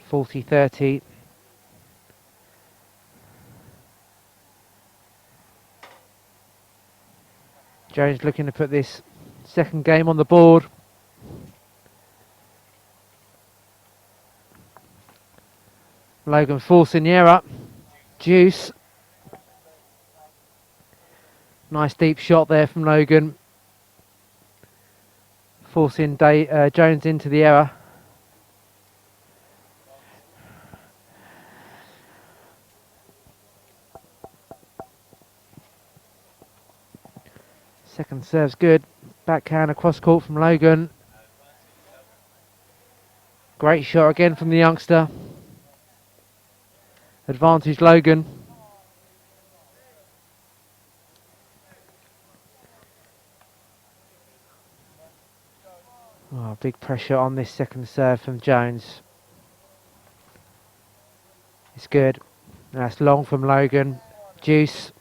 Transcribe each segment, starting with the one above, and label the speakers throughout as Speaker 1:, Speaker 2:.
Speaker 1: 40-30. Jones looking to put this second game on the board. Logan forcing the error. Juice. Nice deep shot there from Logan. Forcing Jones into the error. Second serve's good. Backhand across court from Logan. Great shot again from the youngster. Advantage Logan. Oh, big pressure on this second serve from Jones. It's good. That's long from Logan. Juice.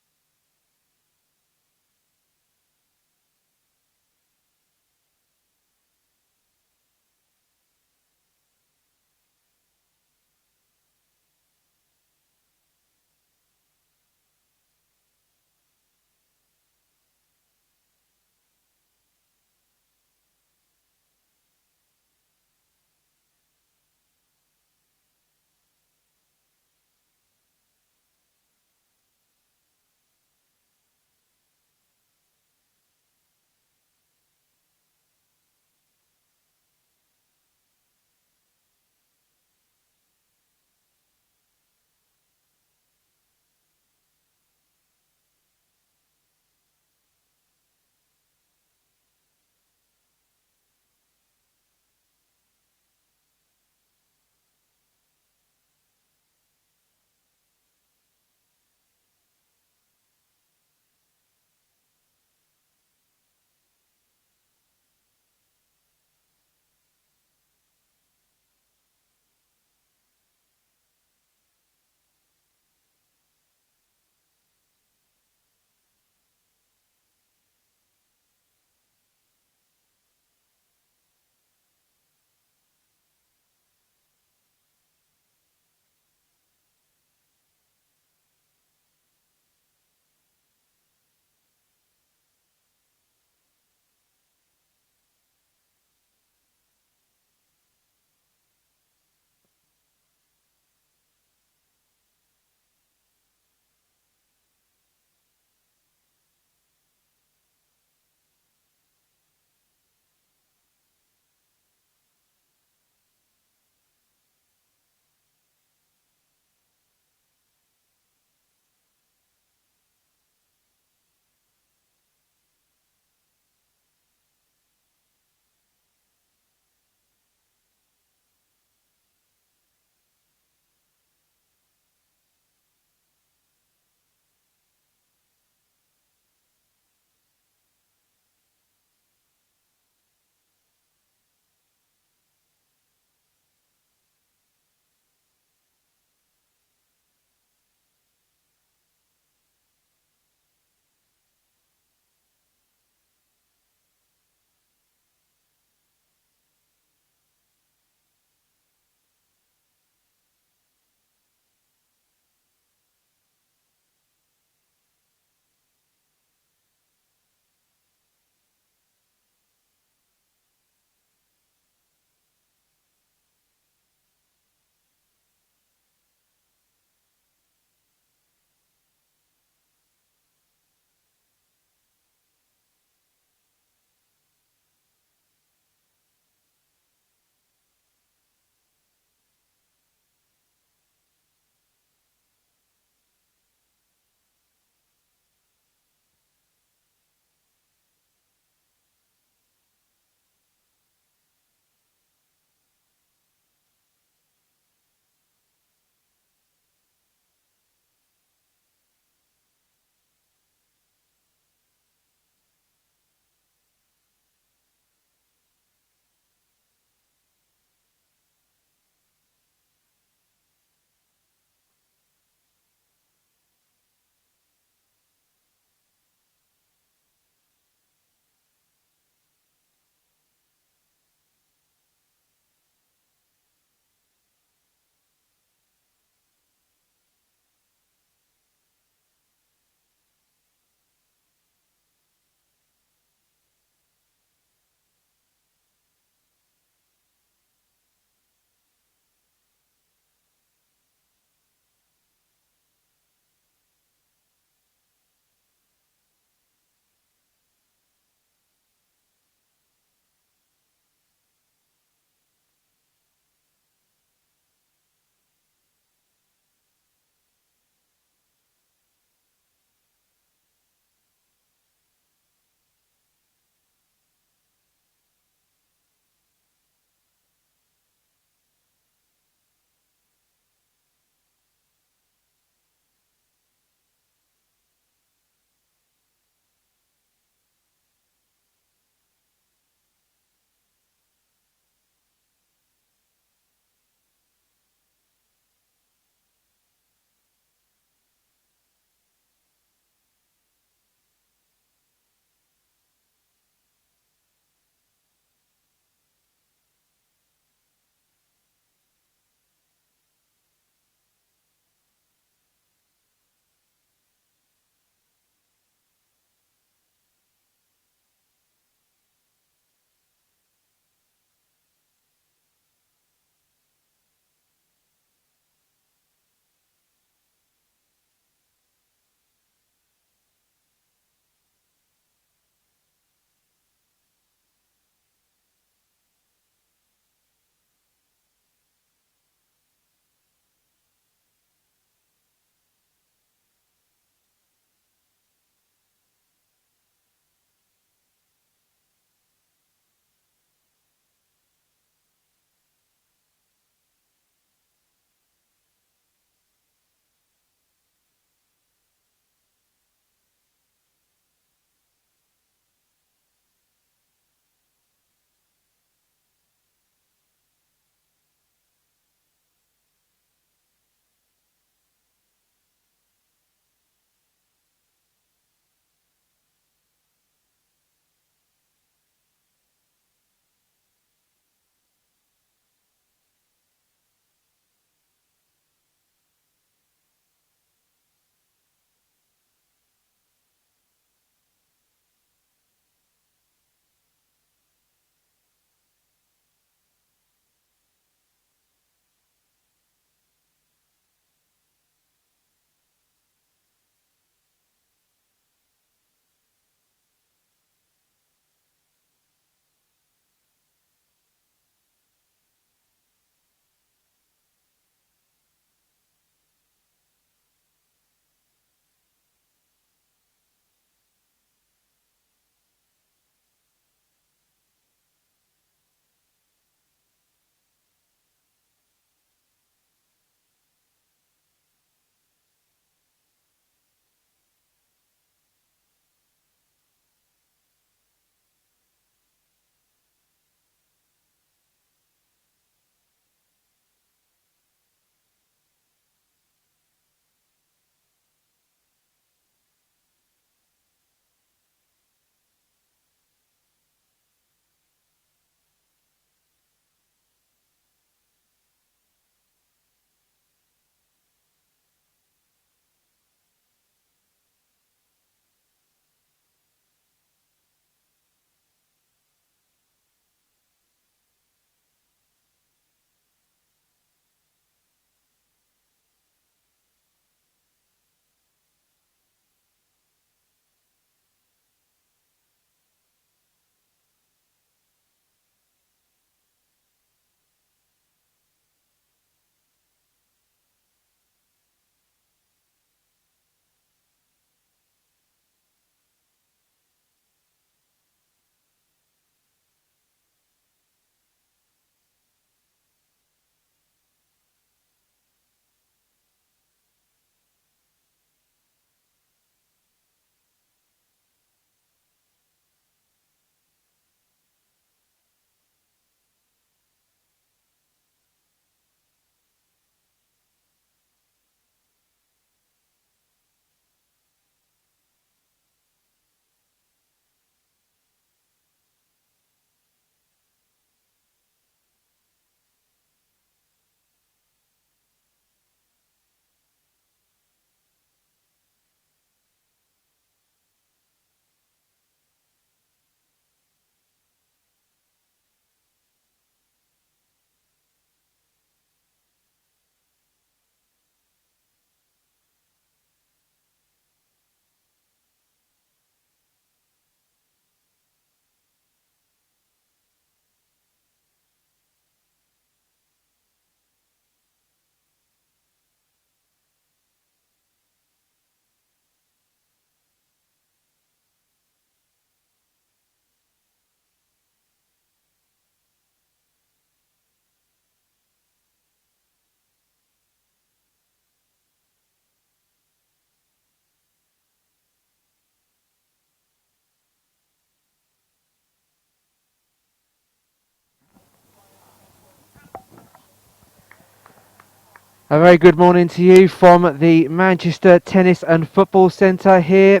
Speaker 1: A very good morning to you from the Manchester Tennis and Football Centre here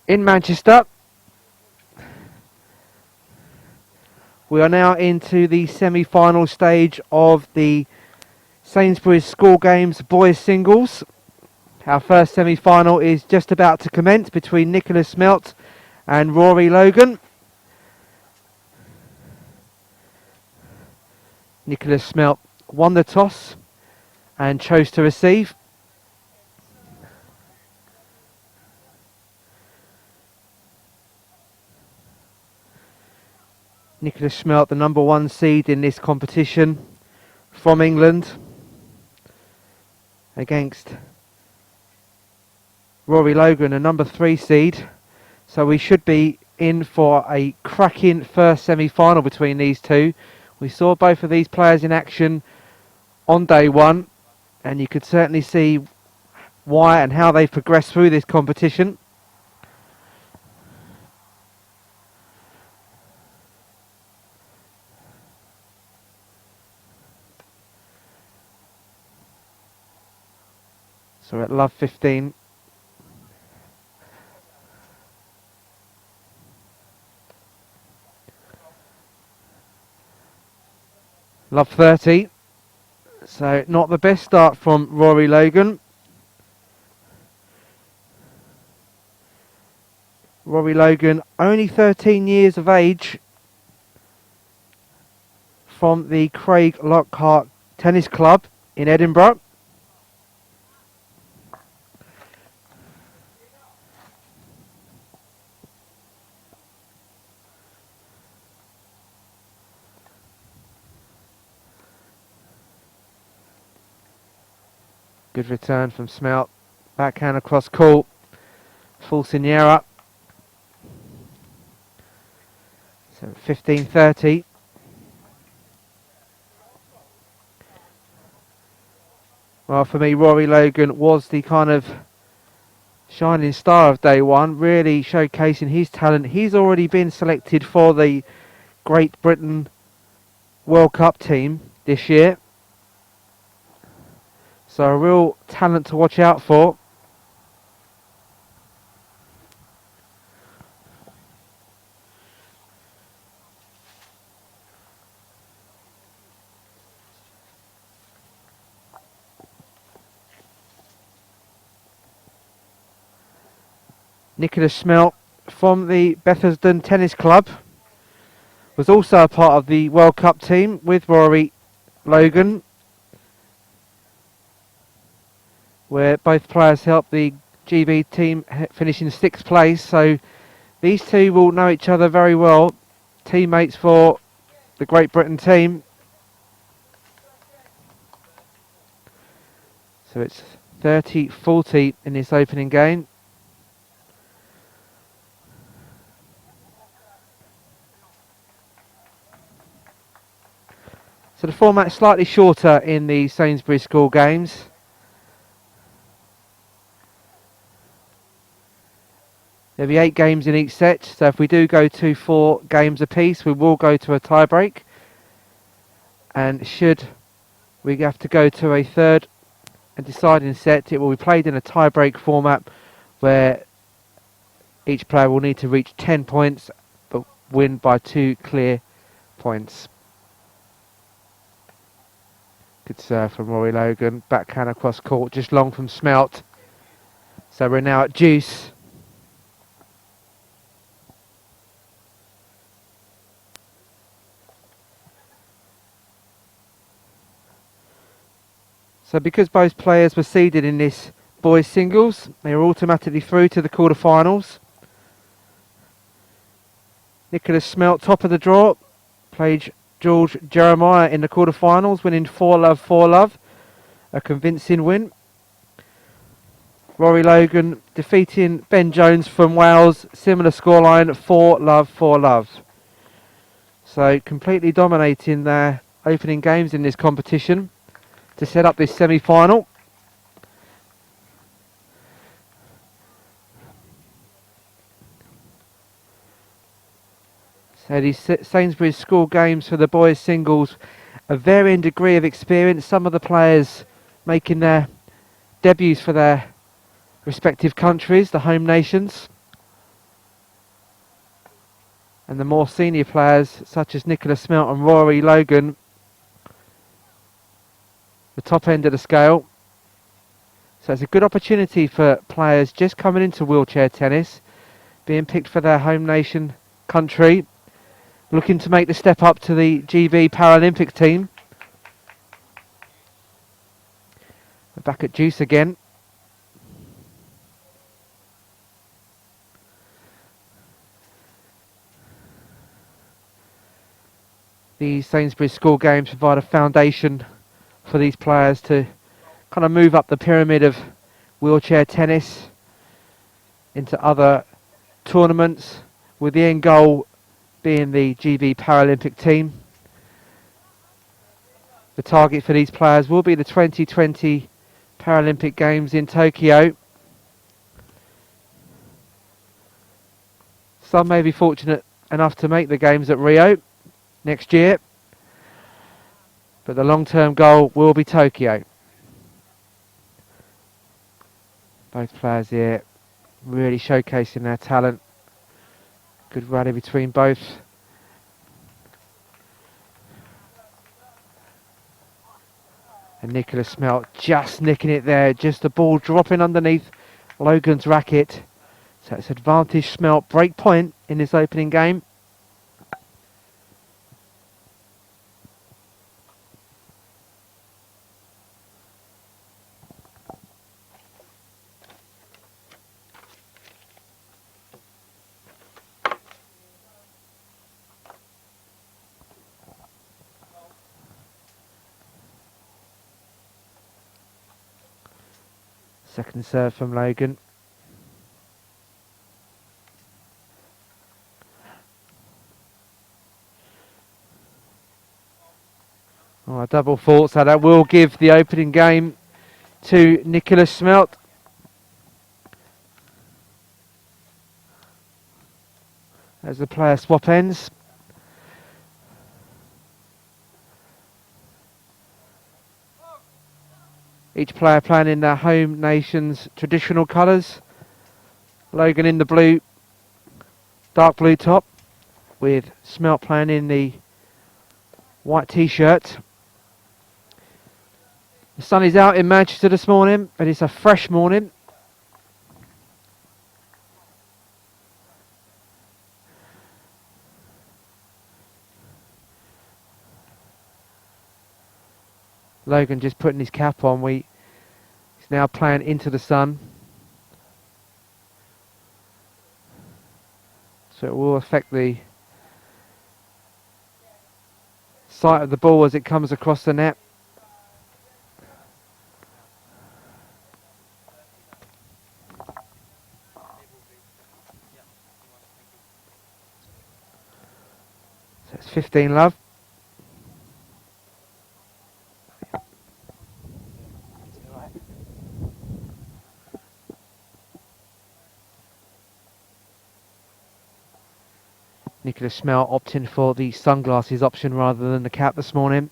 Speaker 1: in Manchester. We are now into the semi-final stage of the Sainsbury School Games boys singles. Our first semi-final is just about to commence between Nicholas Smelt and Rory Logan. Nicholas Smelt won the toss and chose to receive. Nicholas Smelt, the number 1 seed in this competition from England, against Rory Logan, a number 3 seed. So we should be in for a cracking first semi-final between these two. We saw both of these players in action on day one, and you could certainly see why and how they've progressed through this competition. So we're at love 15. Love 30. So not the best start from Rory Logan. Rory Logan, only 13 years of age, from the Craig Lockhart Tennis Club in Edinburgh. Good return from Smelt. Backhand across court. Full Siniera. So 15-30. Well, for me, Rory Logan was the kind of shining star of day one, really showcasing his talent. He's already been selected for the Great Britain World Cup team this year. So a real talent to watch out for. Nicholas Smelt from the Bethersden Tennis Club was also a part of the World Cup team with Rory Logan, where both players helped the GB team finish in 6th place. So these two will know each other very well, teammates for the Great Britain team. So it's 30-40 in this opening game. So the format's slightly shorter in the Sainsbury School Games. There'll be 8 games in each set, so if we do go to 4 games apiece, we will go to a tie-break. And should we have to go to a third and deciding set, it will be played in a tie-break format where each player will need to reach 10 points but win by 2 clear points. Good serve from Rory Logan. Backhand across court, just long from Smelt. So we're now at deuce. So because both players were seeded in this boys singles, they are automatically through to the quarterfinals. Nicholas Smelt, top of the draw, played George Jeremiah in the quarterfinals, winning 4-love, 4-love. A convincing win. Rory Logan defeating Ben Jones from Wales, similar scoreline, 4-love, 4-love. So completely dominating their opening games in this competition to set up this semi-final. So these Sainsbury School Games for the boys singles a varying degree of experience. Some of the players making their debuts for their respective countries, the home nations. And the more senior players, such as Nicholas Smelt and Rory Logan, the top end of the scale. So it's a good opportunity for players just coming into wheelchair tennis, being picked for their home nation country, looking to make the step up to the GB Paralympic team. We're back at deuce again. These Sainsbury school games provide a foundation for these players to kind of move up the pyramid of wheelchair tennis into other tournaments, with the end goal being the GB Paralympic team. The target for these players will be the 2020 Paralympic Games in Tokyo. Some may be fortunate enough to make the games at Rio next year, but the long-term goal will be Tokyo. Both players here really showcasing their talent. Good rally between both. And Nicholas Smelt just nicking it there, just the ball dropping underneath Logan's racket. So it's advantage Smelt, break point in this opening game. Second serve from Logan. Oh, a double fault, so that will give the opening game to Nicholas Smelt. As the player swap ends. Each player playing in their home nation's traditional colours. Logan in the blue, dark blue top, with Smelt playing in the white t-shirt. The sun is out in Manchester this morning, but it's a fresh morning. Logan just putting his cap on. He's now playing into the sun. So it will affect the sight of the ball as it comes across the net. So it's 15 love. Nicholas Smelt opting for the sunglasses option rather than the cap this morning.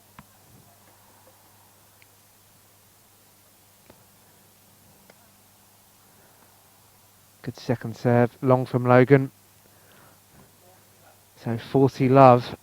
Speaker 1: Good second serve, long from Logan. So 40 love.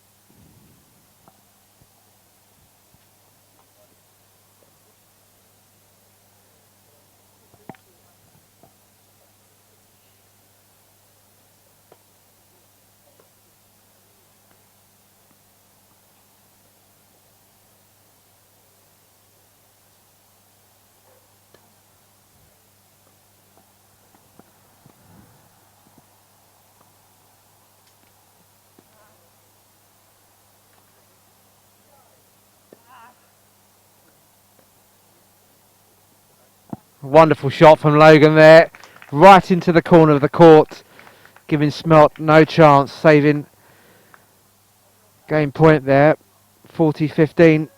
Speaker 1: Wonderful shot from Logan there, right into the corner of the court, giving Smelt no chance, saving game point there, 40-15.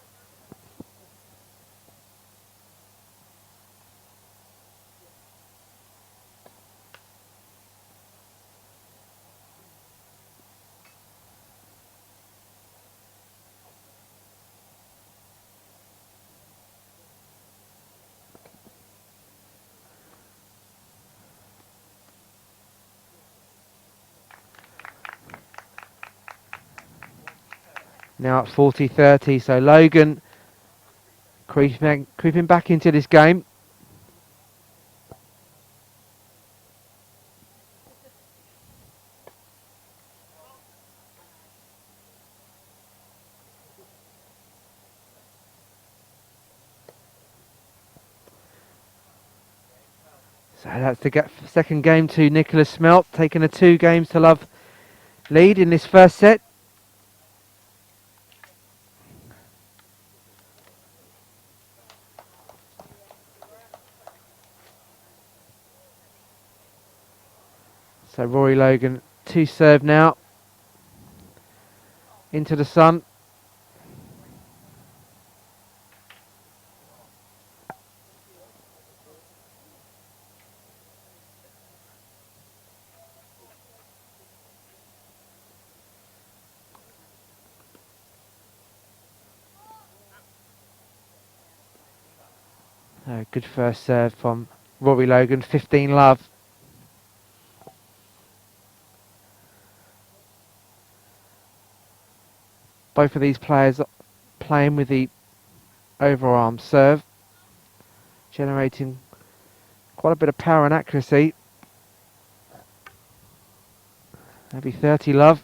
Speaker 1: Now at 40-30, so Logan creeping back into this game. So that's the second game to Nicholas Smelt, taking a 2-games-to-love lead in this first set. So Rory Logan, 2-serve now. Into the sun. Good first serve from Rory Logan, 15-love. Both of these players playing with the overarm serve, generating quite a bit of power and accuracy. Maybe 30-love.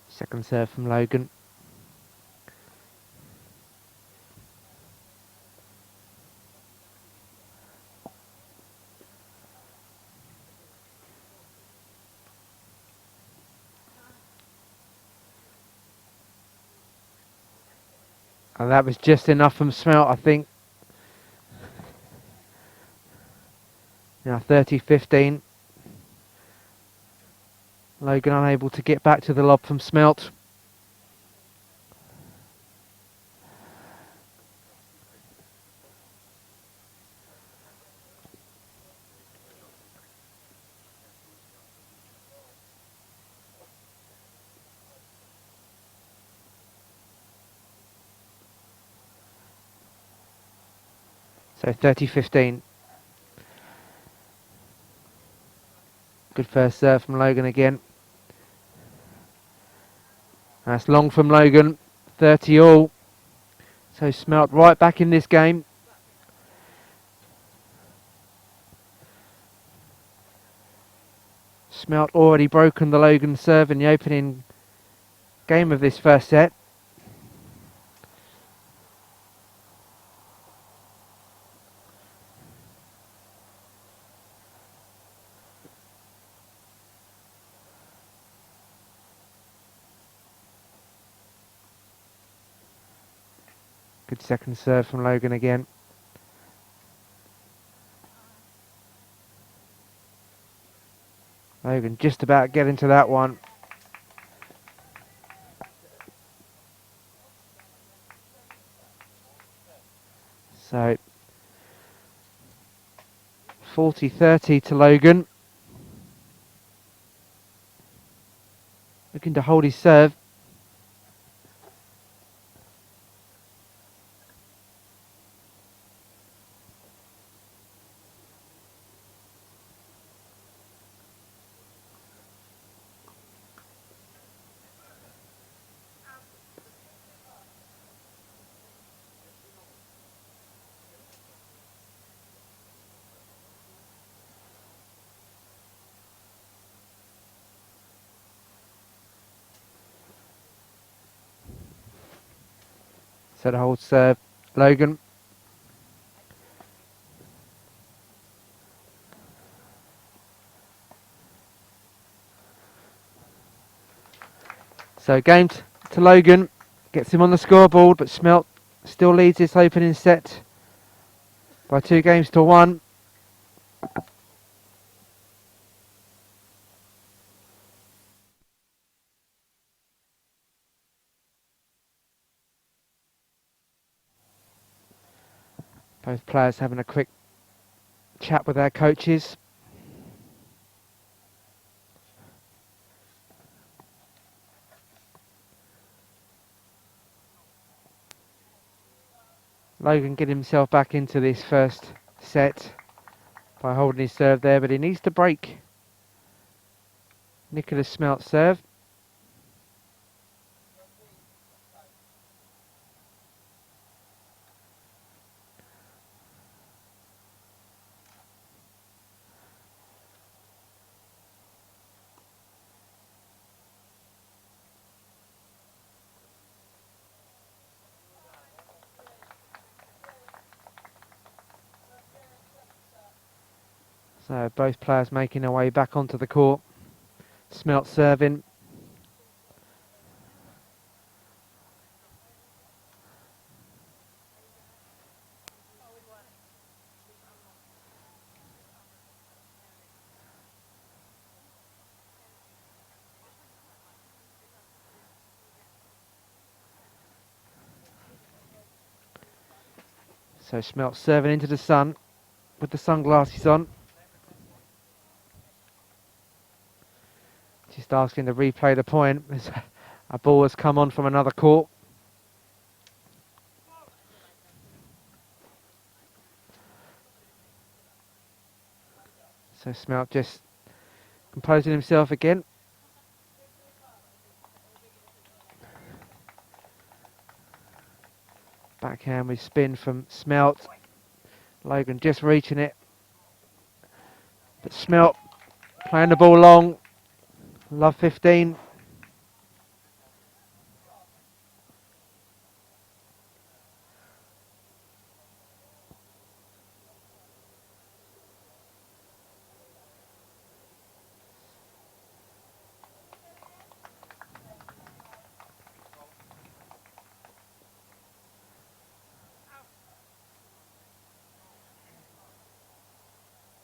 Speaker 1: Second serve from Logan. And that was just enough from Smelt, I think. Now 30-15. Logan unable to get back to the lob from Smelt. So 30-15. Good first serve from Logan again. That's long from Logan. 30-all. So Smelt right back in this game. Smelt already broken the Logan serve in the opening game of this first set. Good second serve from Logan again. Logan just about getting to that one. So 40-30 to Logan. Looking to hold his serve. So to hold serve, Logan. So game to Logan, gets him on the scoreboard, but Smelt still leads this opening set by 2-1. Both players having a quick chat with their coaches. Logan getting himself back into this first set by holding his serve there, but he needs to break Nicholas Smelt's serve. So both players making their way back onto the court. Smelt serving. So Smelt serving into the sun with the sunglasses on. Just asking to replay the point as a ball has come on from another court. So Smelt just composing himself again. Backhand with spin from Smelt. Logan just reaching it. But Smelt playing the ball long. Love 15.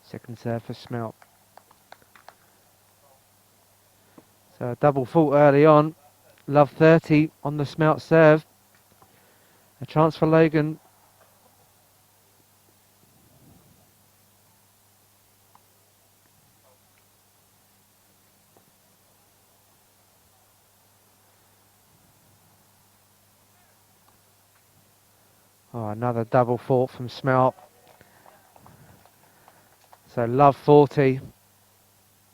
Speaker 1: Second serve for Smelt. So a double fault early on. Love 30 on the Smelt serve. A chance for Logan. Oh, another double fault from Smelt. So Love 40.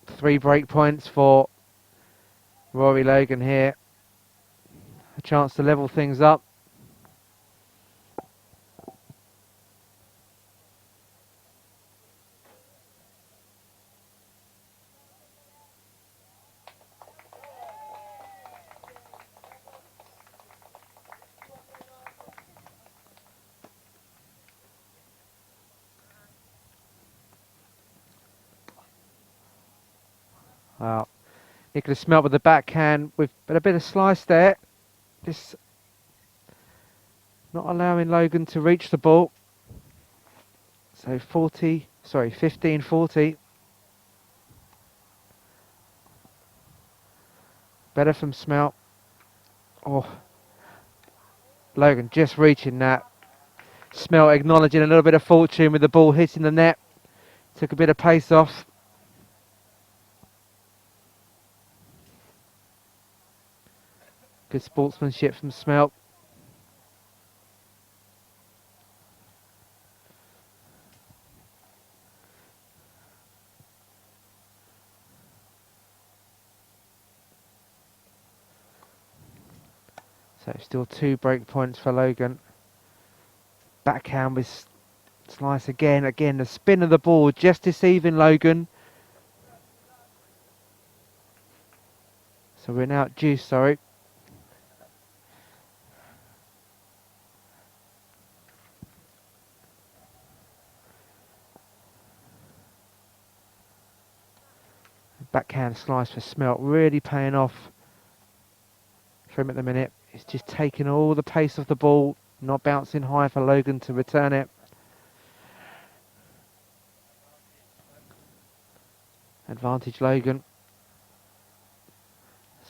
Speaker 1: 3 break points for Rory Logan here. A chance to level things up. Wow. Nicholas Smelt with the backhand with a bit of slice there. Just not allowing Logan to reach the ball. So 15-40. Better from Smelt. Oh, Logan just reaching that. Smelt acknowledging a little bit of fortune with the ball hitting the net. Took a bit of pace off. Good sportsmanship from Smelt. So still 2 break points for Logan. Backhand with slice again. Again, the spin of the ball just deceiving Logan. So we're now at deuce, sorry. Backhand slice for Smelt, really paying off for him at the minute. He's just taking all the pace of the ball, not bouncing high for Logan to return it. Advantage Logan.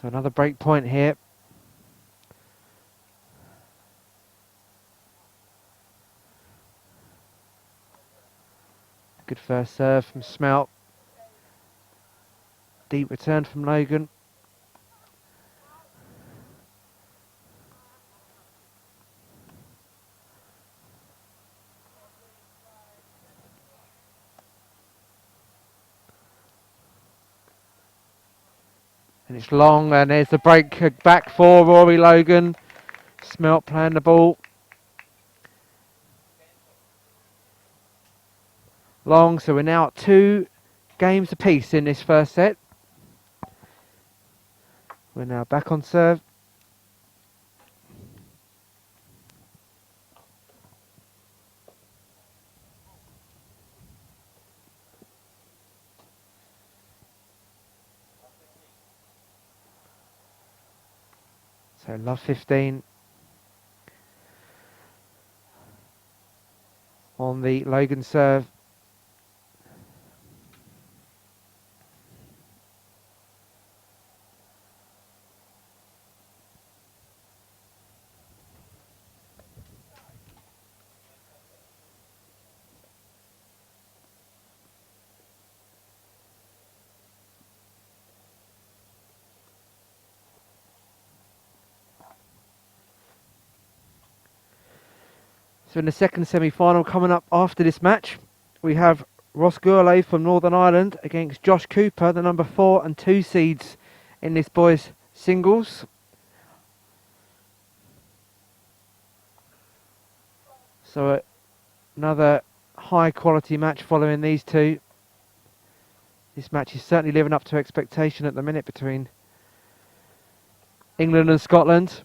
Speaker 1: So another break point here. Good first serve from Smelt. Deep return from Logan. And it's long, and there's the break back for Rory Logan. Smelt playing the ball. Long, so we're now at 2 games apiece in this first set. We're now back on serve. So love 15 on the Logan serve. So in the second semi-final coming up after this match, we have Ross Gourlay from Northern Ireland against Josh Cooper, the number 4 and 2 seeds in this boys singles. So another high quality match following these two. This match is certainly living up to expectation at the minute between England and Scotland.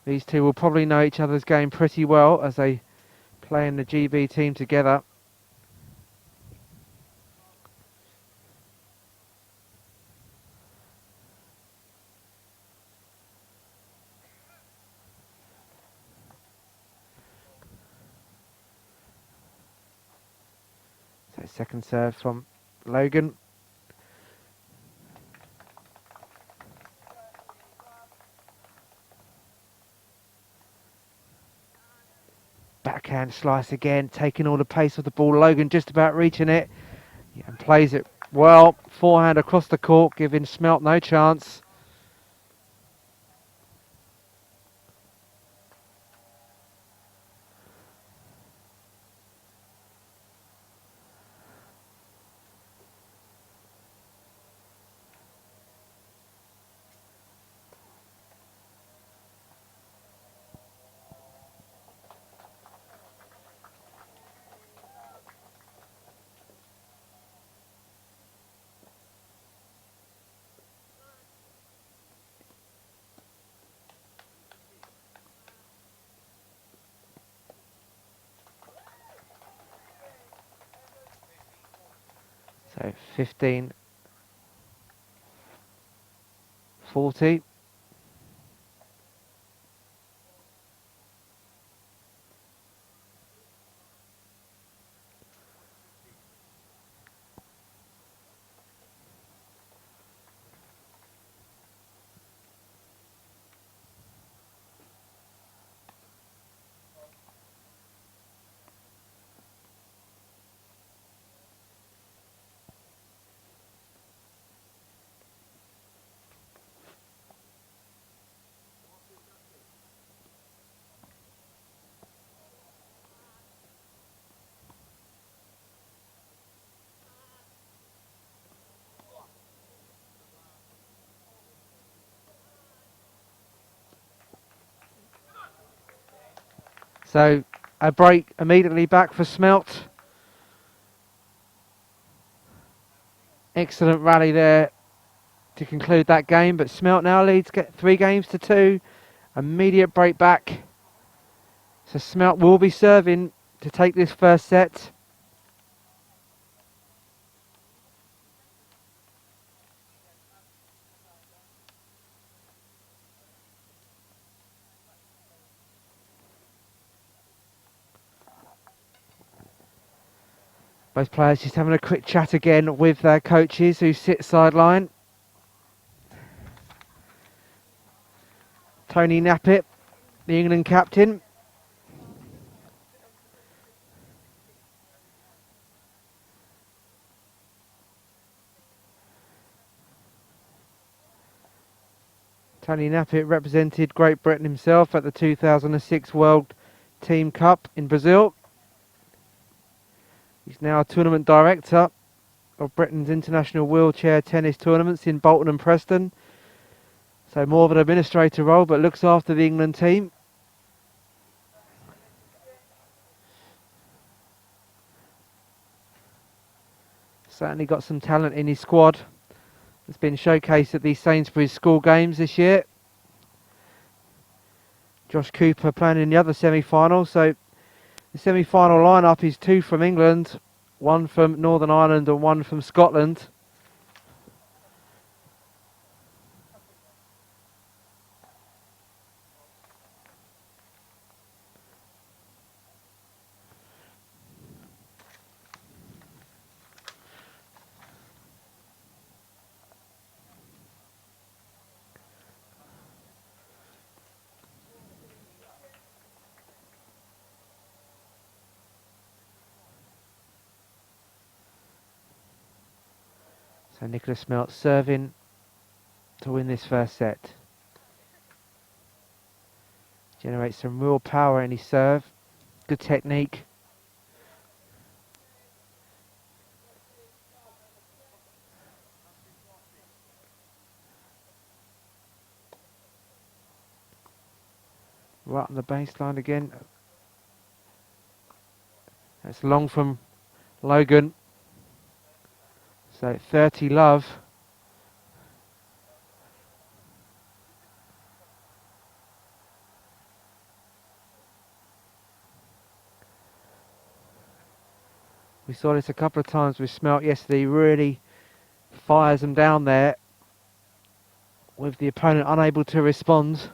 Speaker 1: These two will probably know each other's game pretty well as they play in the GB team together. So second serve from Logan. Backhand slice again, taking all the pace of the ball. Logan just about reaching it, and plays it well. Forehand across the court, giving Smelt no chance. So 15-40. So a break immediately back for Smelt. Excellent rally there to conclude that game, but Smelt now leads 3 games to 2. Immediate break back. So Smelt will be serving to take this first set. Both players just having a quick chat again with their coaches who sit sideline. Tony Nappett, the England captain, Tony Nappett represented Great Britain himself at the 2006 World Team Cup in Brazil. He's now a tournament director of Britain's international wheelchair tennis tournaments in Bolton and Preston. So more of an administrator role, but looks after the England team. Certainly got some talent in his squad. It's been showcased at the Sainsbury school games this year. Josh Cooper playing in the other semi-final. So the semi-final lineup is 2 from England, 1 from Northern Ireland and 1 from Scotland. So Nicholas Smelt serving to win this first set. Generates some real power in his serve. Good technique. Right on the baseline again. That's long from Logan. So 30 love. We saw this a couple of times with Smelt yesterday. He really fires them down there with the opponent unable to respond.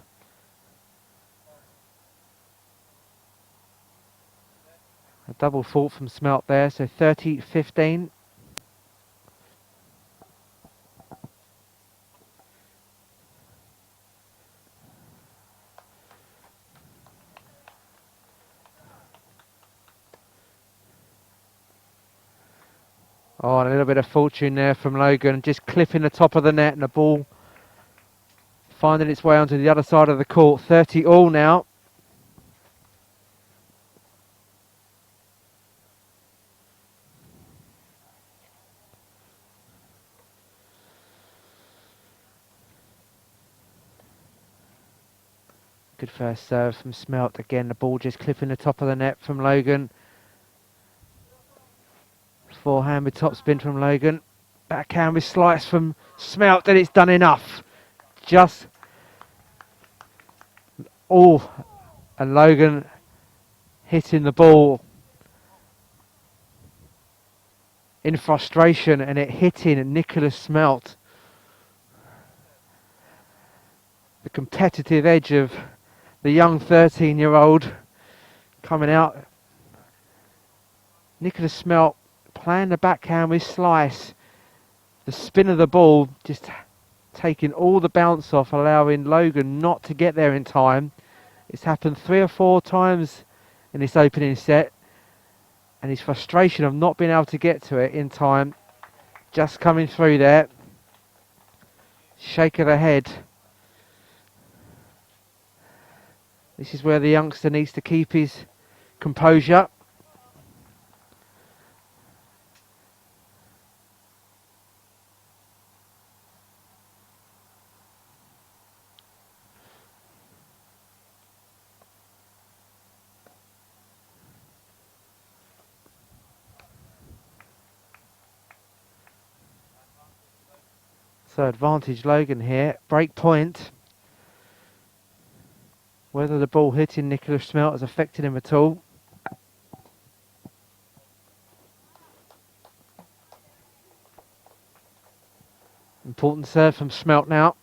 Speaker 1: A double fault from Smelt there, so 30-15. Oh, and a little bit of fortune there from Logan, just clipping the top of the net and the ball finding its way onto the other side of the court. 30 all now. Good first serve from Smelt. Again, the ball just clipping the top of the net from Logan. Forehand with topspin from Logan. Backhand with slice from Smelt, and it's done enough. Just all, and Logan hitting the ball in frustration, and it hitting Nicholas Smelt. The competitive edge of the young 13-year-old coming out. Nicholas Smelt playing the backhand with slice. The spin of the ball just taking all the bounce off, allowing Logan not to get there in time. It's happened 3 or 4 times in this opening set, and his frustration of not being able to get to it in time just coming through there. Shake of the head. This is where the youngster needs to keep his composure. So advantage Logan here. Break point. Whether the ball hitting Nicholas Smelt has affected him at all. Important serve from Smelt now.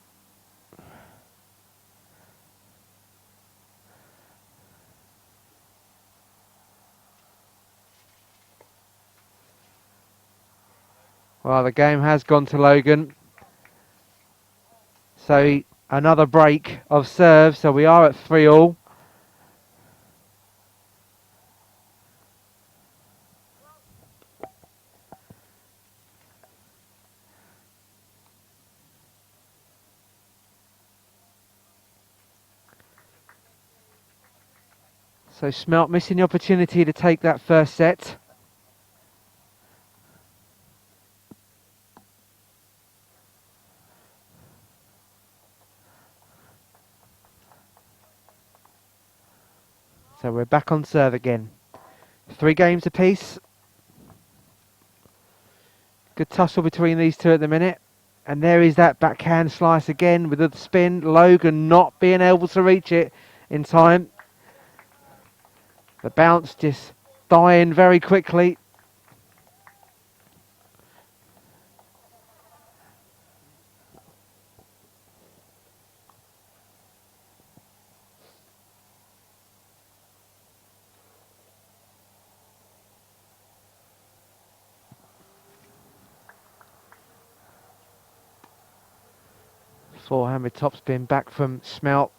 Speaker 1: Well, the game has gone to Logan. So another break of serve. So we are at 3 all. So Smelt missing the opportunity to take that first set. So we're back on serve again. 3 games apiece. Good tussle between these two at the minute. And there is that backhand slice again with the spin. Logan not being able to reach it in time. The bounce just dying very quickly. Forehand with topspin back from Smelt.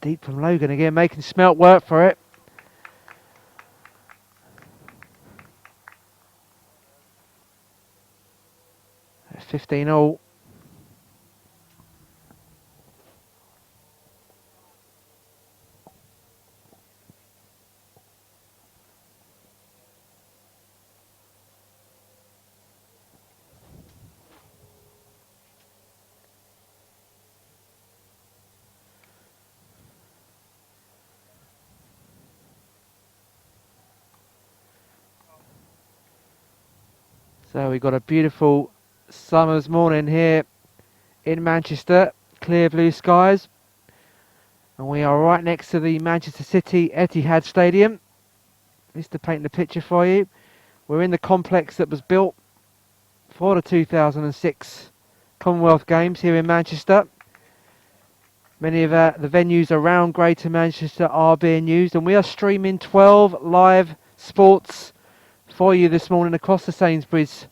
Speaker 1: Deep from Logan again, making Smelt work for it. At 15 all. So we've got a beautiful summer's morning here in Manchester. Clear blue skies. And we are right next to the Manchester City Etihad Stadium. Just to paint the picture for you. We're in the complex that was built for the 2006 Commonwealth Games here in Manchester. Many of the venues around Greater Manchester are being used, and we are streaming 12 live sports for you this morning across the Sainsbury's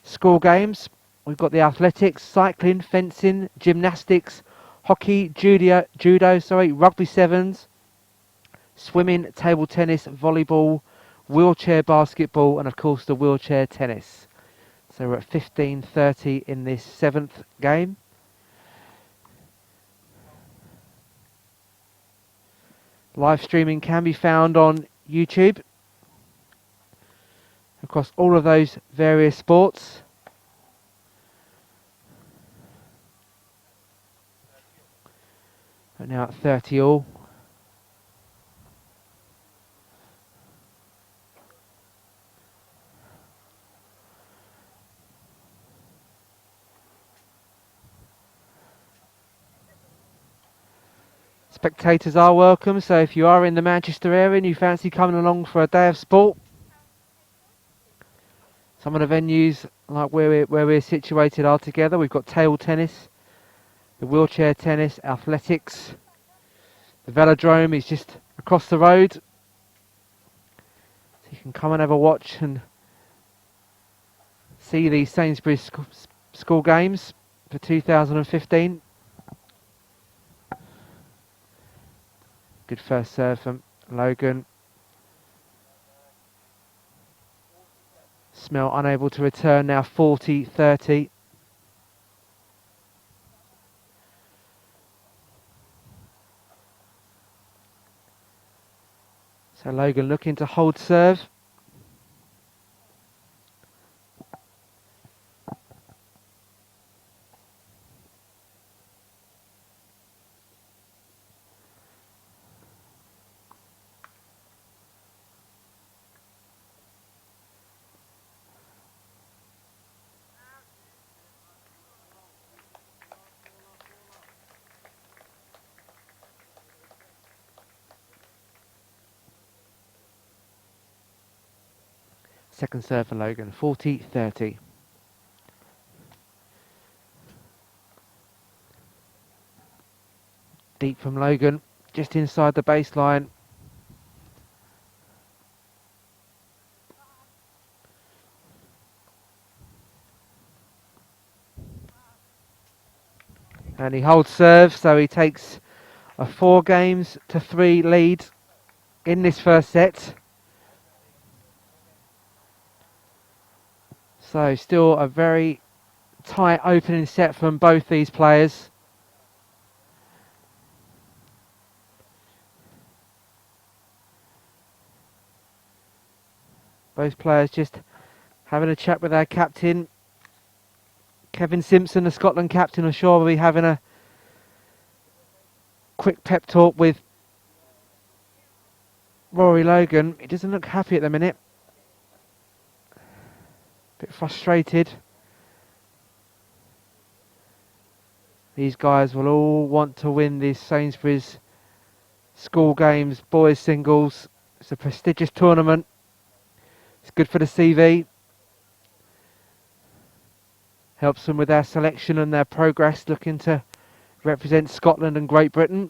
Speaker 1: school games. We've got the athletics, cycling, fencing, gymnastics, hockey, judo, rugby sevens, swimming, table tennis, volleyball, wheelchair basketball, and of course the wheelchair tennis. So we're at 15:30 in this 7th game. Live streaming can be found on YouTube across all of those various sports. We're now at 30 all. Spectators are welcome, so if you are in the Manchester area and you fancy coming along for a day of sport, some of the venues like where we're situated are together. We've got table tennis, the wheelchair tennis, athletics. The velodrome is just across the road. So you can come and have a watch and see the Sainsbury school games for 2015. Good first serve from Logan. Smelt unable to return now, 40-30. So Logan looking to hold serve. Second serve for Logan, 40-30. Deep from Logan, just inside the baseline. And he holds serve, so he takes a 4-3 lead in this first set. So still a very tight opening set from both these players. Both players just having a chat with our captain. Kevin Simpson, the Scotland captain, I'm sure will be having a quick pep talk with Rory Logan. He doesn't look happy at the minute. Bit frustrated. These guys will all want to win this Sainsbury's school games, boys singles. It's a prestigious tournament. It's good for the CV. Helps them with their selection and their progress, looking to represent Scotland and Great Britain.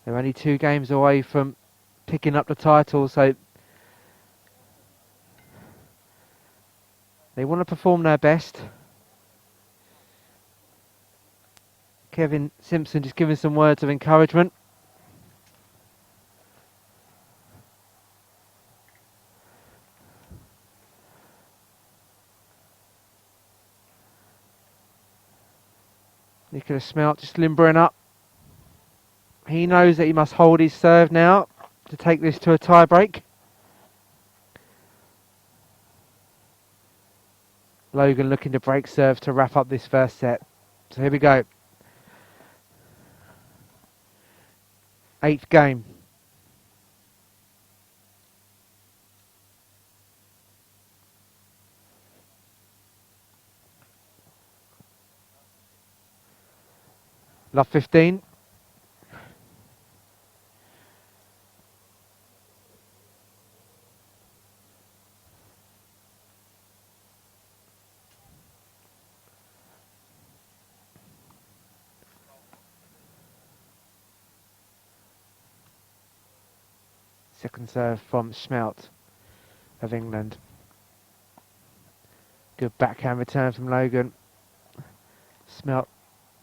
Speaker 1: They're only 2 games away from picking up the title, so they want to perform their best. Kevin Simpson just giving some words of encouragement. Nicholas Smelt just limbering up. He knows that he must hold his serve now to take this to a tie break. Logan looking to break serve to wrap up this first set. So here we go. 8th game. Love 15. Second serve from Smelt of England. Good backhand return from Logan. Smelt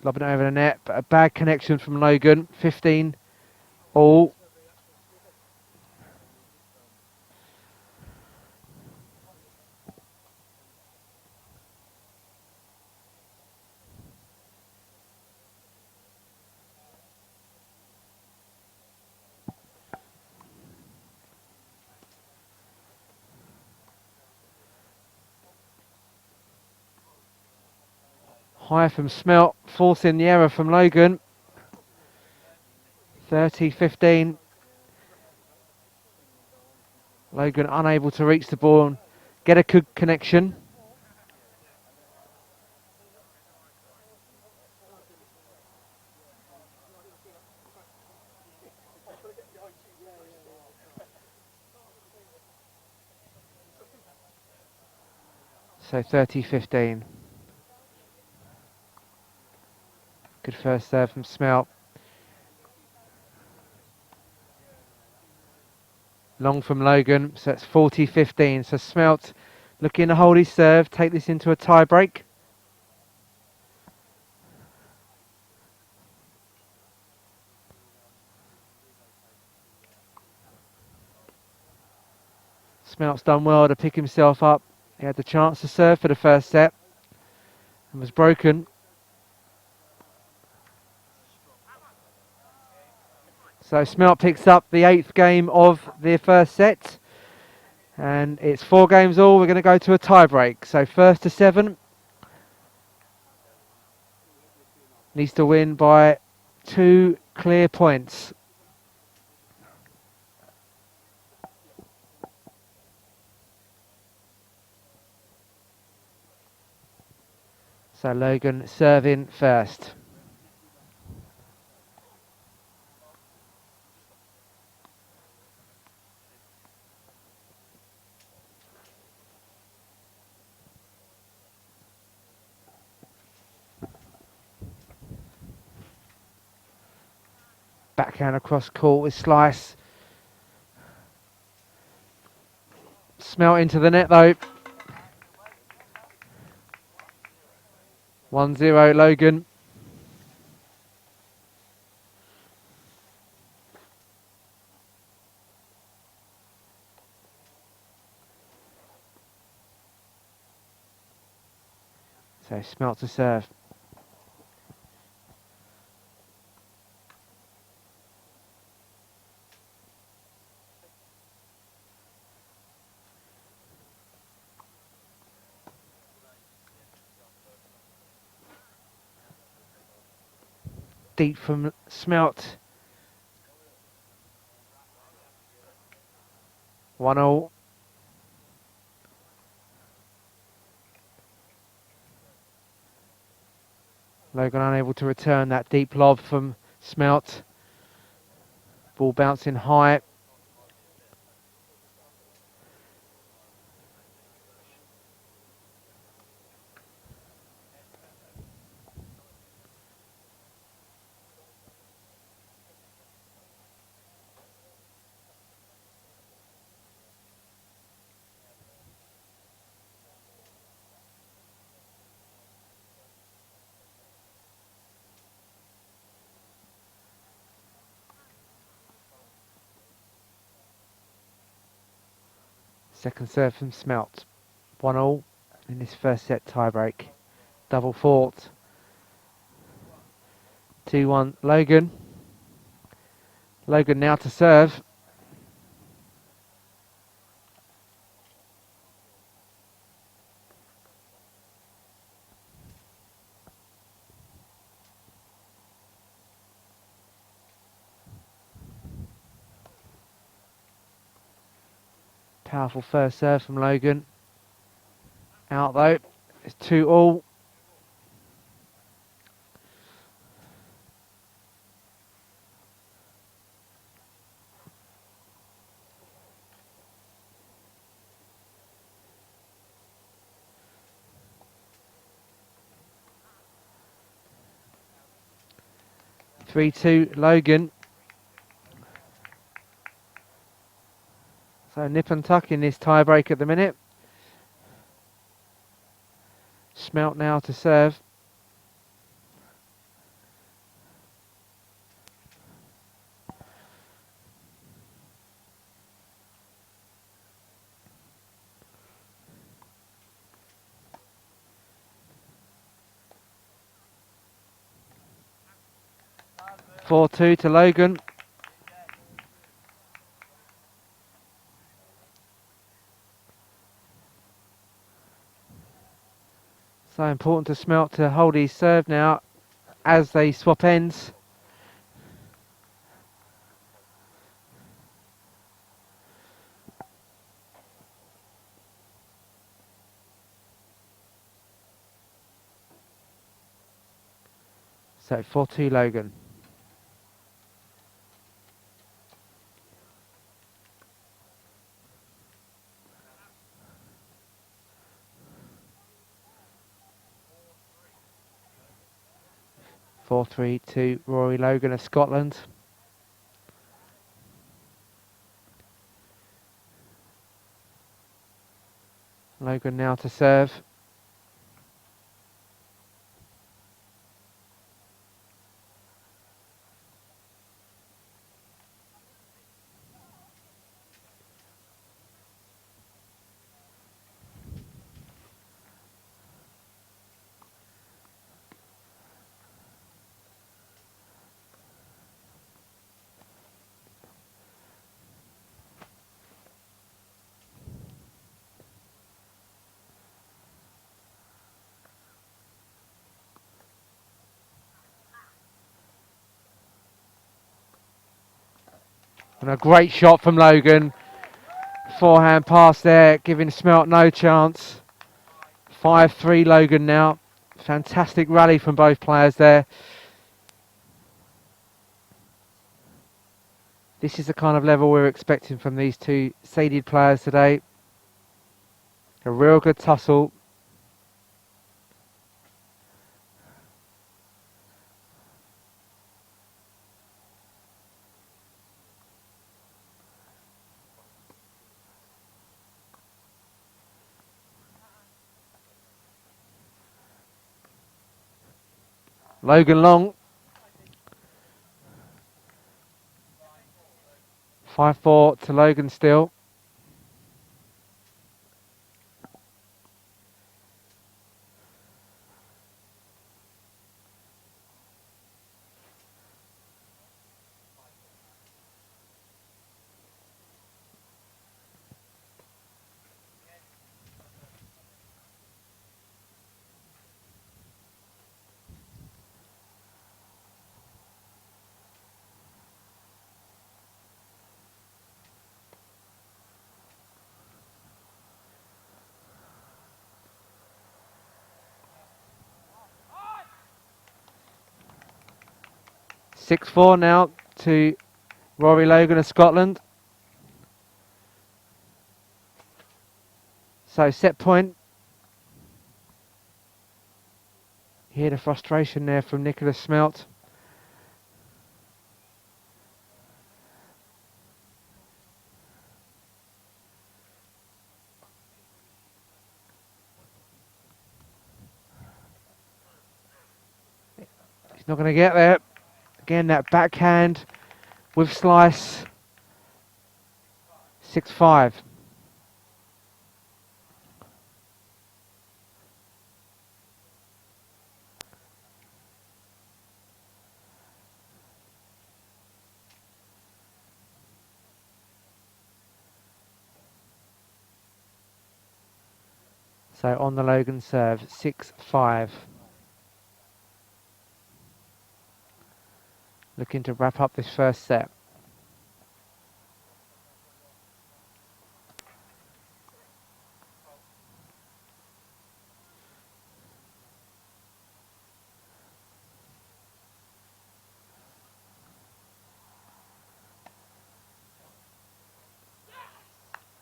Speaker 1: lobbing it over the net, but a bad connection from Logan. 15 all. High from Smelt, forcing the error from Logan. 30-15. Logan unable to reach the ball and get a good connection. So 30-15. Good first serve from Smelt. Long from Logan, so it's 40-15. So Smelt looking to hold his serve, take this into a tie break. Smelt's done well to pick himself up. He had the chance to serve for the first set and was broken. So Smelt picks up the 8th game of the first set, and it's 4 games all. We're going to go to a tie break. So 1st to 7 needs to win by 2 clear points. So Logan serving first. Backhand across court with slice. Smelt into the net though. 1-0 Logan. So Smelt to serve. deep from Smelt. 1-1. Logan unable to return that deep lob from Smelt. Ball bouncing high. Second serve from Smelt. 1-1 in this first set tiebreak. Double fought. 2-1 Logan. Logan now to serve. Powerful first serve from Logan. Out though. It's 2-2. Three-two Logan. So nip and tuck in this tiebreak at the minute. Smelt now to serve. 4-2 to Logan. So important to Smelt to hold his serve now as they swap ends. So 4-2 Logan. Four, 3 to Rory Logan of Scotland. Logan now to serve. And a great shot from Logan. Forehand pass there, giving Smelt no chance. 5-3 Logan now. Fantastic rally from both players there. This is the kind of level we're expecting from these two seeded players today. A real good tussle. Logan long. 5-4 to Logan still. 6-4 now to Rory Logan of Scotland. So set point. Hear the frustration there from Nicholas Smelt. He's not going to get there. Again, that backhand with slice. 6-5. So on the Logan serve, 6-5. Looking to wrap up this first set.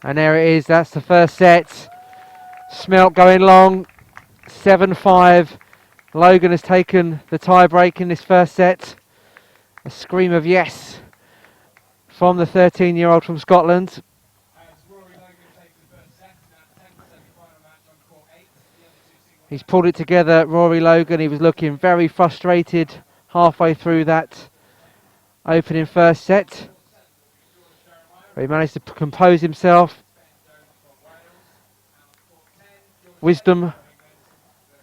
Speaker 1: And there it is, that's the first set. Smelt going long, 7-5. Logan has taken the tie break in this first set. A scream of yes from the 13-year-old from Scotland. He's pulled it together, Rory Logan. He was looking very frustrated halfway through that opening first set. But he managed to compose himself. Wisdom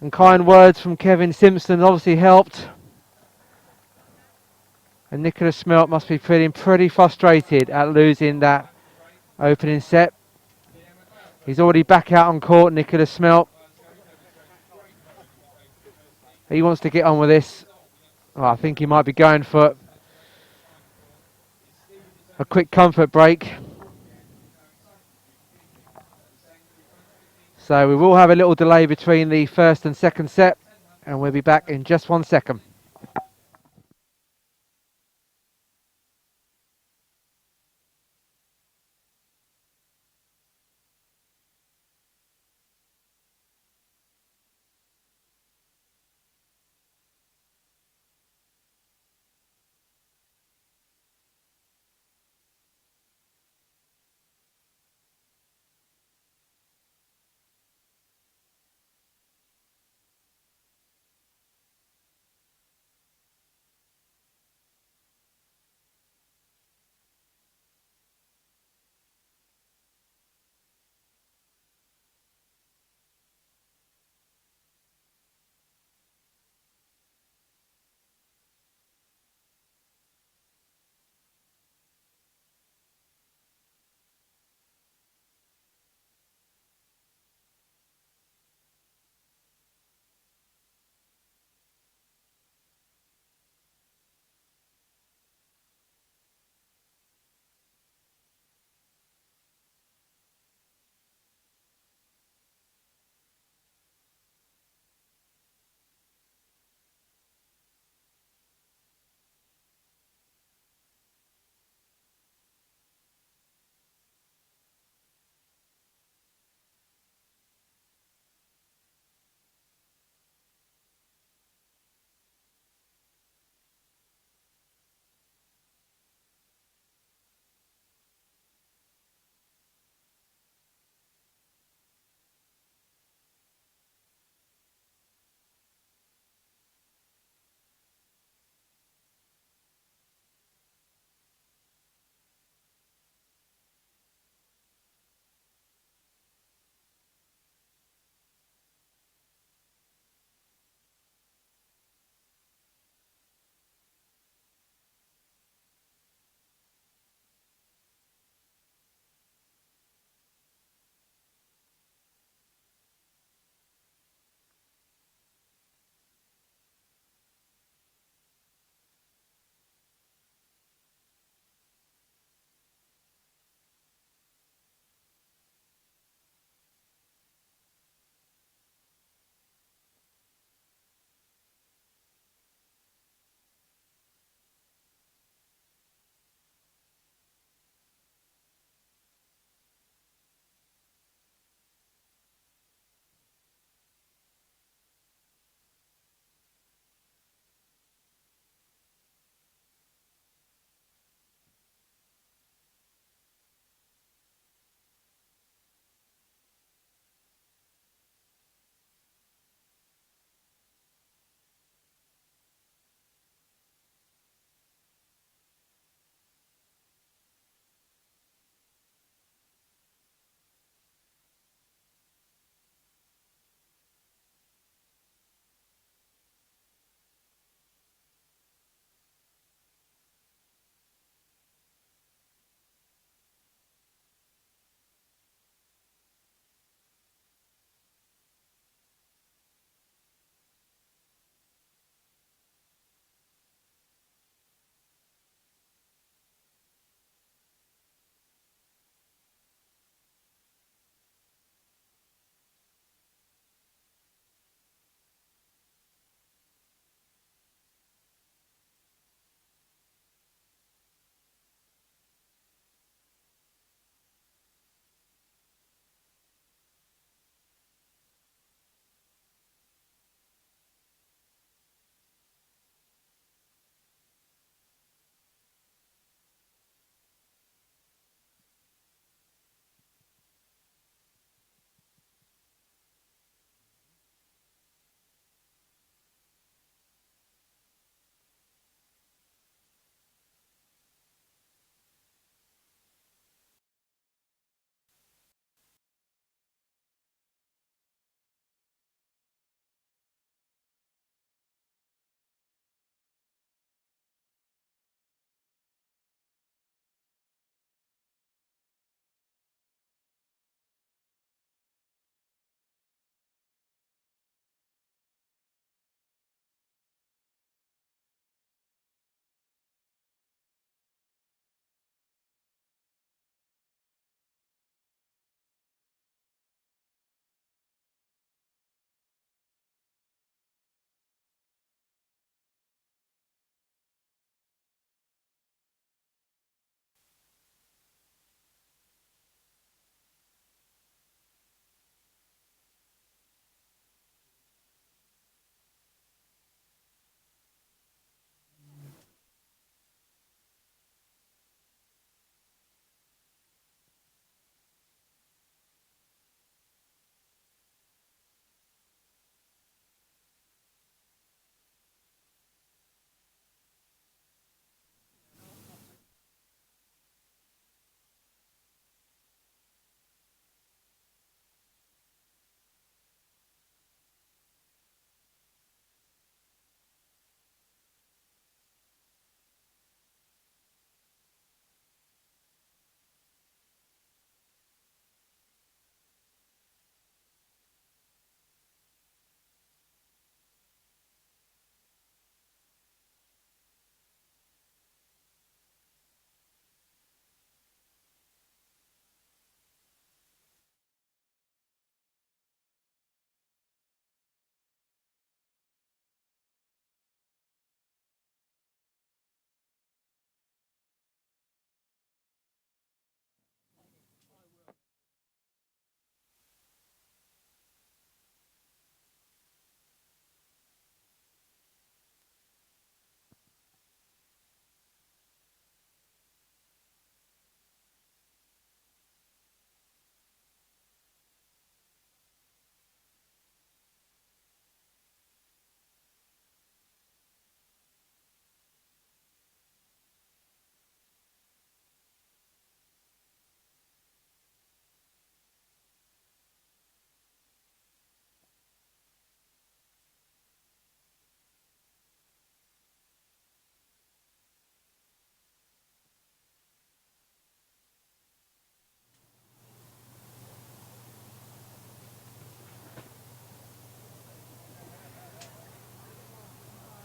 Speaker 1: and kind words from Kevin Simpson obviously helped. And Nicholas Smelt must be feeling pretty frustrated at losing that opening set. He's already back out on court, Nicholas Smelt. He wants to get on with this. Oh, I think he might be going for a quick comfort break. So we will have a little delay between the first and second set, and we'll be back in just 1 second.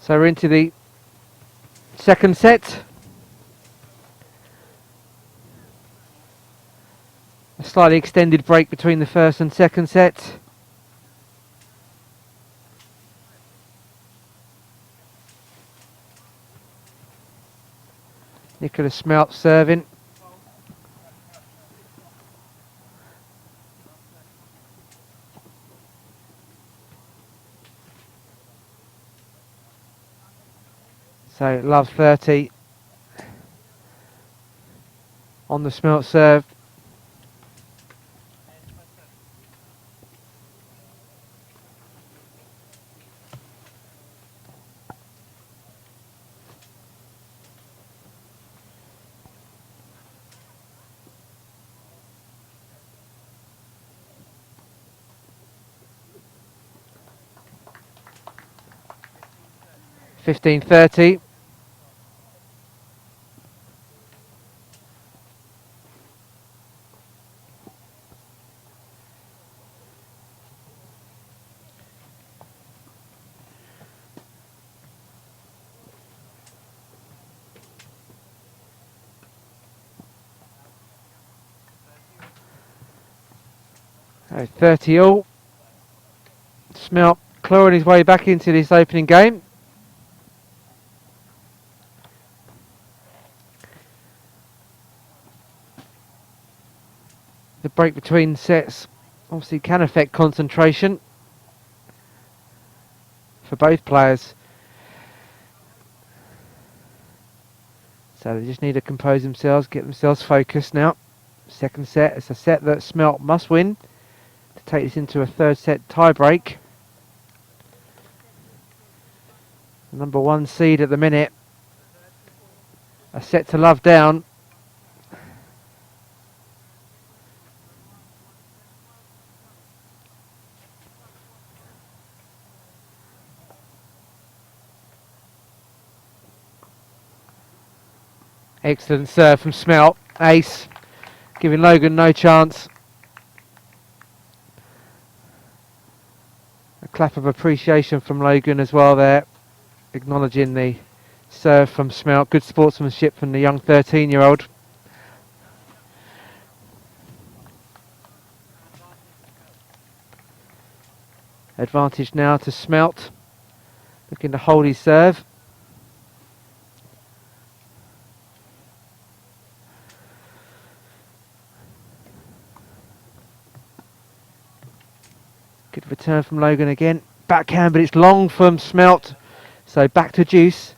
Speaker 1: So we're into the second set. A slightly extended break between the first and second set. Nicholas Smelt serving. So love 30 on the Smelt serve. (15-30). So 30 all. Smelt clawing his way back into this opening game. The break between sets obviously can affect concentration for both players. So they just need to compose themselves, get themselves focused now. Second set, it's a set that Smelt must win to take this into a third set tie break. Number 1 seed at the minute. A set to love down. Excellent serve from Smelt. Ace. Giving Logan no chance. A clap of appreciation from Logan as well there. Acknowledging the serve from Smelt. Good sportsmanship from the young 13-year-old. Advantage now to Smelt. Looking to hold his serve. Good return from Logan again. Backhand, but it's long from Smelt. So back to deuce.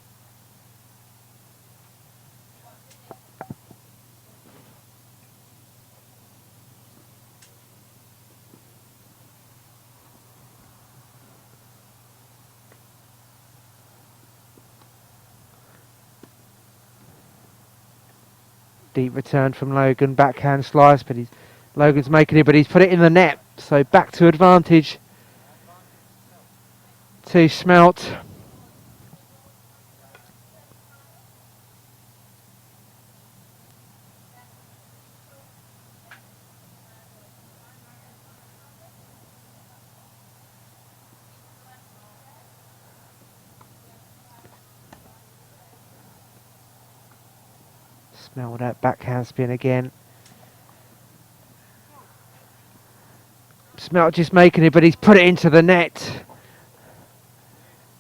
Speaker 1: Deep return from Logan. Backhand slice, but Logan's making it, but he's put it in the net. So back to advantage to Smelt. Smelt with that backhand spin again. Smelt just making it, but he's put it into the net.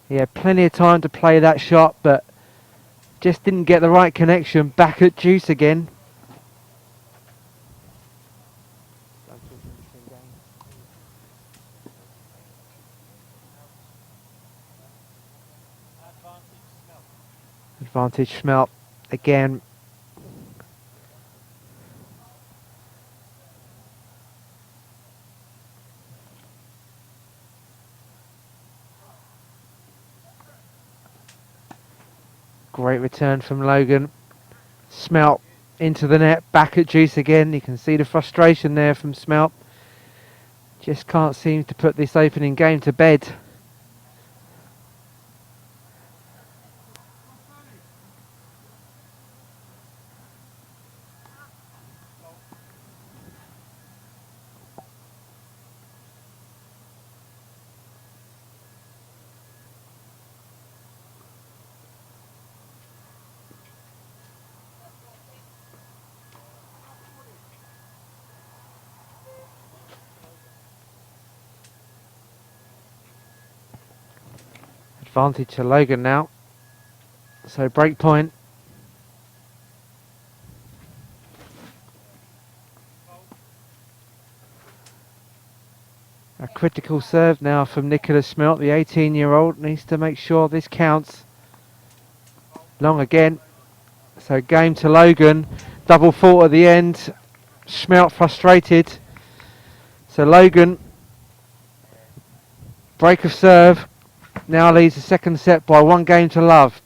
Speaker 1: He had plenty of time to play that shot, but just didn't get the right connection. Back at deuce again. Advantage Smelt again. Great return from Logan. Smelt into the net, back at deuce again. You can see the frustration there from Smelt. Just can't seem to put this opening game to bed. Advantage to Logan now. So break point. A critical serve now from Nicholas Smelt. The 18-year-old needs to make sure this counts. Long again. So game to Logan. Double fault at the end. Smelt frustrated. So Logan, break of serve. Now leads the second set by 1 game to love.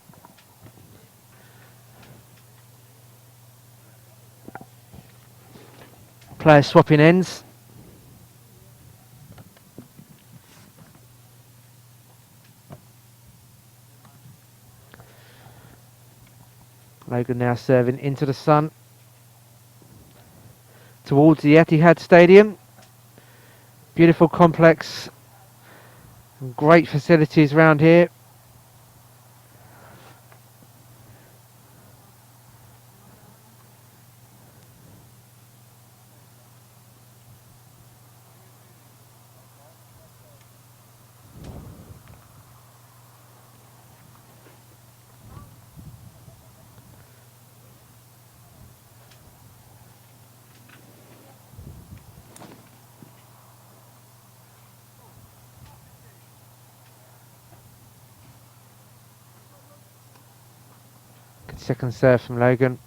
Speaker 1: Players swapping ends. Logan now serving into the sun. Towards the Etihad Stadium. Beautiful complex. Great facilities around here. Good second serve from Logan.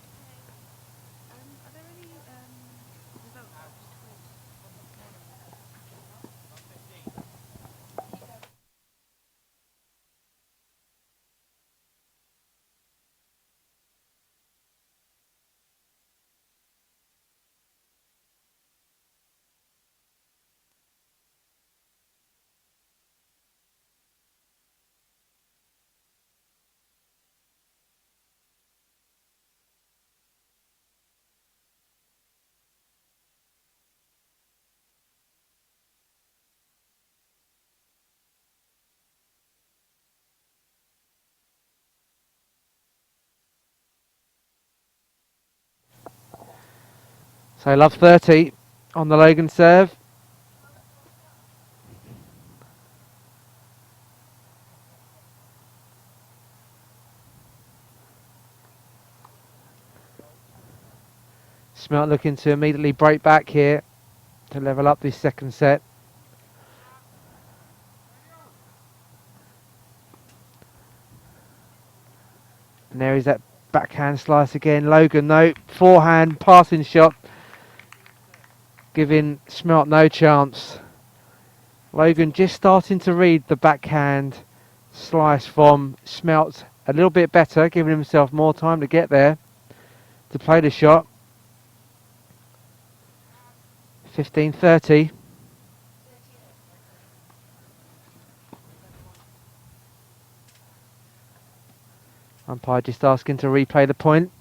Speaker 1: So love 30 on the Logan serve. Smelt looking to immediately break back here to level up this second set. And there is that backhand slice again. Logan though, forehand passing shot, giving Smelt no chance. Logan just starting to read the backhand slice from Smelt a little bit better, giving himself more time to get there to play the shot. 15-30. Umpire just asking to replay the point.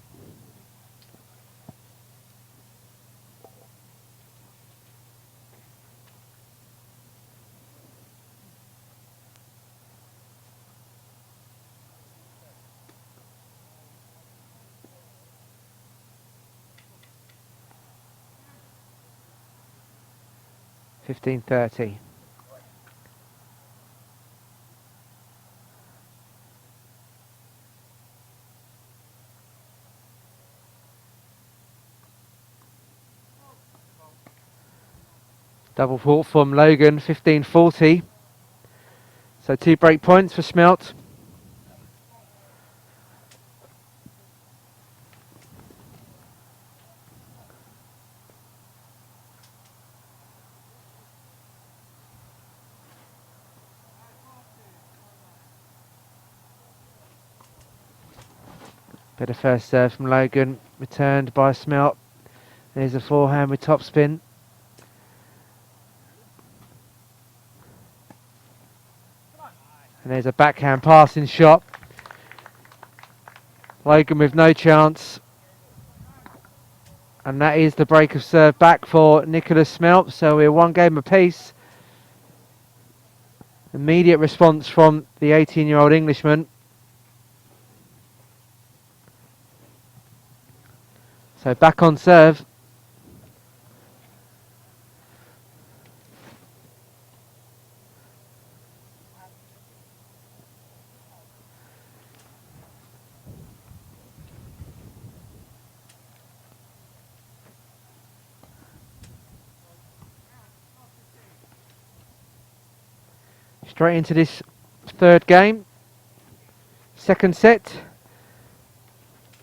Speaker 1: $15.30. Double fault from Logan, 15-40. So 2 break points for Smelt. Better first serve from Logan, returned by Smelt. There's a forehand with topspin. And there's a backhand passing shot. Logan with no chance. And that is the break of serve back for Nicholas Smelt. So we're 1 game apiece. Immediate response from the 18-year-old Englishman. So back on serve. Straight into this third game. Second set.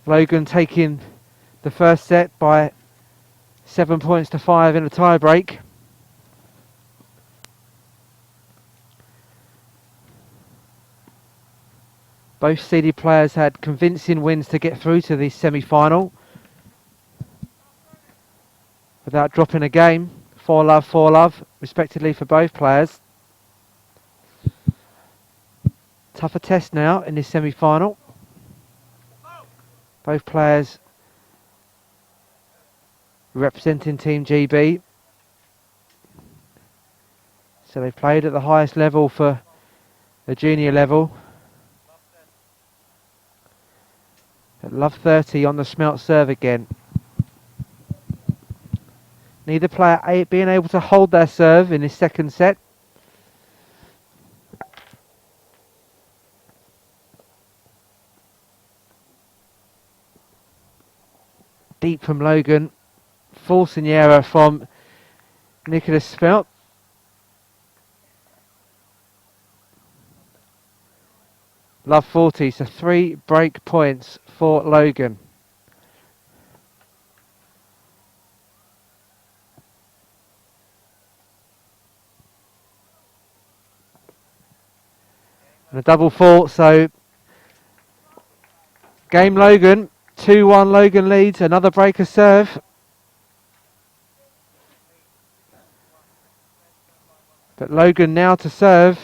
Speaker 1: Logan taking the first set by 7 points to 5 in a tie break. Both seeded players had convincing wins to get through to the semi-final without dropping a game. 4-love, respectively for both players. Tougher test now in this semi-final. Both players representing Team GB. So they played at the highest level for the junior level. But love 30 on the Smelt serve again. Neither player being able to hold their serve in this second set. Deep from Logan. Forcing the error from Nicholas Smelt. Love 40, so 3 break points for Logan. And a double fault, so game Logan, 2-1 Logan leads, another breaker serve. But Logan now to serve.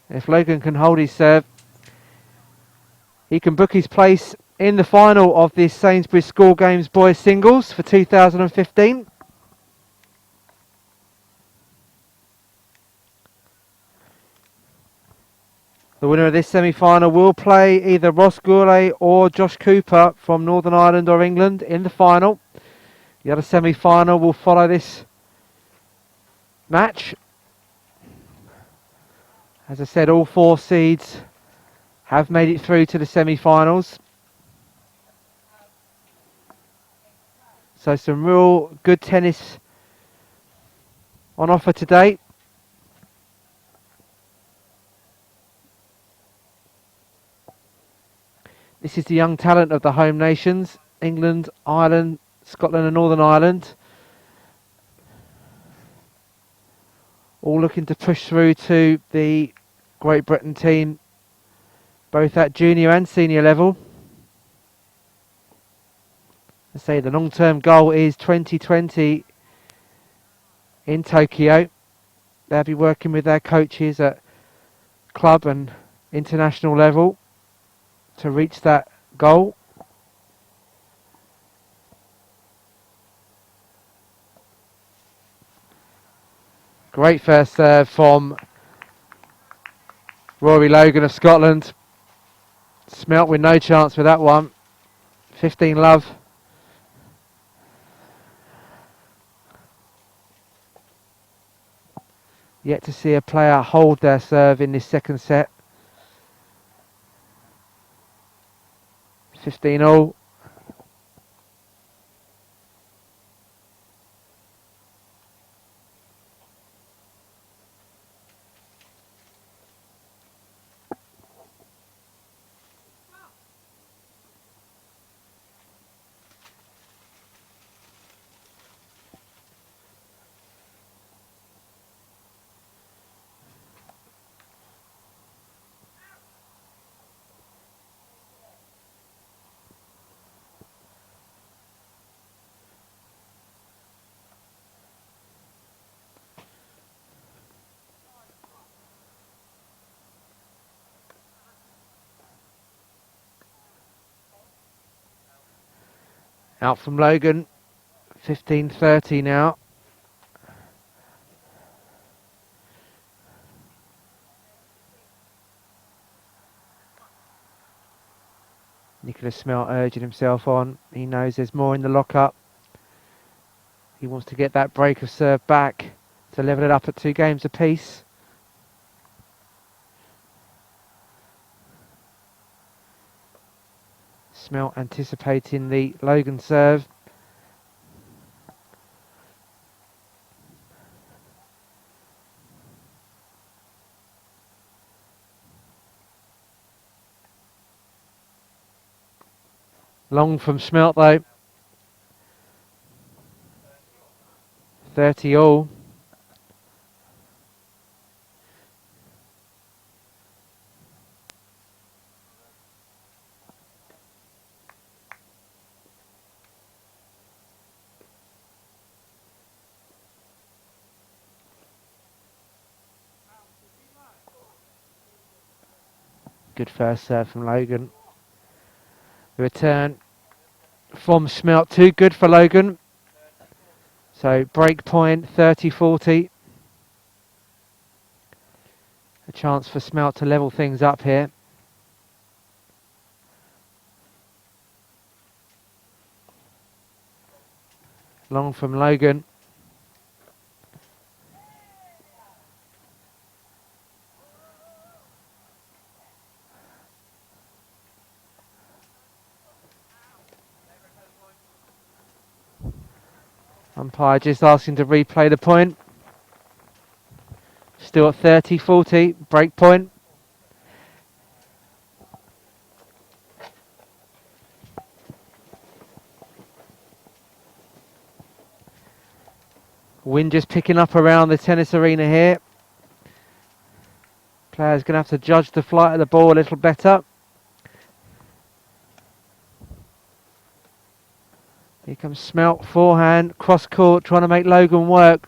Speaker 1: If Logan can hold his serve, he can book his place in the final of this Sainsbury School Games Boys Singles for 2015. The winner of this semi-final will play either Ross Gourlay or Josh Cooper from Northern Ireland or England in the final. The other semi-final will follow this match. As I said, all 4 seeds have made it through to the semi-finals. So some real good tennis on offer today. This is the young talent of the home nations, England, Ireland, Scotland and Northern Ireland. All looking to push through to the Great Britain team, both at junior and senior level. I say the long-term goal is 2020 in Tokyo. They'll be working with their coaches at club and international level to reach that goal. Great first serve from Rory Logan of Scotland. Smelt with no chance with that one. 15-love. Yet to see a player hold their serve in this second set. 15-all. Out from Logan, 15-30 now. Nicholas Smelt urging himself on. He knows there's more in the lock-up. He wants to get that break of serve back to level it up at 2 games apiece. Smelt anticipating the Logan serve. Long from Smelt though. 30 all. Good first serve from Logan. The return from Smelt, too good for Logan. So break point, 30-40. A chance for Smelt to level things up here. Long from Logan. Umpire just asking to replay the point. Still at 30-40, break point. Wind just picking up around the tennis arena here. Players going to have to judge the flight of the ball a little better. Here comes Smelt, forehand, cross court, trying to make Logan work.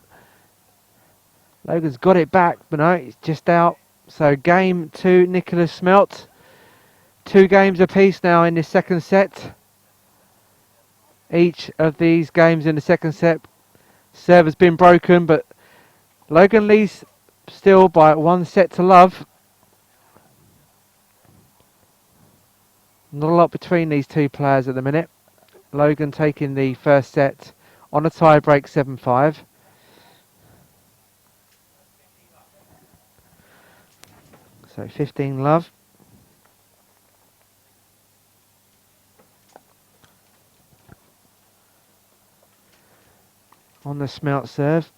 Speaker 1: Logan's got it back, but no, it's just out. So game 2, Nicholas Smelt. 2 games apiece now in this second set. Each of these games in the second set, serve has been broken, but Logan leads still by 1 set to love. Not a lot between these two players at the minute. Logan taking the first set on a tie break 7-5. So 15 love. On the Smelt serve.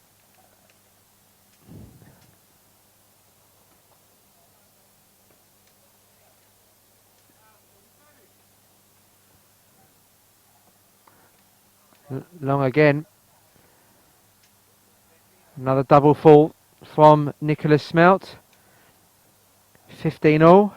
Speaker 1: Long again. Another double fault from Nicholas Smelt. 15 all.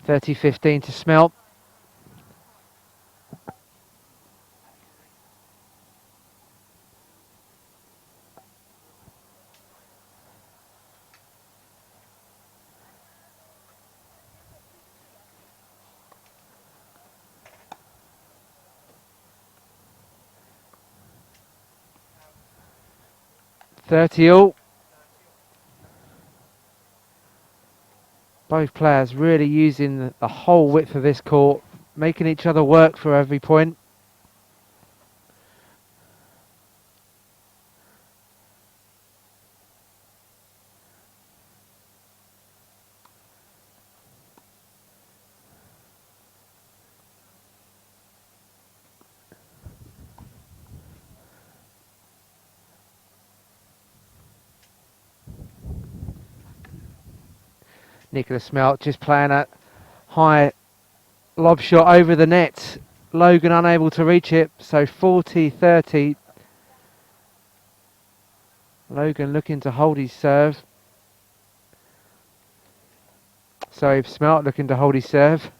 Speaker 1: (30-15) to Smelt. (30 all). Both players really using the whole width of this court, making each other work for every point. Nicholas Smelt just playing a high lob shot over the net. Logan unable to reach it, so 40-30. Logan looking to hold his serve. So Smelt looking to hold his serve.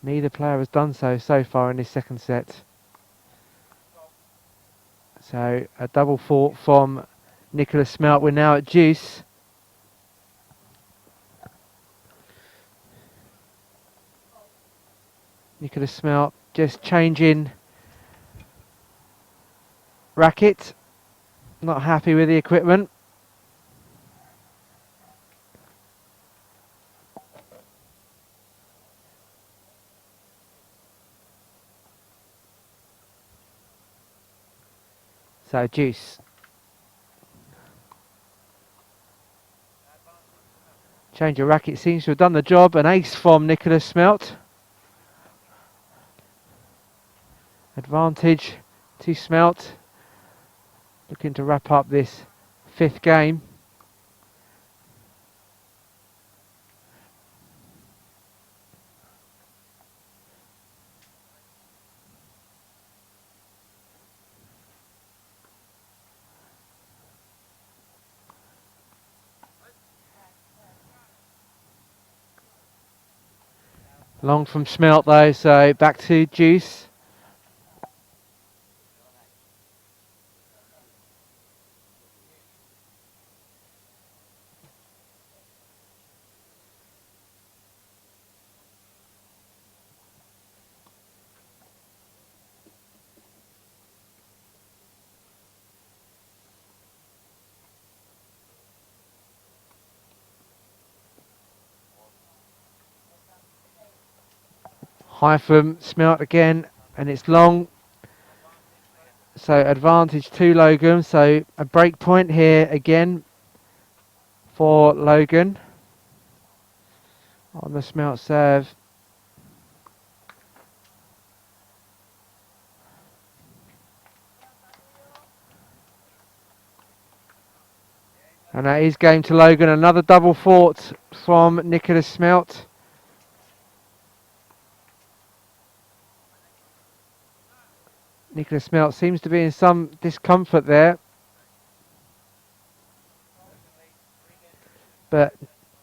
Speaker 1: Neither player has done so far in this second set. So a double fault from Nicholas Smelt. We're now at deuce. Nicholas Smelt just changing racket. Not happy with the equipment. So deuce. Change of racket seems to have done the job. An ace from Nicholas Smelt. Advantage to Smelt. Looking to wrap up this 5th game. Long from Smelt though, so back to Juice. High from Smelt again, and it's long. So advantage to Logan. So a break point here again for Logan on the Smelt serve. And that is game to Logan. Another double fought from Nicholas Smelt. Nicholas Smelt seems to be in some discomfort there. But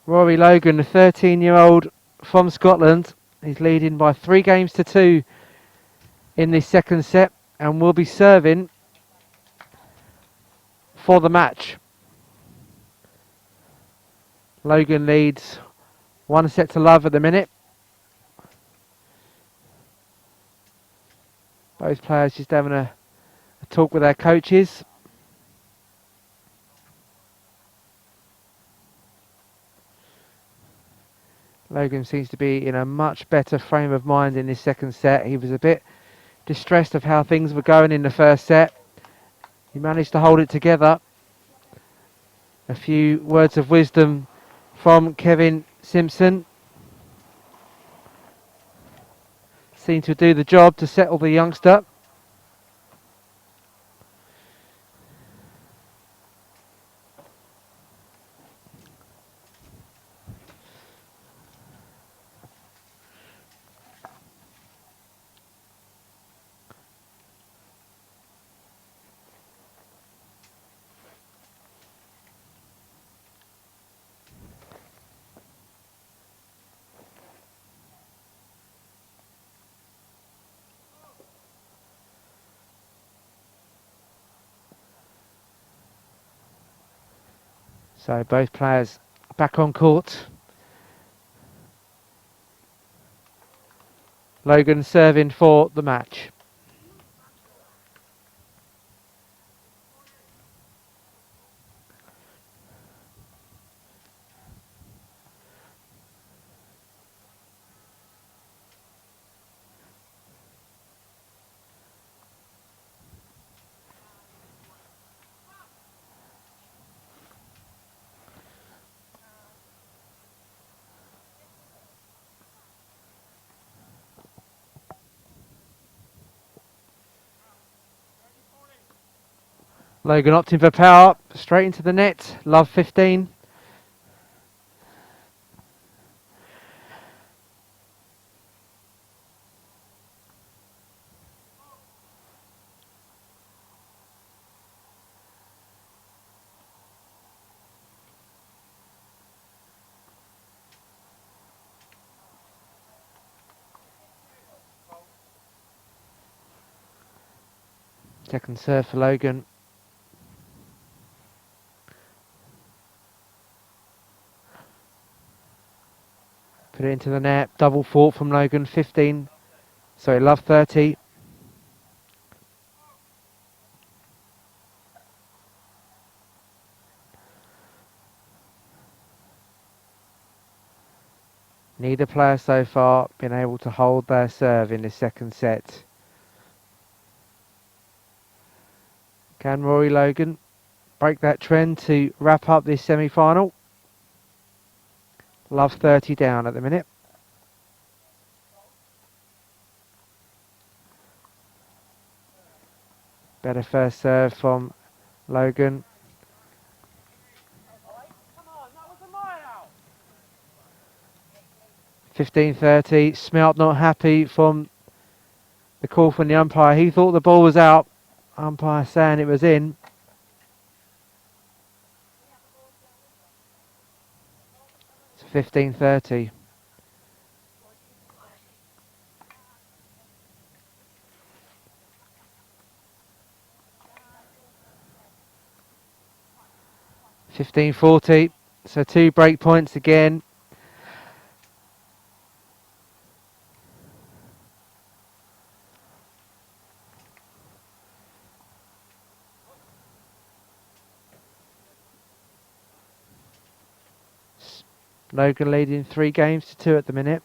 Speaker 1: Rory Logan, the 13-year-old from Scotland, is leading by 3 games to 2 in this 2nd set and will be serving for the match. Logan leads 1 set to love at the minute. Both players just having a talk with their coaches. Logan seems to be in a much better frame of mind in this 2nd set. He was a bit distressed of how things were going in the 1st set. He managed to hold it together. A few words of wisdom from Kevin Simpson seemed to do the job to settle the youngster. So both players back on court. Logan serving for the match. Logan opting for power, straight into the net, love 15. Second serve for Logan. Put it into the net, double fought from Logan, 15. Sorry, love 30. Neither player so far been able to hold their serve in the 2nd set. Can Rory Logan break that trend to wrap up this semi-final? Love 30 down at the minute. Better first serve from Logan. 15-30. Smelt not happy from the call from the umpire. He thought the ball was out. Umpire saying it was in. It's 15-30. $15-40. So 2 break points again. Logan leading 3 games to 2 at the minute.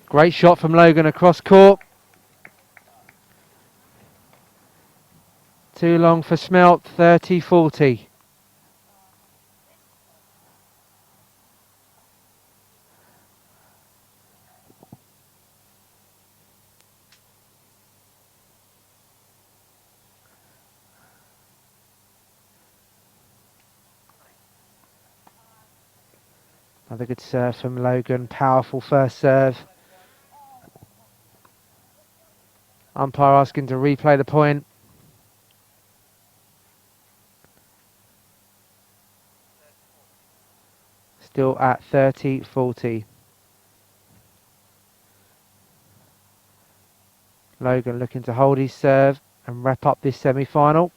Speaker 1: Great shot from Logan across court. Too long for Smelt, 30-40. Another good serve from Logan, powerful first serve. Umpire asking to replay the point. Still at 30-40. Logan looking to hold his serve and wrap up this semi-final.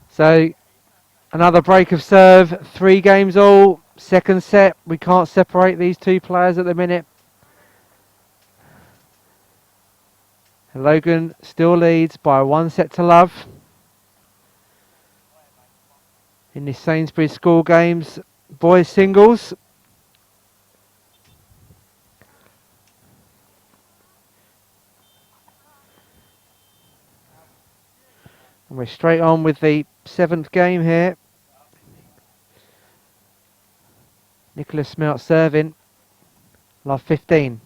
Speaker 1: So another break of serve, 3 games all, second set. We can't separate these 2 players at the minute. Logan still leads by 1 set to love in this Sainsbury School Games boys singles. And we're straight on with the 7th game here. Nicholas Smelt serving. Love 15.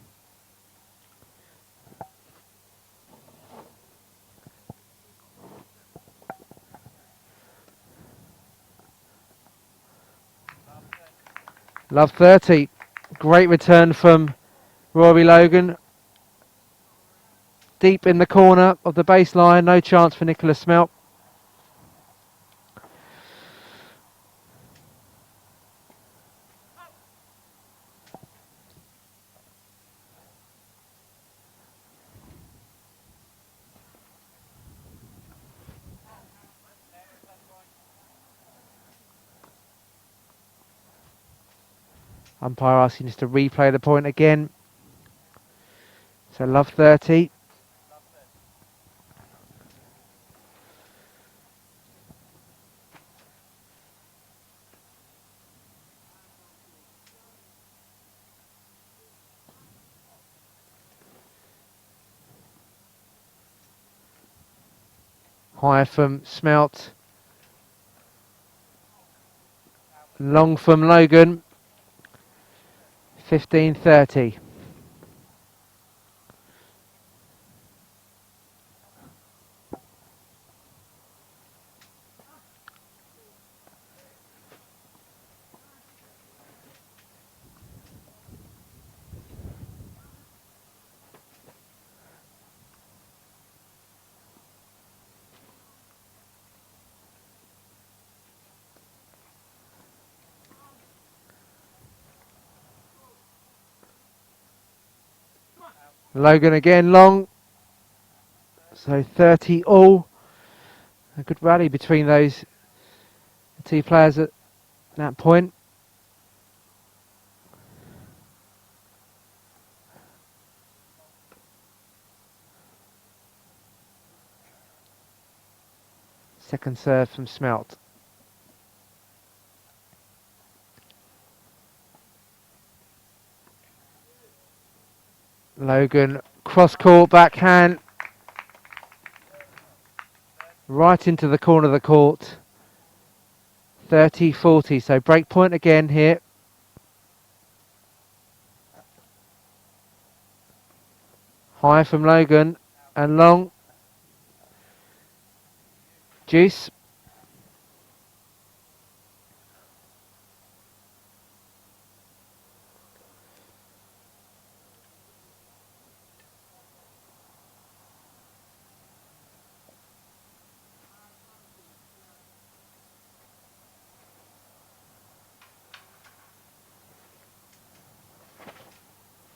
Speaker 1: Love 30. Great return from Rory Logan. Deep in the corner of the baseline. No chance for Nicholas Smelt. Umpire asking us to replay the point again. So love 30. High from Smelt. Long from Logan. 15-30. Logan again long. So 30 all. A good rally between those two players at that point. Second serve from Smelt. Logan, cross court backhand. Right into the corner of the court. 30-40, so break point again here. High from Logan and long. Juice.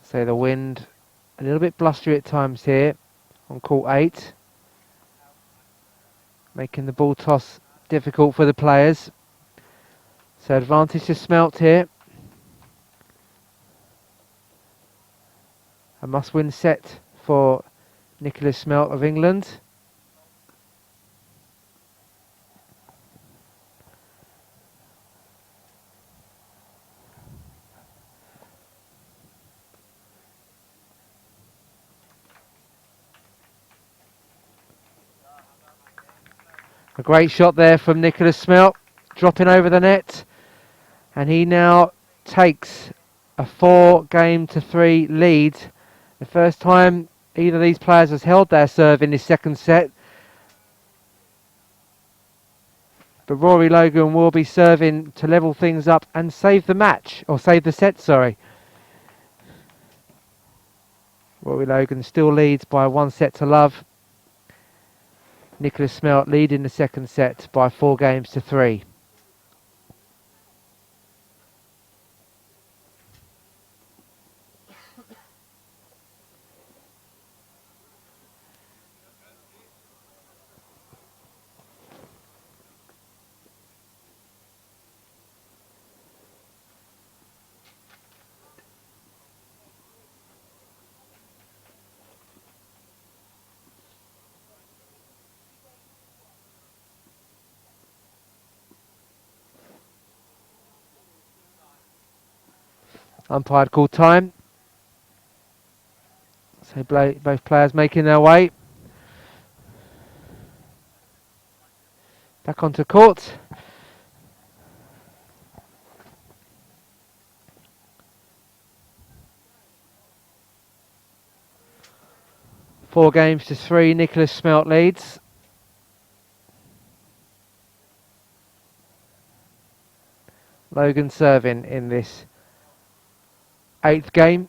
Speaker 1: So the wind a little bit blustery at times here on court 8. Making the ball toss difficult for the players. So advantage to Smelt here. A must-win set for Nicholas Smelt of England. A great shot there from Nicholas Smelt, dropping over the net. And he now takes a 4-3 lead. The first time either of these players has held their serve in this second set. But Rory Logan will be serving to level things up and save the match, or save the set, sorry. Rory Logan still leads by 1-0. Nicholas Smelt leading the second set by 4-3. Umpire called time. So both players making their way back onto court. Four games to 3, Nicholas Smelt leads. Logan serving in this 8th game.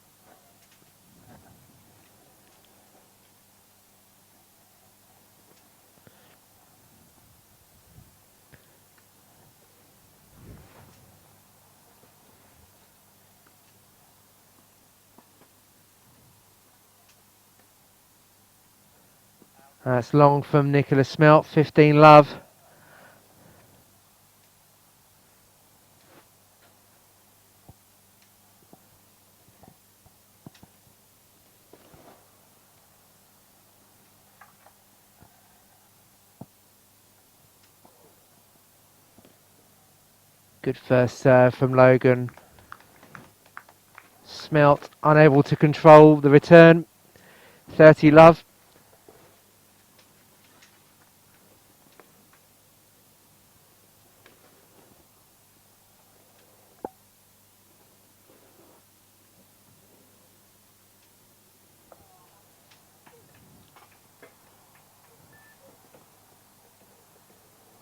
Speaker 1: That's long from Nicholas Smelt, 15-love. Good first serve from Logan. Smelt unable to control the return. 30-love.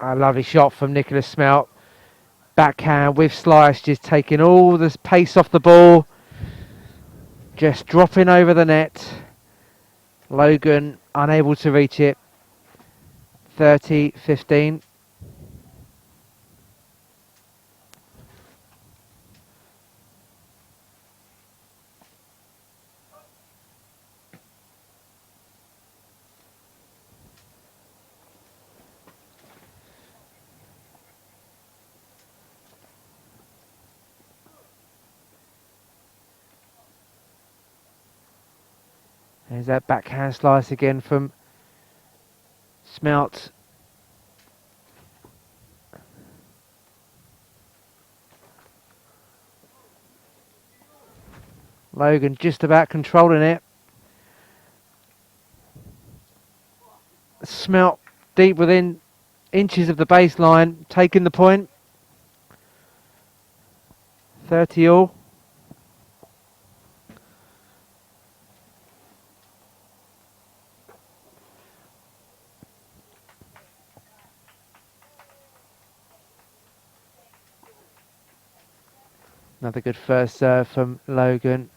Speaker 1: A lovely shot from Nicholas Smelt. Backhand with slice, just taking all the pace off the ball. Just dropping over the net. Logan unable to reach it. 30-15. There's that backhand slice again from Smelt. Logan just about controlling it. Smelt deep within inches of the baseline, taking the point. 30 all. Another good first serve from Logan.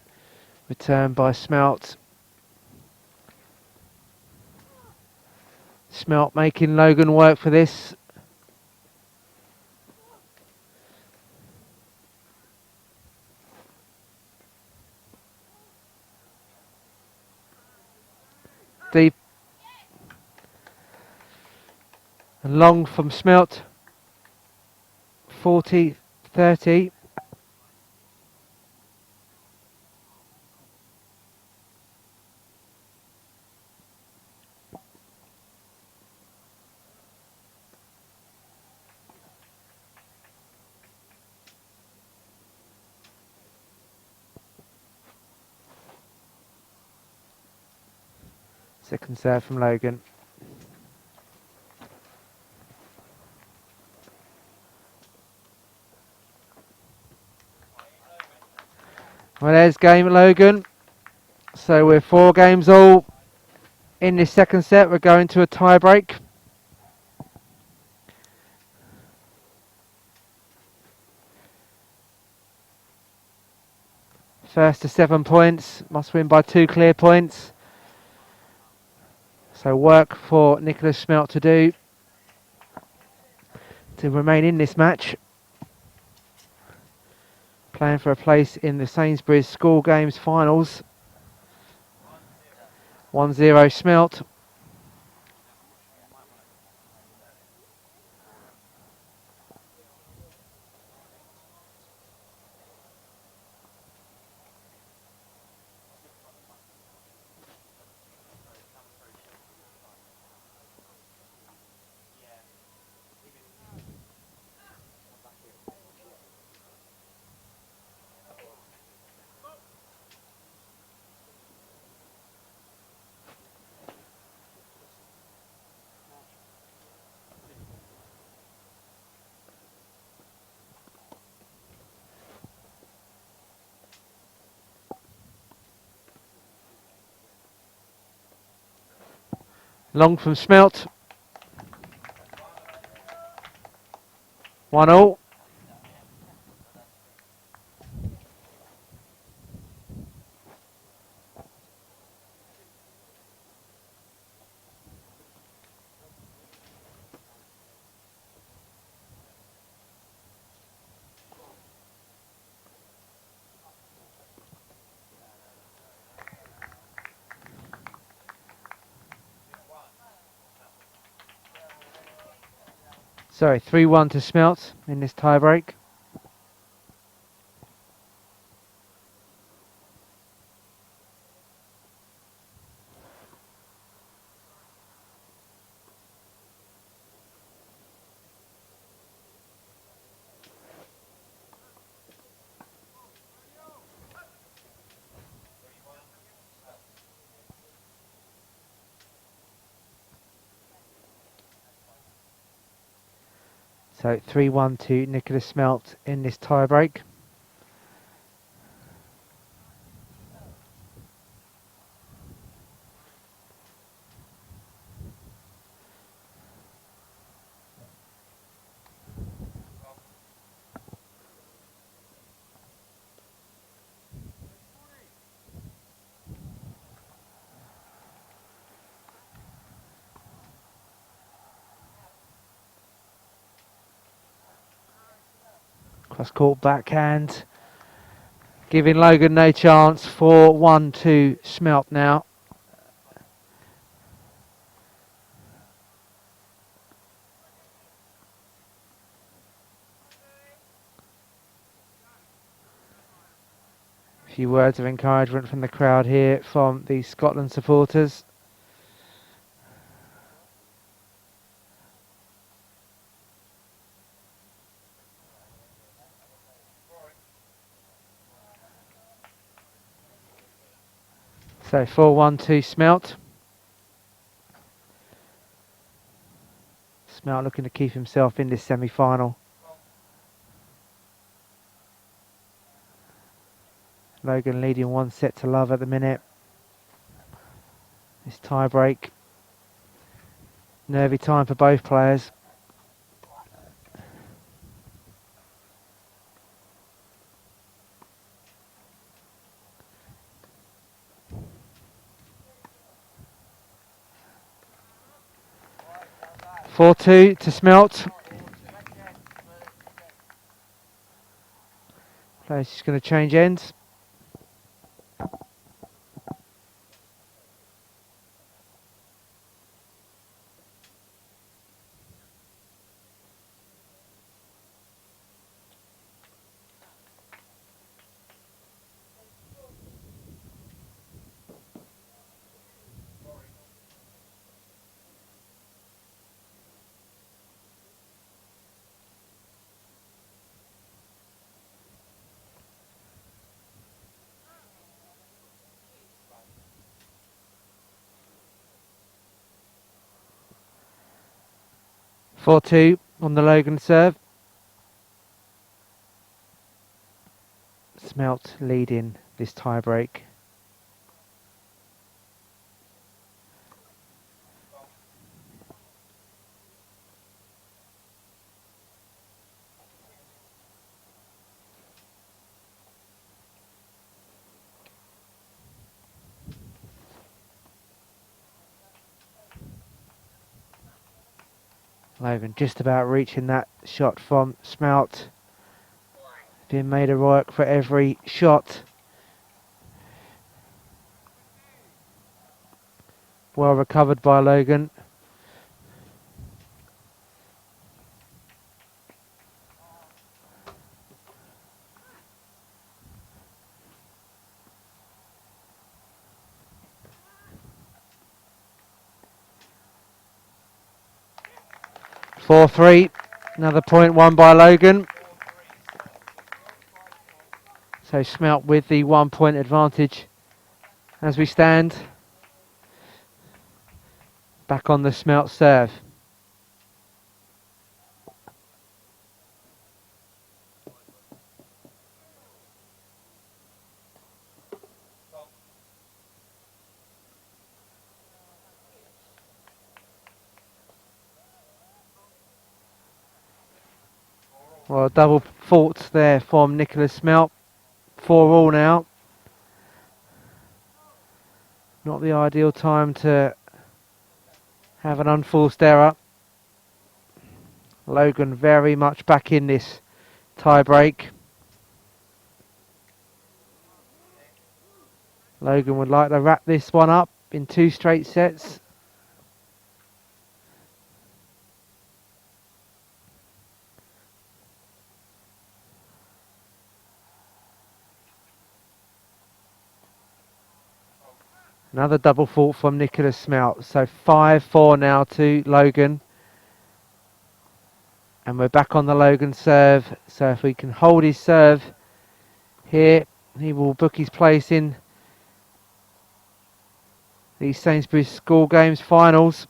Speaker 1: Return by Smelt. Smelt making Logan work for this. Deep and long from Smelt. 40-30. Second serve from Logan. Well, there's game, Logan. So we're 4 games all in this second set. We're going to a tie break. First to 7 points. Must win by 2 clear points. So work for Nicholas Smelt to do to remain in this match. Playing for a place in the Sainsbury School Games finals. 1-0 Smelt. Long from Smelt. 1-1. Sorry, 3-1 to Smelt in this tie break. So 3-1 to Nicholas Smelt in this tie break. Cross court backhand. Giving Logan no chance. 4-1 to Smelt now. few words of encouragement from the crowd here from the Scotland supporters. So 4-1 to Smelt. Smelt looking to keep himself in this semi-final. Logan leading 1-0 at the minute. This tie break. Nervy time for both players. (4-2) to Smelt. Players just going to change ends. (4-2) on the Logan serve. Smelt leading this tie break. Logan just about reaching that shot from Smelt. Being made a work for every shot. Well recovered by Logan. (4-3). Another point won by Logan. So Smelt with the 1 point advantage as we stand. Back on the Smelt serve. Well, double fault there from Nicholas Smelt. 4-all now. Not the ideal time to have an unforced error. Logan very much back in this tie break. Logan would like to wrap this one up in 2 straight sets. Another double fault from Nicholas Smelt. So 5-4 now to Logan. And we're back on the Logan serve. So if we can hold his serve here, he will book his place in the Sainsbury School Games finals.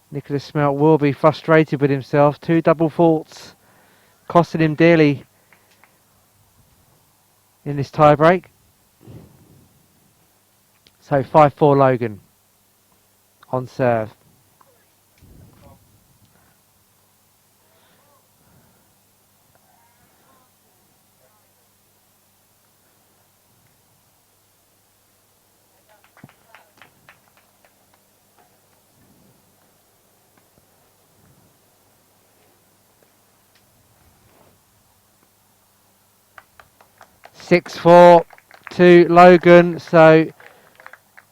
Speaker 1: Nicholas Smelt will be frustrated with himself. 2 double faults costing him dearly in this tie break. So 5-4 Logan on serve. (6-4) to Logan. So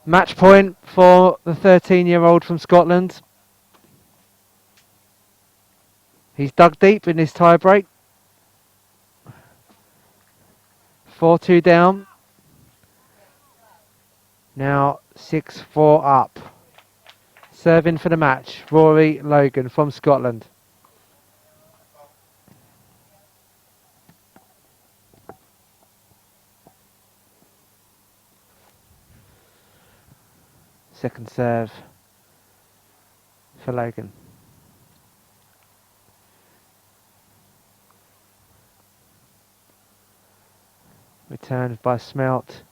Speaker 1: match point for the 13-year-old from Scotland. He's dug deep in this tie break. 4-2 down. Now 6-4 up. Serving for the match, Rory Logan from Scotland. Second serve for Logan. Returned by Smelt.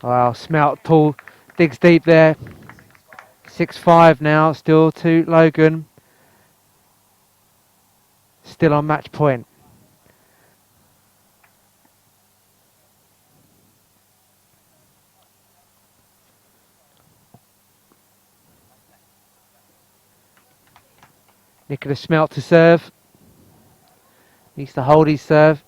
Speaker 1: Wow, Smelt digs deep there. 6-5 now, still to Logan. Still on match point. Nicholas Smelt to serve. Needs to hold his serve.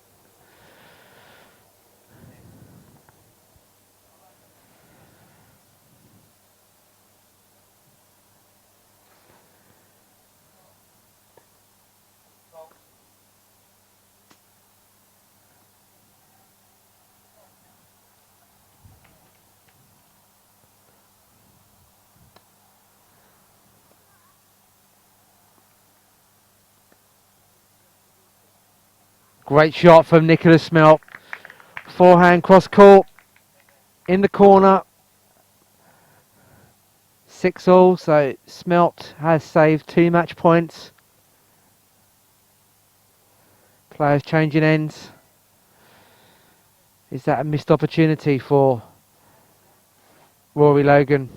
Speaker 1: Great shot from Nicholas Smelt. Forehand cross court. In the corner. 6-all, so Smelt has saved 2 match points. Players changing ends. Is that a missed opportunity for Rory Logan?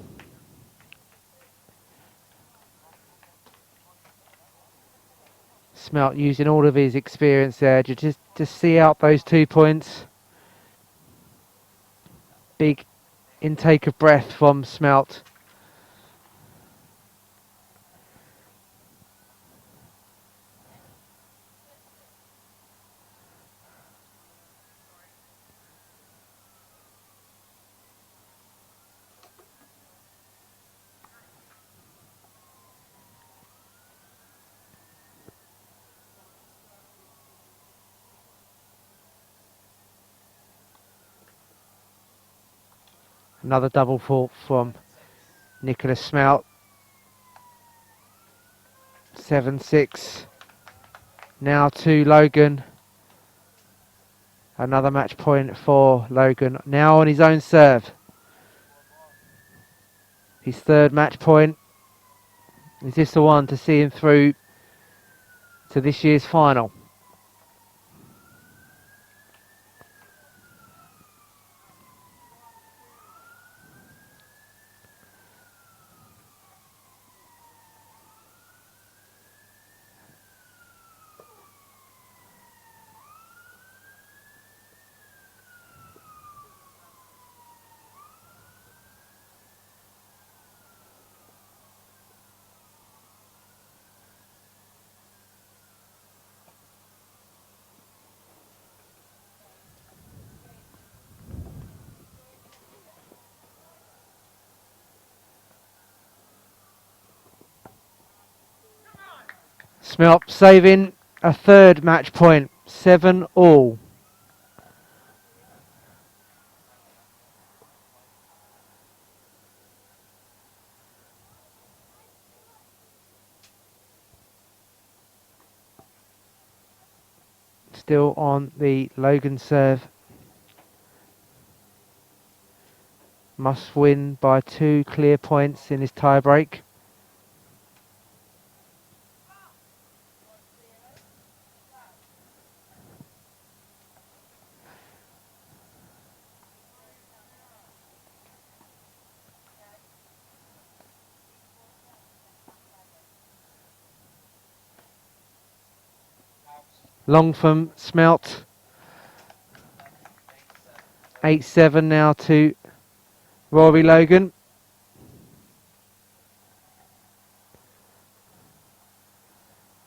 Speaker 1: Smelt using all of his experience there to just see out those 2 points. Big intake of breath from Smelt. Another double fault from Nicholas Smelt. 7-6. Now to Logan. Another match point for Logan. Now on his own serve. His 3rd match point. Is this the one to see him through to this year's final? Smelt saving a 3rd match point. 7-all. Still on the Logan serve. Must win by 2 clear points in his tie break. Long from Smelt. 8-7 now to Rory Logan.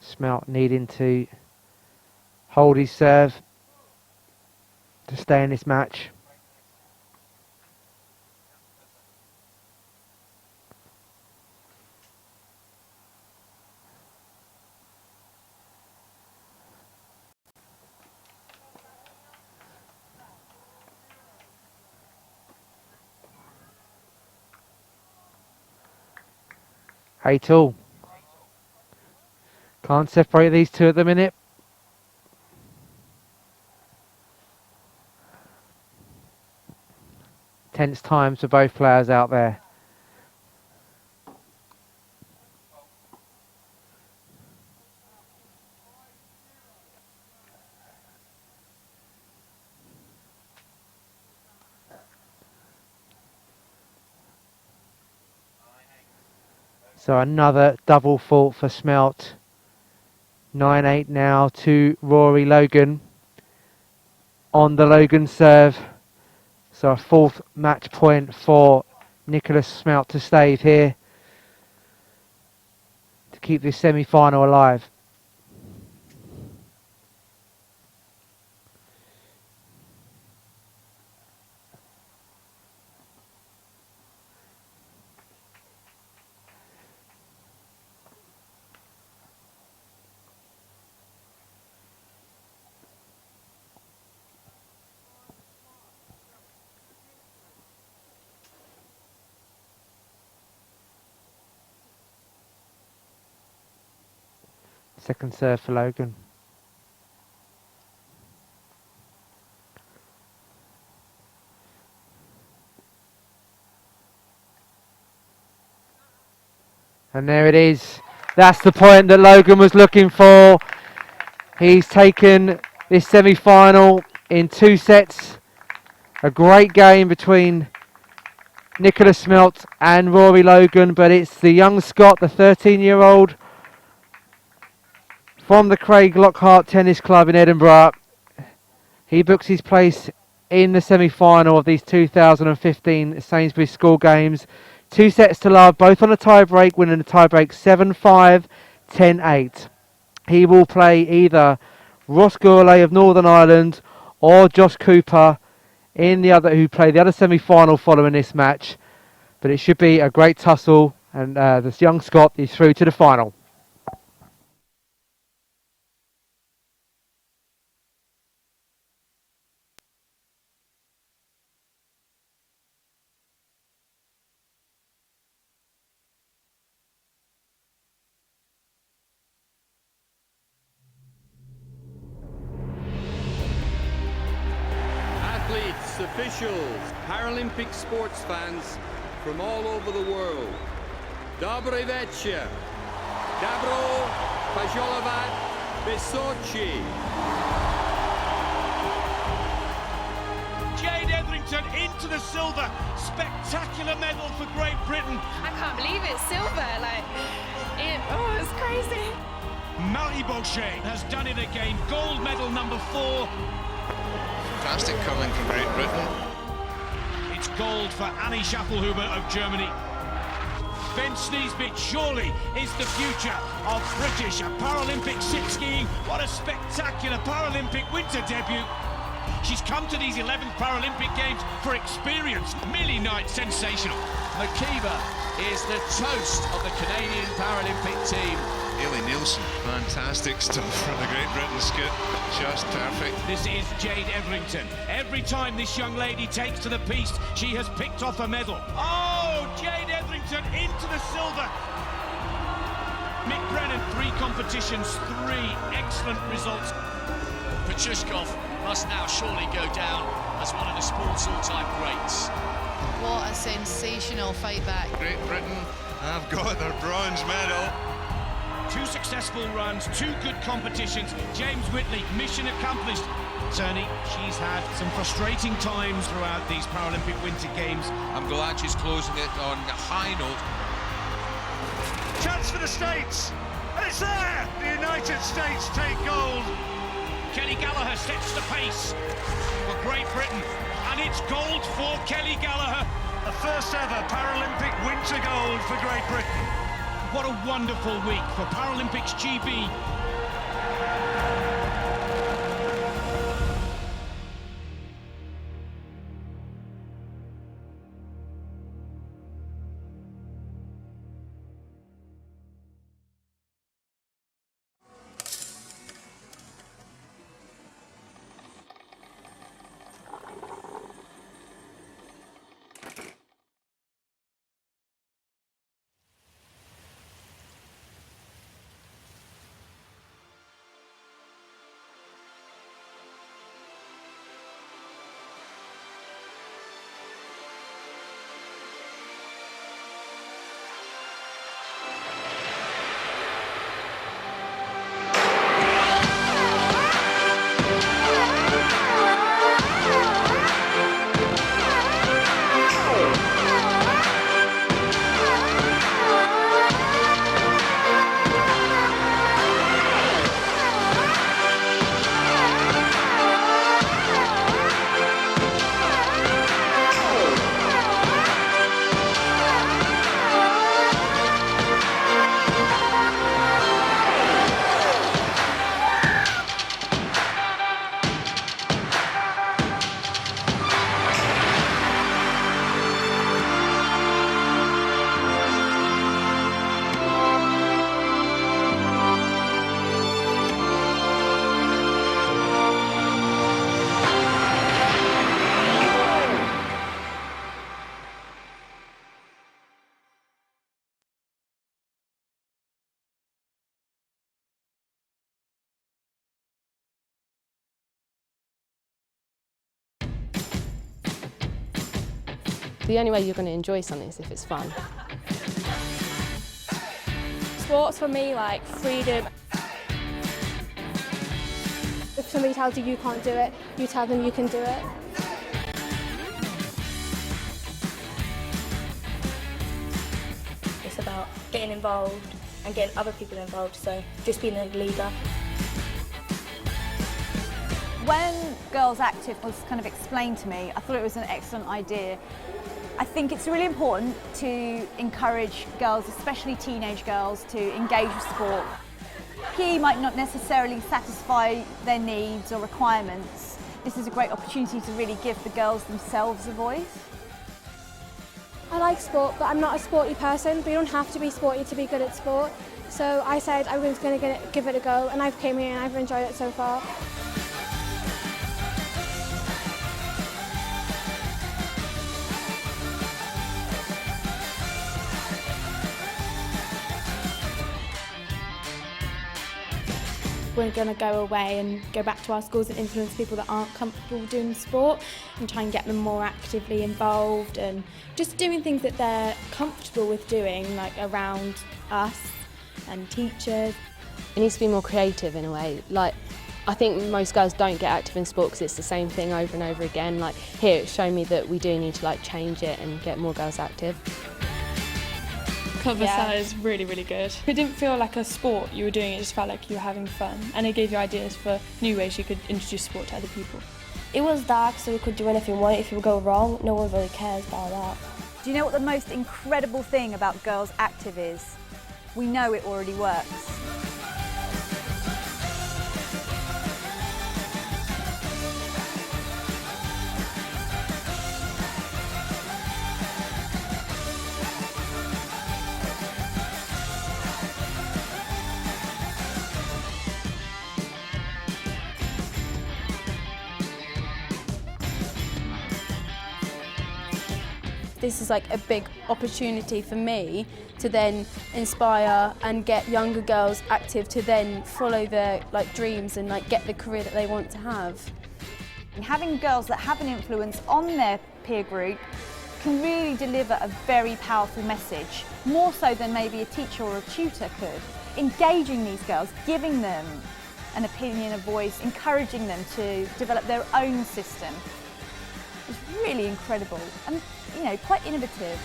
Speaker 1: Smelt needing to hold his serve to stay in this match. 8-all. Can't separate these two at the minute. Tense times for both players out there. So another double fault for Smelt. 9-8 now to Rory Logan on the Logan serve. So a fourth match point for Nicholas Smelt to save here to keep this semi-final alive. Second serve for Logan. And there it is. That's the point that Logan was looking for. He's taken this semi-final in 2 sets. A great game between Nicholas Smelt and Rory Logan, but it's the young Scot, the 13-year-old from the Craig Lockhart Tennis Club in Edinburgh. He books his place in the semi-final of these 2015 Sainsbury School Games. 2 sets to love, both on a tie-break, winning the tie-break 7-5, 10-8. He will play either Ross Gourlay of Northern Ireland or Josh Cooper who play the other semi-final following this match. But it should be a great tussle, and this young Scot is through to the final.
Speaker 2: Athletes, officials, Paralympic sports fans from all over the world. Dobry večer. Dobro pozdravovat Sochi.
Speaker 3: Jade Etherington into the silver. Spectacular medal for Great Britain.
Speaker 4: I can't believe it's silver. It's crazy.
Speaker 3: Marie Bochet has done it again. Gold medal number 4.
Speaker 5: Fantastic coming from Great Britain.
Speaker 3: It's gold for Annie Schaffelhuber of Germany. Ben Sneesbit surely is the future of British Paralympic sit skiing. What a spectacular Paralympic winter debut. She's come to these 11th Paralympic Games for experience. Millie Knight, sensational.
Speaker 6: McKeever is the toast of the Canadian Paralympic team.
Speaker 5: Hayley Nielsen, fantastic stuff from the Great Britain scoot, just perfect.
Speaker 3: This is Jade Etherington. Every time this young lady takes to the piste, she has picked off a medal. Oh, Jade Etherington into the silver. Mick Brennan, 3 competitions, 3 excellent results.
Speaker 6: Petrushkov must now surely go down as one of the sports all-time greats.
Speaker 7: What a sensational fight back.
Speaker 5: Great Britain have got their bronze medal.
Speaker 3: 2 successful runs, 2 good competitions. James Whitley, mission accomplished. Turney, she's had some frustrating times throughout these Paralympic Winter Games.
Speaker 8: I'm glad she's closing it on a high note.
Speaker 3: Chance for the States, and it's there! The United States take gold. Kelly Gallagher sets the pace for Great Britain, and it's gold for Kelly Gallagher. The first ever Paralympic winter gold for Great Britain. What a wonderful week for Paralympics GB.
Speaker 9: The only way you're going to enjoy something is if it's fun.
Speaker 10: Sports for me, like freedom. If somebody tells you can't do it, you tell them you can do it.
Speaker 11: It's about getting involved and getting other people involved, so just being a leader.
Speaker 12: When Girls Active was kind of explained to me, I thought it was an excellent idea. I think it's really important to encourage girls, especially teenage girls, to engage with sport. PE might not necessarily satisfy their needs or requirements. This is a great opportunity to really give the girls themselves a voice.
Speaker 10: I like sport, but I'm not a sporty person, but you don't have to be sporty to be good at sport. So I said I was going to give it a go, and I've came here and I've enjoyed it so far.
Speaker 13: We're going to go away and go back to our schools and influence people that aren't comfortable doing sport and try and get them more actively involved and just doing things that they're comfortable with doing, like around us and teachers.
Speaker 9: It needs to be more creative in a way. Like, I think most girls don't get active in sport because it's the same thing over and over again. Like here, it's shown me that we do need to change it and get more girls active.
Speaker 14: Cover Sal is really, really good. It didn't feel like a sport you were doing, it just felt like you were having fun, and it gave you ideas for new ways you could introduce sport to other people.
Speaker 11: It was dark, so we could do anything we wanted. If it would go wrong, no one really cares about that.
Speaker 12: Do you know what the most incredible thing about Girls Active is? We know it already works.
Speaker 13: This is like a big opportunity for me to then inspire and get younger girls active to then follow their dreams and get the career that they want to have.
Speaker 12: Having girls that have an influence on their peer group can really deliver a very powerful message, more so than maybe a teacher or a tutor could. Engaging these girls, giving them an opinion, a voice, encouraging them to develop their own system is really incredible and, quite innovative.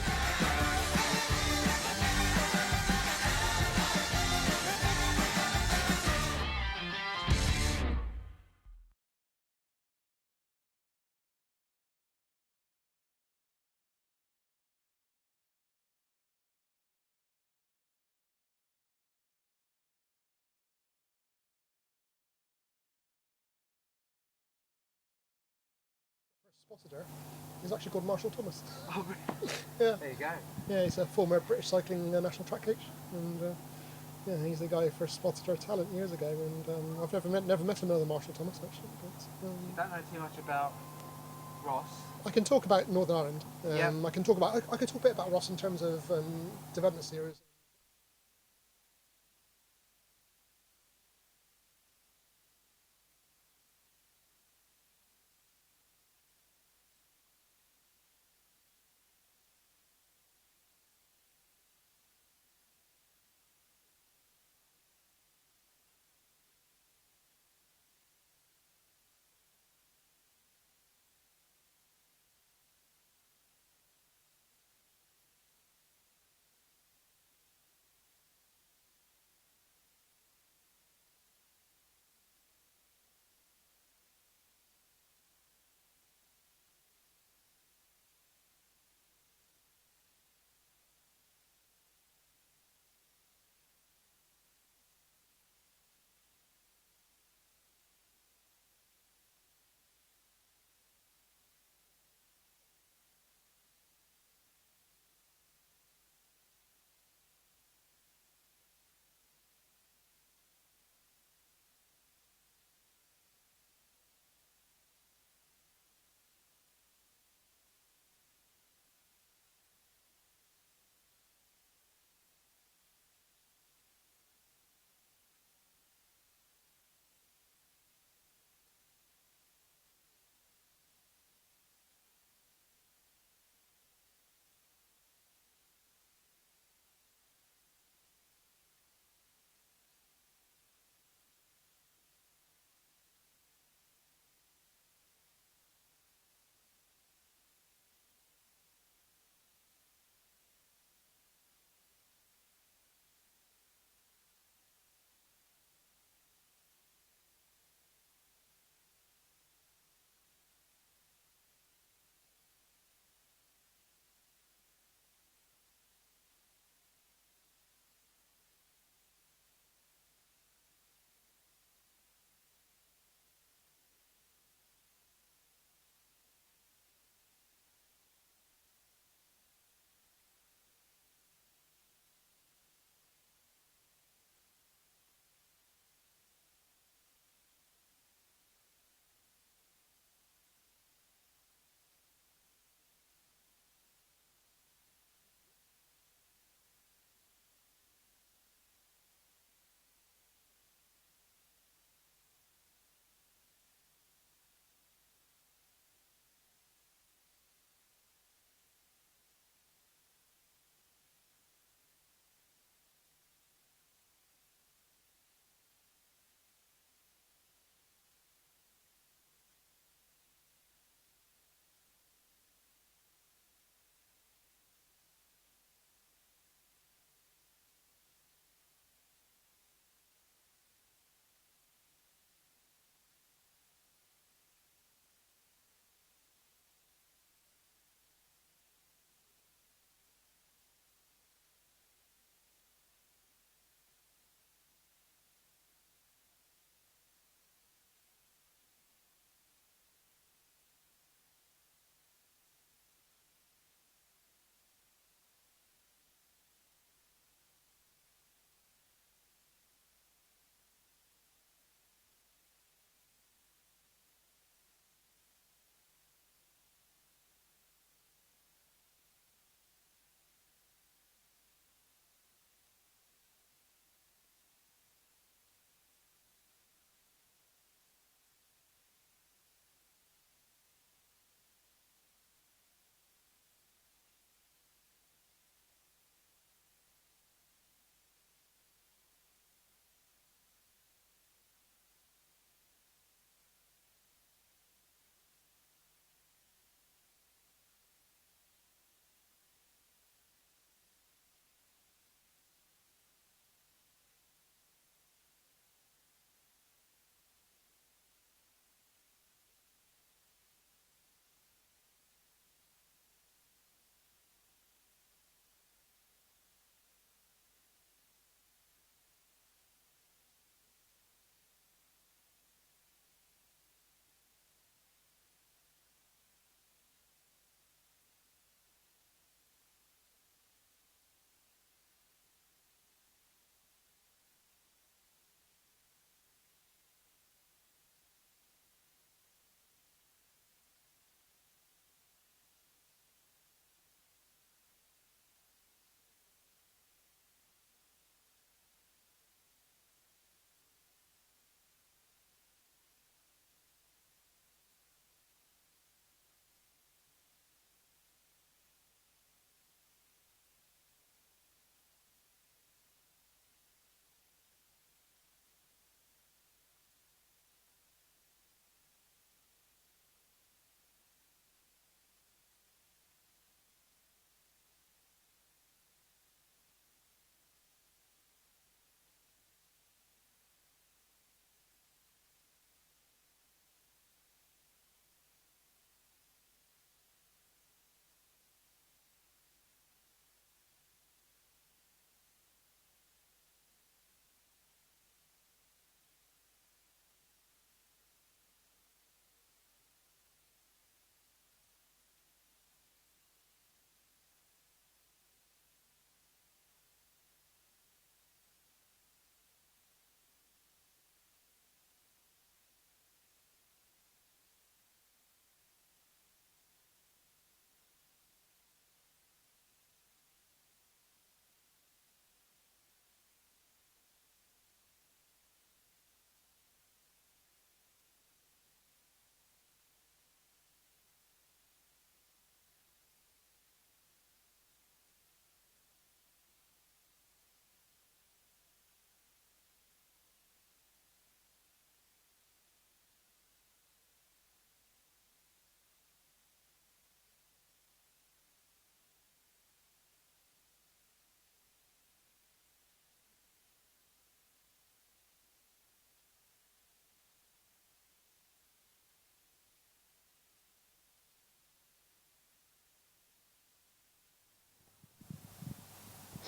Speaker 15: Spotter is actually called Marshall Thomas.
Speaker 1: Oh, really?
Speaker 15: Yeah.
Speaker 1: There you go.
Speaker 15: Yeah, he's a former British cycling national track coach, and yeah, he's the guy who first spotted our talent years ago. And I've never met another Marshall Thomas actually. But,
Speaker 1: you don't know too much about Ross.
Speaker 15: I can talk about Northern Ireland.
Speaker 1: Yeah.
Speaker 15: I can talk a bit about Ross in terms of development series.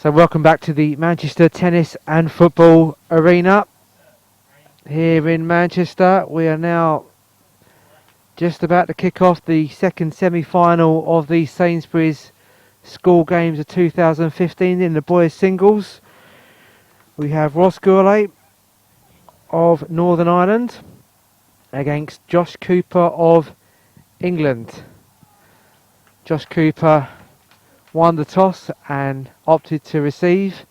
Speaker 1: So welcome back to the Manchester Tennis and Football Arena here in Manchester. We are now just about to kick off the second semi-final of the Sainsbury's School Games of 2015 in the boys singles. We have Ross Gourlay of Northern Ireland against Josh Cooper of England. Josh Cooper won the toss and opted to receive,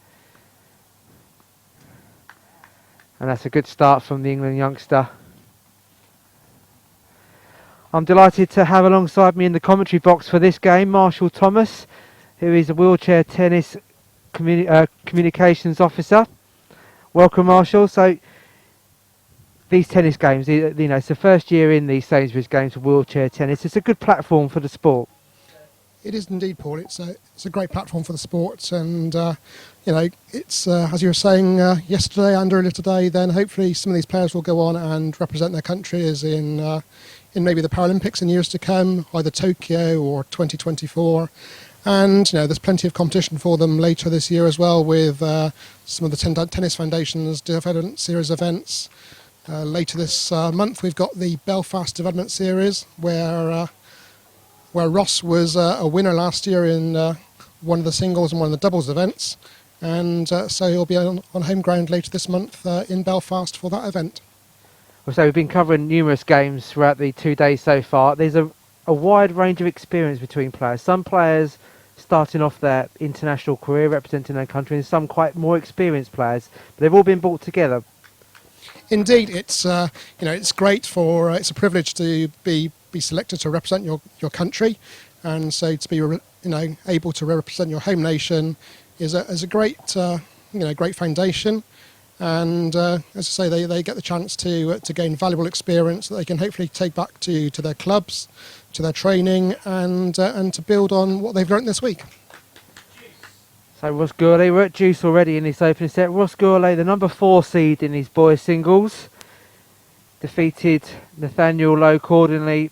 Speaker 1: and that's a good start from the England youngster. I'm delighted to have alongside me in the commentary box for this game Marshall Thomas, who is a wheelchair tennis communications officer. Welcome, Marshall. So these tennis games, it's the first year in these Sainsbury's Games for wheelchair tennis. It's a good platform for the sport.
Speaker 15: It is indeed, Paul. It's a great platform for the sport, and it's as you were saying yesterday and earlier today. Then hopefully some of these players will go on and represent their countries in maybe the Paralympics in years to come, either Tokyo or 2024. And there's plenty of competition for them later this year as well, with some of the Tennis Foundation's development series events. Later this month, we've got the Belfast Development Series, where Ross was a winner last year in one of the singles and one of the doubles events, and so he'll be on home ground later this month in Belfast for that event.
Speaker 1: Well, so we've been covering numerous games throughout the 2 days so far. There's a wide range of experience between players. Some players starting off their international career representing their country, and some quite more experienced players, but they've all been brought together.
Speaker 15: Indeed, it's it's great for it's a privilege to be selected to represent your country, and so to be able to represent your home nation is a great great foundation. And as I say, they get the chance to gain valuable experience that they can hopefully take back to their clubs, to their training, and to build on what they've learnt this week.
Speaker 1: So Ross Gourlay, we're at deuce already in this opening set. Ross Gourlay, the number 4 seed in his boys singles, defeated Nathaniel Lowe accordingly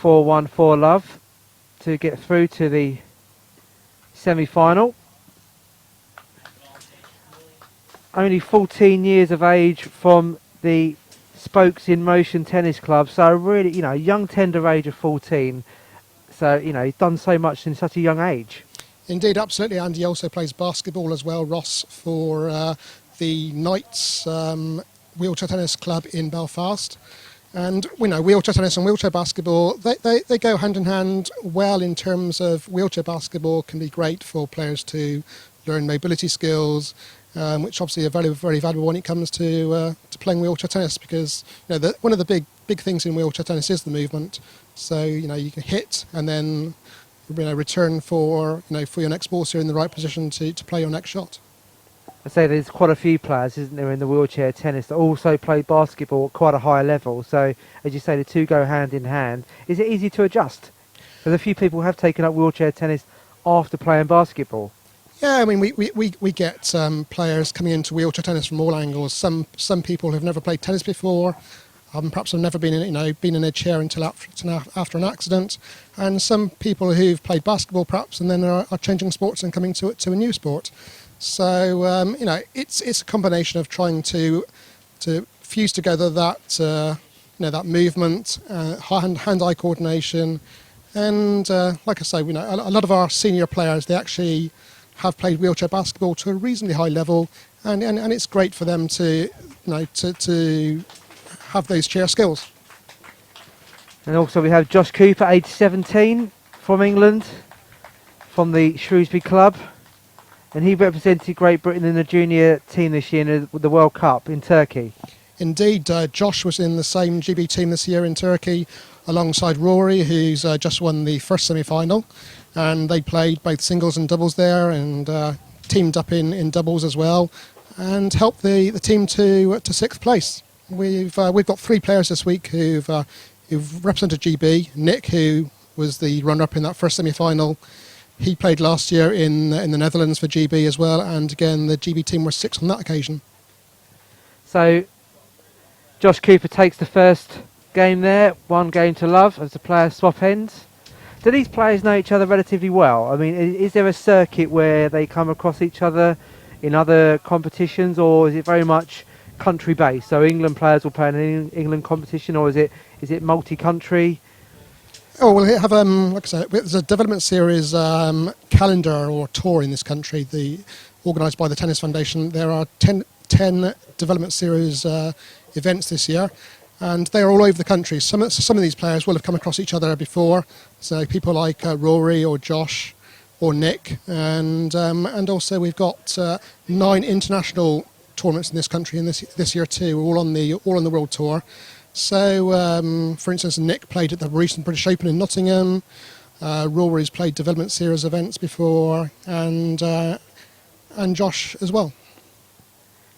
Speaker 1: 4-1 4-love to get through to the semi-final. Only 14 years of age from the Spokes in Motion Tennis Club, so really, young tender age of 14. So, he's done so much in such a young age.
Speaker 15: Indeed, absolutely, and he also plays basketball as well, Ross, for the Knights Wheelchair Tennis Club in Belfast. And we know wheelchair tennis and wheelchair basketball, they go hand in hand well, in terms of wheelchair basketball can be great for players to learn mobility skills, which obviously are very, very valuable when it comes to playing wheelchair tennis, because one of the big things in wheelchair tennis is the movement. So you can hit and then return for your next ball, so you're in the right position to play your next shot.
Speaker 1: I say there's quite a few players, isn't there, in the wheelchair tennis that also play basketball at quite a high level. So, as you say, the two go hand in hand. Is it easy to adjust? Because a few people have taken up wheelchair tennis after playing basketball.
Speaker 15: Yeah, I mean, we get players coming into wheelchair tennis from all angles. Some people who've never played tennis before, perhaps have never been in a chair until after an accident, and some people who've played basketball perhaps and then are changing sports and coming to a new sport. So it's a combination of trying to fuse together that that movement, hand-eye coordination, and like I say, a lot of our senior players, they actually have played wheelchair basketball to a reasonably high level, and it's great for them to have those chair skills.
Speaker 1: And also we have Josh Cooper, age 17, from England, from the Shrewsbury club. And he represented Great Britain in the junior team this year in the World Cup in Turkey.
Speaker 15: Indeed, Josh was in the same GB team this year in Turkey alongside Rory, who's just won the first semi-final. And they played both singles and doubles there, and teamed up in doubles as well, and helped the team to 6th place. We've got 3 players this week who've represented GB. Nick, who was the runner-up in that first semi-final, he played last year in the Netherlands for GB as well, and again the GB team were 6th on that occasion.
Speaker 1: So Josh Cooper takes the first game there, 1 game to love as the players swap ends. Do these players know each other relatively well? I mean, is there a circuit where they come across each other in other competitions, or is it very much country based? So England players will play in an England competition, or is it multi-country?
Speaker 15: Oh, we'll have, like I said, there's a development series calendar or tour in this country, organised by the Tennis Foundation. There are 10 development series events this year, and they are all over the country. Some of these players will have come across each other before, so people like Rory or Josh or Nick, and also we've got 9 international tournaments in this country in this year too, all on the World Tour. So, for instance, Nick played at the recent British Open in Nottingham. Rory's played development series events before, and Josh as well.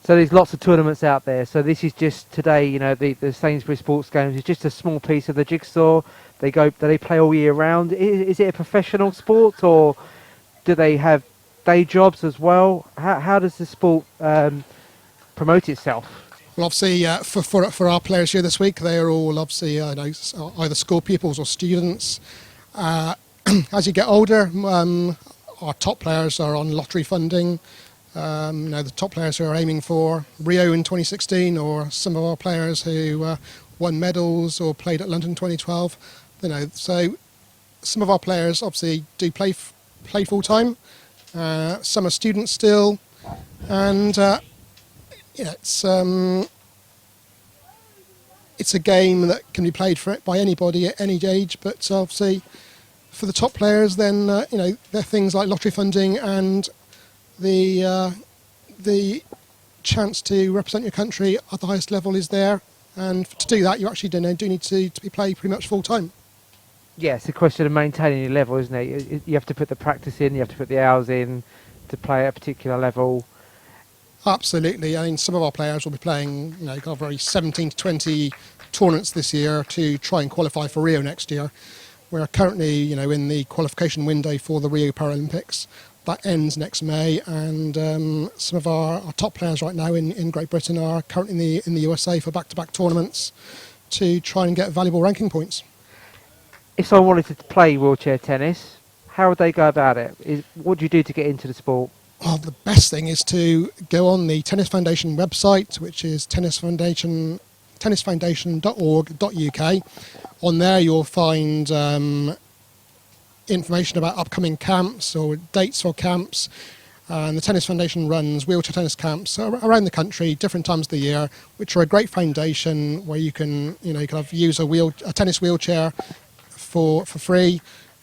Speaker 1: So there's lots of tournaments out there. So this is just today, you know, the Sainsbury Sports Games is just a small piece of the jigsaw. Do they play all year round? Is it a professional sport, or do they have day jobs as well? How does the sport promote itself?
Speaker 15: Well, obviously, for our players here this week, they are all obviously either school pupils or students. As you get older, our top players are on lottery funding. The top players who are aiming for Rio in 2016, or some of our players who won medals or played at London 2012. So some of our players obviously do play full time. Some are students still, and it's a game that can be played by anybody at any age. But obviously, for the top players, then there are things like lottery funding and the chance to represent your country at the highest level is there, and to do that you actually do need to be played pretty much full time.
Speaker 1: Yeah, it's a question of maintaining your level, isn't it? You have to put the practice in, you have to put the hours in to play at a particular level.
Speaker 15: Absolutely. I mean, some of our players will be playing, very 17 to 20 tournaments this year to try and qualify for Rio next year. We're currently, in the qualification window for the Rio Paralympics. That ends next May, and some of our top players right now in Great Britain are currently in the USA for back-to-back tournaments to try and get valuable ranking points.
Speaker 1: If someone wanted to play wheelchair tennis, how would they go about it? What do you do to get into the sport?
Speaker 15: Well, the best thing is to go on the Tennis Foundation website, which is tennisfoundation.org.uk. On there you'll find information about upcoming camps or dates for camps. And the Tennis Foundation runs wheelchair tennis camps around the country, different times of the year, which are a great foundation where you can, use a tennis wheelchair for free.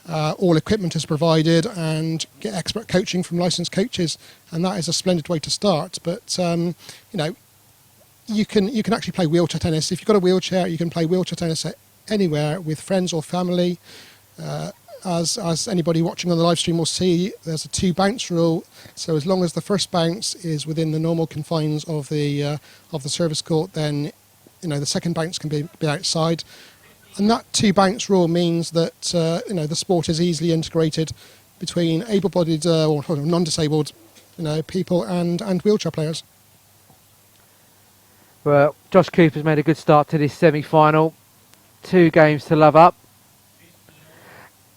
Speaker 15: All equipment is provided, and get expert coaching from licensed coaches, and that is a splendid way to start. But you can actually play wheelchair tennis. If you've got a wheelchair, you can play wheelchair tennis anywhere with friends or family. As anybody watching on the live stream will see, there's a 2 bounce rule. So as long as the first bounce is within the normal confines of the service court, then the second bounce can be outside. And that 2 bounce rule means that the sport is easily integrated between able-bodied or non-disabled people and wheelchair players.
Speaker 1: Well, Josh Cooper's made a good start to this semi-final. 2 games to love up.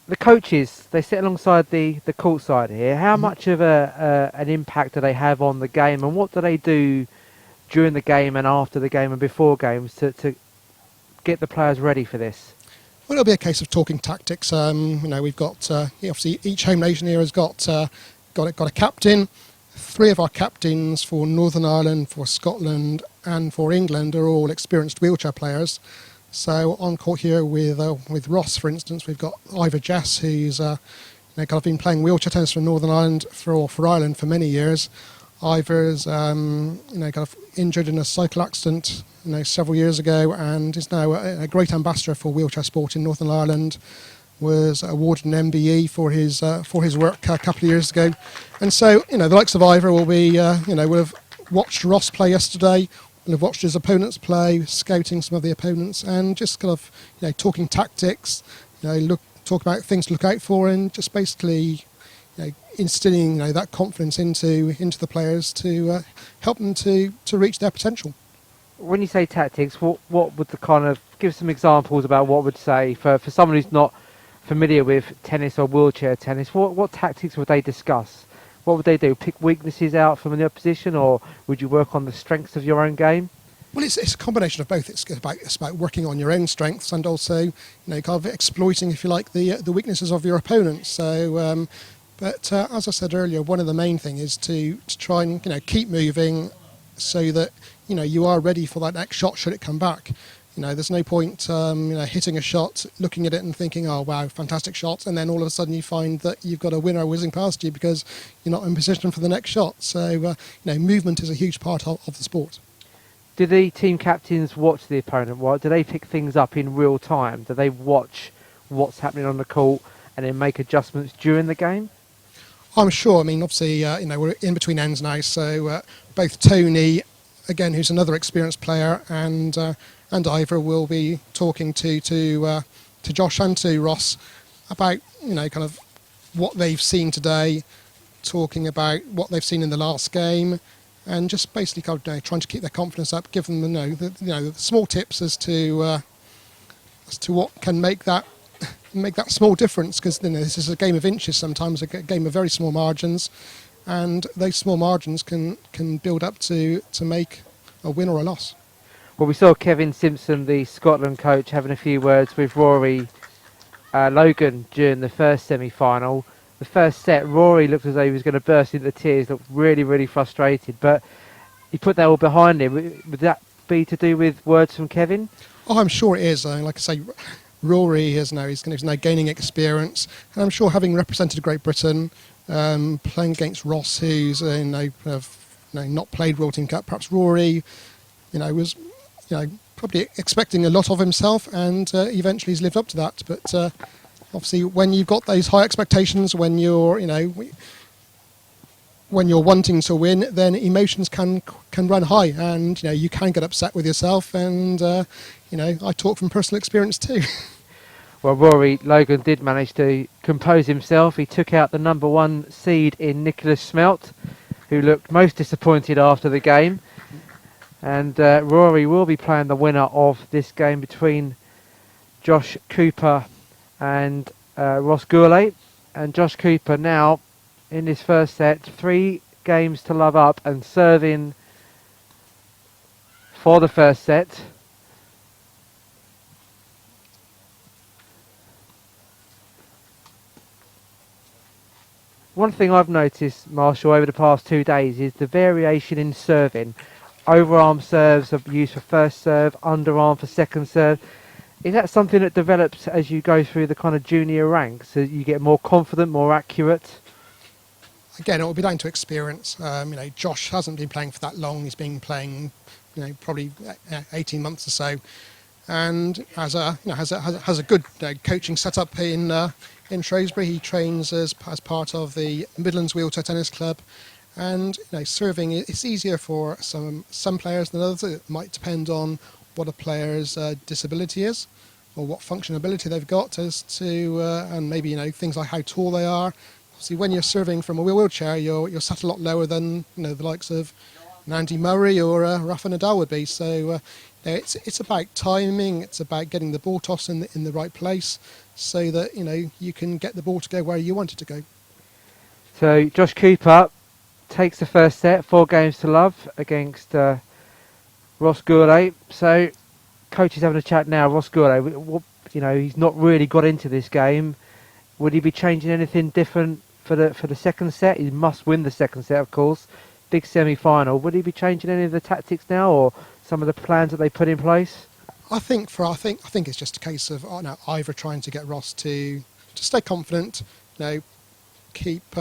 Speaker 1: The coaches, they sit alongside the court side here. How much of an impact do they have on the game, and what do they do during the game and after the game and before games to get the players ready for this?
Speaker 15: Well, it'll be a case of talking tactics. We've got obviously each home nation here has got a captain. 3 of our captains for Northern Ireland, for Scotland, and for England are all experienced wheelchair players. So on court here with Ross, for instance, we've got Ivor Jess, who's been playing wheelchair tennis for Northern Ireland for Ireland for many years. Ivor's injured in a cycle accident several years ago, and is now a great ambassador for wheelchair sport in Northern Ireland. Was awarded an MBE for his work a couple of years ago, and so the likes of Ivor will be will have watched Ross play yesterday. We'll have watched his opponents play, scouting some of the opponents, and just talking tactics. Talk about things to look out for, and just basically instilling that confidence into the players to help them to reach their potential.
Speaker 1: When you say tactics, what would give some examples about what would say for someone who's not familiar with tennis or wheelchair tennis, what tactics would they discuss? What would they do? Pick weaknesses out from the opposition, or would you work on the strengths of your own game?
Speaker 15: Well, it's a combination of both. It's about working on your own strengths and also, kind of exploiting, if you like, the weaknesses of your opponent. So, but as I said earlier, one of the main thing is to try and keep moving, so that you are ready for that next shot should it come back. There's no point hitting a shot, looking at it and thinking, oh wow, fantastic shot, and then all of a sudden you find that you've got a winner whizzing past you because you're not in position for the next shot. So movement is a huge part of the sport.
Speaker 1: Do the team captains watch the opponent? Do they pick things up in real time? Do they watch what's happening on the court and then make adjustments during the game?
Speaker 15: I'm sure. I mean, obviously, we're in between ends now, so both Tony, again, who's another experienced player, and Ivor will be talking to Josh and to Ross about kind of what they've seen today, talking about what they've seen in the last game, and just basically kind of trying to keep their confidence up, give them the small tips as to what can make that small difference, because this is a game of inches sometimes, a game of very small margins, and those small margins can build up to make a win or a loss.
Speaker 1: Well, we saw Kevin Simpson, the Scotland coach, having a few words with Rory Logan during the first semi-final. The first set, Rory looked as though he was going to burst into tears, looked really, really frustrated, but he put that all behind him. Would that be to do with words from Kevin?
Speaker 15: Oh, I'm sure it is. Like I say, Rory is now he's now gaining experience, and I'm sure, having represented Great Britain, playing against Ross, who's not played World Team Cup, perhaps Rory, was probably expecting a lot of himself, and eventually he's lived up to that. But obviously, when you've got those high expectations, when you're wanting to win, then emotions can run high, and you can get upset with yourself. And I talk from personal experience too.
Speaker 1: Well, Rory Logan did manage to compose himself. He took out the number 1 seed in Nicholas Smelt, who looked most disappointed after the game. And Rory will be playing the winner of this game between Josh Cooper and Ross Gourlay. And Josh Cooper now, in this first set, 3 games to love up and serving for the first set. One thing I've noticed, Marshall, over the past 2 days is the variation in serving. Overarm serves are used for first serve, underarm for second serve. Is that something that develops as you go through the kind of junior ranks, so you get more confident, more accurate?
Speaker 15: Again, it will be down to experience. Josh hasn't been playing for that long. He's been playing, probably 18 months or so, and has a good coaching setup in Shrewsbury. He trains as part of the Midlands Wheelchair Tennis Club, and serving, it's easier for some players than others. It might depend on what a player's disability is, or what functionability they've got, as to and maybe things like how tall they are. See, when you're serving from a wheelchair, you're sat a lot lower than the likes of Andy Murray or Rafa Nadal would be. So it's about timing. It's about getting the ball toss in the right place, so that you can get the ball to go where you want it to go.
Speaker 1: So Josh Cooper takes the first set, 4 games to love against Ross Gourlay. So coach is having a chat now. Ross Gourlay, he's not really got into this game. Would he be changing anything different for the second set? He must win the second set, of course. Big semi-final. Would he be changing any of the tactics now, or some of the plans that they put in place?
Speaker 15: I think it's just a case of Ivor trying to get Ross to stay confident. Keep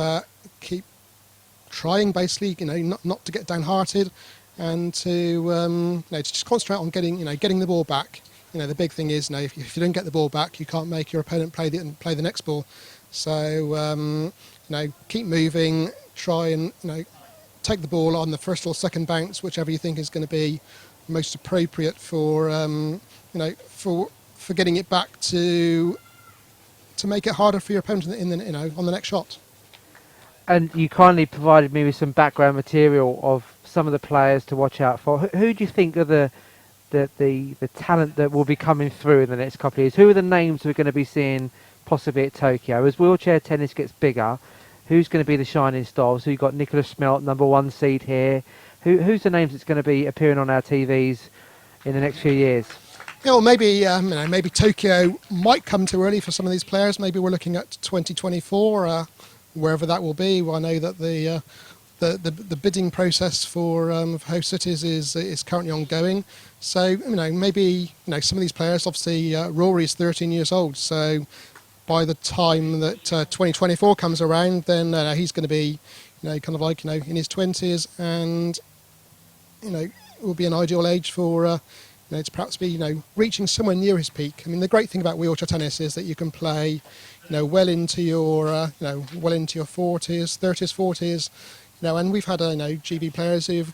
Speaker 15: trying, basically. Not to get downhearted, and to just concentrate on getting the ball back. The big thing is, if you don't get the ball back, you can't make your opponent play the next ball. So, keep moving, try and, take the ball on the first or second bounce, whichever you think is going to be most appropriate for getting it back to make it harder for your opponent on the next shot. And
Speaker 1: you kindly provided me with some background material of some of the players to watch out for. Who do you think are the talent that will be coming through in the next couple of years? Who are the names we're going to be seeing possibly at Tokyo. As wheelchair tennis gets bigger, who's going to be the shining stars? So you've got Nicholas Smelt, #1 seed here. Who's the names that's going to be appearing on our TVs in the next few years?
Speaker 15: Yeah, well, maybe maybe Tokyo might come too early for some of these players. Maybe we're looking at 2024, wherever that will be. Well, I know that the bidding process for host cities is currently ongoing. So maybe some of these players. Obviously, Rory's 13 years old. So by the time that 2024 comes around, then he's going to be kind of like in his 20s, and it will be an ideal age for. To perhaps be, reaching somewhere near his peak. I mean, the great thing about wheelchair tennis is that you can play, well into your, well into your 40s, 30s, 40s, and we've had, GB players who've,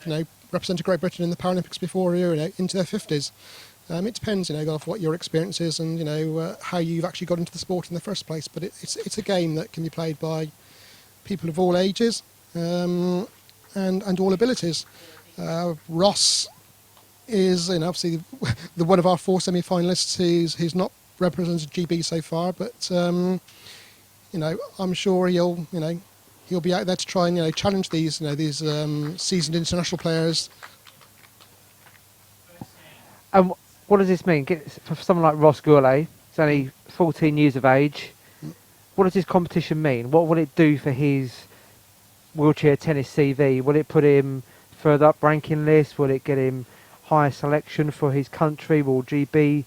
Speaker 15: represented Great Britain in the Paralympics before, into their 50s. It depends, of what your experience is and, how you've actually got into the sport in the first place. But it's a game that can be played by people of all ages and all abilities. Ross is obviously the one of our 4 semi-finalists who's not represented GB so far, but I'm sure he'll be out there to try and challenge these seasoned international players.
Speaker 1: And what does this mean for someone like Ross Gourlay? He's only 14 years of age. What does this competition mean? What will it do for his wheelchair tennis CV? Will it put him further up ranking list? Will it get him higher selection for his country? Will GB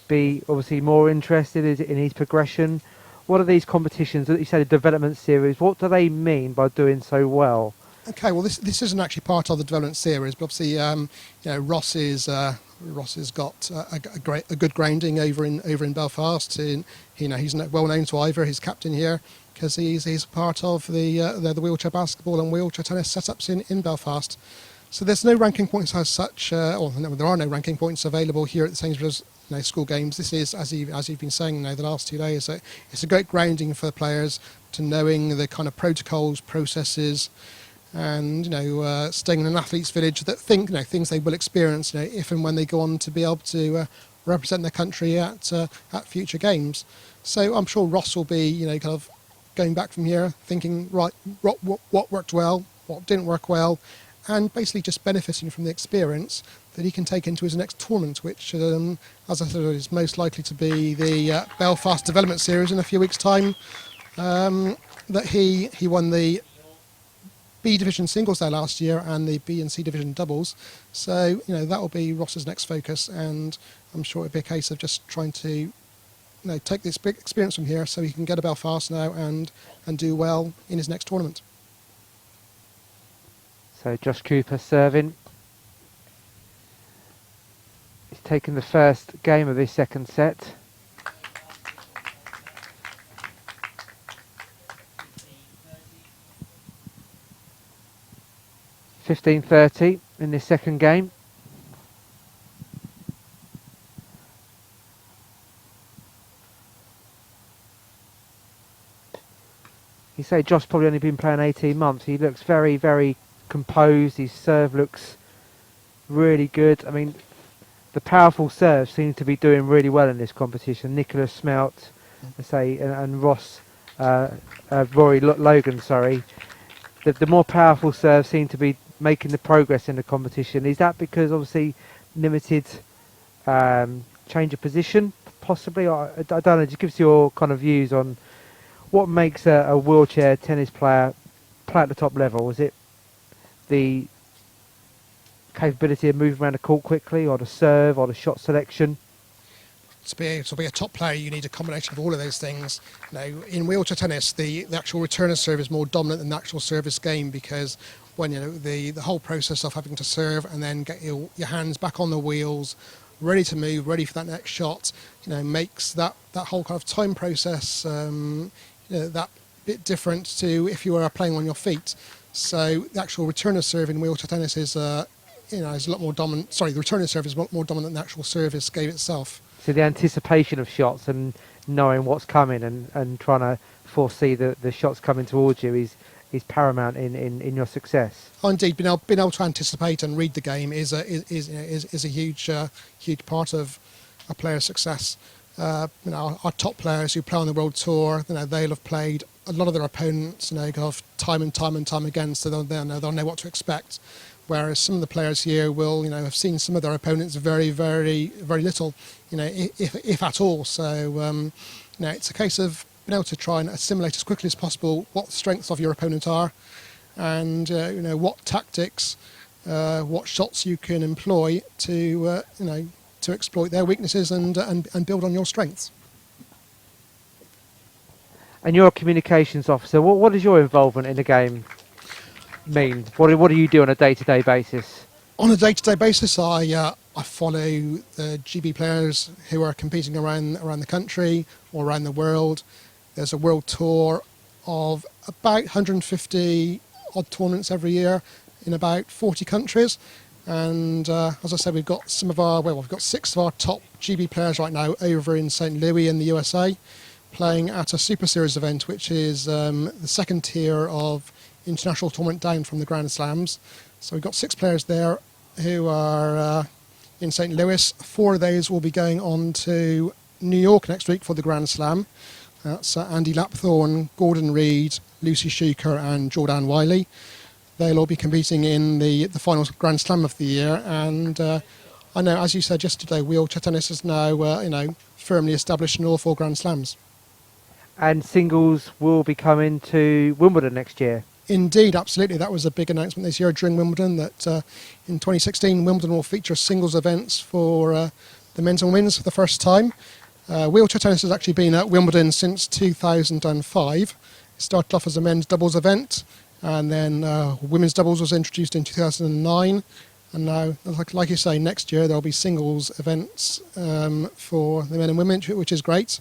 Speaker 1: be obviously more interested in his progression? What are these competitions that you said, a development series, what do they mean by doing so well?
Speaker 15: Okay, well this isn't actually part of the development series, but obviously Ross has got a good grounding over in Belfast. He's well known to Ivor, his captain here, because he's part of the wheelchair basketball and wheelchair tennis setups in Belfast. So there's no ranking points as such, there are no ranking points available here at the Sainsbury's school games. This is, as you've been saying the last 2 days, it's a great grounding for the players to knowing the kind of protocols, processes, and staying in an athlete's village that things they will experience if and when they go on to be able to represent their country at future games. So I'm sure Ross will be kind of going back from here thinking, right, what worked well, what didn't work well, and basically just benefiting from the experience that he can take into his next tournament, which, as I said, is most likely to be the Belfast Development Series in a few weeks' time. That he won the B Division singles there last year and the B and C Division doubles. So, that will be Ross's next focus, and I'm sure it'll be a case of just trying to take this big experience from here so he can get to Belfast now and do well in his next tournament.
Speaker 1: So Josh Cooper serving. He's taken the first game of his second set. (15:30) in this second game. You say Josh probably only been playing 18 months. He looks very, very composed. His serve looks really good. I mean, the powerful serves seem to be doing really well in this competition. Nicholas Smelt, and Ross, Rory Logan, sorry. The more powerful serves seem to be making the progress in the competition. Is that because obviously limited change of position, possibly? I don't know. Just give us your kind of views on what makes a wheelchair tennis player play at the top level. Is it the capability of moving around the court quickly, or the serve, or the shot selection?
Speaker 15: To be a top player, you need a combination of all of those things. In wheelchair tennis, the actual return of serve is more dominant than the actual service game, because when the whole process of having to serve and then get your hands back on the wheels, ready to move, ready for that next shot, makes that whole kind of time process that bit different to if you were playing on your feet. So the actual return of serve in wheelchair tennis is a lot more dominant. Sorry, the return of serve is a lot more dominant than the actual service game itself.
Speaker 1: So the anticipation of shots and knowing what's coming and trying to foresee the shots coming towards you is paramount in your success.
Speaker 15: Oh, indeed, being able to anticipate and read the game is a huge part of a player's success. our top players who play on the world tour, they'll have played a lot of their opponents, kind of time and time again, so they'll know what to expect. Whereas some of the players here will, have seen some of their opponents very, very, very little, if at all. So, it's a case of being able to try and assimilate as quickly as possible what the strengths of your opponent are, and what tactics, what shots you can employ to, to exploit their weaknesses and build on your strengths.
Speaker 1: And you're a communications officer. What is your involvement in the game mean? What do you do on a day-to-day basis?
Speaker 15: On a day-to-day basis, I follow the GB players who are competing around the country or around the world. There's a world tour of about 150 odd tournaments every year in about 40 countries. And as I said, we've got we've got 6 of our top GB players right now over in St. Louis in the USA, playing at a Super Series event, which is the second tier of international tournament down from the Grand Slams. So we've got 6 players there who are in St. Louis. 4 of those will be going on to New York next week for the Grand Slam. That's Andy Lapthorne, Gordon Reid, Lucy Schuker and Jordan Wiley. They'll all be competing in the final Grand Slam of the year. And I know, as you said yesterday, wheelchair tennis is now firmly established in all 4 Grand Slams. And singles will be coming to Wimbledon next year. Indeed, absolutely. That was a big announcement this year during Wimbledon, that in 2016 Wimbledon will feature singles events for the men's and women's for the first time. Wheelchair tennis has actually been at Wimbledon since 2005. It started off as a men's doubles event, and then women's doubles was introduced in 2009. And now, like you say, next year there'll be singles events for the men and women, which is great.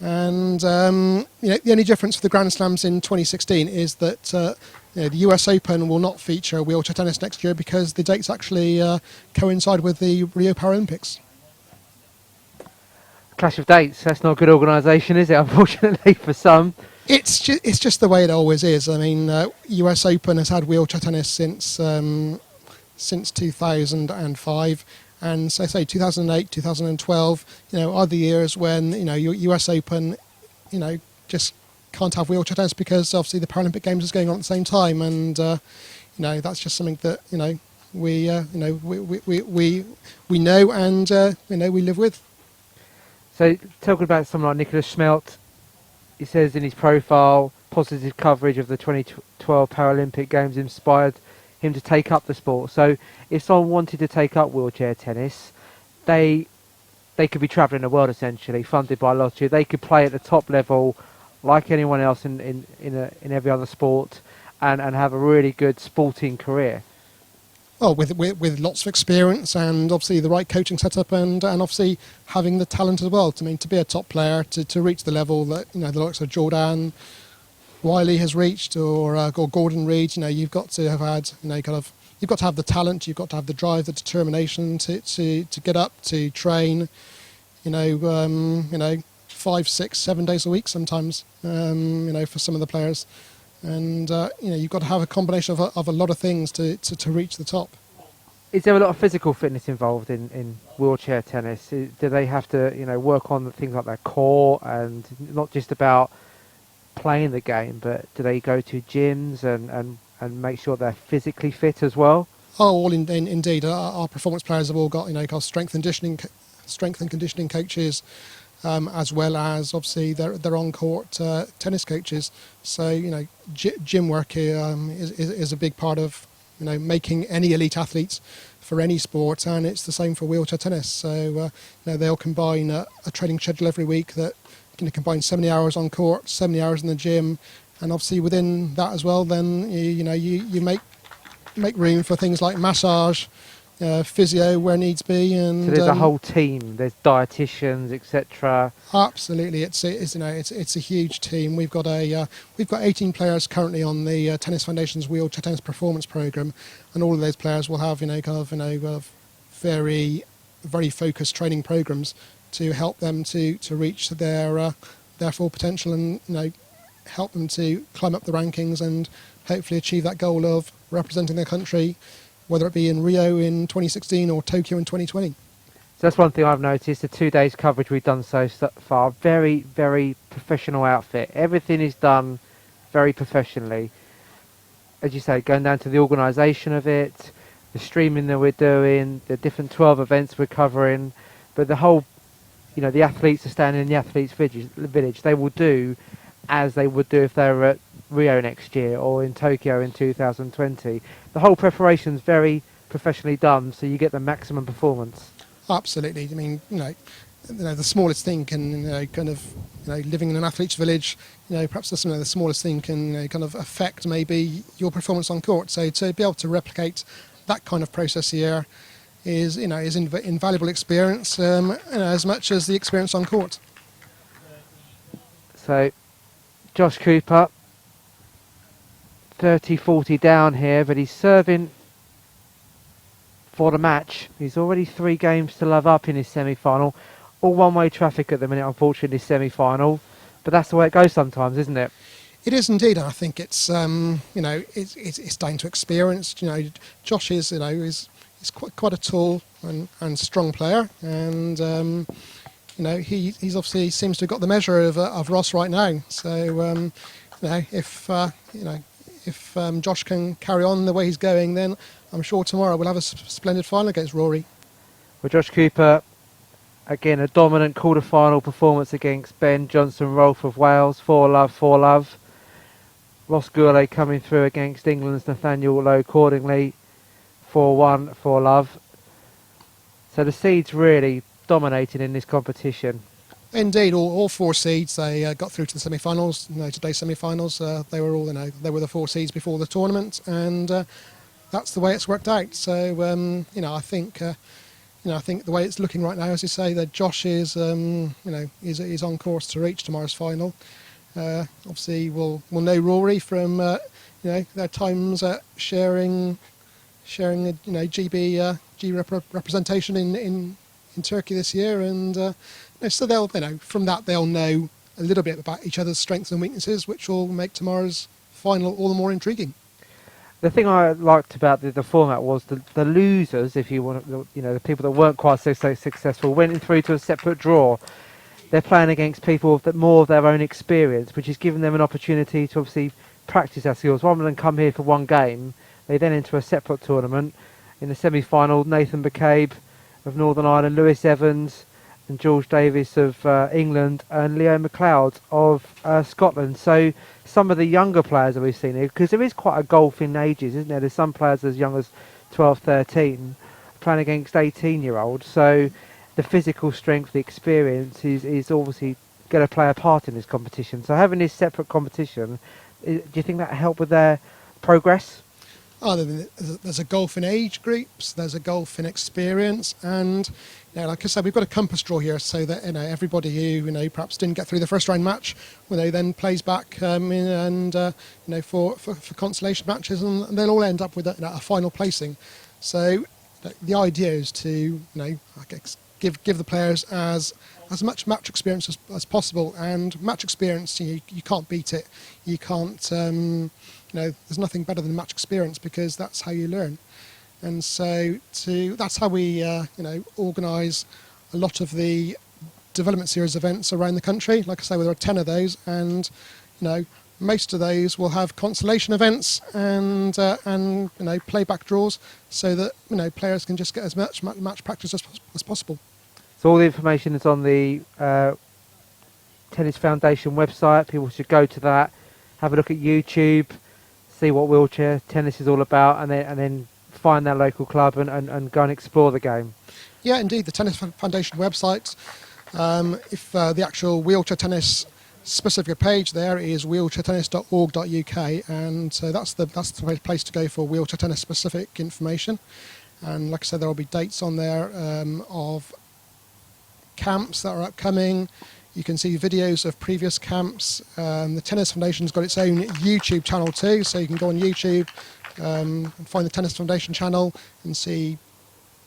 Speaker 15: And the only difference for the Grand Slams in 2016 is that the US Open will not feature wheelchair tennis next year because the dates actually coincide with the Rio Paralympics. Clash of dates. That's not good organisation, is it? Unfortunately for some. It's just the way it always is. I mean, US Open has had wheelchair tennis since 2005. And so, say 2008, 2012, are the years when US Open, just can't have wheelchair tennis because obviously the Paralympic Games is going on at the same time, and that's just something that we know and we live with. So, talking about someone like Nicholas Schmeldt, he says in his profile, positive coverage of the 2012 Paralympic Games inspired him to take up the sport. So if someone wanted to take up wheelchair tennis, they could be travelling the world essentially, funded by lottery. They could play at the top level like anyone else in every other sport and have a really good sporting career. Well, with lots of experience and obviously the right coaching setup and obviously having the talent as well. To be a top player, to reach the level that the likes of Jordan Wiley has reached, or Gordon Reid, you've got to have had, you've got to have the talent, you've got to have the drive, the determination to get up, to train, 5, 6, 7 days a week sometimes, for some of the players, and you've got to have a combination of a lot of things to reach the top. Is there a lot of physical fitness involved in wheelchair tennis? Do they have to, work on things like their core and not just about playing the game, but do they go to gyms and make sure they're physically fit as well? Oh, indeed. Our performance players have all got strength and conditioning coaches, as well as obviously their on-court tennis coaches. So gym work is a big part of making any elite athletes for any sport, and it's the same for wheelchair tennis. So they'll combine a training schedule every week that combine 70 hours on court, 70 hours in the gym, and obviously within that as well, then you make room for things like massage, physio where needs be, and so there's a whole team. There's dietitians, etc. Absolutely, it's a huge team. We've got 18 players currently on the Tennis Foundation's wheelchair tennis performance program, and all of those players will have very very focused training programs to help them to reach their full potential and help them to climb up the rankings and hopefully achieve that goal of representing their country, whether it be in Rio in 2016 or Tokyo in 2020.
Speaker 1: So that's one thing I've noticed, the 2 days coverage we've done so far. Very, very professional outfit. Everything is done very professionally. As you say, going down to the organisation of it, the streaming that we're doing, the different 12 events we're covering, but the whole, the athletes are standing in the athletes' village. They will do as they would do if they were at Rio next year or in Tokyo in 2020. The whole preparation's very professionally done, so you get the maximum performance.
Speaker 15: Absolutely. I mean, the smallest thing can, living in an athlete's village, perhaps the smallest thing can kind of affect maybe your performance on court. So to be able to replicate that kind of process here is invaluable experience, as much as the experience on court.
Speaker 1: So, Josh Cooper, 30-40 down here, but he's serving for the match. He's already 3 games to love up in his semi-final. All one-way traffic at the minute, unfortunately, semi-final. But that's the way it goes sometimes, isn't it?
Speaker 15: It is indeed, and I think it's it's down to experience. Josh is he's quite a tall and strong player, and he's obviously seems to have got the measure of Ross right now. So if Josh can carry on the way he's going, then I'm sure tomorrow we'll have a splendid final against Rory.
Speaker 1: Well, Josh Cooper, again, a dominant quarter-final performance against Ben Johnson-Rolfe of Wales, 4-love. Ross Gourlay coming through against England's Nathaniel Lowe accordingly, 4-1, 4-love. So the seeds really dominating in this competition.
Speaker 15: Indeed, all 4 seeds, they got through to the semi-finals. Today's semi-finals, they were all they were the 4 seeds before the tournament, and that's the way it's worked out. So I think the way it's looking right now, as you say, that Josh is is on course to reach tomorrow's final. Obviously, we'll know Rory from their times sharing GB representation in Turkey this year, and so they'll from that they'll know a little bit about each other's strengths and weaknesses, which will make tomorrow's final all the more intriguing.
Speaker 1: The thing I liked about the format was the losers, if you want, the people that weren't quite so successful, went through to a separate draw. They're playing against people with more of their own experience, which is giving them an opportunity to obviously practice their skills. Rather than come here for one game, they then enter a separate tournament. In the semi-final, Nathan McCabe of Northern Ireland, Lewis Evans and George Davis of England, and Leo McLeod of Scotland. So some of the younger players that we've seen here, because there is quite a gulf in ages, isn't there? There's some players as young as 12, 13 playing against 18-year-olds. So the physical strength, the experience is obviously going to play a part in this competition. So having this separate competition, do you think that helped with their progress?
Speaker 15: There's a gulf in age groups, there's a gulf in experience, and like I said, we've got a compass draw here, so that everybody who perhaps didn't get through the first round match, then plays back for consolation matches, and they'll all end up with a final placing. So the idea is to give the players as much match experience as possible, and match experience you can't beat it. You can't there's nothing better than match experience, because that's how you learn. And so that's how we organise a lot of the development series events around the country. Like I say, there are 10 of those, and most of those will have consolation events and playback draws, so that players can just get as much match practice as possible.
Speaker 1: So all the information is on the Tennis Foundation website. People should go to that, have a look at YouTube, see what wheelchair tennis is all about, and then find their local club and go and explore the game.
Speaker 15: Yeah, indeed, the Tennis Foundation website. If the actual wheelchair tennis specific page there is wheelchairtennis.org.uk, and so that's the place to go for wheelchair tennis specific information. And like I said, there will be dates on there of camps that are upcoming. You can see videos of previous camps. The Tennis Foundation's got its own YouTube channel too, so you can go on YouTube and find the Tennis Foundation channel and see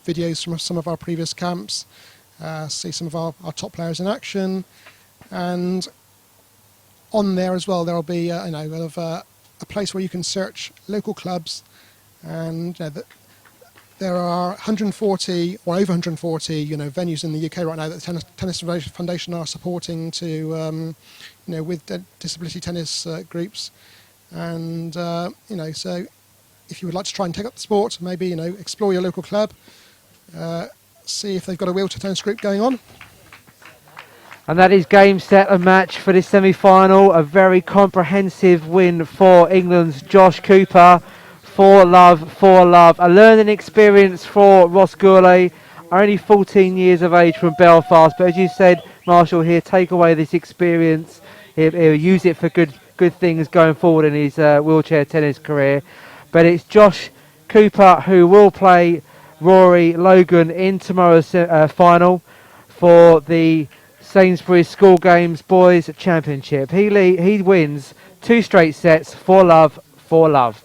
Speaker 15: videos from some of our previous camps, see some of our top players in action, and on there as well there will be a place where you can search local clubs, and there are 140 or over 140, venues in the UK right now that the Tennis Foundation are supporting to, with disability tennis groups, and so if you would like to try and take up the sport, maybe explore your local club, see if they've got a wheelchair tennis group going on.
Speaker 1: And that is game, set and match for this semi-final. A very comprehensive win for England's Josh Cooper. 4-love, 4-love. A learning experience for Ross Gourlay, only 14 years of age from Belfast. But as you said, Marshall, he'll take away this experience. He'll use it for good things going forward in his wheelchair tennis career. But it's Josh Cooper who will play Rory Logan in tomorrow's final for the Sainsbury School Games Boys Championship. He wins 2 straight sets, 4-love, 4-love.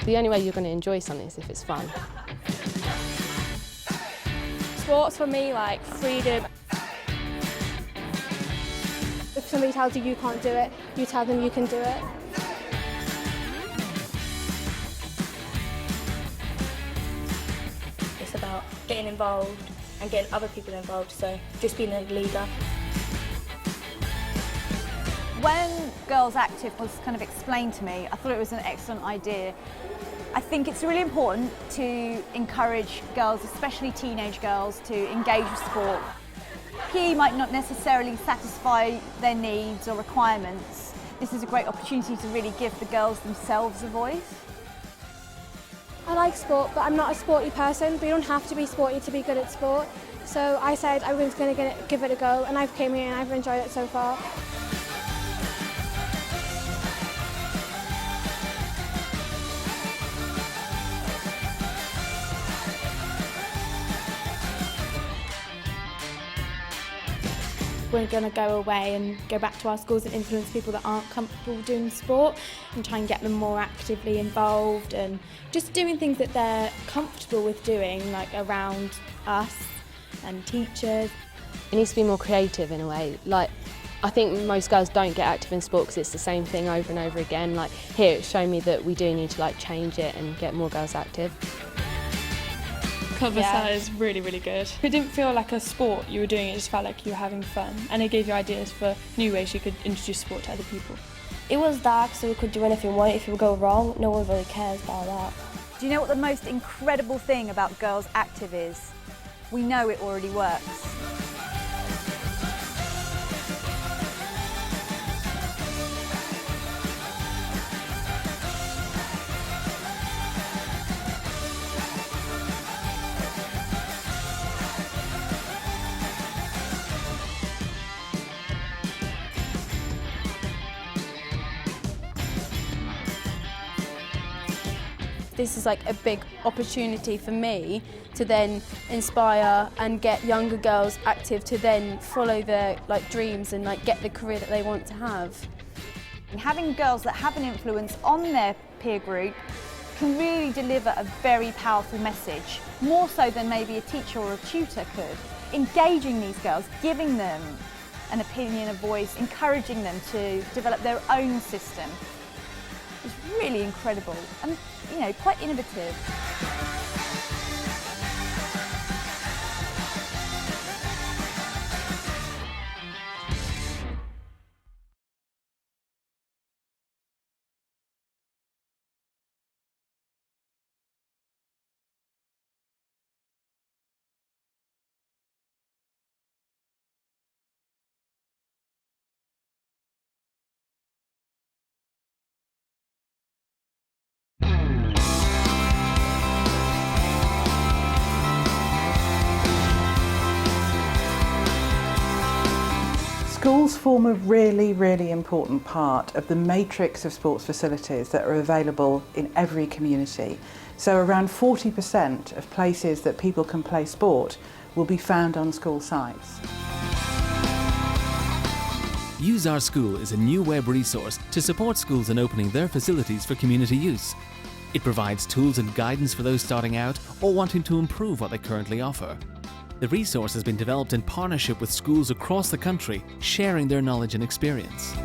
Speaker 9: The only way you're going to enjoy something is if it's fun.
Speaker 10: Sports for me, like freedom. If somebody tells you can't do it, you tell them you can do it.
Speaker 11: It's about getting involved and getting other people involved, so just being a leader.
Speaker 12: When Girls Active was kind of explained to me, I thought it was an excellent idea. I think it's really important to encourage girls, especially teenage girls, to engage with sport. PE might not necessarily satisfy their needs or requirements. This is a great opportunity to really give the girls themselves a voice.
Speaker 10: I like sport, but I'm not a sporty person, but you don't have to be sporty to be good at sport. So I said I was going to give it a go, and I've came here and I've enjoyed it so far.
Speaker 13: We're going to go away and go back to our schools and influence people that aren't comfortable doing sport and try and get them more actively involved and just doing things that they're comfortable with doing, like around us and teachers.
Speaker 9: It needs to be more creative in a way. Like, I think most girls don't get active in sport because it's the same thing over and over again. Like here, it's shown me that we do need to like change it and get more girls active.
Speaker 14: Cover that is really, really good. It didn't feel like a sport you were doing, it just felt like you were having fun, and it gave you ideas for new ways you could introduce sport to other people.
Speaker 11: It was dark, so we could do anything we wanted. If it would go wrong, no one really cares about that.
Speaker 12: Do you know what the most incredible thing about Girls Active is? We know it already works.
Speaker 16: This is like a big opportunity for me to then inspire and get younger girls active to then follow their like dreams and like get the career that they want to have.
Speaker 12: And having girls that have an influence on their peer group can really deliver a very powerful message, more so than maybe a teacher or a tutor could. Engaging these girls, giving them an opinion, a voice, encouraging them to develop their own system is really incredible and, you know, quite innovative.
Speaker 17: Schools form a really, really important part of the matrix of sports facilities that are available in every community. So around 40% of places that people can play sport will be found on school sites.
Speaker 18: Use Our School is a new web resource to support schools in opening their facilities for community use. It provides tools and guidance for those starting out or wanting to improve what they currently offer. The resource has been developed in partnership with schools across the country, sharing their knowledge and experience.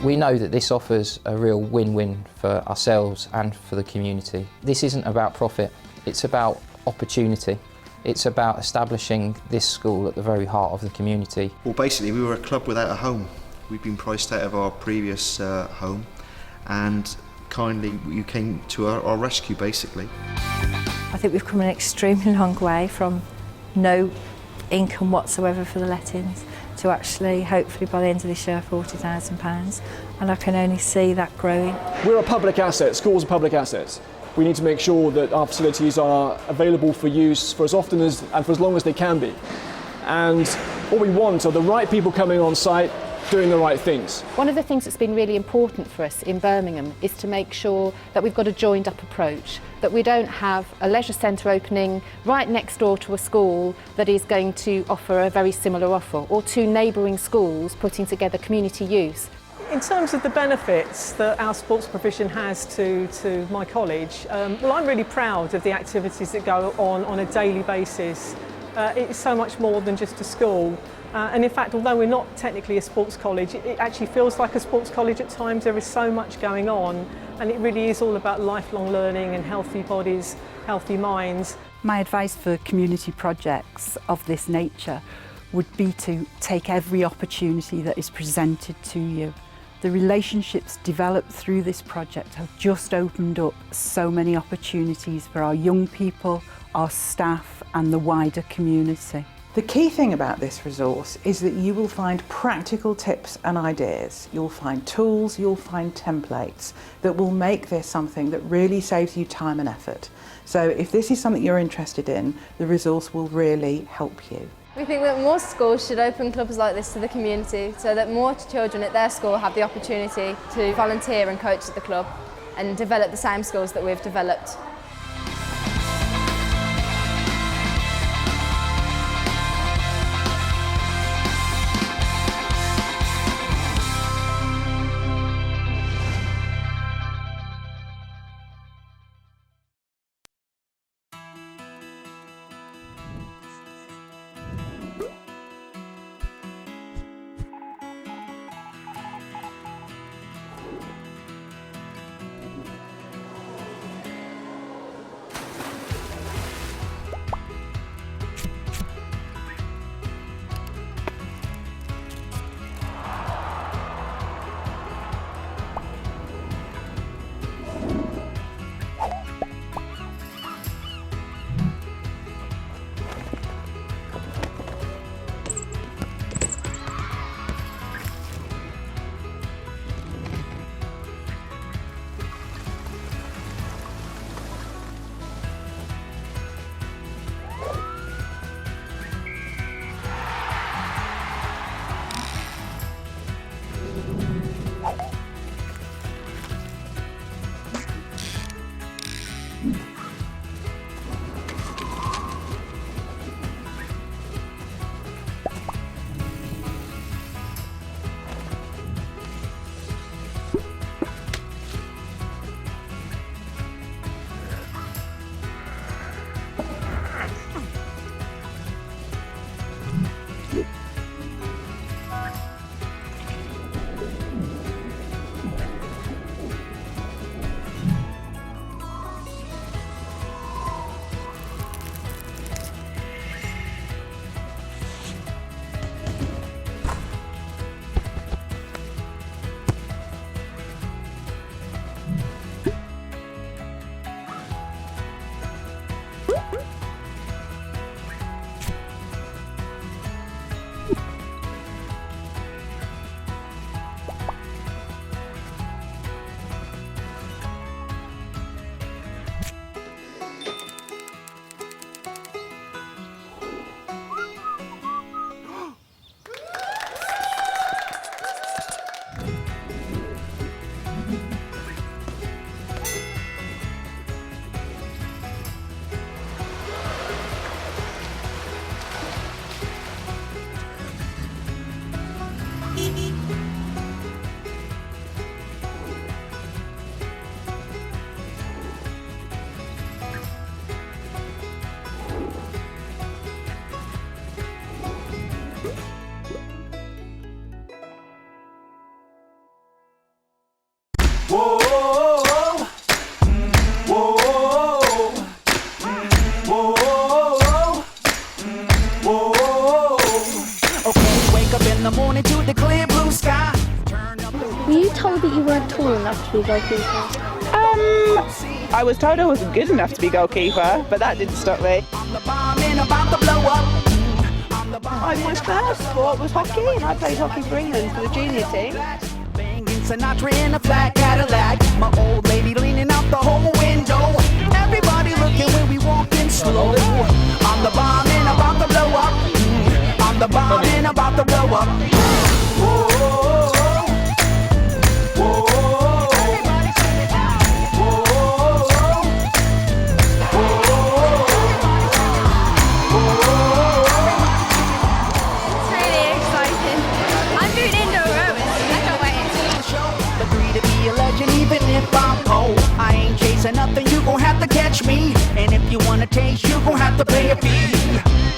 Speaker 19: We know that this offers a real win-win for ourselves and for the community. This isn't about profit, it's about opportunity. It's about establishing this school at the very heart of the community.
Speaker 20: Well, basically we were a club without a home. We'd been priced out of our previous home, and kindly you came to our rescue basically.
Speaker 21: I think we've come an extremely long way from no income whatsoever for the lettings to actually, hopefully by the end of this year, £40,000, and I can only see that growing.
Speaker 22: We're a public asset, schools are public assets. We need to make sure that our facilities are available for use for as often as and for as long as they can be. And what we want are the right people coming on site, doing the right things.
Speaker 23: One of the things that's been really important for us in Birmingham is to make sure that we've got a joined up approach, that we don't have a leisure centre opening right next door to a school that is going to offer a very similar offer, or two neighbouring schools putting together community use.
Speaker 2: In terms of the benefits that our sports provision has to my college, well, I'm really proud of the activities that go on a daily basis. It's so much more than just a school. And in fact, although we're not technically a sports college, it actually feels like a sports college at times. There is so much going on, and it really is all about lifelong learning and healthy bodies, healthy minds.
Speaker 4: My advice for community projects of this nature would be to take every opportunity that is presented to you. The relationships developed through this project have just opened up so many opportunities for our young people, our staff and the wider community.
Speaker 17: The key thing about this resource is that you will find practical tips and ideas. You'll find tools, you'll find templates that will make this something that really saves you time and effort. So if this is something you're interested in, the resource will really help you.
Speaker 6: We think that more schools should open clubs like this to the community so that more children at their school have the opportunity to volunteer and coach at the club and develop the same skills that we've developed.
Speaker 10: to be goalkeeper?
Speaker 24: I was told I wasn't good enough to be goalkeeper, but that didn't stop me. My first sport was hockey, and I played hockey for England for the junior team.
Speaker 25: Sinatra in a flat Cadillac, my old lady leaning out the whole window. Everybody looking when we walking slow. I'm the bomb and about to blow up. I'm the bomb and about to blow up. Whoa, whoa, whoa. Everybody sing it now. Whoa,
Speaker 10: It's really exciting. I'm doing indoor rowing. I can't wait.
Speaker 25: to pay a fee.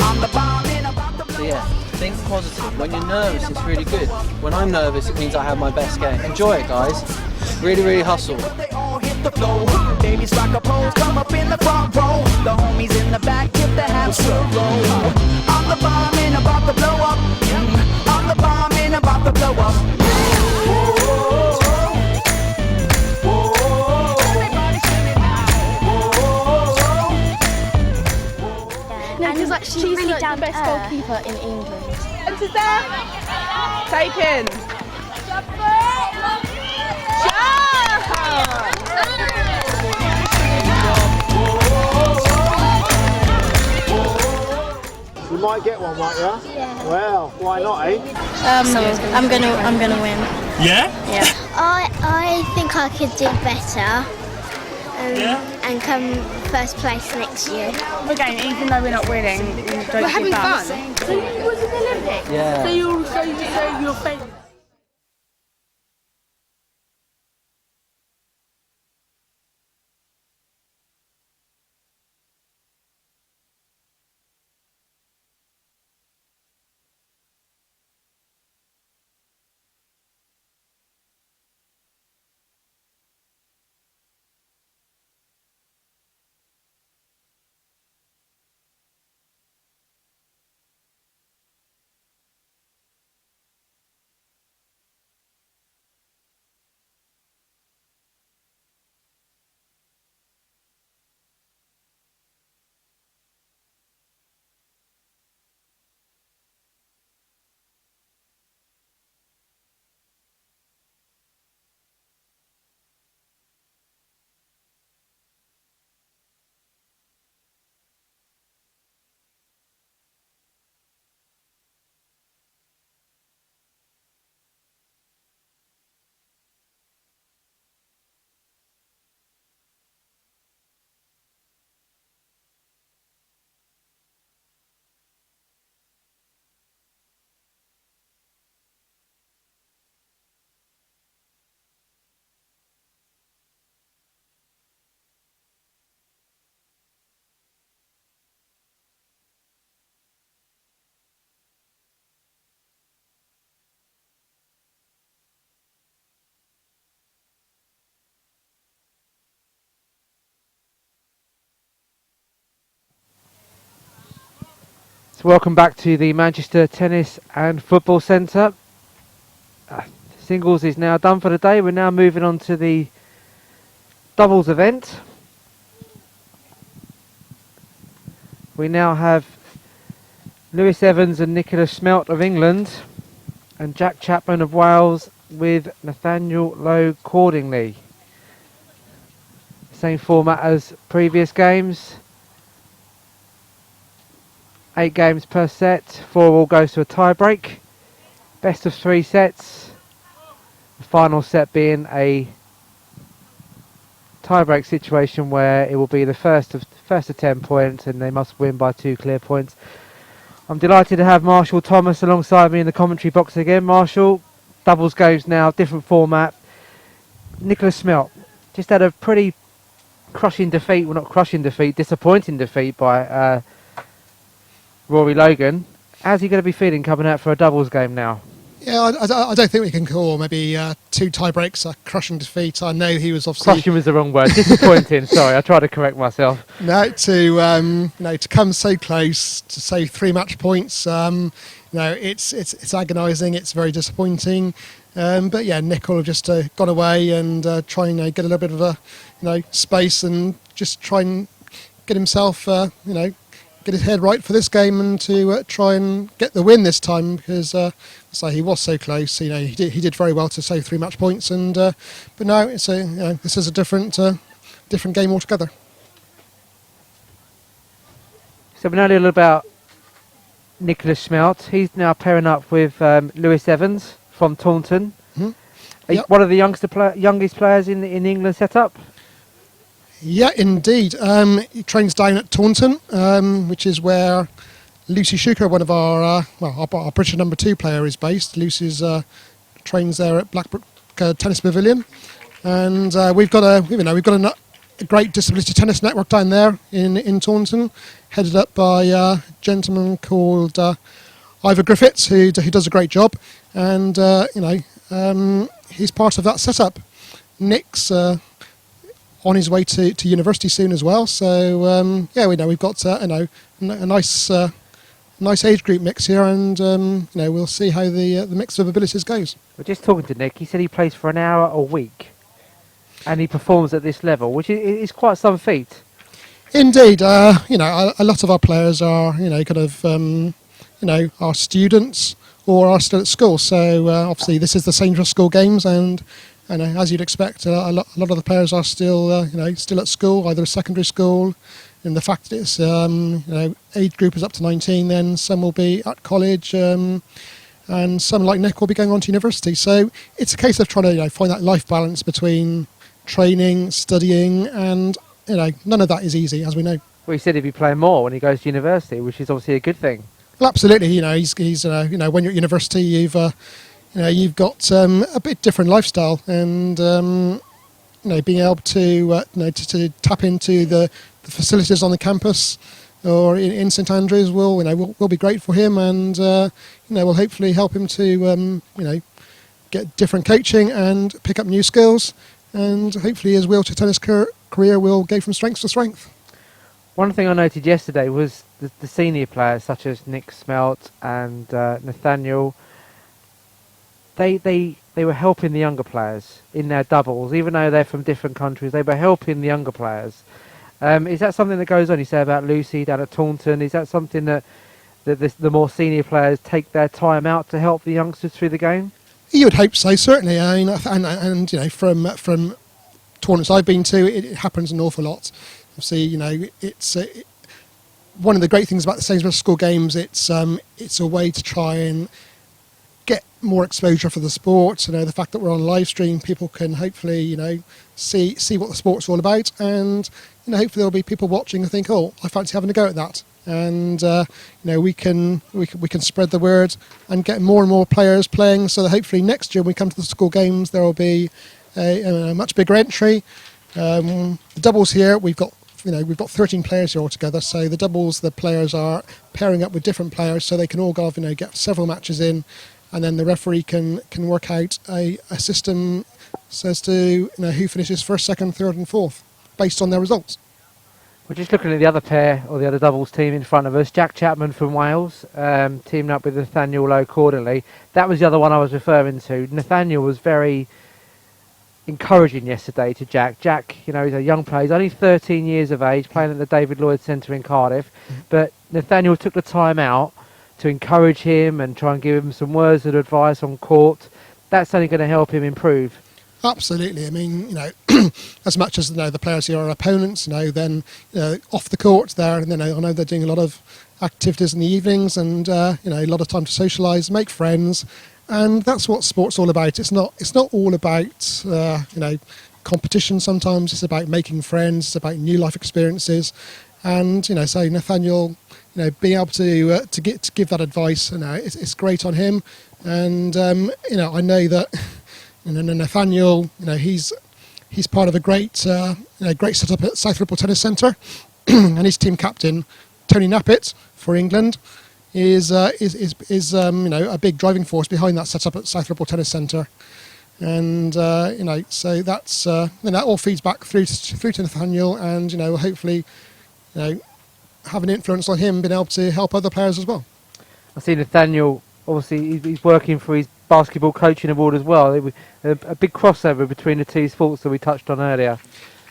Speaker 25: I'm the bomb and about to blow
Speaker 3: So yeah, think positive. When you're nervous, it's really good. When I'm nervous, it means I have my best game. Enjoy it, guys. Really, really hustle.
Speaker 25: They all hit the floor. Babies rock a pose, come up in the front row. The homies in the back give the hamster roll. I'm the bomb and about to blow up. I'm the bomb and about to blow up.
Speaker 10: No, because like she's really down
Speaker 13: the best goalkeeper in England.
Speaker 24: Enters there. Taken.
Speaker 5: You might get one, might you?
Speaker 10: Yeah.
Speaker 5: Well, why not, eh?
Speaker 10: I'm gonna win.
Speaker 5: Yeah?
Speaker 10: Yeah. I think I could do better. And come first place next year.
Speaker 24: Again, even though we're not winning, don't
Speaker 10: We're having
Speaker 24: give up.
Speaker 10: fun. So it was an Olympics.
Speaker 3: Yeah.
Speaker 24: So you say your favourite.
Speaker 1: So welcome back to the Manchester Tennis and Football Centre. Singles is now done for the day. We're now moving on to the doubles event. We now have Lewis Evans and Nicholas Smelt of England and Jack Chapman of Wales with Nathaniel Lowe Cordingley. Same format as previous games. 8 games per set, 4 all goes to a tie break. Best of 3 sets. The final set being a tie break situation where it will be the first of 10 points and they must win by 2 clear points. I'm delighted to have Marshall Thomas alongside me in the commentary box again. Marshall, doubles games now, different format. Nicholas Smelt just had a pretty crushing defeat, well not crushing defeat, disappointing defeat by Rory Logan. How's he going to be feeling coming out for a doubles game now?
Speaker 7: Yeah, I don't think we can call maybe 2 tie breaks a crushing defeat. I know he was obviously...
Speaker 1: Crushing was the wrong word. Disappointing. Sorry, I tried to correct myself.
Speaker 7: No, to come so close, to save 3 match points, it's agonising. It's very disappointing. But yeah, Nick will have just gone away and try and get a little bit of a space and just try and get himself get his head right for this game and to try and get the win this time, because he was so close. He did very well to save 3 match points, and but no, it's this is a different game altogether.
Speaker 1: So we know a little about Nicholas Smelt. He's now pairing up with Lewis Evans from Taunton.
Speaker 7: Mm-hmm. Yep.
Speaker 1: One of the youngest players in the England setup.
Speaker 7: Yeah, indeed. He trains down at Taunton, which is where Lucy Shuker, one of our British number 2 player, is based. Lucy's trains there at Blackbrook Tennis Pavilion, and we've got an a great disability tennis network down there in Taunton, headed up by a gentleman called Ivor Griffiths, who does a great job, and he's part of that setup. Nick's on his way to university soon as well, so we know we've got a nice age group mix here, and we'll see how the mix of abilities goes.
Speaker 1: We're just talking to Nick. He said he plays for an hour a week, and he performs at this level, which is quite some feat.
Speaker 7: Indeed, a lot of our players are are students or are still at school. So obviously this is the Sainsbury School Games, and as you'd expect, a lot of the players are still still at school, either secondary school. And the fact that it's age group is up to 19, then some will be at college, and some like Nick will be going on to university. So it's a case of trying to find that life balance between training, studying, and none of that is easy, as we know.
Speaker 1: Well, he said he'd be playing more when he goes to university, which is obviously a good thing.
Speaker 7: Well, absolutely. He's when you're at university, you've got a bit different lifestyle, and being able to tap into the facilities on the campus or in St Andrews will be great for him, and will hopefully help him to get different coaching and pick up new skills, and hopefully his wheelchair tennis career will go from strength to strength.
Speaker 1: One thing I noted yesterday was the senior players such as Nick Smelt and Nathaniel. They were helping the younger players in their doubles, even though they're from different countries. They were helping the younger players. Is that something that goes on? You say about Lucy down at Taunton. Is that something that the more senior players take their time out to help the youngsters through the game?
Speaker 7: You would hope so, certainly. And from tournaments I've been to, it happens an awful lot. Obviously, it's one of the great things about the Sainsbury School Games. It's a way to try and get more exposure for the sport. The fact that we're on live stream, people can hopefully see what the sport's all about, and hopefully there'll be people watching and think, oh, I fancy having a go at that, and we can spread the word and get more and more players playing, so that hopefully next year when we come to the school games there will be a much bigger entry. The doubles here, we've got 13 players here altogether, so the doubles, the players are pairing up with different players, so they can all go get several matches in, and then the referee can work out a system as to who finishes first, second, third and fourth based on their results.
Speaker 1: We're just looking at the other pair, or the other doubles team in front of us. Jack Chapman from Wales, teaming up with Nathaniel Lowe Corderly. That was the other one I was referring to. Nathaniel was very encouraging yesterday to Jack. Jack, he's a young player. He's only 13 years of age, playing at the David Lloyd Centre in Cardiff. But Nathaniel took the time out to encourage him and try and give him some words of advice on court. That's only going to help him improve.
Speaker 7: Absolutely. As much as the players here are opponents, then off the court there, and I know they're doing a lot of activities in the evenings, and a lot of time to socialise, make friends, and that's what sport's all about. It's not all about competition. Sometimes it's about making friends. It's about new life experiences, and so Nathaniel, being able to give that advice, it's great on him, and I know that. Nathaniel, he's part of a great setup at South Ribble Tennis Centre, and his team captain Tony Nappett for England is a big driving force behind that setup at South Ribble Tennis Centre, and so that's that all feeds back through to Nathaniel, and hopefully have an influence on him being able to help other players as well.
Speaker 1: I see Nathaniel. Obviously, he's working for his basketball coaching award as well. A big crossover between the two sports that we touched on earlier.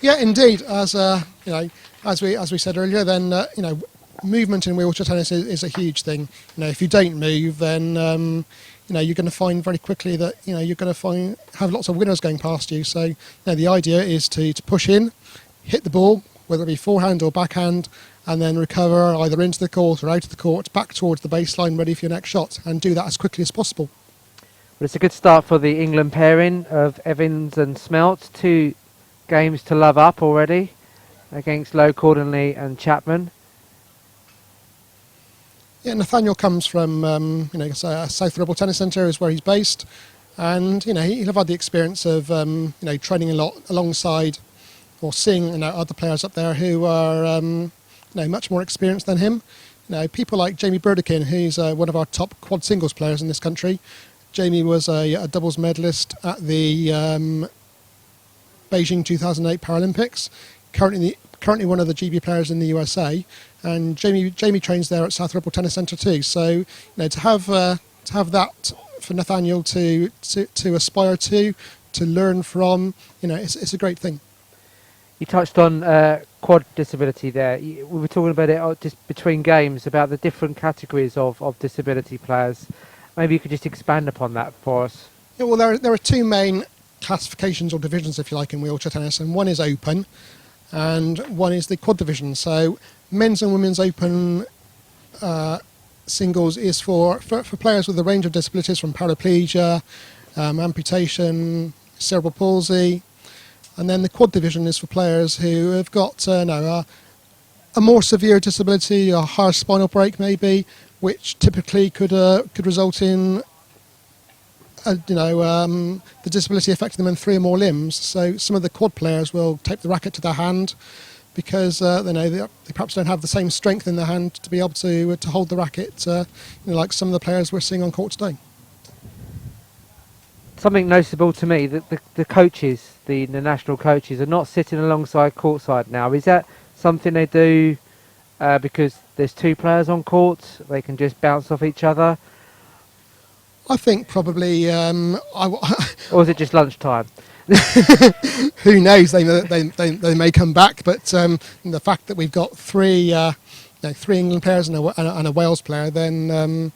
Speaker 7: Yeah, indeed. As we said earlier, then movement in wheelchair tennis is a huge thing. If you don't move, then you're going to find very quickly that you're going to have lots of winners going past you. So the idea is to push in, hit the ball, whether it be forehand or backhand, and then recover either into the court or out of the court, back towards the baseline, ready for your next shot, and do that as quickly as possible.
Speaker 1: Well, it's a good start for the England pairing of Evans and Smelt. 2 games to love up already against Lowe Cordenley and Chapman.
Speaker 7: Yeah, Nathaniel comes from South Ribble Tennis Centre is where he's based, and he'll have had the experience of training a lot alongside or seeing other players up there who are much more experienced than him. People like Jamie Burdekin, who's one of our top quad singles players in this country. Jamie was a doubles medalist at the Beijing 2008 Paralympics. Currently one of the GB players in the USA, and Jamie trains there at South Ribble Tennis Centre too. So to have that for Nathaniel to aspire to learn from, it's a great thing.
Speaker 1: You touched on quad disability there. We were talking about it just between games, about the different categories of disability players. Maybe you could just expand upon that for us.
Speaker 7: Yeah, well, there are two main classifications or divisions, if you like, in wheelchair tennis, and one is open and one is the quad division. So men's and women's open singles is for players with a range of disabilities, from paraplegia, amputation, cerebral palsy. And then the quad division is for players who have got a more severe disability, a higher spinal break maybe, which typically could result in the disability affecting them in 3 or more limbs. So some of the quad players will tape the racket to their hand because they perhaps don't have the same strength in their hand to be able to hold the racket, like some of the players we're seeing on court today.
Speaker 1: Something noticeable to me that the coaches, the national coaches, are not sitting alongside courtside now. Is that something they do because there's 2 players on court, they can just bounce off each other?
Speaker 7: I think probably.
Speaker 1: Or is it just lunchtime?
Speaker 7: Who knows? They may come back, but the fact that we've got 3 England players and a Wales player, then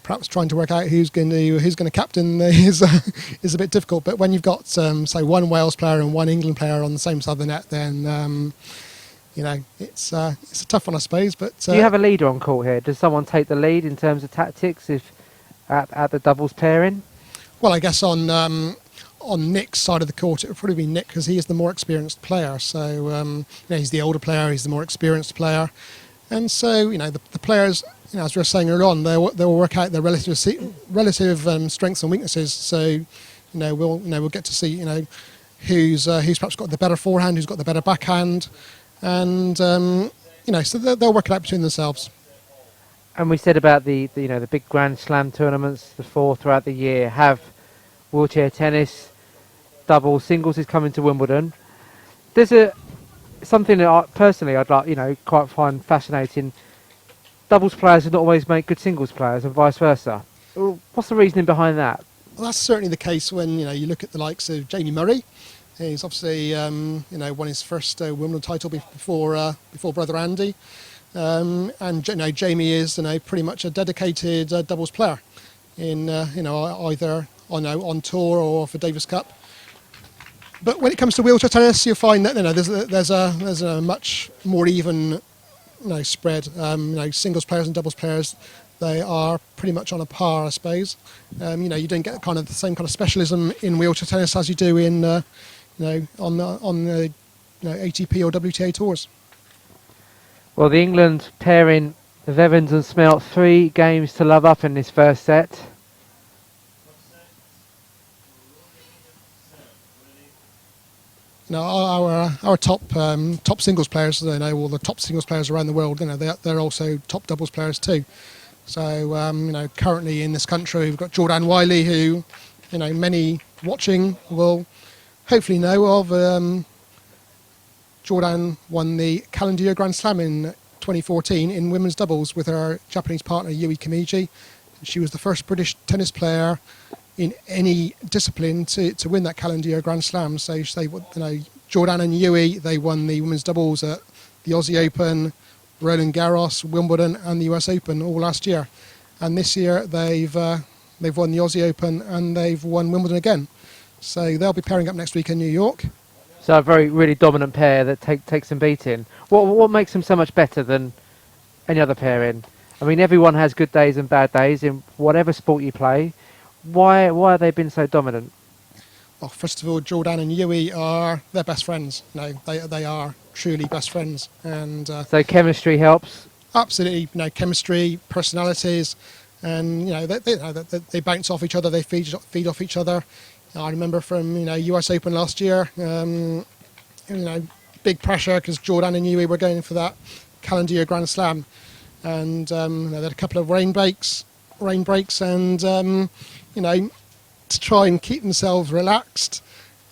Speaker 7: perhaps trying to work out who's going to captain is a bit difficult. But when you've got say 1 Wales player and 1 England player on the same side of the net, then it's a tough one, I suppose. But
Speaker 1: do you have a leader on court here? Does someone take the lead in terms of tactics if at the doubles pairing?
Speaker 7: Well, I guess on Nick's side of the court, it would probably be Nick, because he is the more experienced player. So he's the older player, he's the more experienced player, and so the players, as we were saying earlier on, they will work out their relative strengths and weaknesses. So we'll get to see who's perhaps got the better forehand, who's got the better backhand, and so they'll work it out between themselves.
Speaker 1: And we said about the big Grand Slam tournaments, the 4 throughout the year, have wheelchair tennis, doubles, singles is coming to Wimbledon. There's something that I'd like, quite find fascinating. Doubles players do not always make good singles players, and vice versa. What's the reasoning behind that?
Speaker 7: Well, that's certainly the case when you look at the likes of Jamie Murray. He's obviously won his first Wimbledon title before brother Andy. And Jamie is pretty much a dedicated doubles player in either on tour or for Davis Cup. But when it comes to wheelchair tennis, you'll find that there's a much more even spread. Singles players and doubles players, they are pretty much on a par, I suppose. You don't get the same kind of specialism in wheelchair tennis as you do in on the ATP or WTA tours.
Speaker 1: Well, the England pairing of Evans and Smelt, 3 games to love up in this first set.
Speaker 7: Our top singles players, all the top singles players around the world, they're also top doubles players too. So currently in this country we've got Jordan Wiley, who many watching will hopefully know of. Jordan won the calendar year Grand Slam in 2014 in women's doubles with her Japanese partner Yui Kimiji. She was the first British tennis player in any discipline to win that calendar year Grand Slam. So Jordan and Yui, they won the women's doubles at the Aussie Open, Roland Garros, Wimbledon and the US Open all last year. And this year they've won the Aussie Open and they've won Wimbledon again. So they'll be pairing up next week in New York.
Speaker 1: So a really dominant pair that takes some beating. What makes them so much better than any other pairing? I mean, everyone has good days and bad days in whatever sport you play. Why have they been so dominant?
Speaker 7: Well, first of all, Jordan and Yui they're best friends. They are truly best friends, and
Speaker 1: so chemistry helps.
Speaker 7: Absolutely, chemistry, personalities, and they bounce off each other. They feed off each other. I remember from US Open last year, big pressure because Jordan knew we were going for that calendar year Grand Slam, and they had a couple of rain breaks, and to try and keep themselves relaxed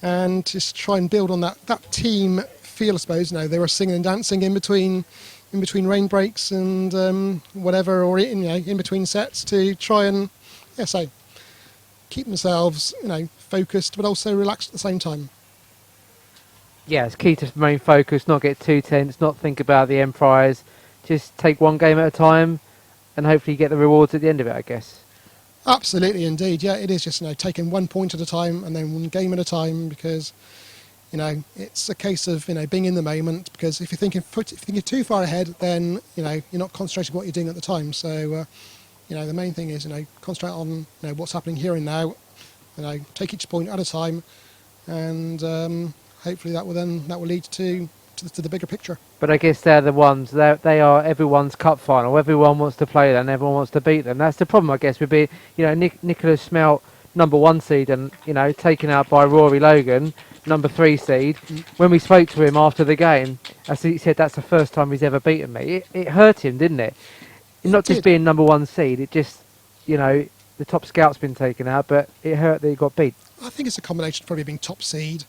Speaker 7: and just try and build on that team feel, I suppose. They were singing and dancing in between rain breaks and whatever, or in between sets to try and keep themselves focused but also relaxed at the same time.
Speaker 1: Yeah, it's key to remain focused, not get too tense, not think about the end prize. Just take one game at a time and hopefully get the rewards at the end of it, I guess.
Speaker 7: Absolutely, indeed. Yeah, it is just taking 1 point at a time and then one game at a time, because it's a case of being in the moment. Because if you're thinking too far ahead, then you're not concentrating on what you're doing at the time. So the main thing is concentrate on what's happening here and now. Take each point at a time, and hopefully that will lead to the bigger picture.
Speaker 1: But I guess they're the ones, they are everyone's cup final. Everyone wants to play them, everyone wants to beat them. That's the problem, I guess, with being, Nicholas Smelt, number 1 seed, and, taken out by Rory Logan, number 3 seed. When we spoke to him after the game, as he said, that's the first time he's ever beaten me. It hurt him, didn't it? Not just being number 1 seed, it just, the top scout's been taken out, but it hurt that he got beat.
Speaker 7: I think it's a combination of probably being top seed,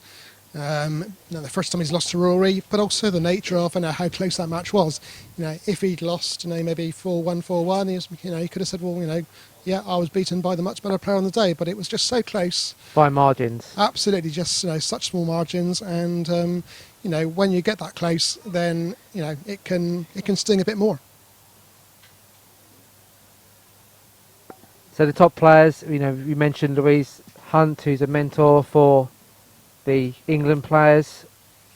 Speaker 7: the first time he's lost to Rory, but also the nature of how close that match was. If he'd lost, maybe 4-1, 4-1, he could have said, well, yeah, I was beaten by the much better player on the day, but it was just so close.
Speaker 1: By margins.
Speaker 7: Absolutely, just such small margins, and when you get that close, then it can sting a bit more.
Speaker 1: So the top players, you mentioned Louise Hunt, who's a mentor for the England players.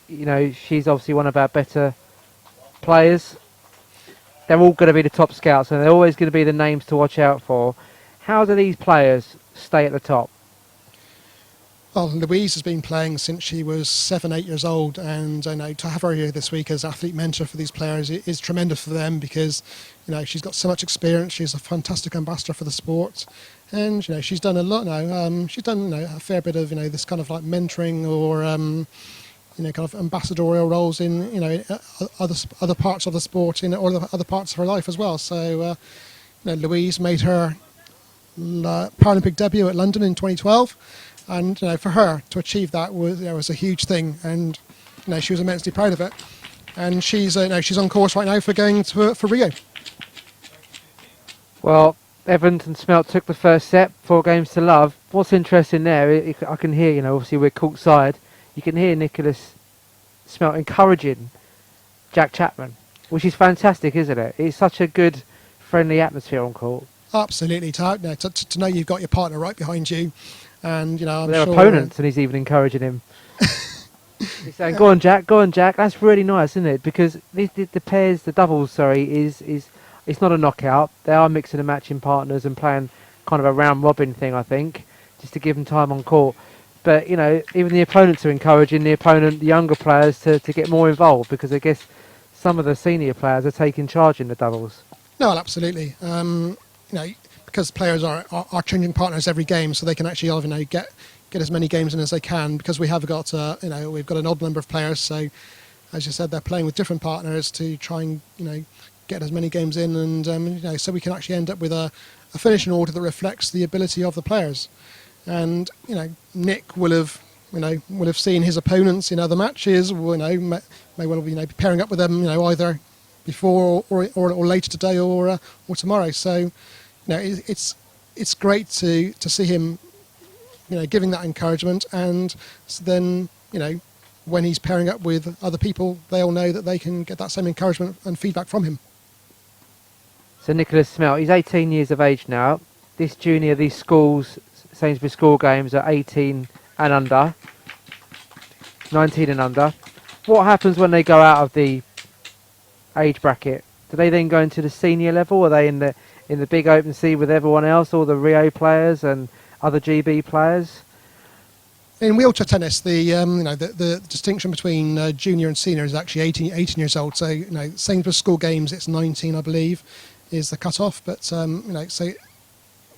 Speaker 1: She's obviously one of our better players. They're all going to be the top scouts, and they're always going to be the names to watch out for. How do these players stay at the top?
Speaker 7: Well, Louise has been playing since she was 7, 8 years old, and to have her here this week as athlete mentor for these players is tremendous for them, because she's got so much experience. She's a fantastic ambassador for the sport, and she's done a lot now. She's done a fair bit of this kind of like mentoring or kind of ambassadorial roles in other parts of the sport or other parts of her life as well. So Louise made her Paralympic debut at London in 2012. And for her to achieve that was a huge thing, and she was immensely proud of it. And she's on course right now for going for Rio.
Speaker 1: Well, Evans and Smelt took the first set, 4-0. What's interesting there, I can hear, obviously we're courtside, you can hear Nicholas Smelt encouraging Jack Chapman, which is fantastic, isn't it? It's such a good, friendly atmosphere on court.
Speaker 7: Absolutely, to know you've got your partner right behind you. And I'm
Speaker 1: they're
Speaker 7: sure
Speaker 1: opponents, and he's even encouraging him. He's saying, "Go on, Jack! Go on, Jack!" That's really nice, isn't it? Because the doubles, is it's not a knockout. They are mixing and matching partners and playing kind of a round robin thing, I think, just to give them time on court. But even the opponents are encouraging the younger players to get more involved, because I guess some of the senior players are taking charge in the doubles.
Speaker 7: No, absolutely. Because players are changing partners every game, so they can actually get as many games in as they can. Because we have got we've got an odd number of players, so as you said, they're playing with different partners to try and get as many games in, and so we can actually end up with a finishing order that reflects the ability of the players. And Nick will have seen his opponents in other matches. May well be pairing up with them either before or later today or tomorrow. So. It's great to see him, giving that encouragement, and so then, when he's pairing up with other people, they all know that they can get that same encouragement and feedback from him.
Speaker 1: So Nicholas Smelt, he's 18 years of age now. These schools, Sainsbury school games are 18 and under, 19 and under. What happens when they go out of the age bracket? Do they then go into the senior level? Are they in the big open sea with everyone else, all the Rio players and other GB players?
Speaker 7: In wheelchair tennis, the distinction between junior and senior is actually 18 years old. So Sainsbury school games, it's 19, I believe, is the cut-off. But so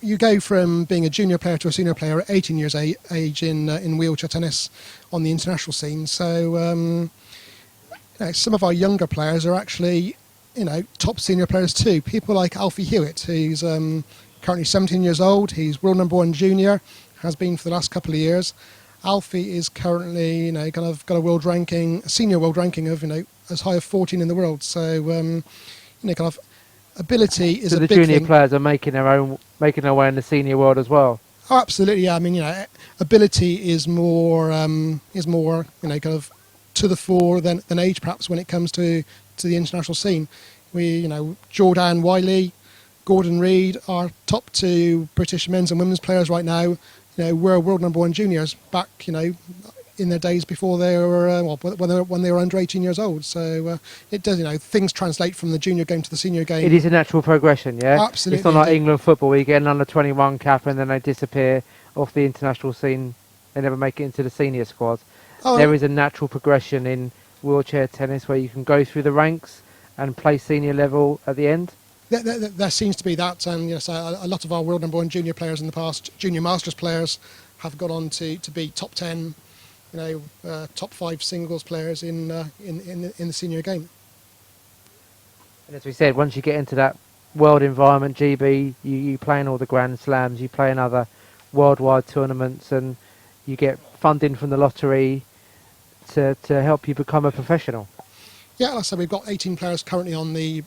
Speaker 7: you go from being a junior player to a senior player at 18 years age in wheelchair tennis on the international scene. So some of our younger players are actually, top senior players too. People like Alfie Hewitt, who's currently 17 years old. He's world #1 junior, has been for the last couple of years. Alfie is currently, kind of got a senior world ranking of, as high as 14 in the world. So, kind of ability is
Speaker 1: so
Speaker 7: a
Speaker 1: the
Speaker 7: big
Speaker 1: junior
Speaker 7: thing.
Speaker 1: players are making their way in the senior world as well.
Speaker 7: Oh, absolutely, yeah. I mean, ability is more, kind of to the fore than age, perhaps, when it comes to the international scene. Jordan Wiley, Gordon Reid are top 2 British men's and women's players right now. Were world #1 juniors back, in their days before they were, when they were under 18 years old. So it does, things translate from the junior game to the senior game.
Speaker 1: It is a natural progression, yeah?
Speaker 7: Absolutely.
Speaker 1: It's not like England football where you get an under-21 cap and then they disappear off the international scene. They never make it into the senior squad.
Speaker 7: Oh,
Speaker 1: there is a natural progression in wheelchair tennis where you can go through the ranks and play senior level at the end.
Speaker 7: There seems to be that, and so a lot of our world #1 junior players in the past, junior masters players, have gone on to be top 10, top 5 singles players in the senior game.
Speaker 1: And as we said, once you get into that world environment, GB, you play in all the Grand Slams, you play in other worldwide tournaments, and you get funding from the lottery to help you become a professional.
Speaker 7: Yeah, like I said, we've got 18 players currently on the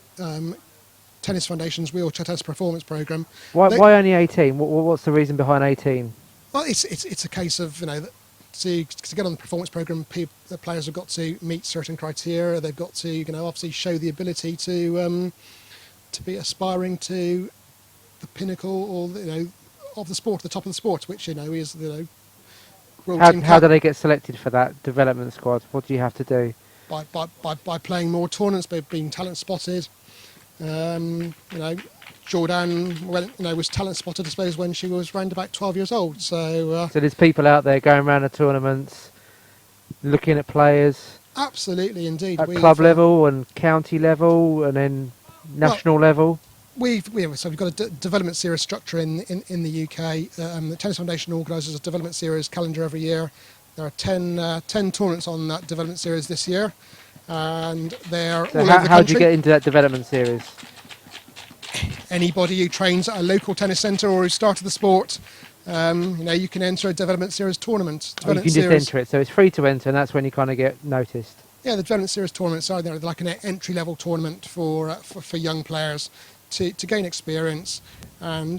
Speaker 7: Tennis Foundation's Wheelchair Tennis Performance Programme.
Speaker 1: Why only 18? What's the reason behind 18?
Speaker 7: Well, it's a case of, to get on the performance programme, the players have got to meet certain criteria. They've got to, obviously show the ability to be aspiring to the pinnacle, or of the sport, the top of the sport, which is world team.
Speaker 1: How do they get selected for that development squad? What do you have to do?
Speaker 7: By playing more tournaments, by being talent spotted. Jordan was talent spotted, I suppose, when she was around about 12 years old. So
Speaker 1: there's people out there going around the tournaments, looking at players.
Speaker 7: Absolutely, indeed.
Speaker 1: At club level and county level, and then national level.
Speaker 7: We've got a development series structure in the UK. The Tennis Foundation organises a development series calendar every year. There are 10 tournaments on that development series this year, and they're all over the country.
Speaker 1: How do you get into that development series?
Speaker 7: Anybody who trains at a local tennis centre or who started the sport, you can enter a development series tournament.
Speaker 1: You can just enter it, so it's free to enter, and that's when you kind of get noticed.
Speaker 7: Yeah, the development series tournaments are like an entry-level tournament for young players to gain experience, and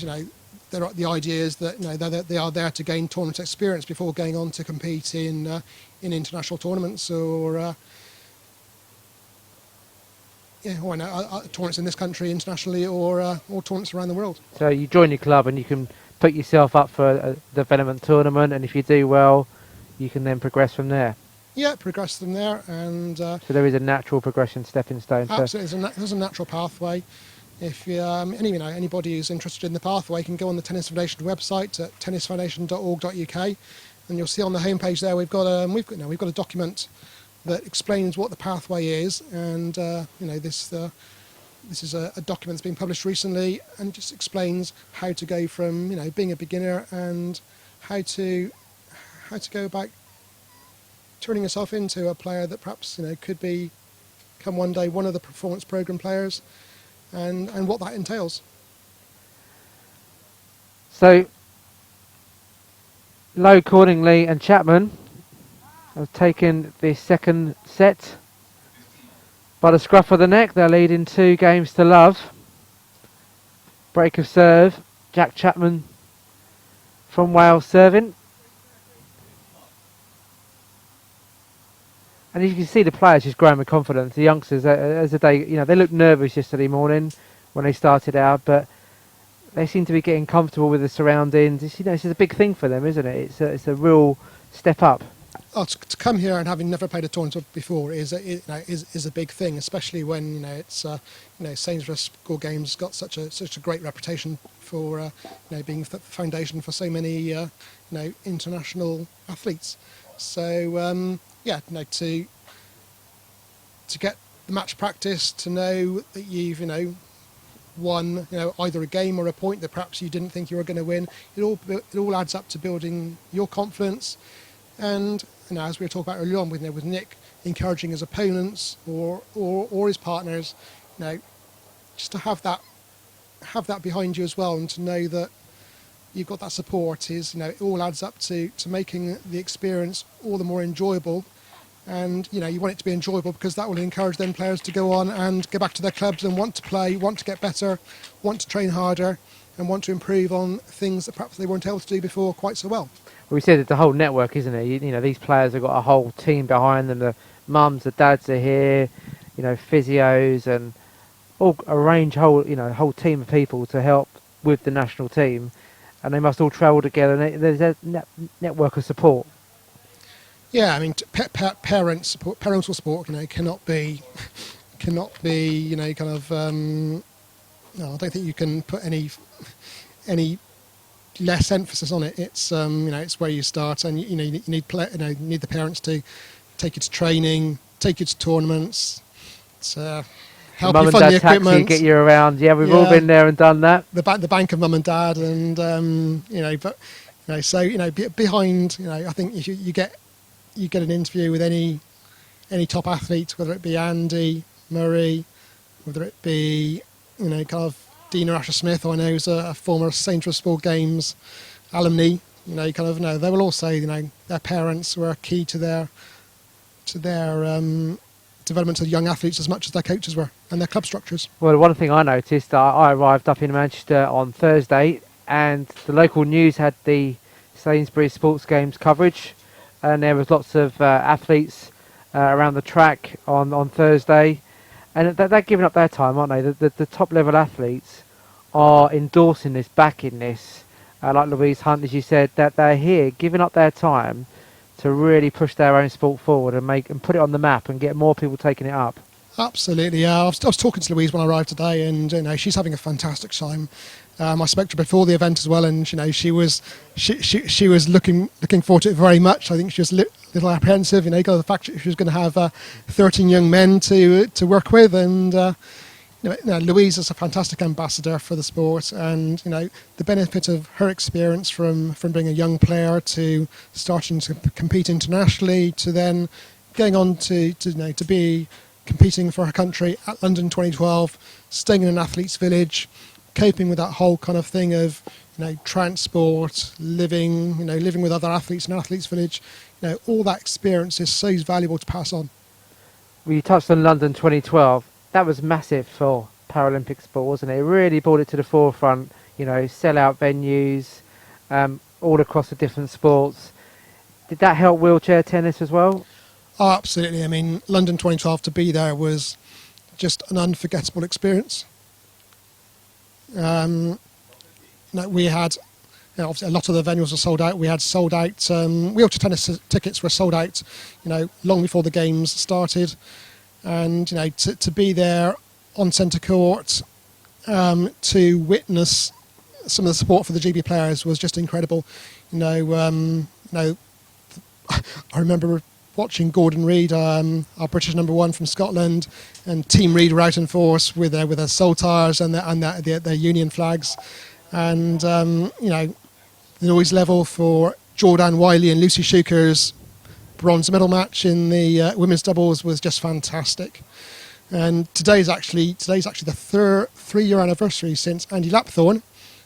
Speaker 7: the idea is that they are there to gain tournament experience before going on to compete in international tournaments or tournaments in this country internationally or tournaments around the world.
Speaker 1: So you join your club and you can put yourself up for a development tournament, and if you do well, you can then progress from there.
Speaker 7: Yeah, progress from there, and
Speaker 1: so there is a natural progression, stepping stone.
Speaker 7: Absolutely, there's a natural pathway. If anybody who's interested in the pathway can go on the Tennis Foundation website at tennisfoundation.org.uk, and you'll see on the homepage there we've got a document that explains what the pathway is, and this is a document that's been published recently and just explains how to go from being a beginner and how to go about turning yourself into a player that perhaps could become one day one of the performance program players, and what that entails.
Speaker 1: So Lowe, Cordingley and Chapman have taken the second set by the scruff of the neck. They're leading 2-0. Break of serve. Jack Chapman from Wales serving. And you can see the players just growing with confidence. The youngsters, as the day, they looked nervous yesterday morning when they started out, but they seem to be getting comfortable with the surroundings. This is a big thing for them, isn't it? It's a real step up.
Speaker 7: Oh, to come here and having never played a tournament before is a big thing, especially when it's Sainsbury School Games got such a great reputation for being the foundation for so many international athletes. So to get the match practice, to know that you've won, either a game or a point that perhaps you didn't think you were going to win. It all adds up to building your confidence. And as we were talking about earlier on with Nick encouraging his opponents or his partners, just to have that behind you as well, and to know that you've got that support is, it all adds up to making the experience all the more enjoyable. And you want it to be enjoyable because that will encourage them players to go on and go back to their clubs and want to play, want to get better, want to train harder, and want to improve on things that perhaps they weren't able to do before quite so well.
Speaker 1: We said it's a whole network, isn't it? These players have got a whole team behind them. The mums, the dads are here, physios, and all whole team of people to help with the national team, and they must all travel together. And there's a network of support.
Speaker 7: Yeah, I mean, parental support, cannot be, kind of. No, I don't think you can put any less emphasis on it. It's it's where you start, and you need need the parents to take you to training, take you to tournaments, to help you fund the equipment,
Speaker 1: taxi, get you around. Yeah, we've all been there and done that.
Speaker 7: The bank of mum and dad, and behind, I think if you get an interview with any top athlete, whether it be Andy Murray, whether it be kind of Dina Asher-Smith, who I know is a former Sainsbury Sport Games alumni, they will all say their parents were key to their development of young athletes as much as their coaches were and their club structures.
Speaker 1: Well, one thing I noticed, I arrived up in Manchester on Thursday, and the local news had the Sainsbury Sports Games coverage, and there was lots of athletes around the track on Thursday, and they're giving up their time, aren't they? The top level athletes are endorsing this, backing this, like Louise Hunt, as you said, that they're here giving up their time to really push their own sport forward and put it on the map and get more people taking it up.
Speaker 7: Absolutely, yeah. I was talking to Louise when I arrived today, and she's having a fantastic time. I spoke to her before the event as well, and she was looking forward to it very much. I think she was a little apprehensive, because of the fact that she was going to have 13 young men to work with, and Louise is a fantastic ambassador for the sport, and the benefit of her experience from being a young player to starting to compete internationally, to then going on to be competing for her country at London 2012, staying in an athlete's village, coping with that whole kind of thing of transport, living with other athletes in an athlete's village. All that experience is so valuable to pass on.
Speaker 1: We touched on London 2012. That was massive for Paralympic sport, wasn't it? It really brought it to the forefront. Sell-out venues, all across the different sports. Did that help wheelchair tennis as well?
Speaker 7: Oh, absolutely. I mean, London 2012, to be there was just an unforgettable experience. We had, obviously a lot of the venues were sold out. We had sold out, wheelchair tennis tickets were sold out, long before the games started. And, to be there on centre court, to witness some of the support for the GB players was just incredible. I remember watching Gordon Reid, our British #1 from Scotland, and Team Reid were out in force with their saltires and their union flags, and the noise level for Jordan Wiley and Lucy Shuker's bronze medal match in the women's doubles was just fantastic. And today's actually the 3-year anniversary since Andy Lapthorne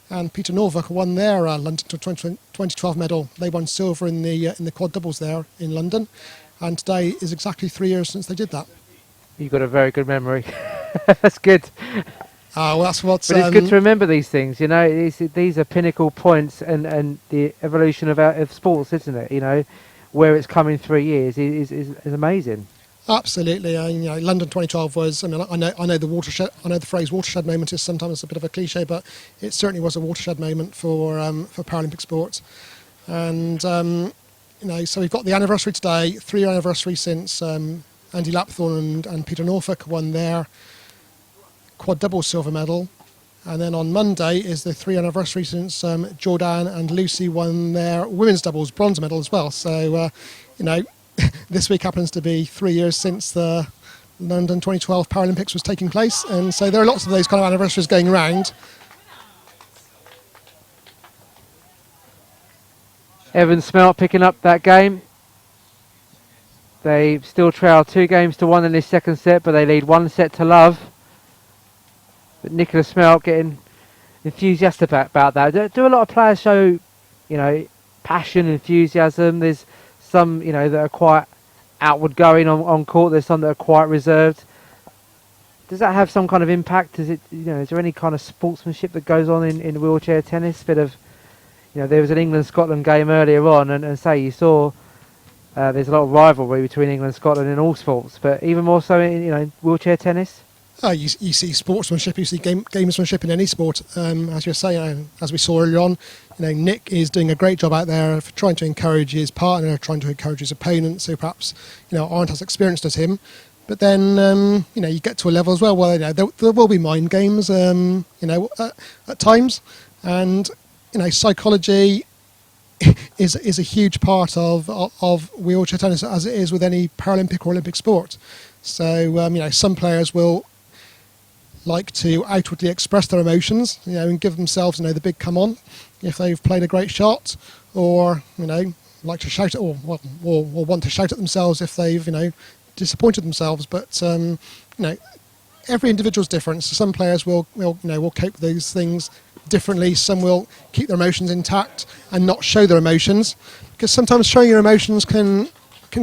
Speaker 7: and Peter Norvik won their London 2012 medal. They won silver in the quad doubles there in London, and today is exactly 3 years since they did that.
Speaker 1: You've got a very good memory. That's good.
Speaker 7: Well, that's what's.
Speaker 1: But it's good to remember these things. These are pinnacle points and the evolution of sports, isn't it? Where it's come in 3 years is amazing.
Speaker 7: Absolutely. London 2012 was. I know the watershed. I know the phrase watershed moment is sometimes a bit of a cliche, but it certainly was a watershed moment for Paralympic sports. And so we've got the anniversary today, 3-year anniversary since Andy Lapthorne and Peter Norfolk won their quad double silver medal. And then on Monday is the 3-year anniversary since Jordan and Lucy won their women's doubles bronze medal as well. So, this week happens to be 3 years since the London 2012 Paralympics was taking place, and so there are lots of those kind of anniversaries going around.
Speaker 1: Evan Smelt picking up that game. They still trail 2-1 in this second set, but they lead 1-0. But Nicholas Smelt getting enthusiastic about that. Do a lot of players show, passion, enthusiasm? There's some, that are quite outward going on court. There's some that are quite reserved. Does that have some kind of impact? Is there any kind of sportsmanship that goes on in wheelchair tennis? Bit of, there was an England-Scotland game earlier on, and say you saw there's a lot of rivalry between England and Scotland in all sports, but even more so in wheelchair tennis.
Speaker 7: You see sportsmanship, you see gamesmanship in any sport. As you're saying, as we saw earlier on, Nick is doing a great job out there for trying to encourage his partner, trying to encourage his opponents who perhaps aren't as experienced as him. But then you get to a level as well where there will be mind games, at times, and psychology is a huge part of wheelchair tennis, as it is with any Paralympic or Olympic sport. So some players will like to outwardly express their emotions, and give themselves, the big come on if they've played a great shot, or like to shout at, or want to shout at themselves if they've disappointed themselves. But every individual's different. So some players will cope with those things differently. Some will keep their emotions intact and not show their emotions, because sometimes showing your emotions can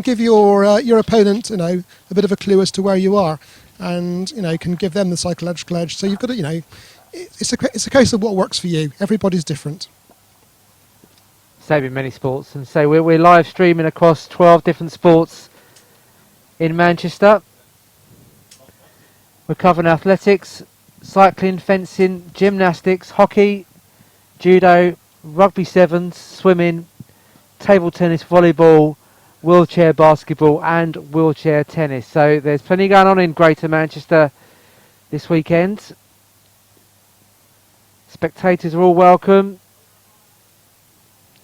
Speaker 7: give your opponent a bit of a clue as to where you are, and can give them the psychological edge. So you've got to it's a case of what works for you. Everybody's different.
Speaker 1: Same in many sports, and so we're live streaming across 12 different sports in Manchester. We're covering athletics, cycling, fencing, gymnastics, hockey, judo, rugby sevens, swimming, table tennis, volleyball, wheelchair basketball and wheelchair tennis. So there's plenty going on in Greater Manchester this weekend. Spectators are all welcome.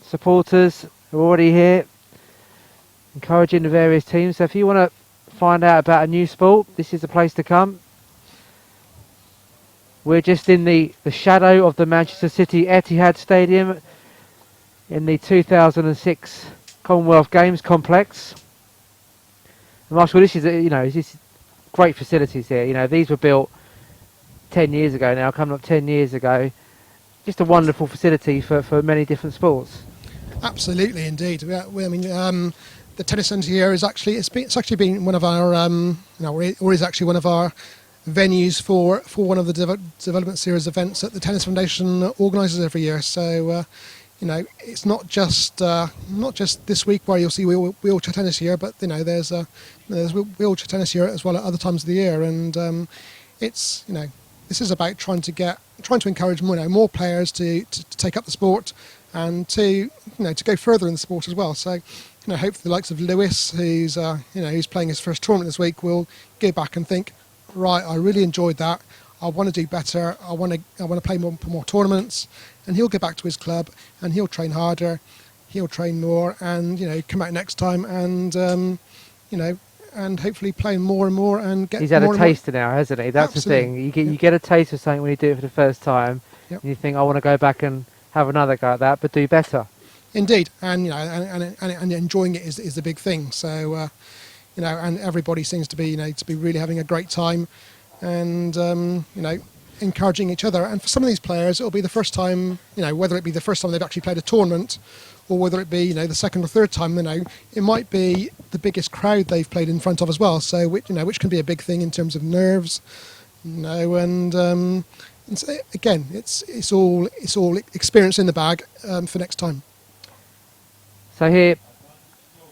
Speaker 1: Supporters are already here, encouraging the various teams. So if you want to find out about a new sport, this is the place to come. We're just in the shadow of the Manchester City Etihad Stadium in the 2006 Commonwealth Games complex. Marshall, this is this is great facilities here. These were built 10 years ago now, coming up 10 years ago. Just a wonderful facility for many different sports.
Speaker 7: Absolutely, indeed. The tennis centre here is actually it's actually been one of our or is actually one of our venues for one of the development series events that the Tennis Foundation organises every year. So it's not just this week where you'll see wheelchair tennis here, but there's wheelchair tennis here as well at other times of the year, and it's this is about trying to encourage more players to take up the sport and to go further in the sport as well. So hopefully the likes of Lewis, who's playing his first tournament this week, will go back and think, right, I really enjoyed that. I want to do better. I want to play more tournaments, and he'll get back to his club and he'll train harder, he'll train more, and come out next time and and hopefully play more and more and get.
Speaker 1: He's had
Speaker 7: more
Speaker 1: a taster now, hasn't he? That's
Speaker 7: Absolutely.
Speaker 1: the thing. You get a taste of something when you do it for the first time.
Speaker 7: Yep.
Speaker 1: And you think, I want to go back and have another go at that, but do better.
Speaker 7: Indeed, and and enjoying it is the big thing. So and everybody seems to be really having a great time, and encouraging each other. And for some of these players, it'll be the first time, whether it be the first time they've actually played a tournament, or whether it be the second or third time, it might be the biggest crowd they've played in front of as well. So which can be a big thing in terms of nerves, and so again, it's all experience in the bag for next time.
Speaker 1: So here,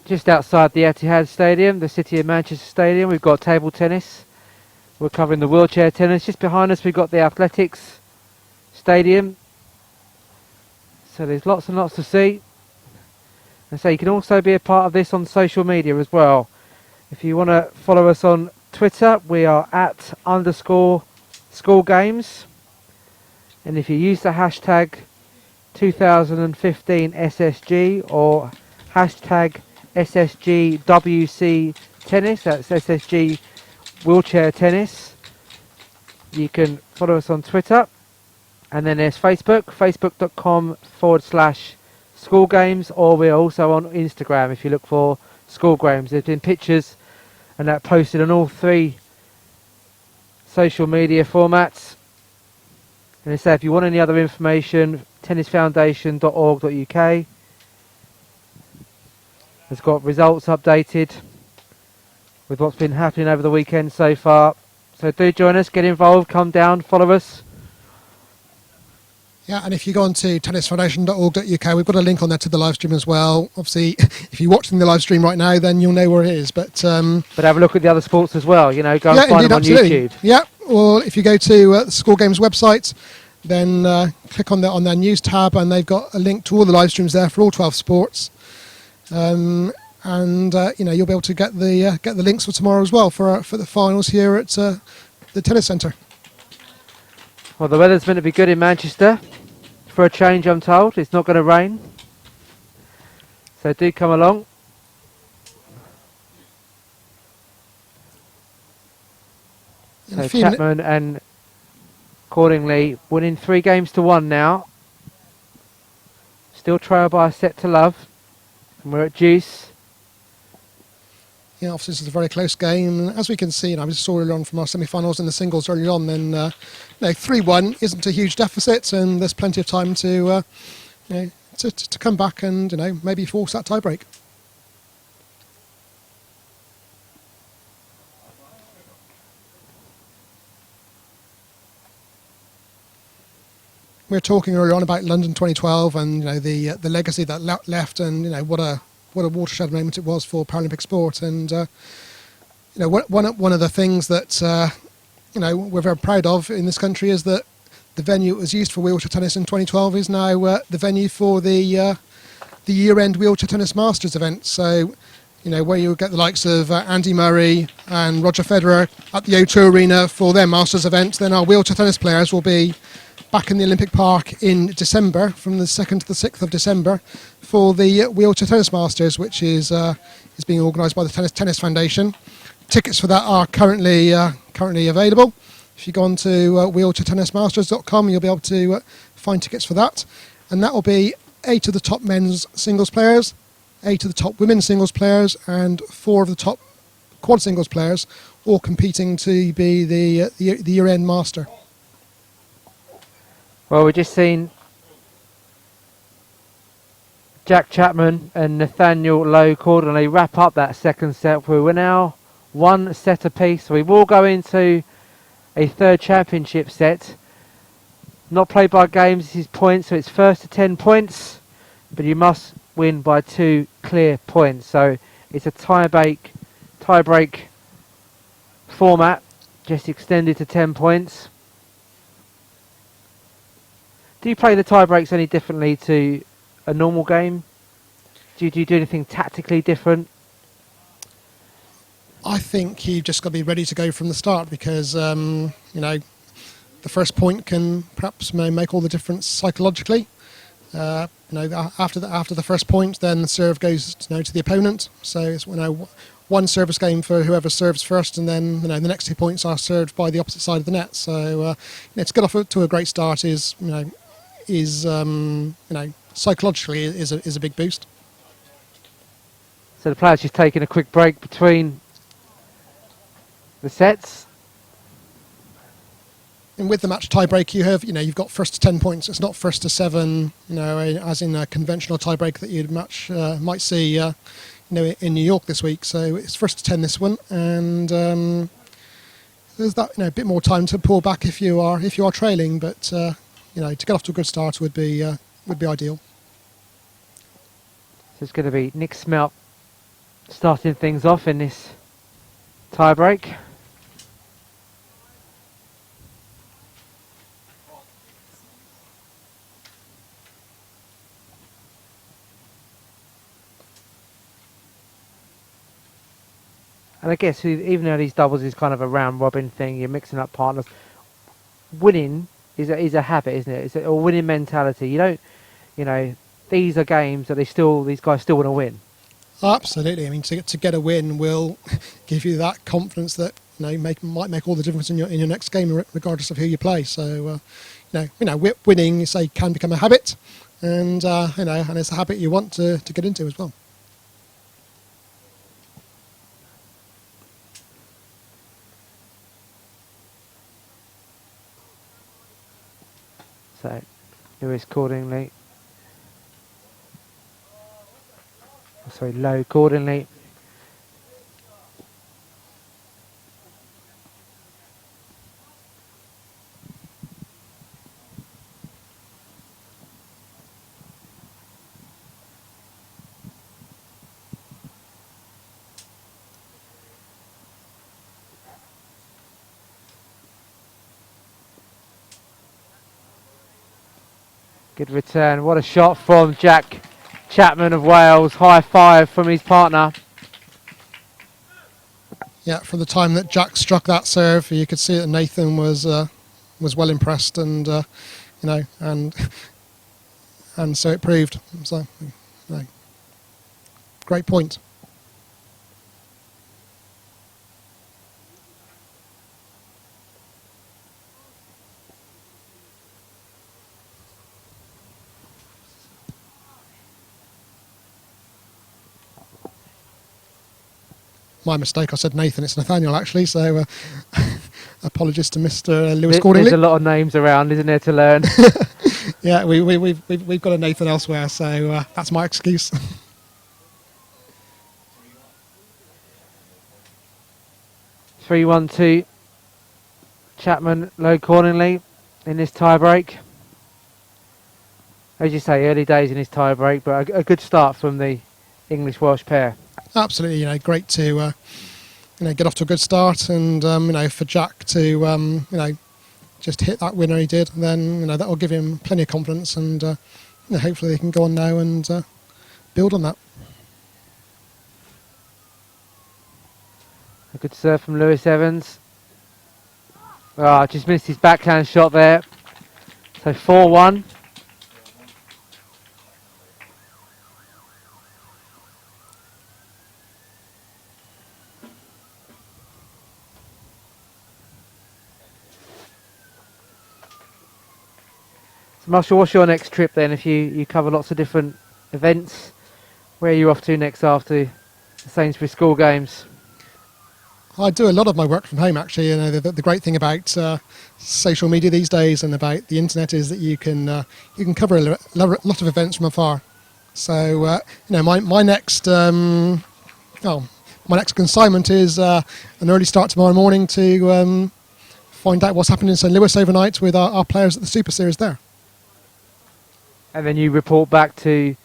Speaker 1: just outside the Etihad Stadium, the City of Manchester Stadium, we've got table tennis. We're covering the wheelchair tennis. Just behind us, we've got the athletics stadium. So there's lots and lots to see. And so you can also be a part of this on social media as well. If you want to follow us on Twitter, we are @_schoolgames. And if you use the hashtag 2015 SSG or hashtag SSGWC tennis, that's SSG wheelchair tennis. You can follow us on Twitter, and then there's Facebook, facebook.com/school games, or we're also on Instagram if you look for school games. There's been pictures and that posted on all 3 social media formats. And they say if you want any other information, tennisfoundation.org.uk has got results updated with what's been happening over the weekend so far. So do join us, get involved, come down, follow us.
Speaker 7: Yeah, and if you go on to tennisfoundation.org.uk, we've got a link on there to the live stream as well. Obviously, if you're watching the live stream right now, then you'll know where it is. But
Speaker 1: have a look at the other sports as well. You know, go and find
Speaker 7: indeed,
Speaker 1: them on
Speaker 7: absolutely.
Speaker 1: YouTube.
Speaker 7: Yeah, or if you go to the School Games website, then click on their news tab, and they've got a link to all the live streams there for all 12 sports. And you'll be able to get the links for tomorrow as well for the finals here at the tennis centre.
Speaker 1: Well, the weather's meant to be good in Manchester for a change, I'm told. It's not going to rain. So do come along. So Chapman and accordingly winning 3-1 now. Still trail by a set to love. And we're at deuce.
Speaker 7: Yeah, obviously this is a very close game. As we can see, we saw earlier on from our semi-finals in the singles earlier on, then 3-1 isn't a huge deficit, and there's plenty of time to come back and maybe force that tie-break. We were talking earlier on about London 2012 and the legacy that left, and what a watershed moment it was for Paralympic sport. And one of the things that we're very proud of in this country is that the venue that was used for wheelchair tennis in 2012 is now the venue for the year-end wheelchair tennis masters event. So where you get the likes of Andy Murray and Roger Federer at the O2 Arena for their masters event, then our wheelchair tennis players will be back in the Olympic Park in December, from the 2nd to the 6th of December, for the Wheelchair Tennis Masters, which is being organised by the Tennis Foundation. Tickets for that are currently available. If you go on to wheelchairtennismasters.com, you'll be able to find tickets for that. And that will be 8 of the top men's singles players, 8 of the top women's singles players, and 4 of the top quad singles players, all competing to be the year-end master.
Speaker 1: Well, we've just seen Jack Chapman and Nathaniel Lowe Cordonley wrap up that second set. We're now 1 set apiece. So we will go into a third championship set. Not played by games, this is points, so it's first to 10 points, but you must win by 2 clear points. So it's a tie-break format, just extended to 10 points. Do you play the tie-breaks any differently to a normal game? Do you do anything tactically different?
Speaker 7: I think you've just got to be ready to go from the start, because the first point can perhaps make all the difference psychologically. After the first point, then the serve goes to the opponent. So it's one service game for whoever serves first, and then the next 2 points are served by the opposite side of the net. So to get off to a great start is psychologically is a big boost.
Speaker 1: So the players just taking a quick break between the sets.
Speaker 7: And with the match tie-break, you've got first to 10 points. It's not first to 7, as in a conventional tie-break that you'd might see, in New York this week. So it's first to 10 this one, and there's that a bit more time to pull back if you are trailing. But to get off to a good start would be ideal.
Speaker 1: So it's going to be Nick Smelt starting things off in this tie-break. And I guess even though these doubles is kind of a round robin thing, you're mixing up partners. Winning is a habit, isn't it? It's a winning mentality. You don't, these are games that these guys still want to win.
Speaker 7: Absolutely. I mean, to get a win will give you that confidence that might make all the difference in your next game, regardless of who you play. So winning, you say, can become a habit, and and it's a habit you want to get into as well.
Speaker 1: So Lewis accordingly. Sorry, low accordingly. Good return. What a shot from Jack Chapman of Wales. High five from his partner.
Speaker 7: Yeah, from the time that Jack struck that serve, you could see that Nathan was well impressed, and and so it proved. So, great point. My mistake, I said Nathan, it's Nathaniel actually, so apologies to Mr. Lewis accordingly.
Speaker 1: There's a lot of names around, isn't there, to learn?
Speaker 7: Yeah, we've got a Nathan elsewhere, so that's my excuse.
Speaker 1: 3-1-2. Chapman, low accordingly in this tie break. As you say, early days in his tie break, but a good start from the English-Welsh pair.
Speaker 7: Absolutely, great to get off to a good start, and for Jack to just hit that winner he did, then that will give him plenty of confidence, and hopefully they can go on now and build on that.
Speaker 1: A good serve from Lewis Evans. Just missed his backhand shot there. So 4-1. Marshall, what's your next trip then? If you cover lots of different events, where are you off to next after the Sainsbury school games?
Speaker 7: I do a lot of my work from home actually. The great thing about social media these days and about the internet is that you can cover a lot of events from afar. So my next consignment is an early start tomorrow morning to find out what's happening in St Louis overnight with our players at the Super Series there. And
Speaker 1: then you report back to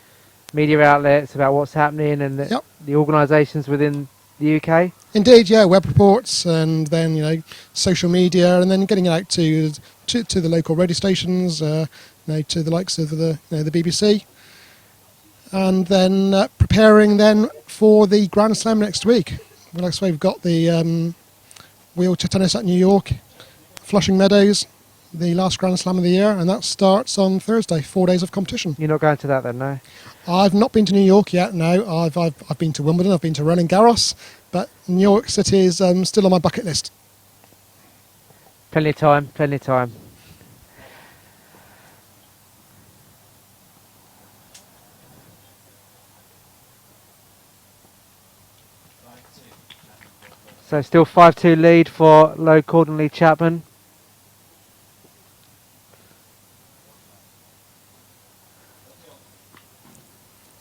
Speaker 1: media outlets about what's happening and the organisations within the UK?
Speaker 7: Indeed, yeah, web reports, and then social media, and then getting it out to the local radio stations, to the likes of the BBC, and then preparing then for the Grand Slam next week. Like I say, we've got the wheelchair tennis at New York, Flushing Meadows, the last Grand Slam of the year, and that starts on Thursday. 4 days of competition.
Speaker 1: You're not going to that then, no?
Speaker 7: I've not been to New York yet. No, I've been to Wimbledon. I've been to Roland Garros, but New York City is still on my bucket list.
Speaker 1: Plenty of time. Plenty of time. So still 5-2 lead for low accordingly Chapman.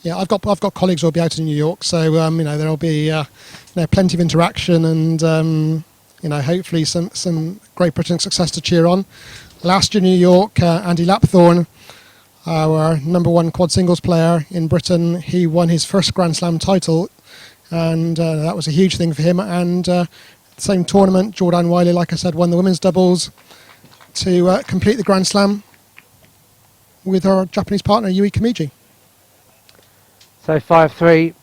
Speaker 7: Yeah, I've got colleagues who'll be out in New York, so there'll be plenty of interaction, and hopefully some Great Britain success to cheer on. Last year in New York, Andy Lapthorne, our #1 quad singles player in Britain, he won his first Grand Slam title, and that was a huge thing for him. And the same tournament, Jordan Wiley, like I said, won the women's doubles to complete the Grand Slam with her Japanese partner Yui Kamiji.
Speaker 1: So 5-3,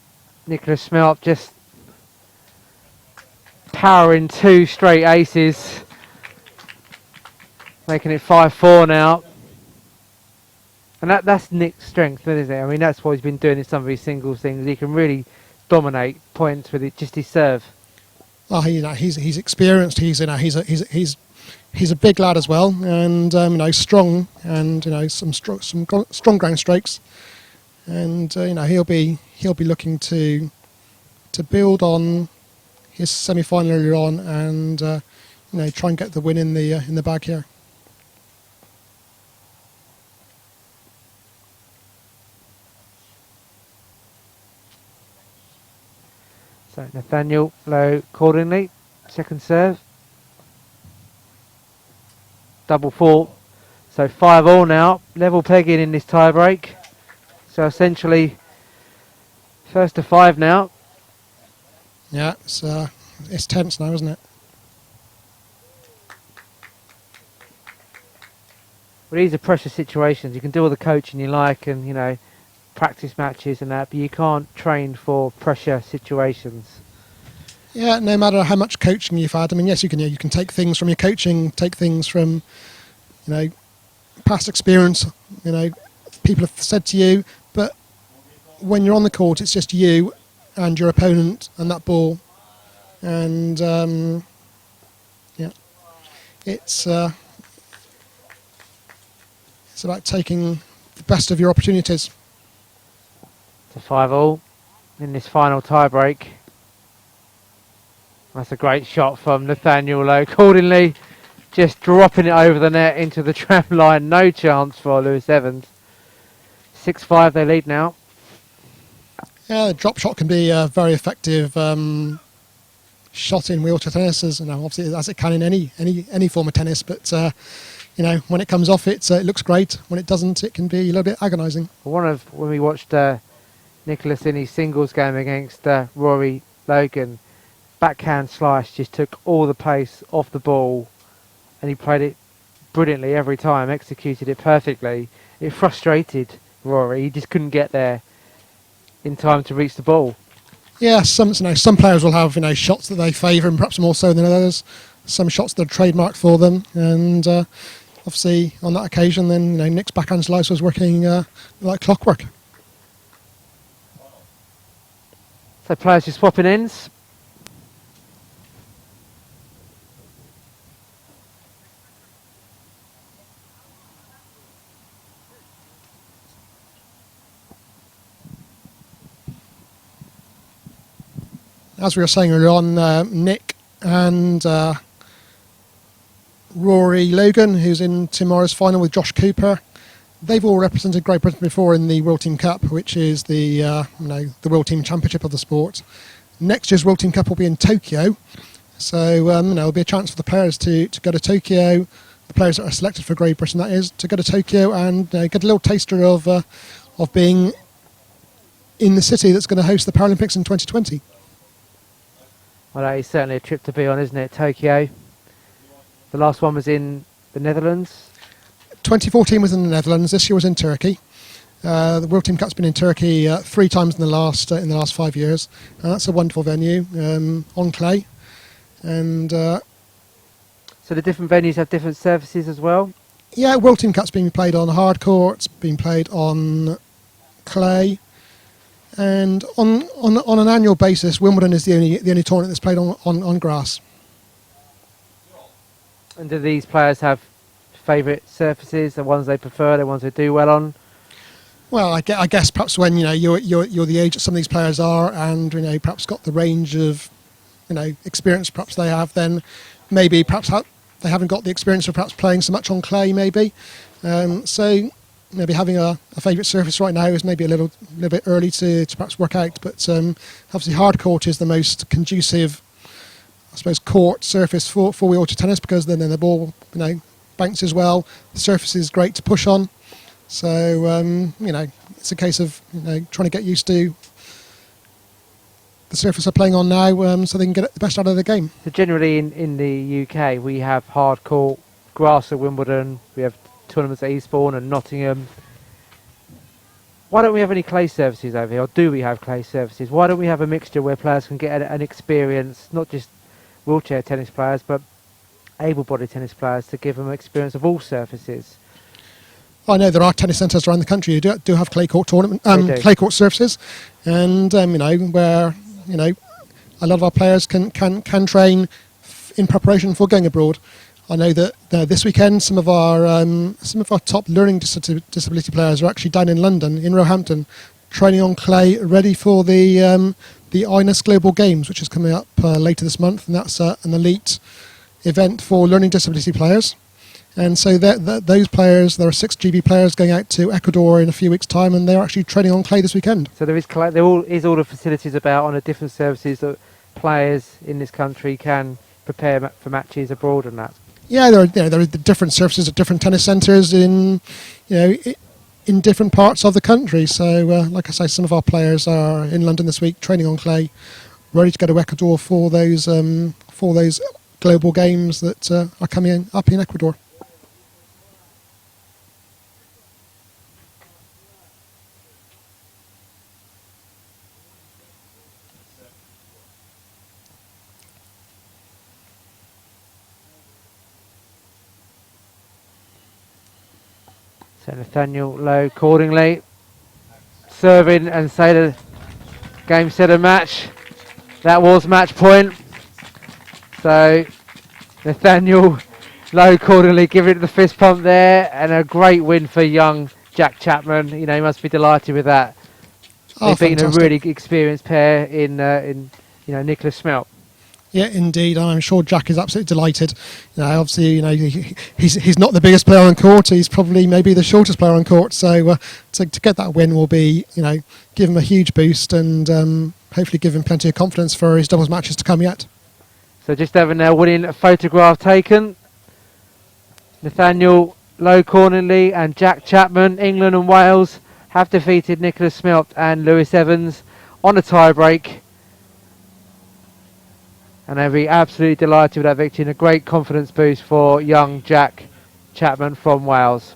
Speaker 1: Nicholas Smelt just powering 2 straight aces, making it 5-4 now. And that's Nick's strength, isn't it? I mean, that's what he's been doing in some of his singles things. He can really dominate points with just his serve.
Speaker 7: well, he's experienced. He's a big lad as well, and strong, and some strong ground strokes, and he'll be looking to build on his semi-final earlier on, and try and get the win in the bag here.
Speaker 1: So Nathaniel low accordingly, second serve. Double fault. So 5-all now, level pegging in this tie break. So essentially first to 5 now.
Speaker 7: Yeah, it's tense now, isn't it?
Speaker 1: Well, these are pressure situations. You can do all the coaching you like, and practice matches and that, but you can't train for pressure situations.
Speaker 7: Yeah, no matter how much coaching you've had. I mean, yes, you can take things from your coaching, take things from past experience. People have said to you, but when you're on the court, it's just you and your opponent and that ball, and it's about taking the best of your opportunities.
Speaker 1: It's a 5-all in this final tie break. That's a great shot from Nathaniel Lowe. Accordingly, just dropping it over the net into the tram line. No chance for Lewis Evans. 6-5 they lead now.
Speaker 7: Yeah, the drop shot can be a very effective shot in wheelchair tennis, obviously as it can in any form of tennis. But when it comes off, it looks great. When it doesn't, it can be a little bit agonising.
Speaker 1: When we watched Nicholas in his singles game against Rory Logan, backhand slice just took all the pace off the ball, and he played it brilliantly every time, executed it perfectly. It frustrated Rory. He just couldn't get there in time to reach the ball.
Speaker 7: Yeah, some players will have shots that they favour, and perhaps more so than others. Some shots that are trademarked for them, and obviously on that occasion, then Nick's backhand slice was working like clockwork.
Speaker 1: So players just swapping ends.
Speaker 7: As we were saying earlier on, Nick and Rory Logan, who's in tomorrow's final with Josh Cooper, they've all represented Great Britain before in the World Team Cup, which is the the World Team Championship of the sport. Next year's World Team Cup will be in Tokyo, so there'll be a chance for the players to go to Tokyo. The players that are selected for Great Britain, that is, to go to Tokyo and get a little taster of being in the city that's going to host the Paralympics in 2020.
Speaker 1: Well, that is certainly a trip to be on, isn't it? Tokyo. The last one was in the Netherlands.
Speaker 7: 2014 was in the Netherlands. This year was in Turkey. The World Team Cup's been in Turkey 3 times in the last 5 years. That's a wonderful venue on clay. And
Speaker 1: so the different venues have different surfaces as well.
Speaker 7: Yeah, World Team Cup's being played on hard courts, being played on clay. And on an annual basis, Wimbledon is the only tournament that's played on grass.
Speaker 1: And do these players have favourite surfaces, the ones they prefer, the ones they do well on?
Speaker 7: Well, I guess perhaps when you're the age that some of these players are, and perhaps got the range of experience perhaps they have, then maybe perhaps they haven't got the experience of perhaps playing so much on clay, maybe. So maybe having a favourite surface right now is maybe a little bit early to perhaps work out, but obviously hard court is the most conducive, I suppose, court surface for wheelchair tennis, because then the ball bounces well, the surface is great to push on, so it's a case of trying to get used to the surface they're playing on now, so they can get the best out of the game.
Speaker 1: So generally in the UK we have hard court, grass at Wimbledon, we have tournaments at Eastbourne and Nottingham. Why don't we have any clay surfaces over here, or do we have clay surfaces? Why don't we have a mixture where players can get an experience, not just wheelchair tennis players, but able-bodied tennis players, to give them experience of all surfaces?
Speaker 7: I know there are tennis centres around the country who do have clay court clay court surfaces, and where a lot of our players can train in preparation for going abroad. I know that this weekend some of our top learning disability players are actually down in London, in Roehampton, training on clay, ready for the INES Global Games, which is coming up later this month, and that's an elite event for learning disability players. And so those players, there are 6 GB players going out to Ecuador in a few weeks' time, and they're actually training on clay this weekend.
Speaker 1: So there is all the facilities about on the different services that players in this country can prepare for matches abroad and that.
Speaker 7: Yeah, there are different surfaces at different tennis centres in different parts of the country. So, like I say, some of our players are in London this week training on clay, ready to go to Ecuador for those global games that are coming up in Ecuador.
Speaker 1: So Nathaniel Lowe accordingly serving and say the game, set and match. That was match point. So Nathaniel Lowe accordingly giving it the fist pump there, and a great win for young Jack Chapman. You know, he must be delighted with that. They've beaten a really experienced pair in Nicholas Smelt.
Speaker 7: Yeah, indeed, and I'm sure Jack is absolutely delighted. Obviously, he's not the biggest player on court. He's probably maybe the shortest player on court. So to get that win will be, give him a huge boost, and hopefully give him plenty of confidence for his doubles matches to come yet.
Speaker 1: So just having a winning photograph taken. Nathaniel Lowe Cornelly and Jack Chapman, England and Wales, have defeated Nicholas Smelt and Lewis Evans on a tie-break. And they'll be absolutely delighted with that victory, and a great confidence boost for young Jack Chapman from Wales.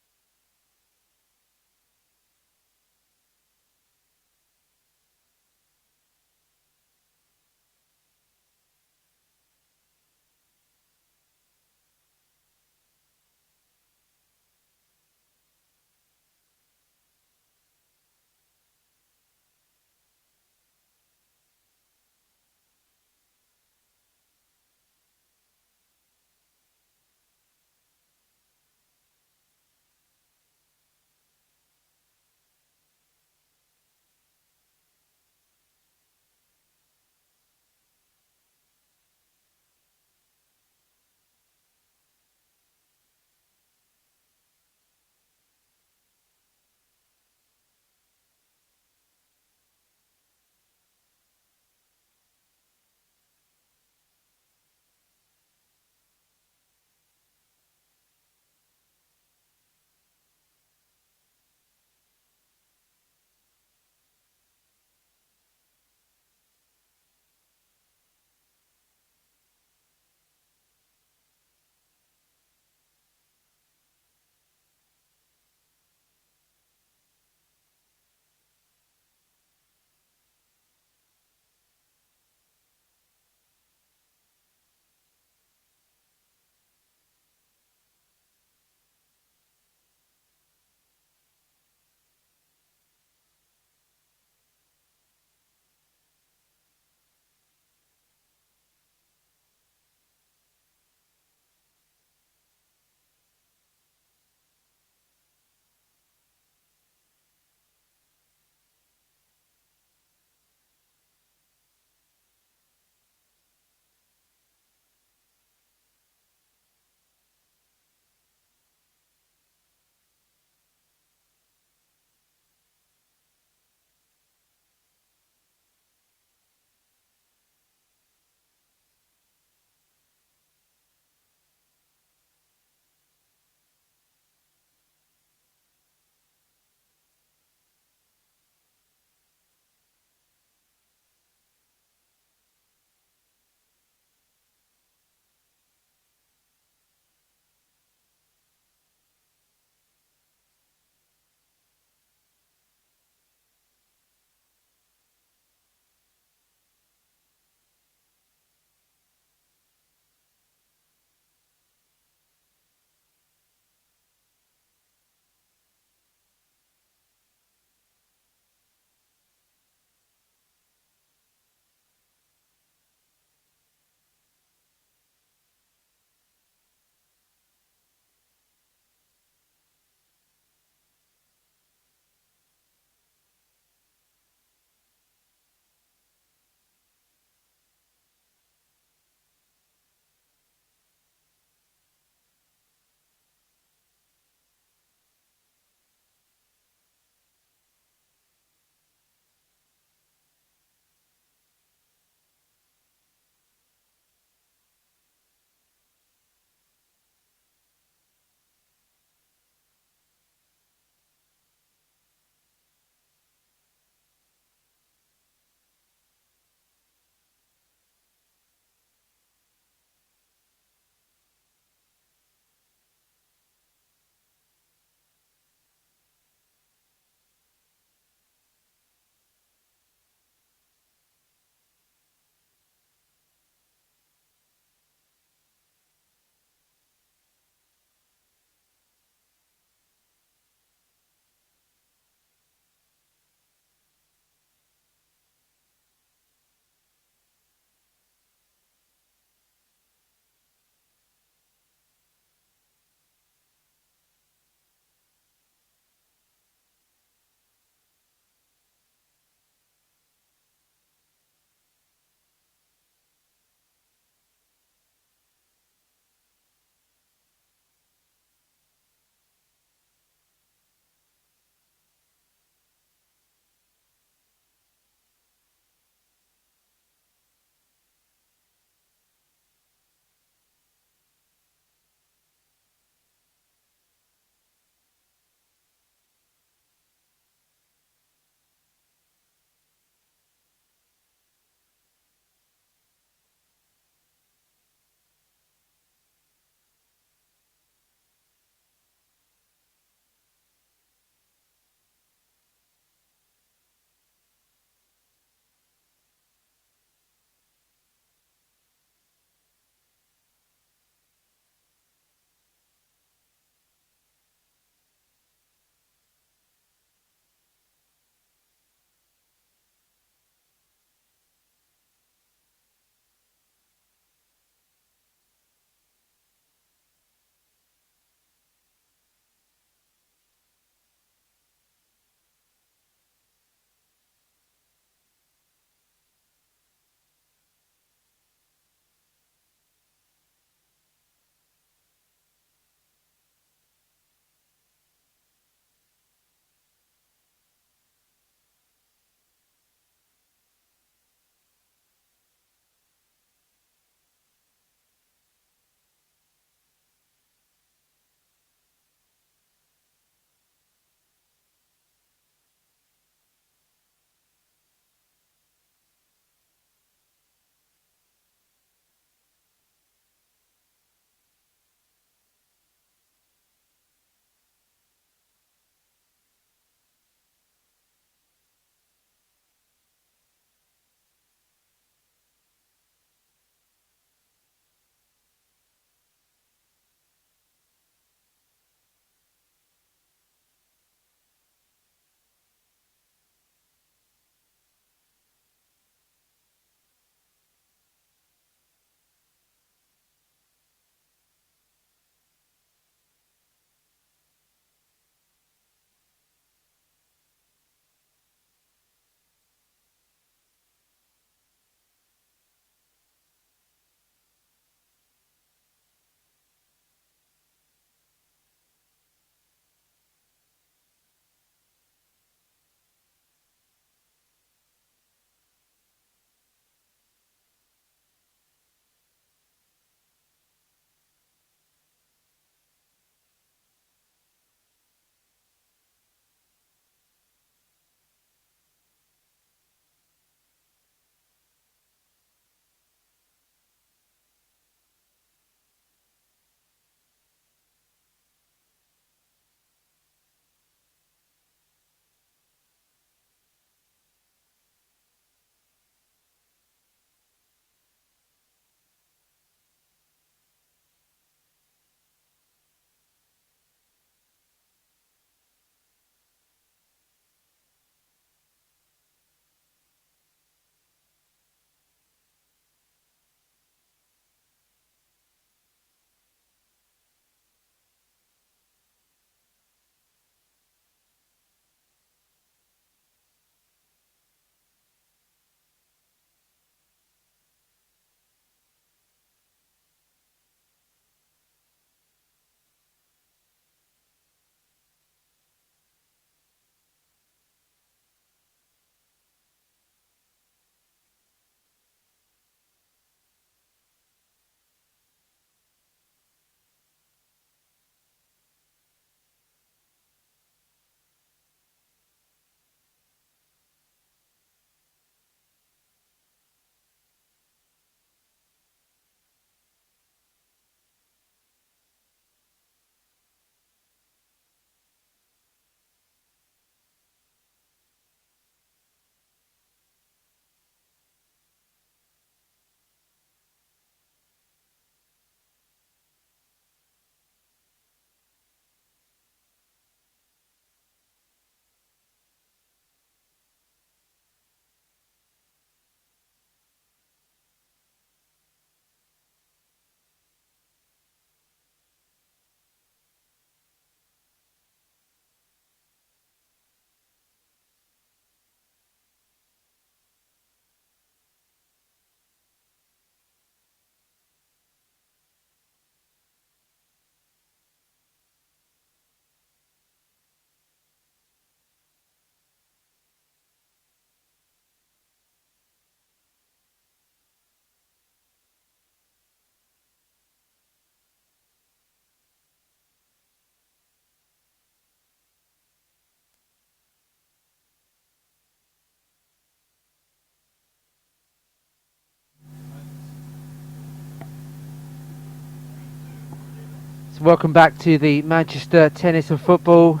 Speaker 1: welcome back to the Manchester Tennis and Football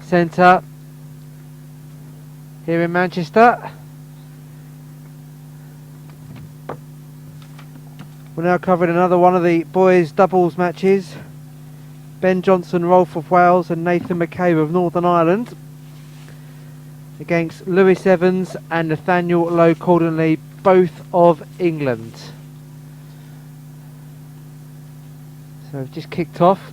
Speaker 1: Centre here in Manchester. We're now covering another one of the boys' doubles matches. Ben Johnson, Rolf of Wales and Nathan McCabe of Northern Ireland against Lewis Evans and Nathaniel Lowe-Cordenley, both of England. So we've just kicked off.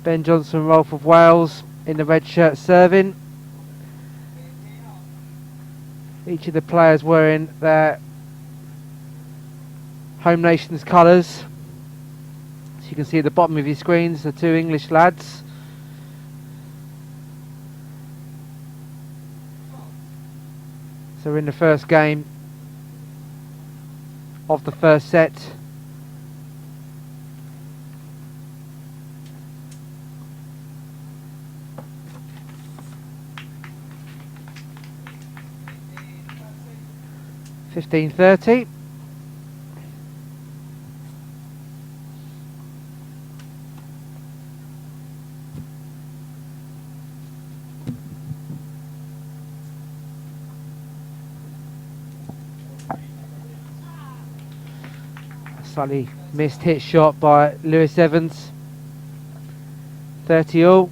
Speaker 1: Ben Johnson, Rolf of Wales in the red shirt serving. Each of the players wearing their home nation's colours. As you can see at the bottom of your screens, the two English lads. So we're in the first game of the first set. $15.30. Slightly missed hit shot by Lewis Evans. 30 all.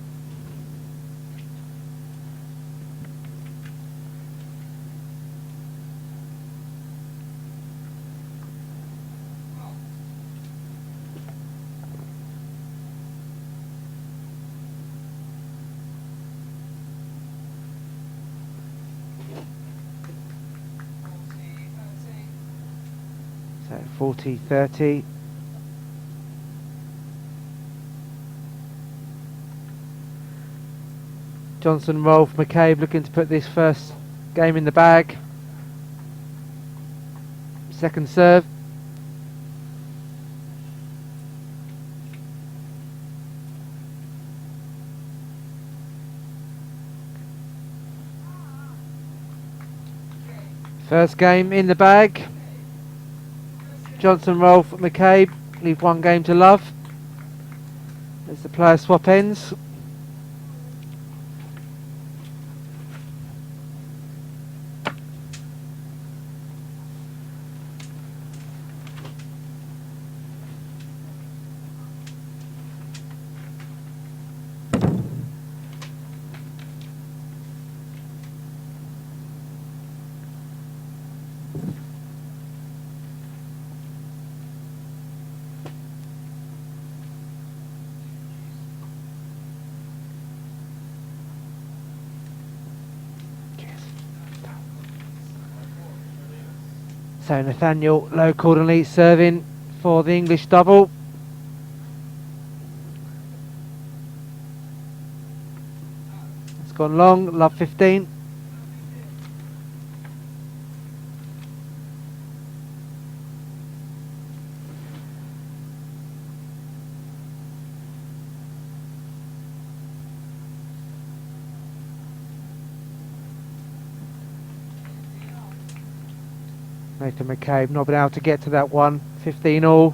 Speaker 1: So 40-30. Johnson, Rolf, McCabe looking to put this first game in the bag. Second serve. First game in the bag. Johnson, Rolf, McCabe leave one game to love as the players swap ends. So Nathaniel Lowe-Cordenley serving for the English double. It's gone long, love 15. Nathan McCabe not been able to get to that one. 15 all.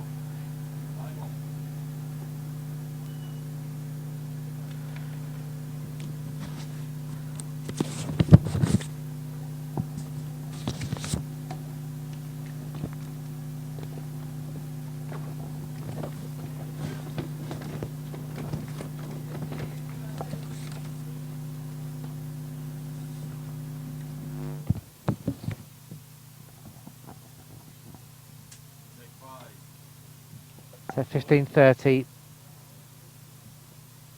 Speaker 1: So 15-30.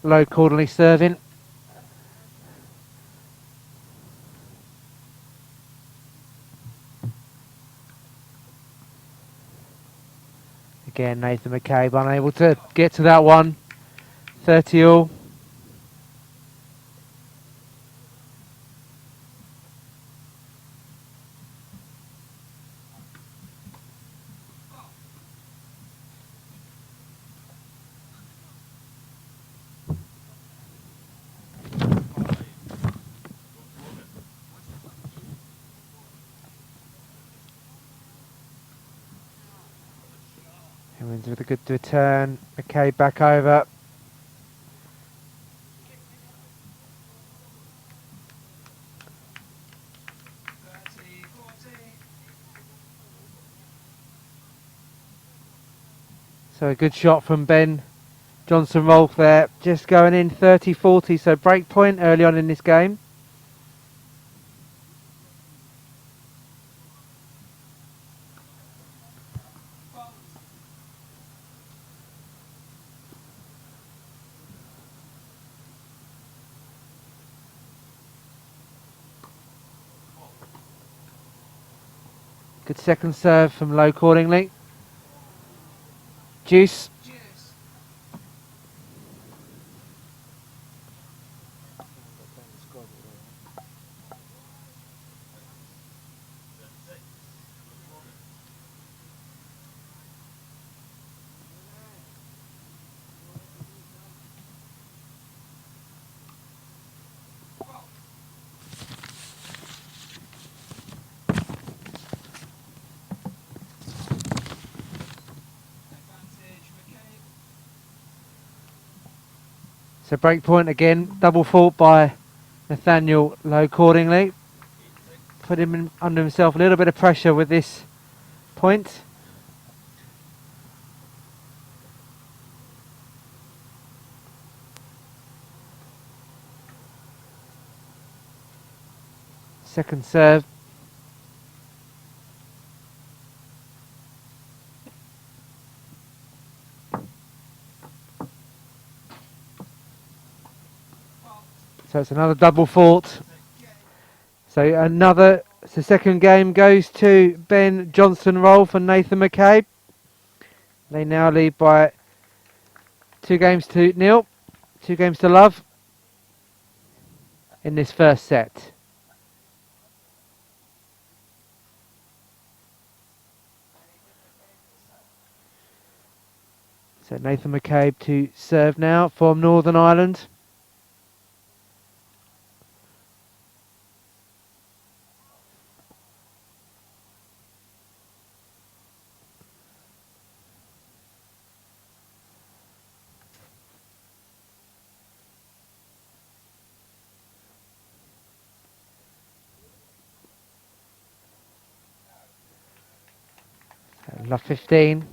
Speaker 1: Lowe-Cordenley serving. Again, Nathan McCabe unable to get to that one. 30 all. Ewins with a good return. McKay back over. So a good shot from Ben Johnson-Rolfe there, just going in 30-40, so break point early on in this game. Good second serve from Low Cordingley. Juice. So break point again, double fault by Nathaniel Low Cordingley. Put him under himself a little bit of pressure with this point. Second serve. So it's another double fault. So the second game goes to Ben Johnson-Rolfe and Nathan McCabe. They now lead by 2-0, 2 games to love in this first set. So Nathan McCabe to serve now from Northern Ireland. Love 15.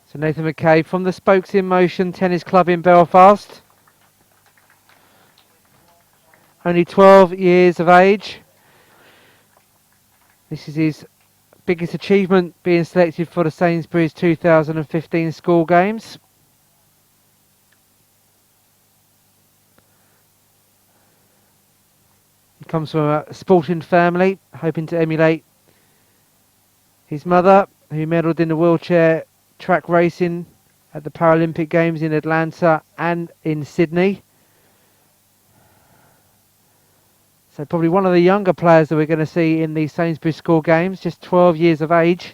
Speaker 1: So Nathan McCabe from the Spokes in Motion Tennis Club in Belfast. Only 12 years of age. This is his biggest achievement, being selected for the Sainsbury's 2015 school games. He comes from a sporting family, hoping to emulate his mother, who medalled in the wheelchair track racing at the Paralympic Games in Atlanta and in Sydney. So probably one of the younger players that we're going to see in the Sainsbury School Games, just 12 years of age.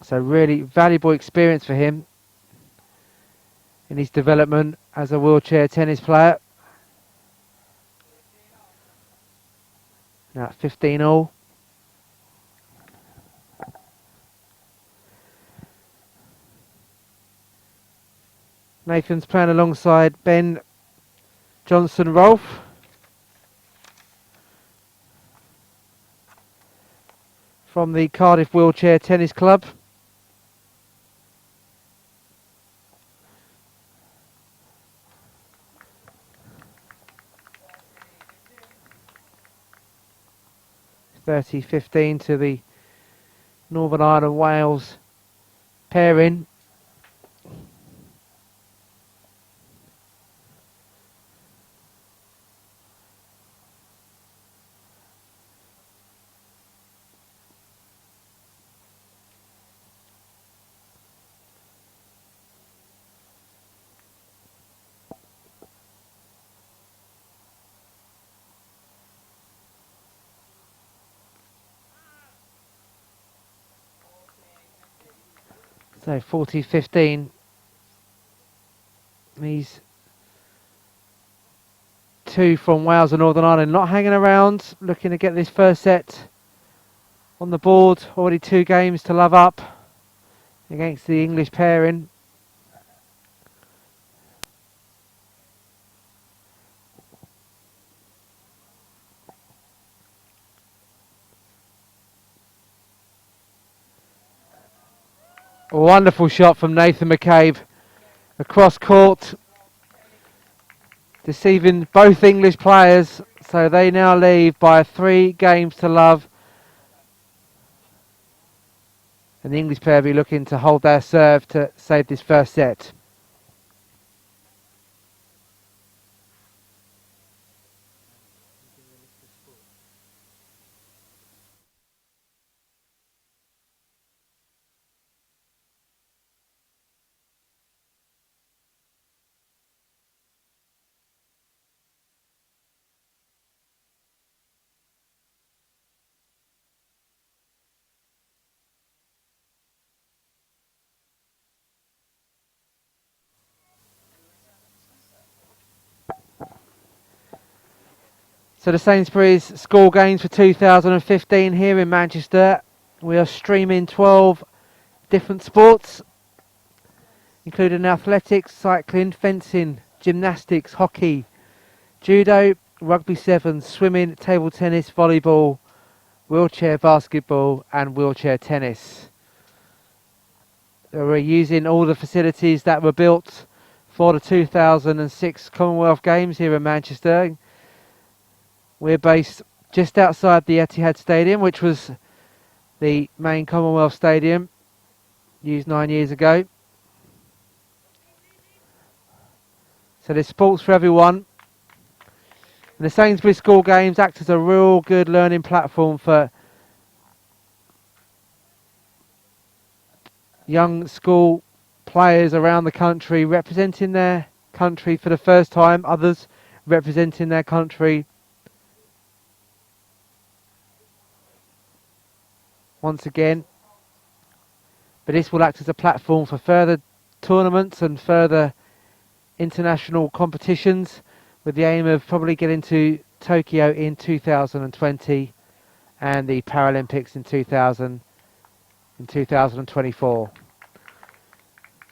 Speaker 1: So really valuable experience for him in his development as a wheelchair tennis player. Now 15 all. Nathan's playing alongside Ben Johnson-Rolfe. From the Cardiff Wheelchair Tennis Club. (30-15) to the Northern Ireland Wales pairing. So 40-15. These two from Wales and Northern Ireland not hanging around, looking to get this first set On the board, already 2 games to love up against the English pairing. A wonderful shot from Nathan McCabe across court, deceiving both English players, so they now leave by 3 games to love. And the English pair will be looking to hold their serve to save this first set. So the Sainsbury's school games for 2015 here in Manchester. We are streaming 12 different sports, including athletics, cycling, fencing, gymnastics, hockey, judo, rugby sevens, swimming, table tennis, volleyball, wheelchair basketball and wheelchair tennis. So we're using all the facilities that were built for the 2006 Commonwealth Games here in Manchester. We're based just outside the Etihad Stadium, which was the main Commonwealth Stadium, used 9 years ago. So there's sports for everyone. And the Sainsbury School Games act as a real good learning platform for young school players around the country representing their country for the first time, others representing their country once again. But this will act as a platform for further tournaments and further international competitions, with the aim of probably getting to Tokyo in 2020 and the Paralympics in 2024.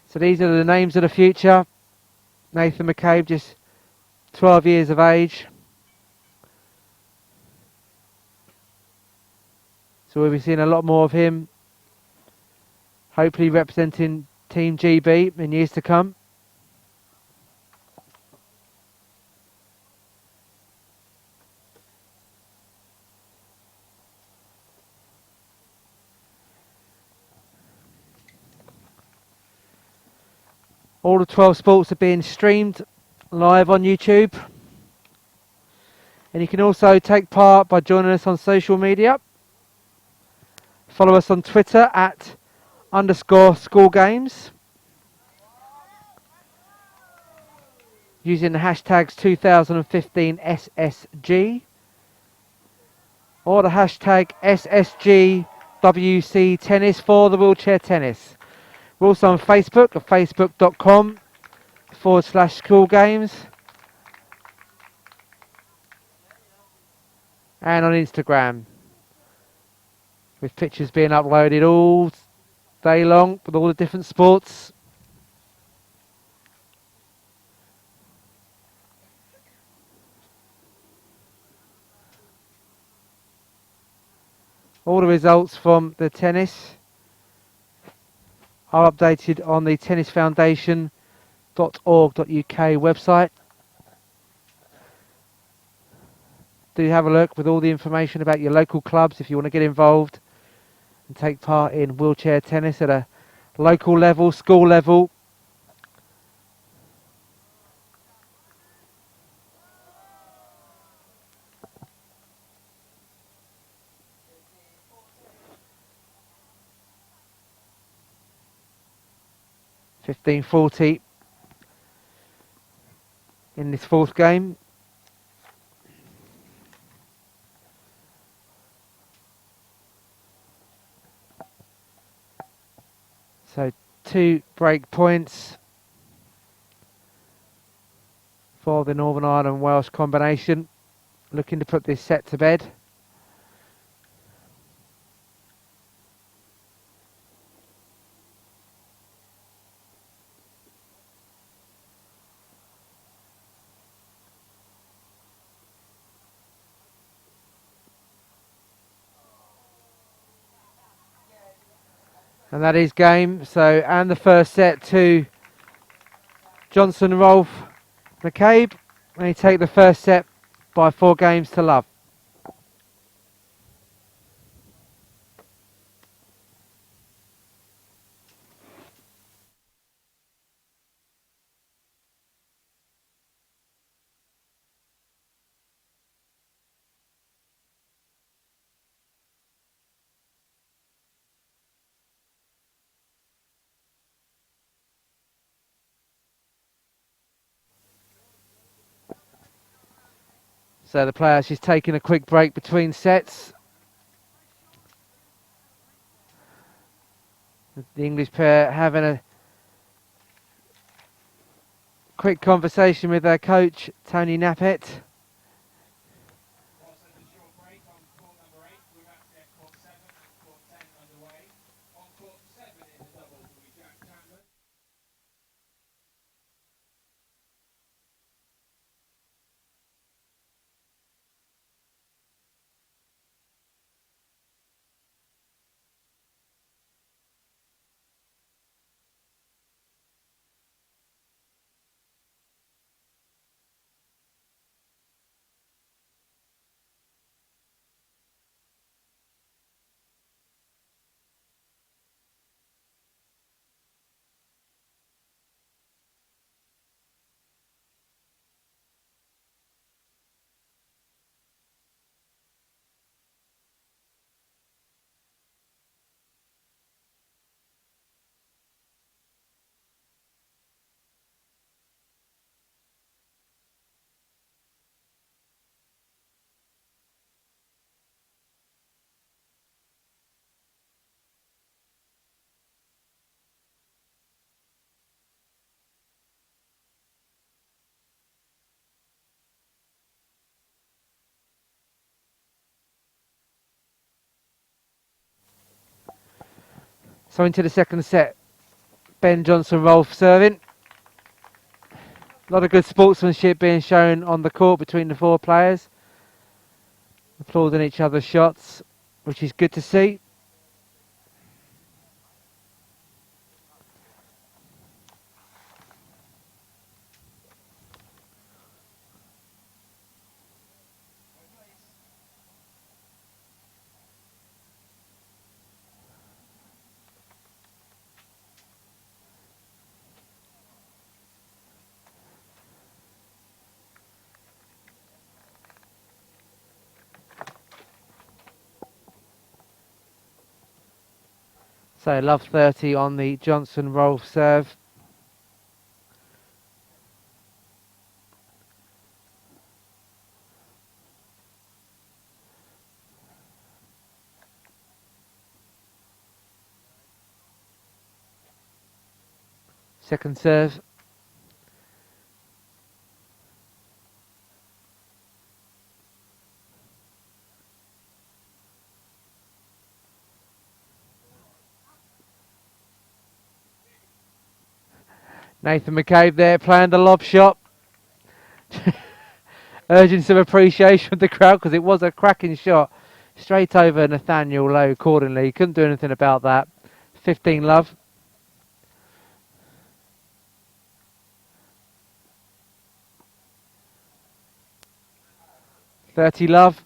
Speaker 1: So these are the names of the future. Nathan McCabe, just 12 years of age. So we'll be seeing a lot more of him, hopefully representing Team GB in years to come. All the 12 sports are being streamed live on YouTube. And you can also take part by joining us on social media. Follow us on Twitter @_schoolgames. Using the hashtags 2015 SSG. Or the hashtag SSGWC Tennis for the wheelchair tennis. We're also on Facebook at facebook.com/schoolgames. And on Instagram, with pictures being uploaded all day long with all the different sports. All the results from the tennis are updated on the tennisfoundation.org.uk website. Do have a look with all the information about your local clubs if you want to get involved and take part in wheelchair tennis at a local level, school level. .1540 in this fourth game. So 2 break points for the Northern Ireland Welsh combination, looking to put this set to bed. And that is game. So, and the first set to Johnson, Rolfe, McCabe. And he take the first set by 4 games to love. So the player, she's taking a quick break between sets. The English pair having a quick conversation with their coach, Tony Nappett. So into the second set, Ben Johnson, Rolfe serving. A lot of good sportsmanship being shown on the court between the 4 players. Applauding each other's shots, which is good to see. So love 30 on the Johnson Rolfe serve. Second serve. Nathan McCabe there playing the lob shot. Urging some appreciation of the crowd because it was a cracking shot. Straight over Nathaniel Lowe accordingly. Couldn't do anything about that. 15 love. $30 love.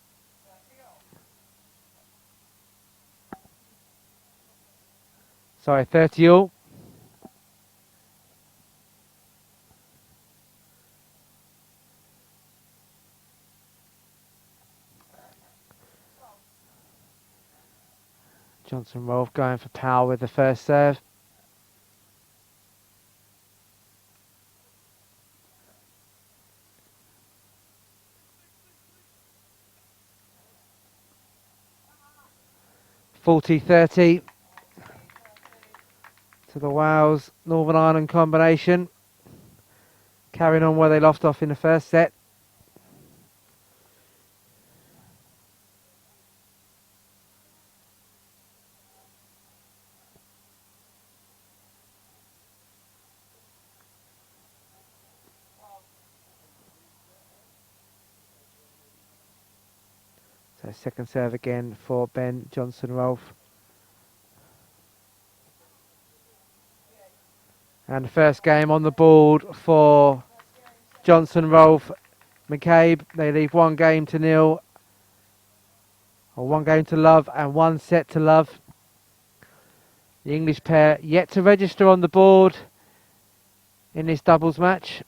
Speaker 1: Sorry, 30 all. Johnson Rolfe going for power with the first serve. $40-30 to the Wales Northern Ireland combination. Carrying on where they left off in the first set. So second serve again for Ben Johnson Rolfe. And the first game on the board for Johnson, Rolfe, McCabe. They leave 1 game to nil, or 1 game to love and 1 set to love. The English pair yet to register on the board in this doubles match.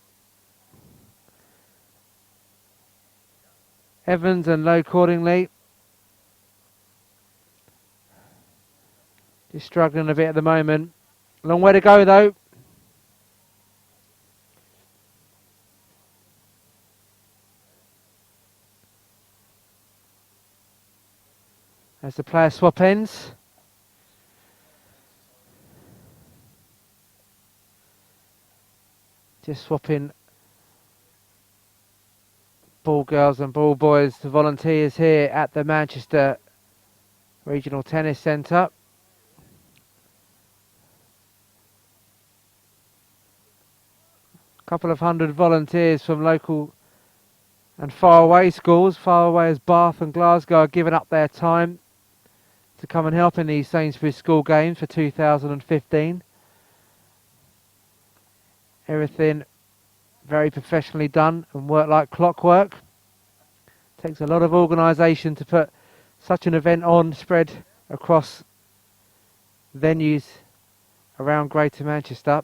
Speaker 1: Evans and Low Cordingley just struggling a bit at the moment. Long way to go though. As the player swap ends. Just swapping ball girls and ball boys to volunteers here at the Manchester Regional Tennis Centre. A couple of hundred volunteers from local and faraway schools, far away as Bath and Glasgow, are giving up their time to come and help in these Sainsbury school games for 2015. Everything very professionally done and work like clockwork. Takes a lot of organisation to put such an event on, spread across venues around Greater Manchester.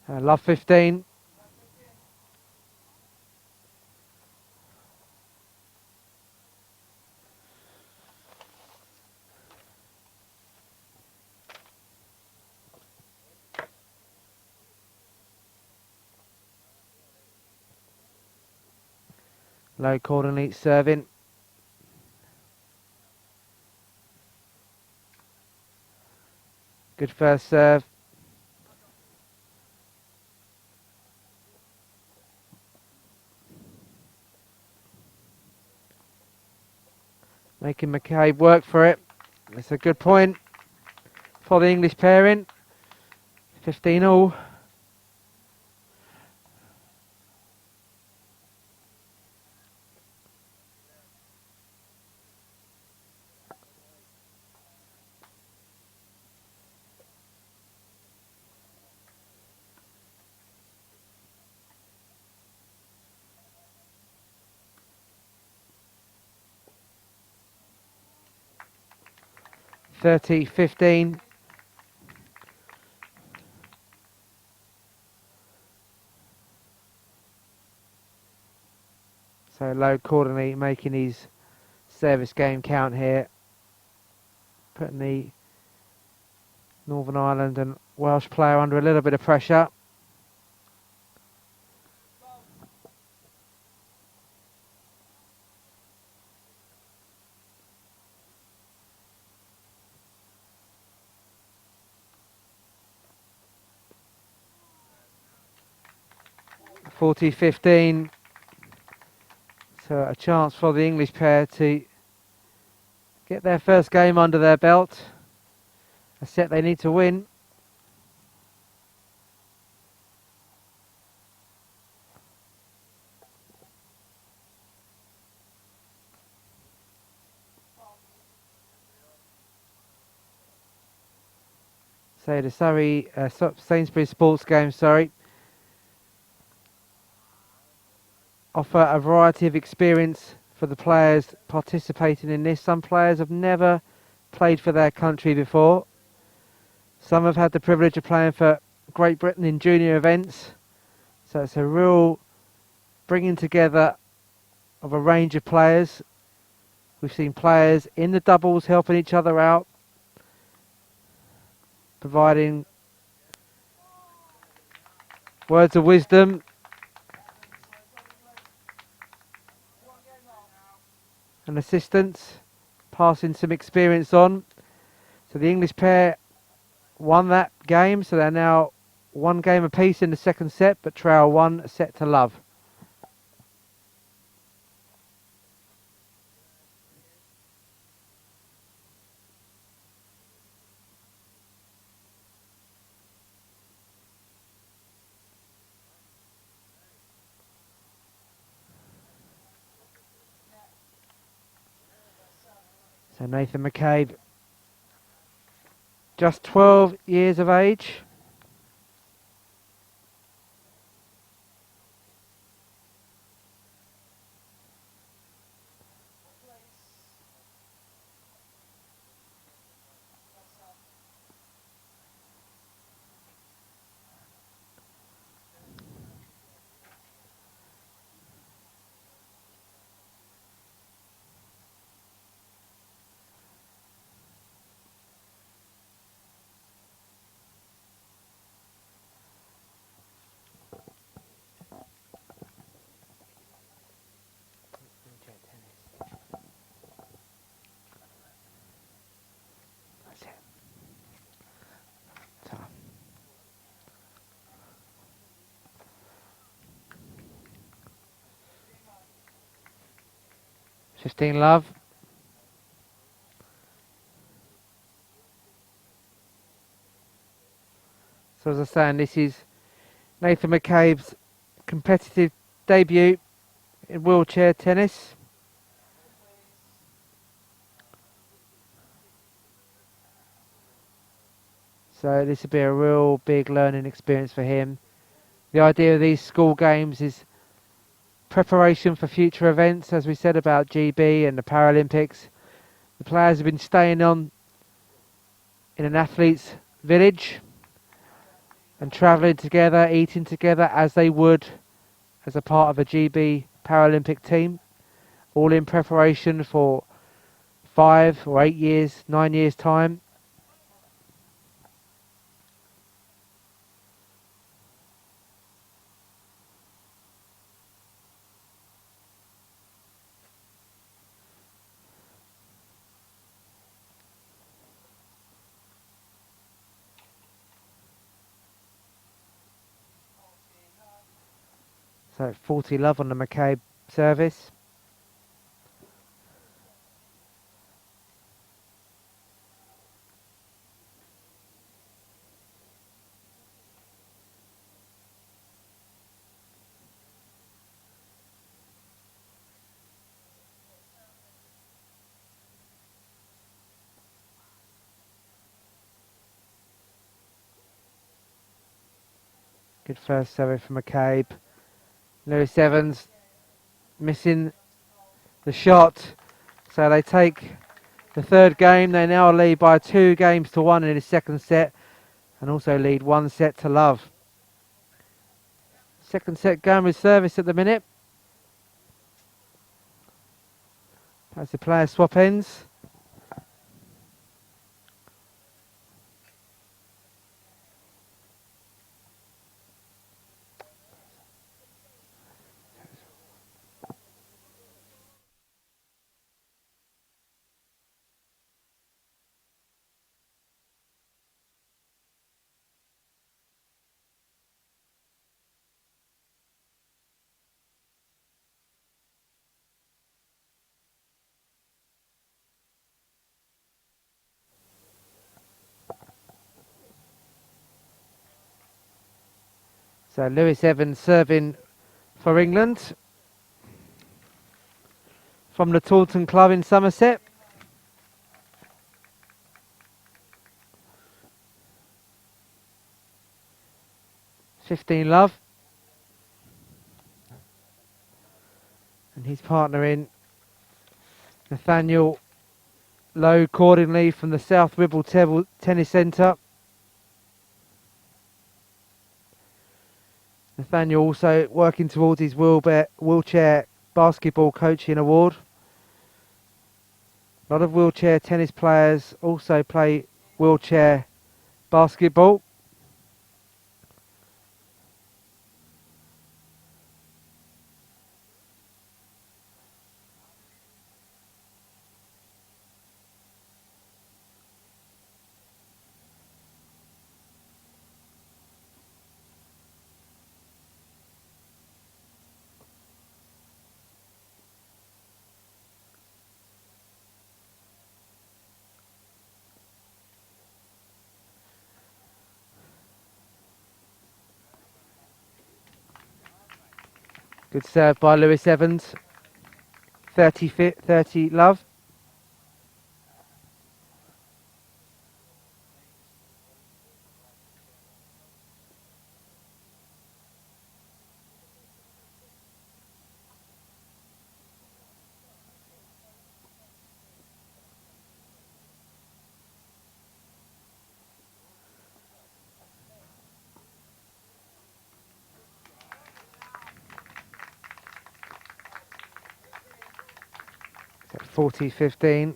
Speaker 1: Love 15. Low Cordingley serving. Good first serve. Making McCabe work for it. It's a good point for the English pairing. 15 all. (30-15). So Low Cordingley making his service game count here, putting the Northern Ireland and Welsh player under a little bit of pressure. (40-15). So a chance for the English pair to get their first game under their belt. A set they need to win. So the Sainsbury Sports Games, offer a variety of experience for the players participating in this. Some players have never played for their country before. Some have had the privilege of playing for Great Britain in junior events. So it's a real bringing together of a range of players. We've seen players in the doubles helping each other out, providing words of wisdom and assistance, passing some experience on. So the English pair won that game, so they're now 1 game apiece in the second set, but trail 1 set to love. So Nathan McCabe, just 12 years of age. That's it. So. 15 love. So as I was saying, this is Nathan McCabe's competitive debut in wheelchair tennis. So this will be a real big learning experience for him. The idea of these school games is preparation for future events, as we said about GB and the Paralympics. The players have been staying on in an athlete's village and travelling together, eating together as they would as a part of a GB Paralympic team, all in preparation for 5 or 8 years, 9 years time. So 40 love on the McCabe service. Good first service from McCabe. Lewis Evans missing the shot. So they take the third game. They now lead by 2 games to 1 in the second set, and also lead 1 set to love. Second set going with service at the minute. As the players swap ends. So Lewis Evans serving for England from the Taunton Club in Somerset. $15 love. And his partner in Nathaniel Lowe Cordingley from the South Ribble Tennis Centre. Nathaniel also working towards his wheelchair basketball coaching award. A lot of wheelchair tennis players also play wheelchair basketball. Good serve by Lewis Evans. 30 love. 40-15.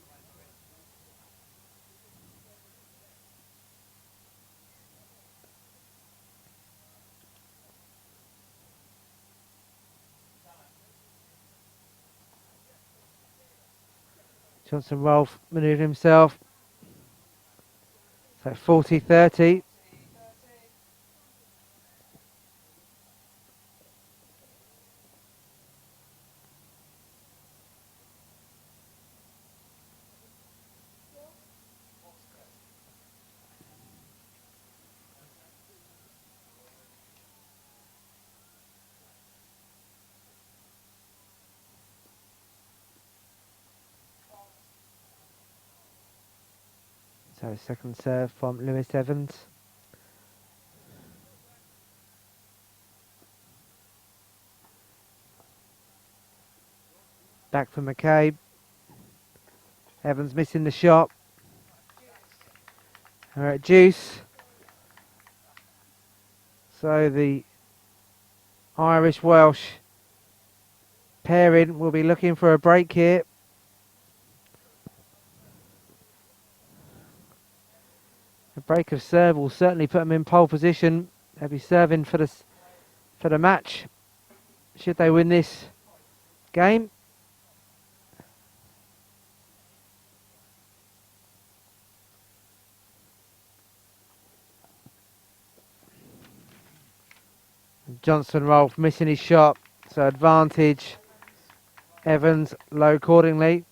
Speaker 1: Johnson Rolfe manoeuvred himself. So 40-30. So second serve from Lewis Evans. Back from McCabe. Evans missing the shot. We're at deuce. So the Irish-Welsh pairing will be looking for a break here. A break of serve will certainly put them in pole position. They'll be serving for the match, should they win this game. Johnson Rolfe missing his shot, so advantage Evans low accordingly.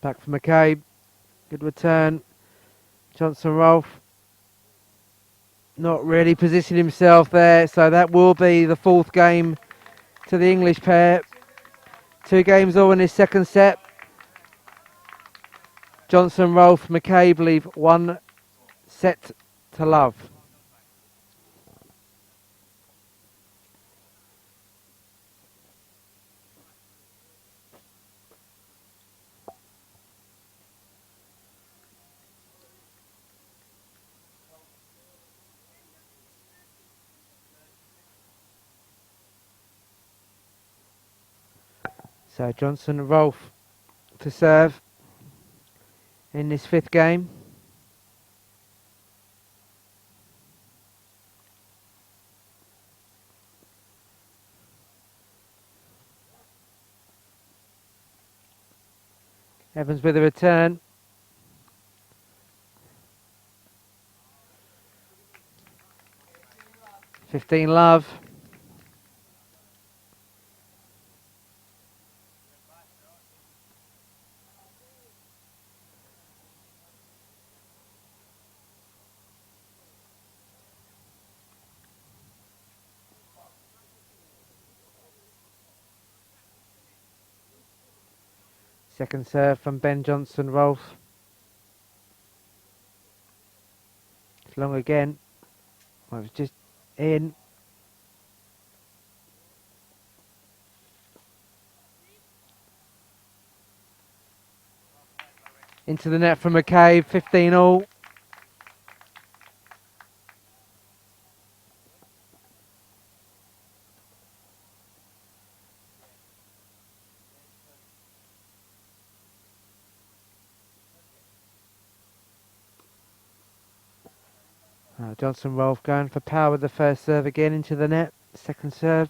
Speaker 1: Back for McCabe, good return. Johnson Rolfe not really positioned himself there, so that will be the fourth game to the English pair. 2 games all in this second set. Johnson Rolfe, McCabe leave 1 set to love. So Johnson Rolfe to serve in this 5th game. Evans with a return. "15 love." Second serve from Ben Johnson Rolfe. It's long again. Well, it was just in. Into the net from McCabe, 15 all. Johnson Rolfe going for power with the first serve again into the net. Second serve.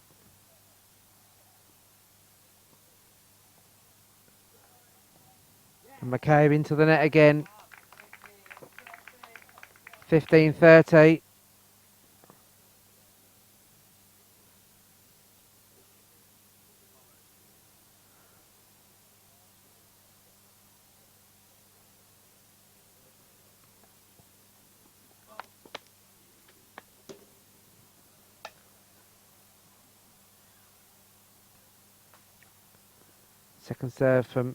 Speaker 1: And McCabe into the net again. 15-30. Second serve from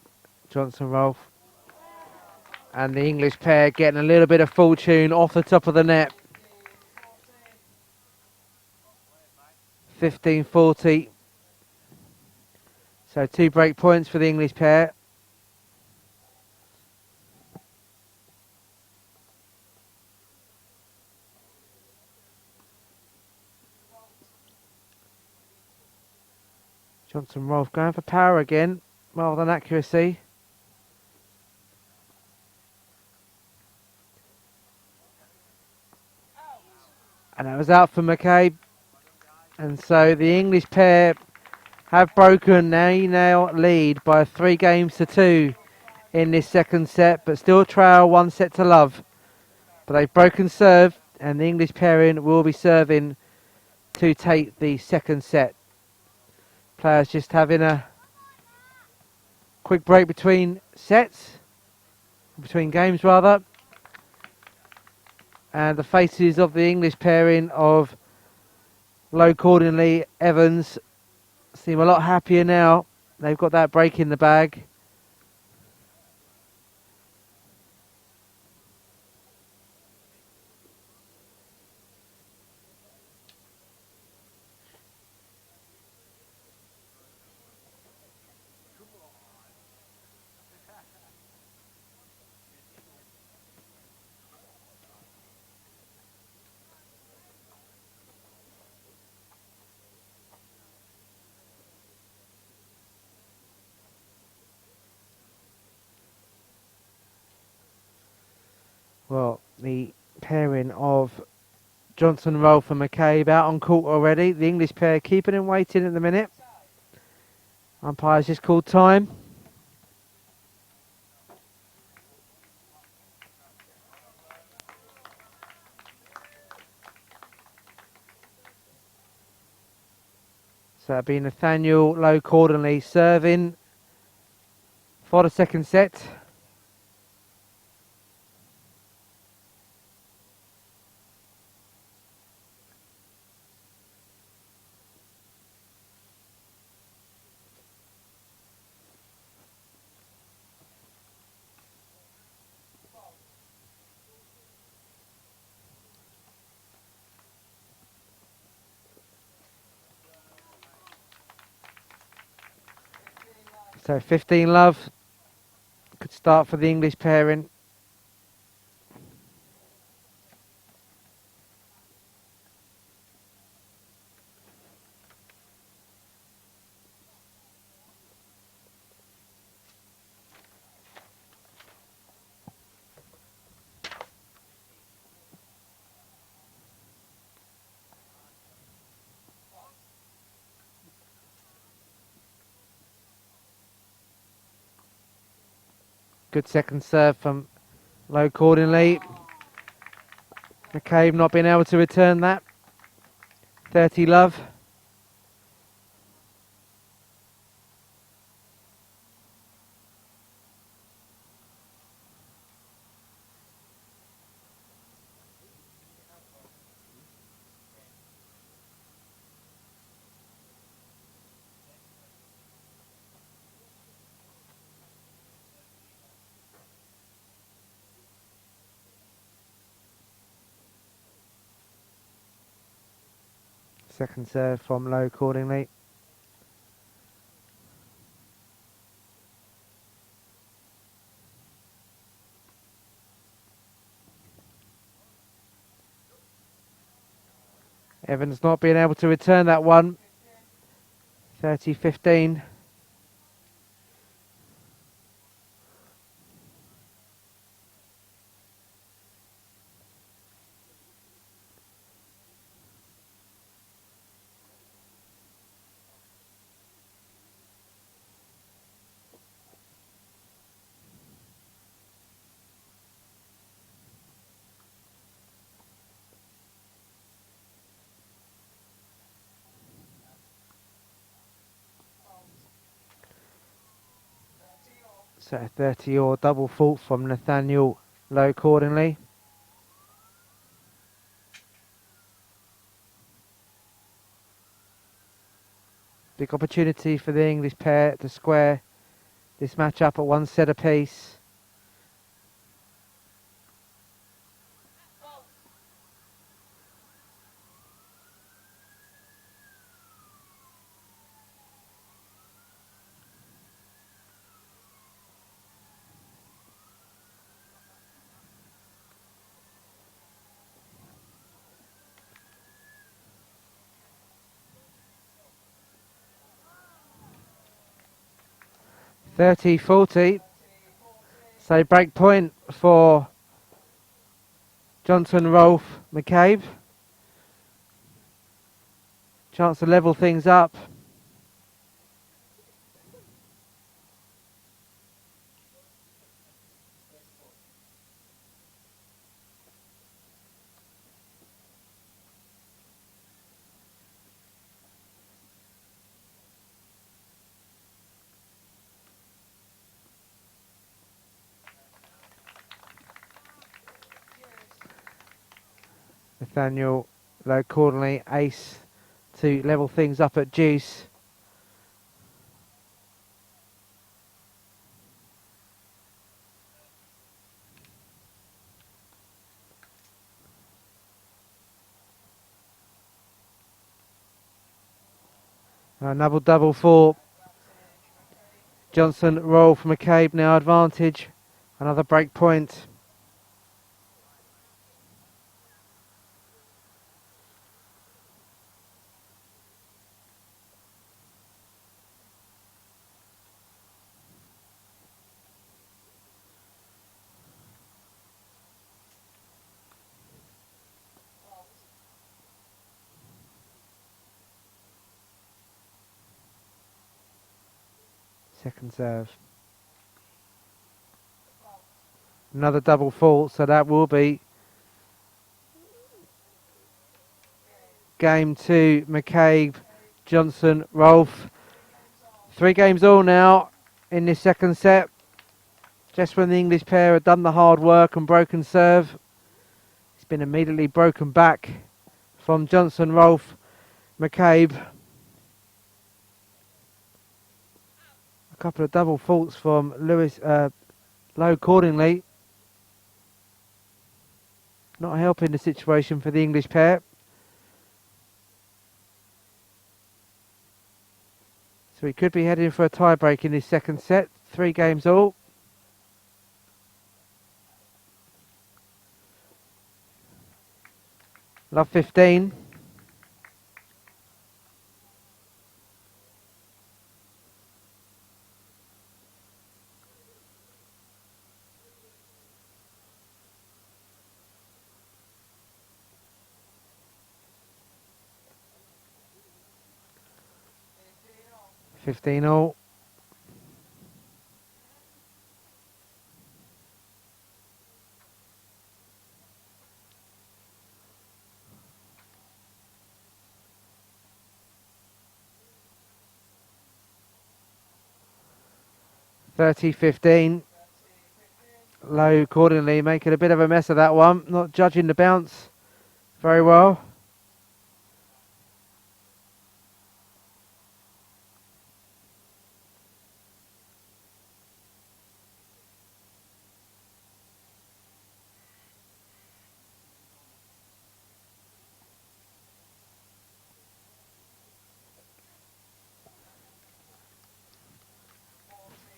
Speaker 1: Johnson Rolfe. And the English pair getting a little bit of fortune off the top of the net. 15-40. So 2 break points for the English pair. Johnson Rolfe going for power again, rather than accuracy. And that was out for McCabe. And so the English pair have broken now lead by 3 games to 2 in this second set, but still trail 1 set to love. But they've broken serve, and the English pairing will be serving to take the second set. Players just having a quick break between sets, between games rather. And the faces of the English pairing of Low Cordingley, Evans seem a lot happier now. They've got that break in the bag. Well, the pairing of Johnson, Rolfe and McCabe out on court already. The English pair keeping him waiting at the minute. Umpire's just called time. So that'll be Nathaniel Low Cordingley serving for the second set. So 15 love. Good start for the English pairing. Good second serve from Low Cordingley. McCabe not being able to return that. 30 love. Second serve from Low Cordingley. Evans not being able to return that one. 30-15. So 30 or double fault from Nathaniel Low Cordingley. Big opportunity for the English pair to square this match up at 1 set apiece. 30-40. So break point for Johnson, Rolfe, McCabe. Chance to level things up. Nathaniel Low accordingly ace to level things up at deuce. Another double for Johnson, roll for McCabe, now advantage. Another break point. Second serve. Another double fault, so that will be game 2. McCabe, Johnson, Rolfe. 3 games all now in this second set. Just when the English pair had done the hard work and broken serve, it's been immediately broken back from Johnson, Rolfe, McCabe. A couple of double faults from Lewis, Low accordingly. Not helping the situation for the English pair. So we could be heading for a tie break in this second set. 3 games all. Love 15. Fifteen all. (30-15). Low accordingly making a bit of a mess of that one, not judging the bounce very well.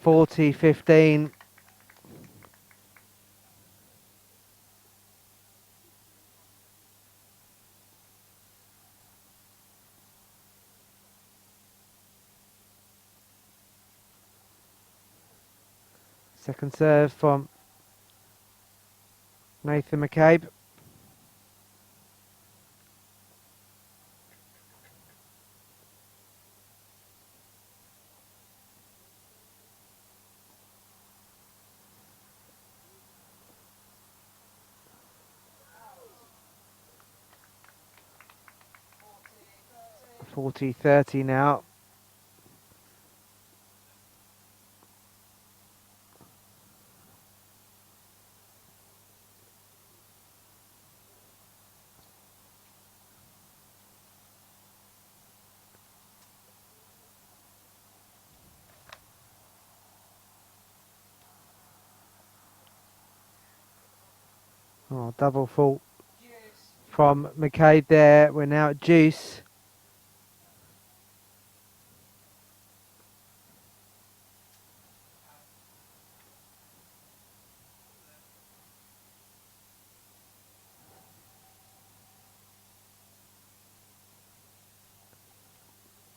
Speaker 1: (40-15). Second serve from Nathan McCabe. (40-30) now. Oh, double fault from McCabe there. We're now at deuce.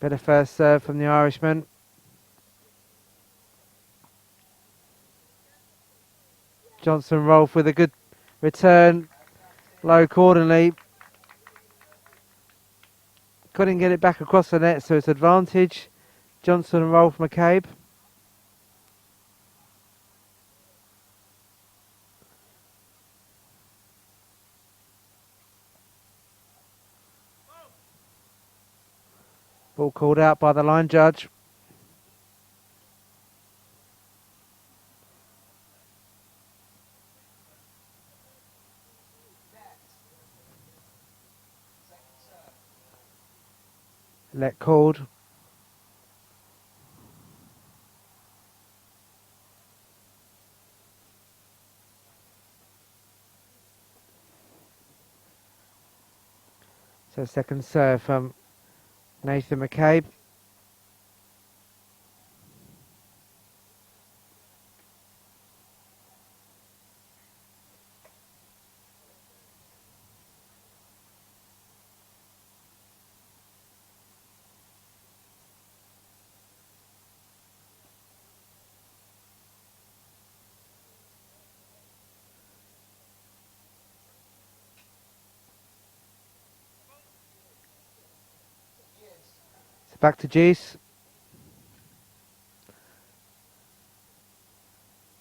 Speaker 1: Better first serve from the Irishman. Johnson Rolfe with a good return. Low accordingly. Couldn't get it back across the net, so it's advantage. Johnson and Rolfe McCabe. Ball called out by the line judge. Let called. So second serve from Nathan McCabe. So back to Juice.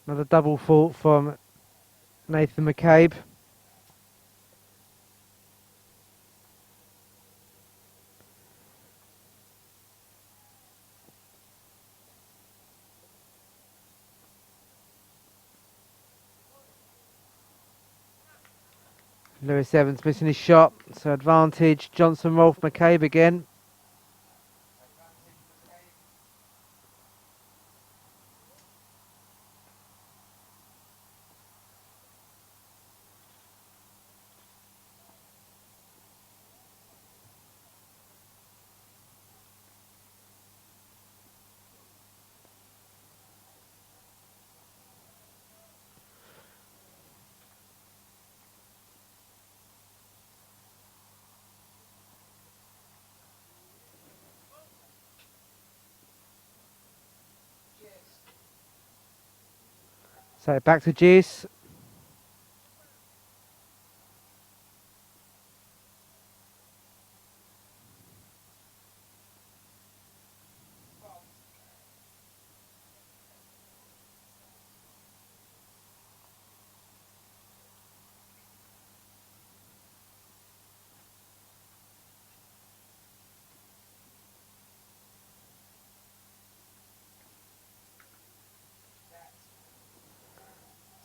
Speaker 1: Another double fault from Nathan McCabe. Lewis Evans missing his shot, so advantage. Johnson Rolfe McCabe again. So back to Juice.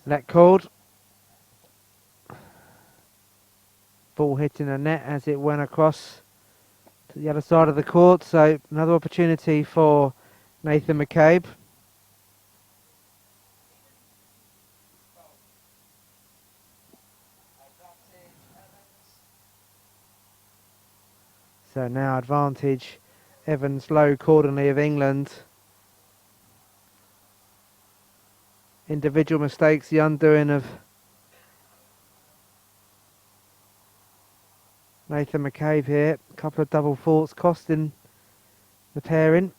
Speaker 1: Let called. Ball hitting the net as it went across to the other side of the court. So another opportunity for Nathan McCabe. So now advantage. Evans low accordingly of England. Individual mistakes, the undoing of Nathan McCabe here. A couple of double faults costing the pairing.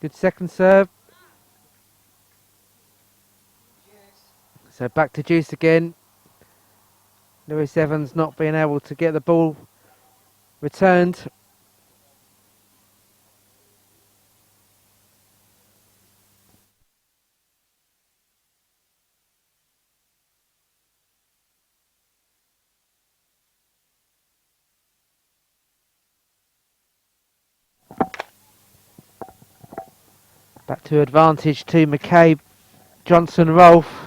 Speaker 1: Good second serve. So back to Juice again. Lewis Evans not being able to get the ball returned. Back to advantage to McCabe. Johnson Rolfe.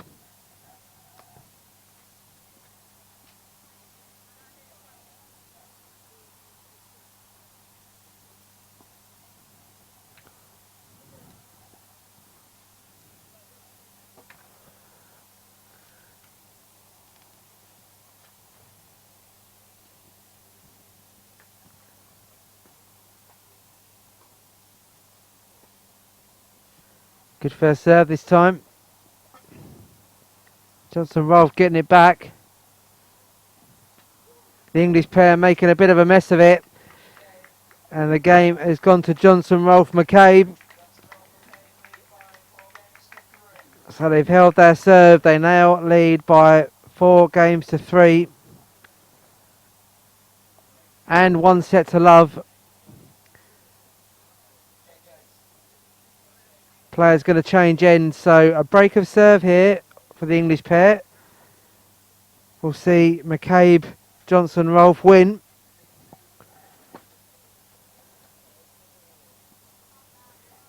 Speaker 1: Good first serve this time. Johnson Rolfe getting it back. The English pair making a bit of a mess of it. And the game has gone to Johnson Rolfe McCabe. So they've held their serve. They now lead by 4 games to 3. And 1 set to love. Player's going to change ends. So a break of serve here for the English pair. We'll see McCabe, Johnson Rolfe win.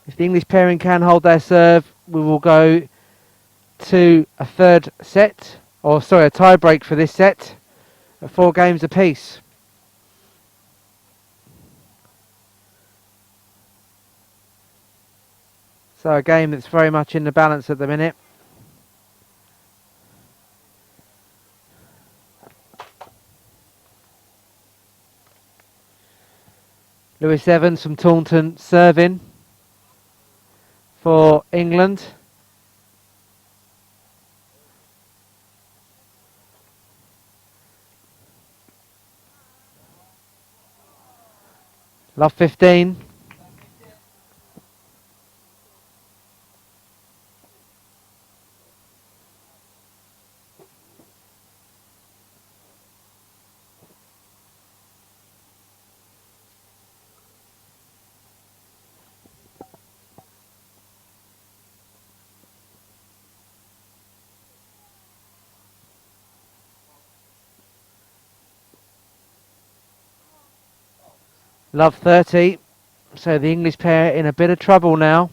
Speaker 1: If the English pairing can hold their serve, we will go to a third set, or sorry, a tie break for this set, at 4 games apiece. So a game that's very much in the balance at the minute. Lewis Evans from Taunton serving for England. Love 15. Love 30. So the English pair in a bit of trouble now.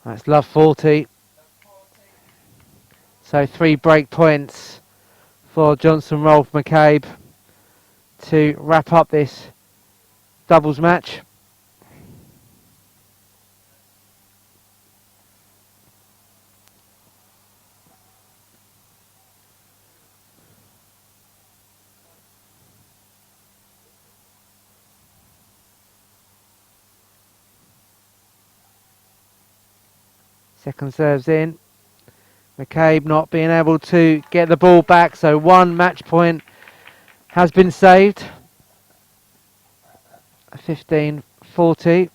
Speaker 1: That's love 40. So 3 break points for Johnson Rolfe McCabe to wrap up this doubles match. Second serves in. McCabe not being able to get the ball back, so 1 match point has been saved. 15-40.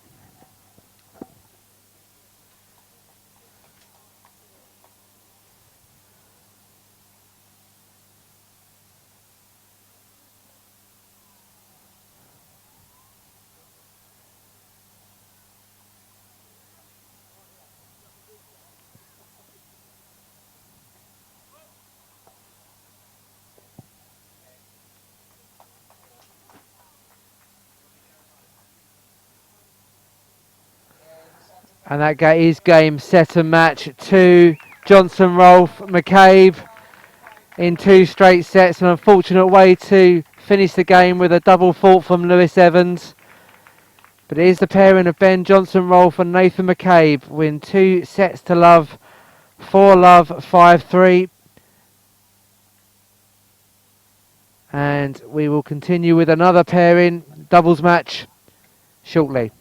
Speaker 1: And that is game, set and match to Johnson Rolfe McCabe in 2 straight sets. An unfortunate way to finish the game with a double fault from Lewis Evans. But it is the pairing of Ben Johnson Rolfe and Nathan McCabe win 2 sets to love, 4 love, 5-3. And we will continue with another pairing doubles match shortly.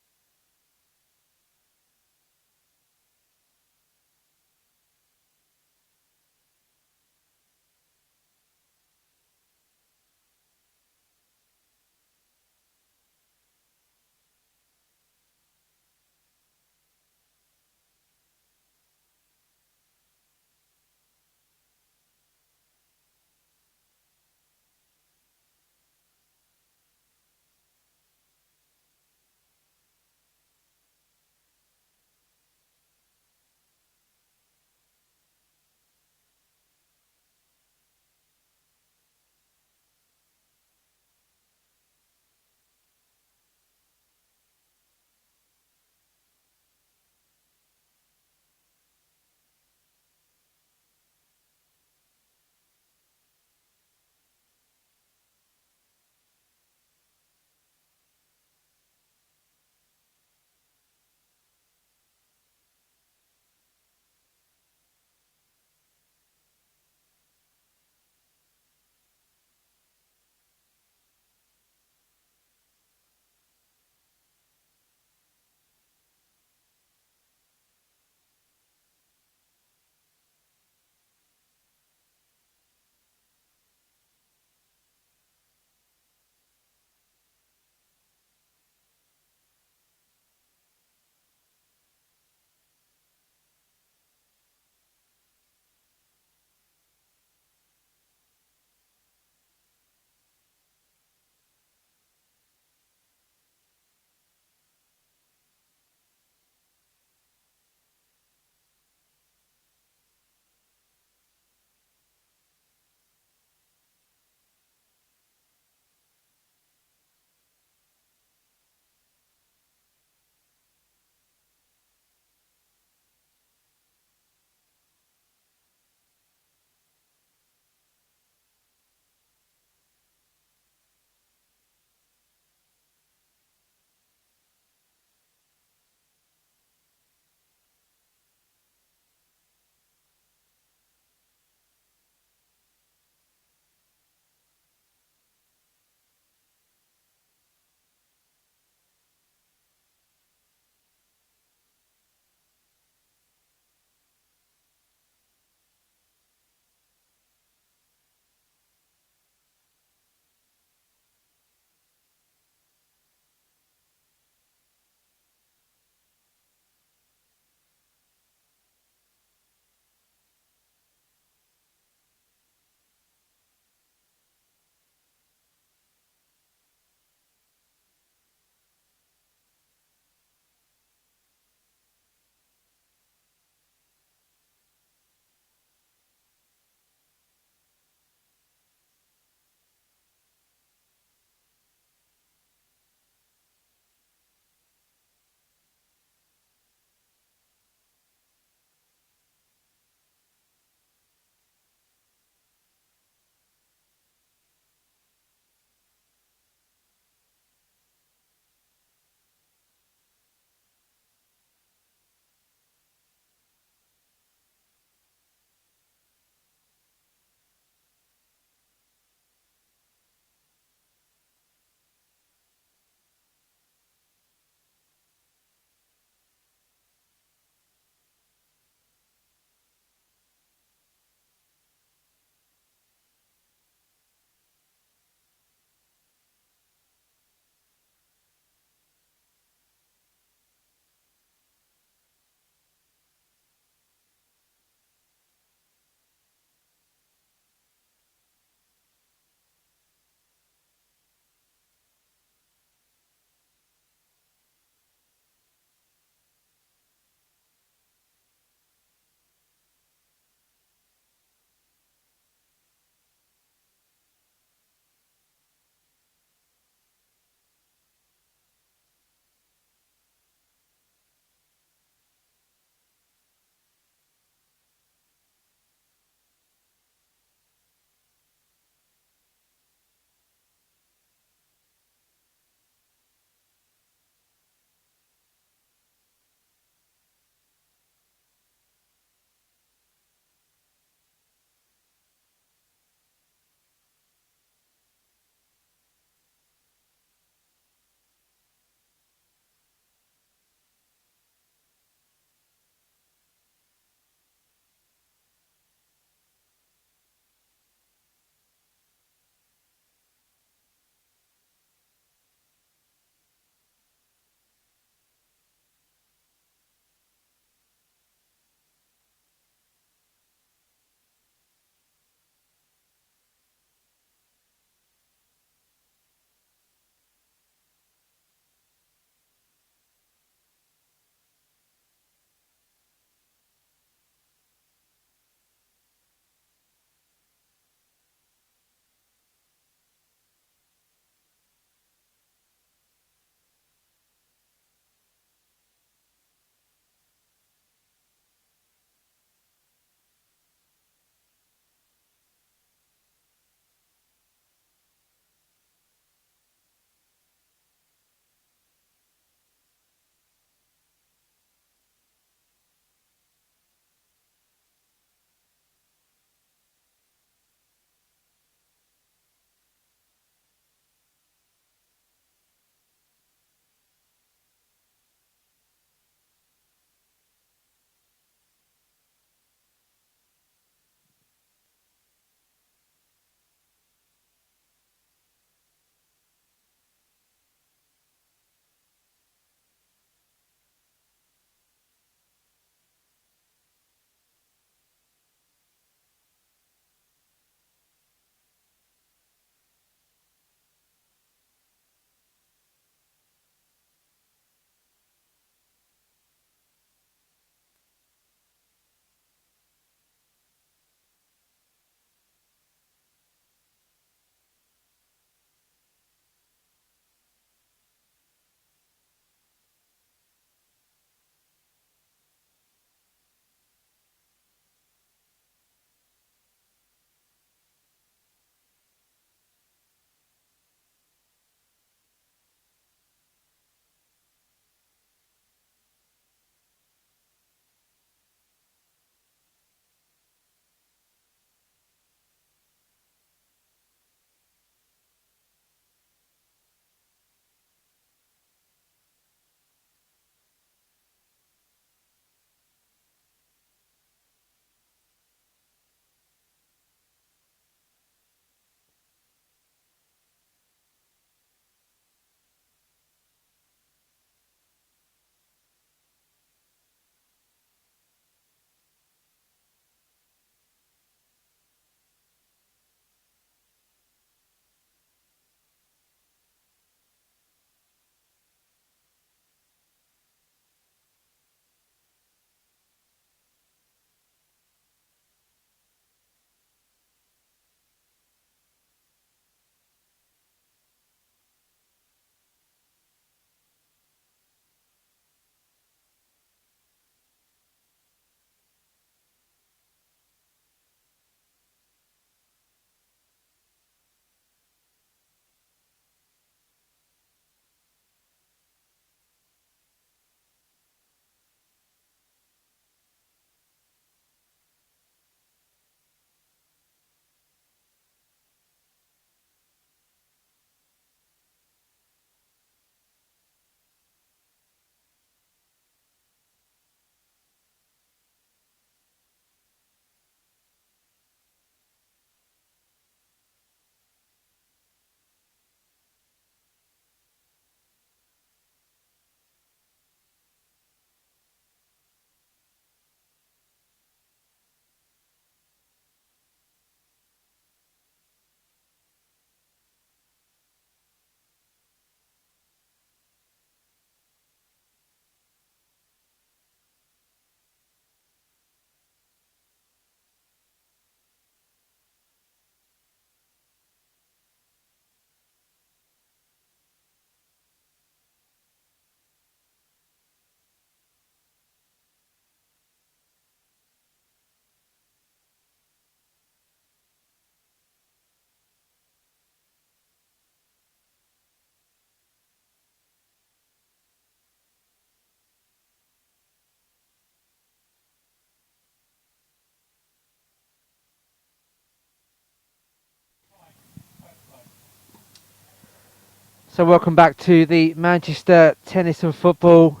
Speaker 1: So welcome back to the Manchester Tennis and Football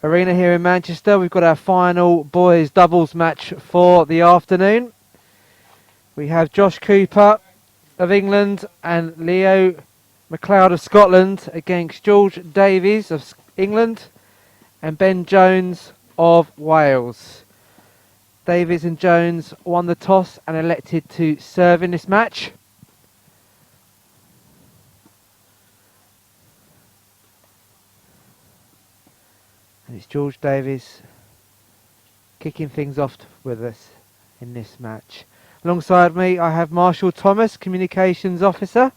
Speaker 1: Arena here in Manchester. We've got our final boys doubles match for the afternoon. We have Josh Cooper of England and Leo McLeod of Scotland against George Davies of England and Ben Jones of Wales. Davies and Jones won the toss and elected to serve in this match. And it's George Davies kicking things off with us in this match. Alongside me I have Marshall Thomas, Communications Officer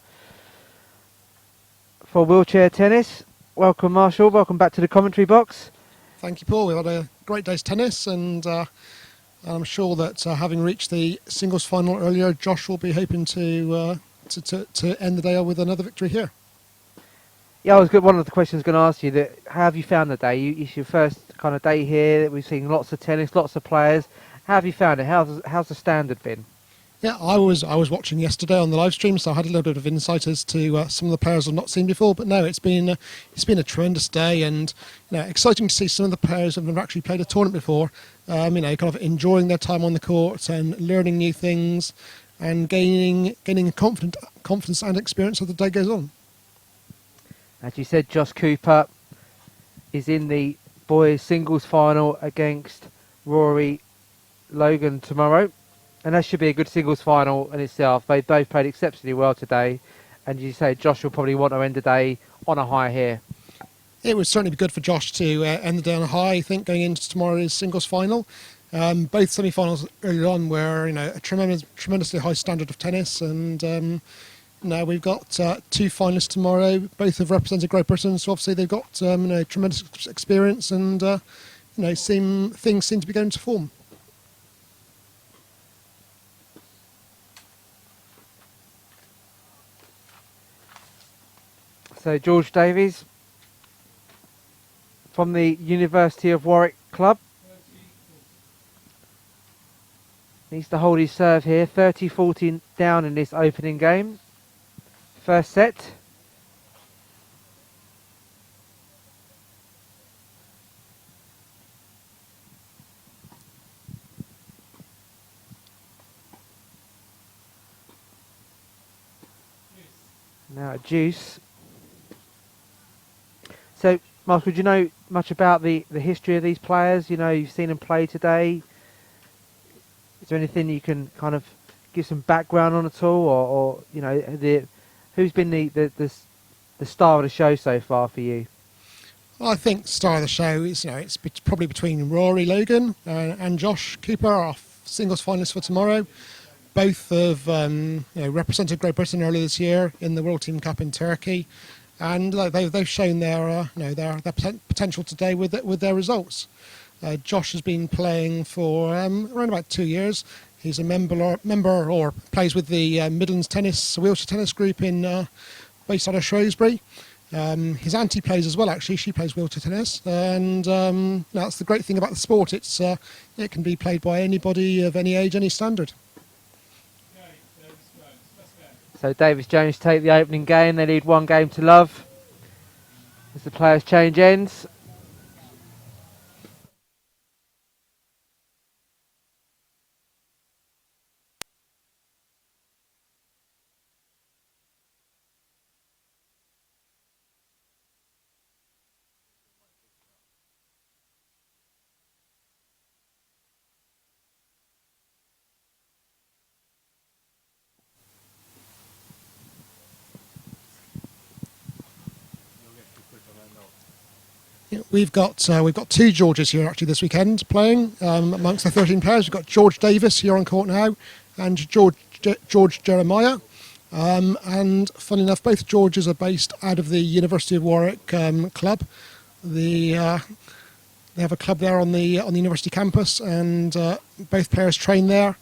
Speaker 1: for Wheelchair Tennis. Welcome Marshall, welcome back to the commentary box.
Speaker 7: Thank you, Paul. We've had a great day's tennis, and I'm sure that having reached the singles final earlier, Josh will be hoping to end the day with another victory here.
Speaker 1: Yeah, one of the questions I was going to ask you, that how have you found the day? It's your first kind of day here. We've seen lots of tennis, lots of players. How have you found it? How's the standard been?
Speaker 7: Yeah, I was watching yesterday on the live stream, so I had a little bit of insight as to some of the players I've not seen before. But no, it's been a tremendous day, and exciting to see some of the players who've never actually played a tournament before. Kind of enjoying their time on the court and learning new things, and gaining confidence and experience as the day goes on.
Speaker 1: As you said, Josh Cooper is in the boys singles final against Rory Logan tomorrow. And that should be a good singles final in itself. They both played exceptionally well today. And you say Josh will probably want to end the day on a high here.
Speaker 7: It would certainly be good for Josh to end the day on a high, I think, going into tomorrow's singles final. Both semi-finals earlier on were a tremendously high standard of tennis. And now we've got two finalists tomorrow. Both have represented Great Britain, so obviously they've got tremendous experience, and things seem to be going to form.
Speaker 1: So George Davies from the University of Warwick club needs to hold his serve here. 30-14 down in this opening game. First set. Now deuce. So, Michael, do you know much about the history of these players? You've seen them play today. Is there anything you can kind of give some background on at all, or who's been the star of the show so far for you?
Speaker 7: Well, I think the star of the show is it's probably between Rory Logan and Josh Cooper, our singles finalists for tomorrow. Both have represented Great Britain earlier this year in the World Team Cup in Turkey. And they've shown their potential today with their results. Josh has been playing for around about 2 years. He's a member or plays with the Midlands Wheelchair Tennis Group based out of Shrewsbury. His auntie plays as well. Actually, she plays wheelchair tennis, and that's the great thing about the sport. It can be played by anybody of any age, any standard.
Speaker 1: So Davis Jones take the opening game. They need 1 game to love as the players change ends.
Speaker 7: We've got 2 Georges here actually this weekend playing amongst the 13 players. We've got George Davis here on court now, and George Jeremiah. And funny enough, both Georges are based out of the University of Warwick club. They have a club there on the university campus, and both players train there.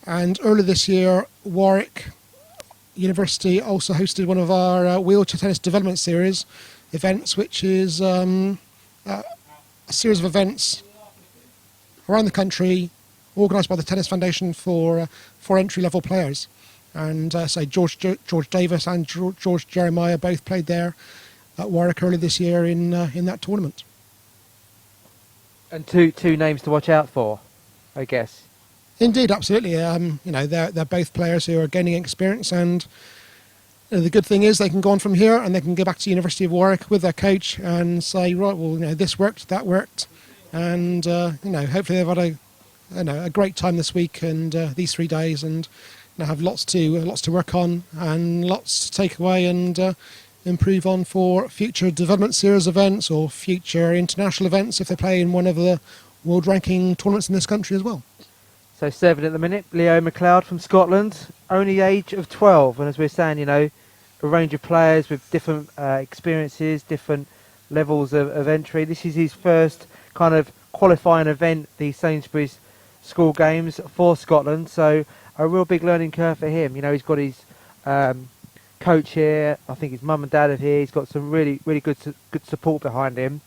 Speaker 7: And earlier this year, Warwick University also hosted one of our wheelchair tennis development series events, which is a series of events around the country organised by the Tennis Foundation for entry-level players. And George Davis and George Jeremiah both played there at Warwick earlier this year in that tournament.
Speaker 1: And two names to watch out for, I guess.
Speaker 7: Indeed, absolutely. They're both players who are gaining experience, and the good thing is they can go on from here and they can go back to the University of Warwick with their coach and say, right, well, this worked, that worked, and hopefully they've had a great time this week and these 3 days, and have lots to work on and lots to take away and improve on for future development series events or future international events if they play in one of the world ranking tournaments in this country as well.
Speaker 1: So serving at the minute, Leo McLeod from Scotland, only age of 12, and as we're saying, a range of players with different experiences, different levels of entry. This is his first kind of qualifying event, the Sainsbury's School Games for Scotland, so a real big learning curve for him. He's got his coach here, I think his mum and dad are here, he's got some really good support behind him,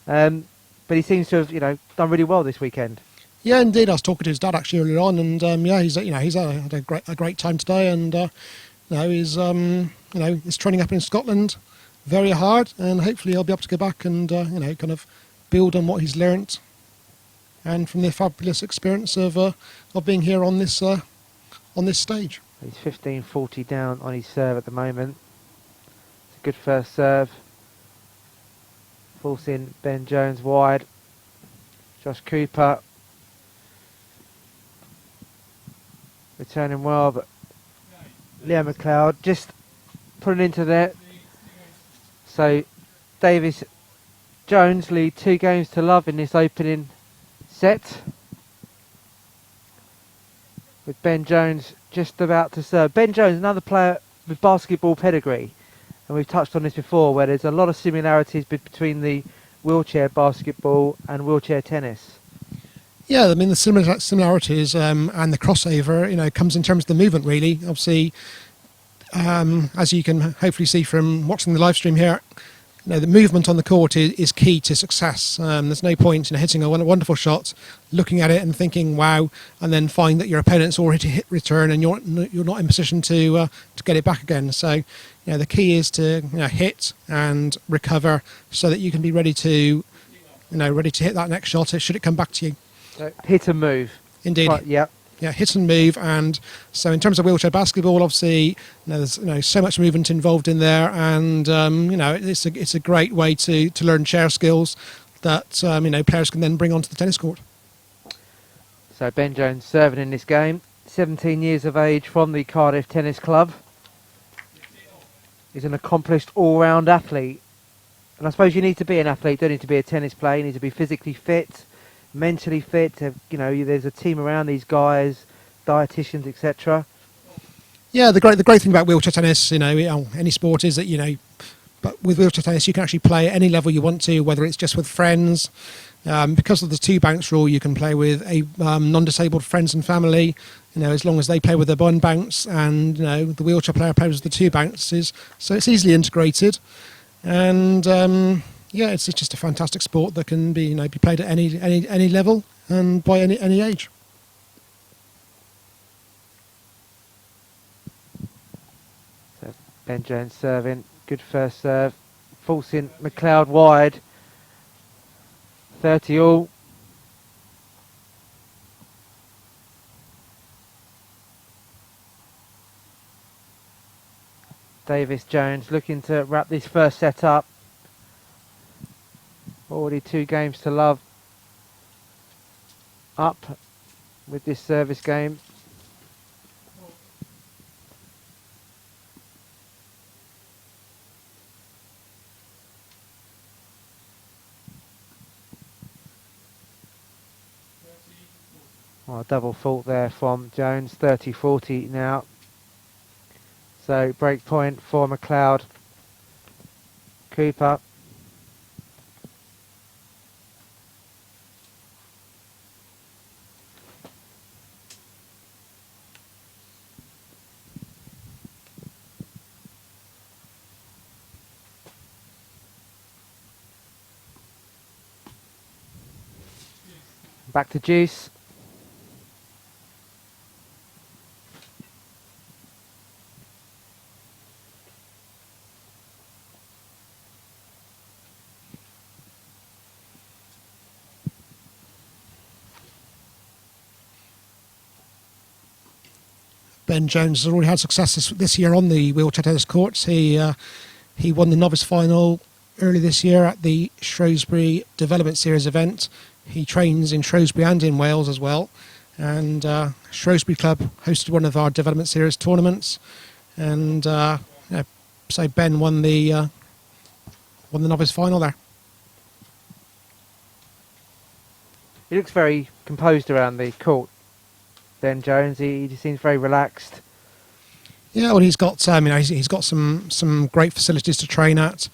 Speaker 1: but he seems to have done really well this weekend.
Speaker 7: Yeah, indeed. I was talking to his dad actually earlier on, and he's had a great time today, and he's he's training up in Scotland very hard, and hopefully he'll be able to go back and kind of build on what he's learnt, and from the fabulous experience of being here on this stage.
Speaker 1: He's 15-40 down on his serve at the moment. It's a good first serve. Forcing Ben Jones wide. Josh Cooper returning well, but Leo McLeod just putting into there. So Davis Jones lead 2 games to love in this opening set, with Ben Jones just about to serve. Ben Jones, another player with basketball pedigree, and we've touched on this before, where there's a lot of similarities between the wheelchair basketball and wheelchair tennis.
Speaker 7: Yeah, I mean the similarities and the crossover, comes in terms of the movement really. Obviously, as you can hopefully see from watching the live stream here, the movement on the court is key to success. There's no point in hitting a wonderful shot, looking at it and thinking wow, and then find that your opponent's already hit return and you're not in position to get it back again. So the key is to hit and recover so that you can be ready to hit that next shot should it come back to you.
Speaker 1: So hit and move.
Speaker 7: Indeed.
Speaker 1: Right, yeah.
Speaker 7: Yeah, hit and move, and so in terms of wheelchair basketball, obviously, there's so much movement involved in there, and it's a great way to learn chair skills that players can then bring onto the tennis court.
Speaker 1: So Ben Jones serving in this game, 17 years of age, from the Cardiff Tennis Club. He's an accomplished all-round athlete, and I suppose you need to be an athlete, don't need to be a tennis player. You need to be physically fit, mentally fit. There's a team around these guys, dietitians, etc.
Speaker 7: Yeah, the great thing about wheelchair tennis, any sport, is that but with wheelchair tennis you can actually play at any level you want to, whether it's just with friends. Because of the 2 bounce rule, you can play with a non-disabled friends and family, as long as they play with their 1 bounce, and the wheelchair player plays with the 2 bounces, so it's easily integrated, and it's just a fantastic sport that can be be played at any level and by any age.
Speaker 1: So Ben Jones serving, good first serve, forcing McLeod wide. 30 all. Davis Jones looking to wrap this first set up. Already 2 games to love up with this service game. Well, double fault there from Jones, 30-40 now. So break point for McLeod. Cooper. Back to Juice.
Speaker 7: Ben Jones has already had success this year on the wheelchair tennis courts. He won the novice final early this year at the Shrewsbury Development Series event. He trains in Shrewsbury and in Wales as well. And Shrewsbury Club hosted one of our Development Series tournaments. And so Ben won the novice final there.
Speaker 1: He looks very composed around the court, Ben Jones. He just seems very relaxed.
Speaker 7: Yeah, well, he's got he's got some great facilities to train at.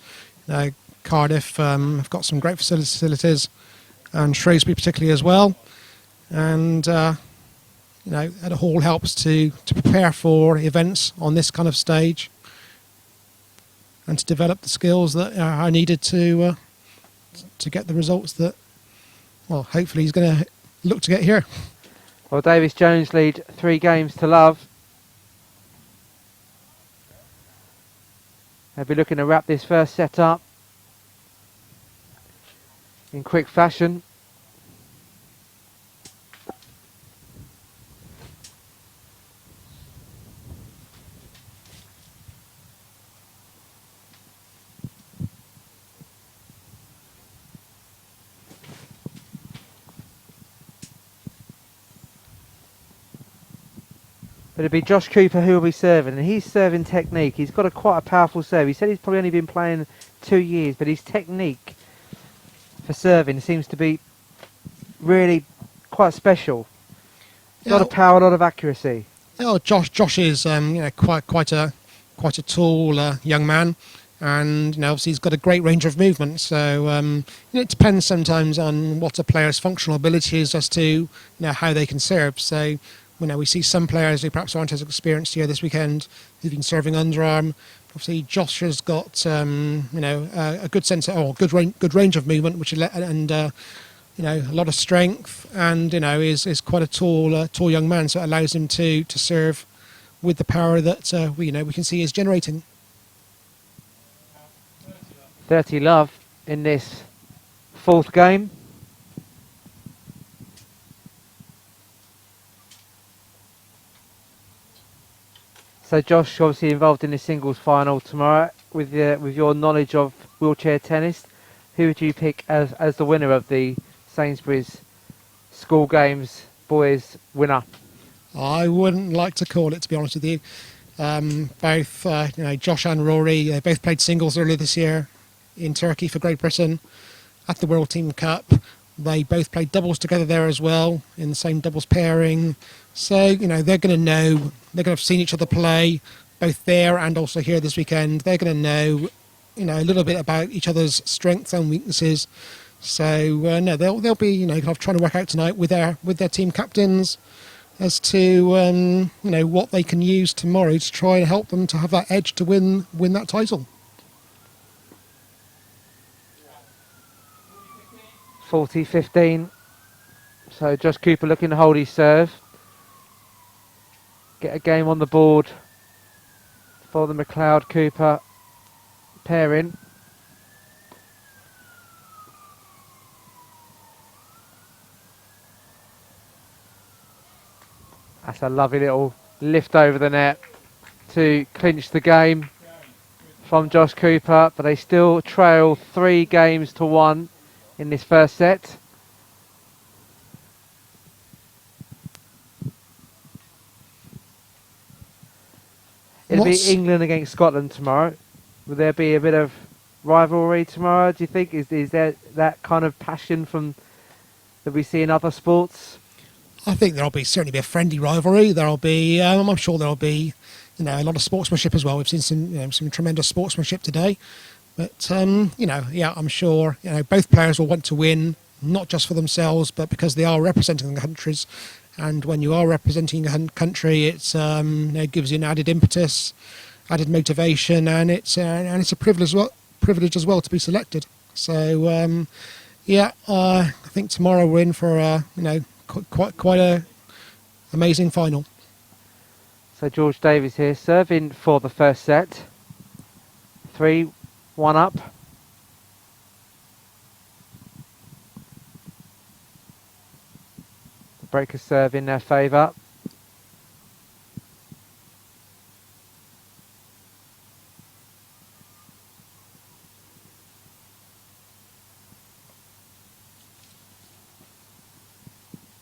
Speaker 7: Cardiff have got some great facilities, and Shrewsbury particularly as well. And that all helps to prepare for events on this kind of stage, and to develop the skills that are needed to get the results that, well, hopefully he's going to look to get here.
Speaker 1: Well, Davis Jones lead 3-0. They'll be looking to wrap this first set up in quick fashion. But it'll be Josh Cooper who will be serving, and he's serving technique. He's got quite a powerful serve. He said he's probably only been playing 2 years, but his technique for serving seems to be really quite special. A lot of power, a lot of accuracy.
Speaker 7: Josh is quite a tall young man, and obviously he's got a great range of movement. So it depends sometimes on what a player's functional ability is as to how they can serve. So we see some players who perhaps aren't as experienced here this weekend who've been serving underarm. Obviously, Josh has got a good sense of good range of movement, and a lot of strength, and is quite a tall young man. So it allows him to serve with the power that we can see is generating.
Speaker 1: 30 love in this fourth game. So Josh, obviously involved in the singles final tomorrow. With your knowledge of wheelchair tennis, who would you pick as the winner of the Sainsbury's School Games boys winner?
Speaker 7: I wouldn't like to call it, to be honest with you. Both Josh and Rory, they both played singles earlier this year in Turkey for Great Britain at the World Team Cup. They both played doubles together there as well, in the same doubles pairing. So, they're going to know, they're going to have seen each other play, both there and also here this weekend. They're going to know, a little bit about each other's strengths and weaknesses. So, they'll be, kind of trying to work out tonight with their team captains as to, what they can use tomorrow to try and help them to have that edge to win that title.
Speaker 1: 40-15. So Josh Cooper looking to hold his serve. Get a game on the board for the McLeod-Cooper pairing. That's a lovely little lift over the net to clinch the game from Josh Cooper, but they still trail 3-1 in this first set. It'll be England against Scotland tomorrow. Will there be a bit of rivalry tomorrow, do you think? Is there that kind of passion that we see in other sports?
Speaker 7: I think certainly be a friendly rivalry. I'm sure there'll be a lot of sportsmanship as well. We've seen some tremendous sportsmanship today. But, I'm sure, both players will want to win, not just for themselves, but because they are representing the countries. And when you are representing a country, it gives you an added impetus, added motivation, and it's a privilege as well to be selected. So, I think tomorrow we're in for quite a amazing final.
Speaker 1: So George Davies here serving for the first set. 3-1 up. Breakers serve in their favour.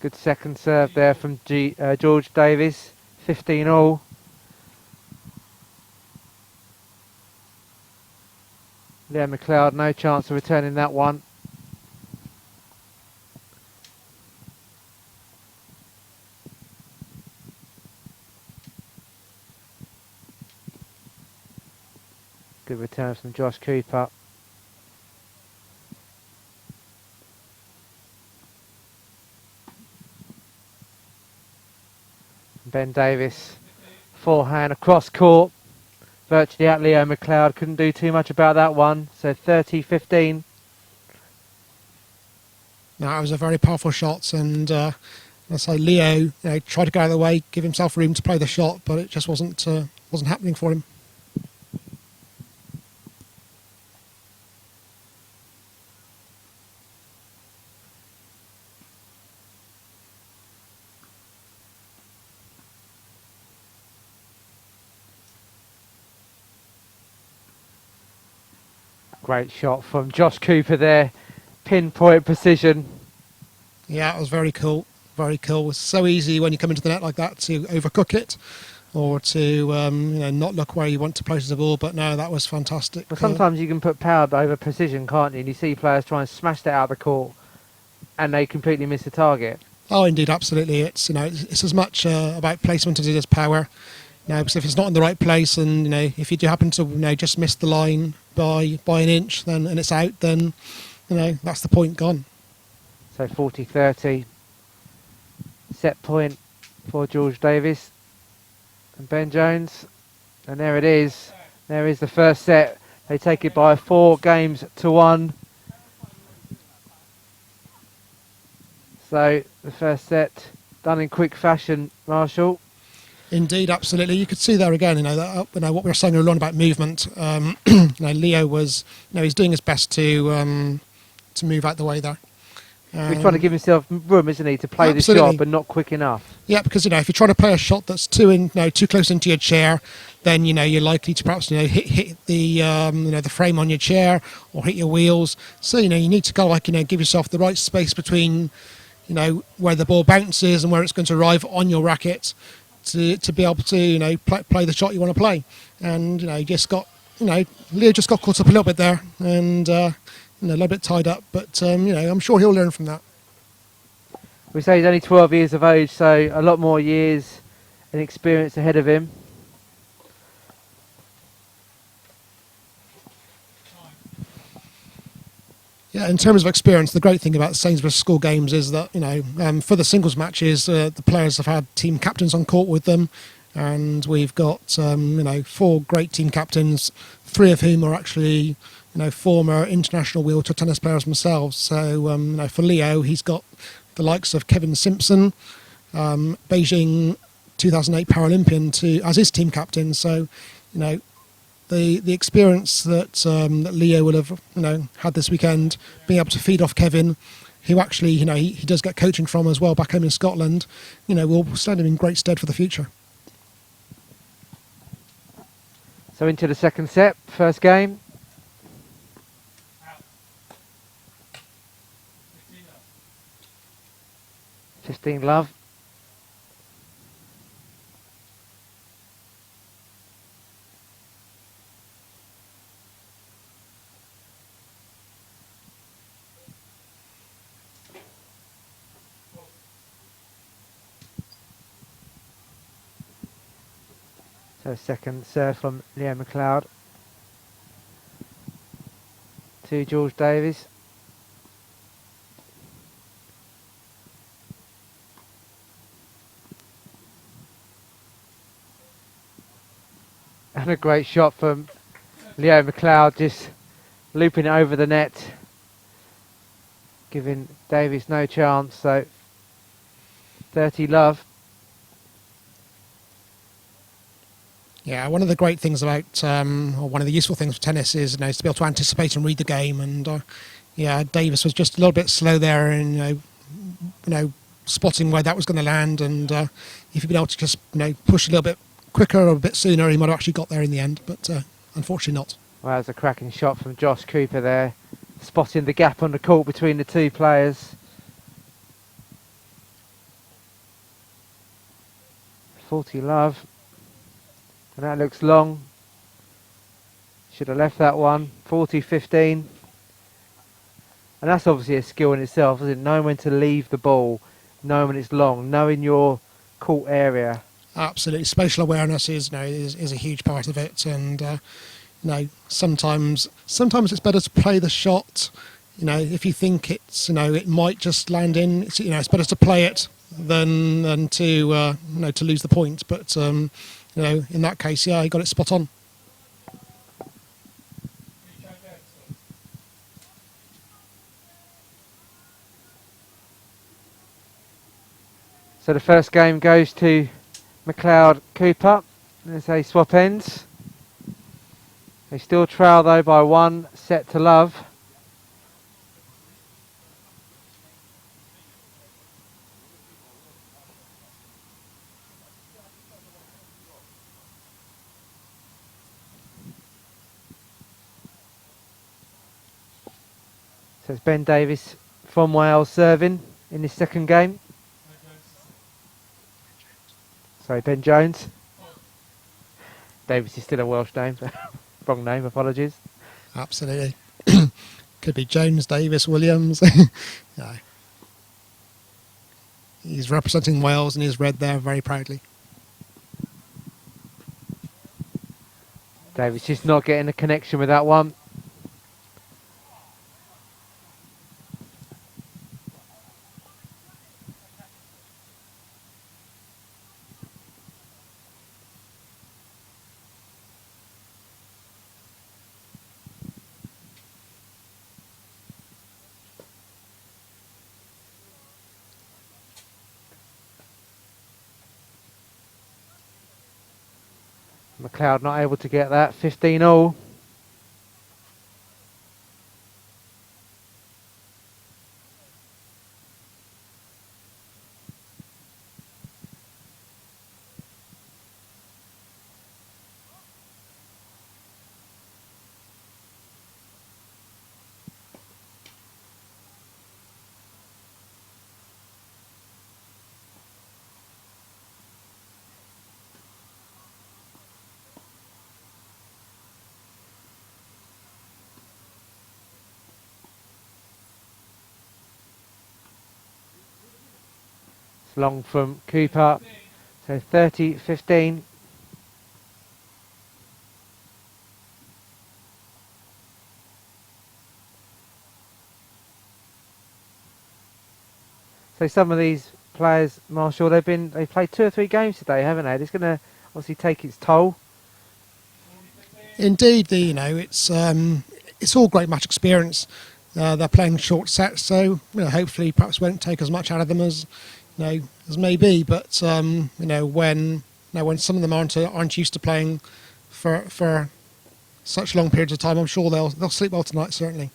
Speaker 1: Good second serve there from George Davies. 15 all. Leo McLeod, no chance of returning that one. Good return from Josh Cooper. Ben Davis, forehand across court. Virtually out Leo McLeod, couldn't do too much about that one. So 30-15.
Speaker 7: No, it was a very powerful shot, and I say Leo tried to go out of the way, give himself room to play the shot, but it just wasn't happening for him.
Speaker 1: Great shot from Josh Cooper there. Pinpoint precision.
Speaker 7: Yeah, it was very cool. Very cool. It was so easy when you come into the net like that to overcook it, or to not look where you want to place the ball. But no, that was fantastic.
Speaker 1: But sometimes you can put power over precision, can't you? And you see players try and smash that out of the court, and they completely miss the target.
Speaker 7: Oh, indeed, absolutely. It's it's as much about placement as it is power. Because if it's not in the right place, and if you do happen to just miss the line by an inch, then and it's out, then that's the point gone.
Speaker 1: So 40-30. Set point for George Davis and Ben Jones, and there it is. There is the first set. They take it by 4-1. So the first set done in quick fashion, Marshall.
Speaker 7: Indeed, absolutely. You could see there again, what we were saying earlier on about movement. Leo was, he's doing his best to move out the way there.
Speaker 1: He's trying to give himself room, isn't he, to play the shot, but not quick enough.
Speaker 7: Yeah, because if you're trying to play a shot that's too close into your chair, then you're likely to perhaps hit the the frame on your chair or hit your wheels. So you need to go give yourself the right space between where the ball bounces and where it's going to arrive on your racket to be able to play the shot you want to play. And Leo just got caught up a little bit there, and a little bit tied up, but I'm sure he'll learn from that.
Speaker 1: We say he's only 12 years of age, so a lot more years and experience ahead of him.
Speaker 7: Yeah, in terms of experience, the great thing about Sainsbury school games is that for the singles matches, the players have had team captains on court with them, and we've got 4 great team captains, 3 of whom are actually former international wheelchair tennis players themselves. So for Leo, he's got the likes of Kevin Simpson, Beijing 2008 Paralympian as his team captain. So the experience that Leo will have had this weekend, being able to feed off Kevin, who actually he does get coaching from as well back home in Scotland, will stand him in great stead for the future.
Speaker 1: So into the second set, first game. Love. So second serve from Leo McLeod to George Davies. And a great shot from Leo McLeod, just looping it over the net, giving Davies no chance. So 30 love.
Speaker 7: Yeah, one of the great things about, or one of the useful things for tennis is, to be able to anticipate and read the game. And Davis was just a little bit slow there, and spotting where that was going to land. And if he'd been able to just push a little bit quicker or a bit sooner, he might have actually got there in the end. But unfortunately not.
Speaker 1: Well, that was a cracking shot from Josh Cooper there, spotting the gap on the court between the two players. 40 love. And that looks long. Should have left that one. 40-15. And that's obviously a skill in itself, isn't it? Knowing when to leave the ball, knowing when it's long, knowing your court area.
Speaker 7: Absolutely, spatial awareness is a huge part of it, and sometimes it's better to play the shot. If you think it might just land in, it's better to play it than to lose the point. But in that case, yeah, he got it spot on.
Speaker 1: So the first game goes to McLeod Cooper as they swap ends. They still trail though by 1 set to love. So it's Ben Davis from Wales serving in this second game. Sorry, Ben Jones. Davis is still a Welsh name. Wrong name, apologies.
Speaker 7: Absolutely. Could be Jones, Davis, Williams. No. He's representing Wales and he's red there very proudly.
Speaker 1: Davis just not getting a connection with that one. McLeod not able to get that. 15 all. Long from Cooper, so 30-15. So some of these players, Marshall, they've played 2 or 3 games today, haven't they? It's going to obviously take its toll.
Speaker 7: Indeed, it's all great match experience. They're playing short sets, so hopefully perhaps won't take as much out of them as as may be. But when some of them aren't used to playing for such long periods of time, I'm sure they'll sleep well tonight. Certainly.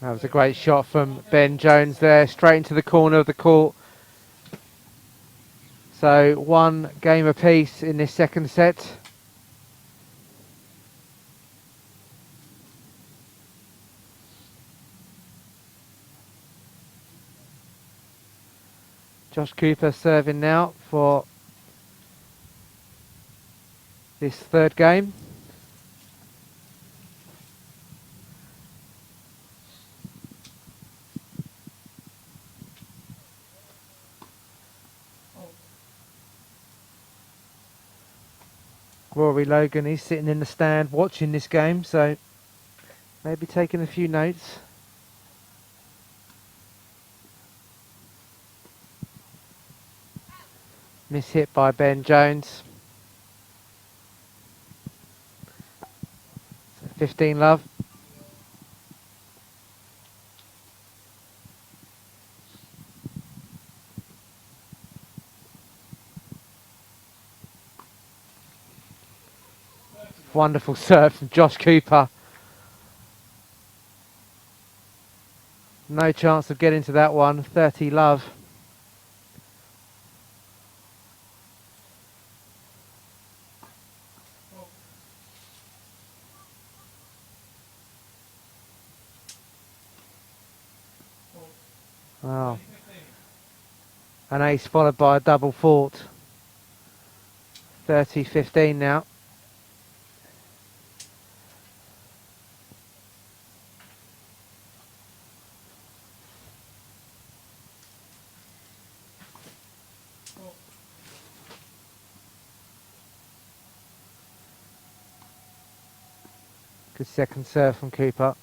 Speaker 1: That was a great shot from Ben Jones there, straight into the corner of the court. So 1 game apiece in this second set. Josh Cooper serving now for this third game. Rory Logan, he's sitting in the stand watching this game, so maybe taking a few notes. Miss hit by Ben Jones. So 15 love. Wonderful serve from Josh Cooper. No chance of getting to that one. 30 love. Wow. An ace followed by a double fault. 30-15 now. Good second serve from Cooper.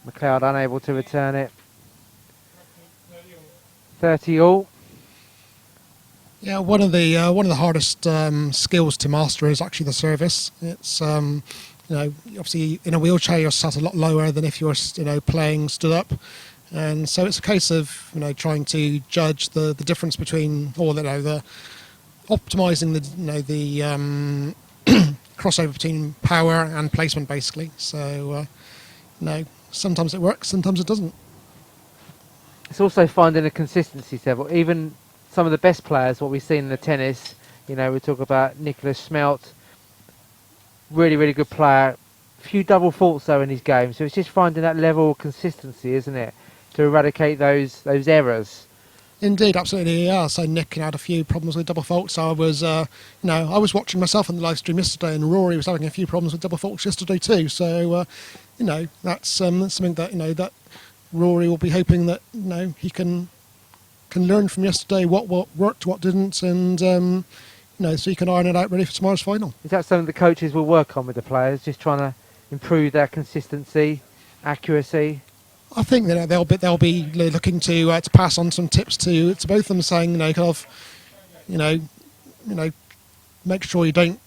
Speaker 1: McLeod unable to return it. 30 all.
Speaker 7: Yeah, one of the hardest skills to master is actually the service. It's obviously in a wheelchair you're sat a lot lower than if you're playing stood up, and so it's a case of trying to judge the difference between the optimizing the crossover between power and placement basically. So sometimes it works, sometimes it doesn't.
Speaker 1: It's also finding a consistency level. Even some of the best players, what we've seen in the tennis, we talk about Nicholas Smelt, really, really good player. Few double faults though in his game, so it's just finding that level of consistency, isn't it, to eradicate those errors.
Speaker 7: Indeed, absolutely. Yeah, so Nick had a few problems with double faults. I was, I was watching myself on the live stream yesterday, and Rory was having a few problems with double faults yesterday too. So, that's something that that Rory will be hoping that he can learn from yesterday what worked, what didn't, and so he can iron it out ready for tomorrow's final.
Speaker 1: Is that something the coaches will work on with the players, just trying to improve their consistency, accuracy?
Speaker 7: I think that they'll be looking to pass on some tips to both of them, saying make sure you don't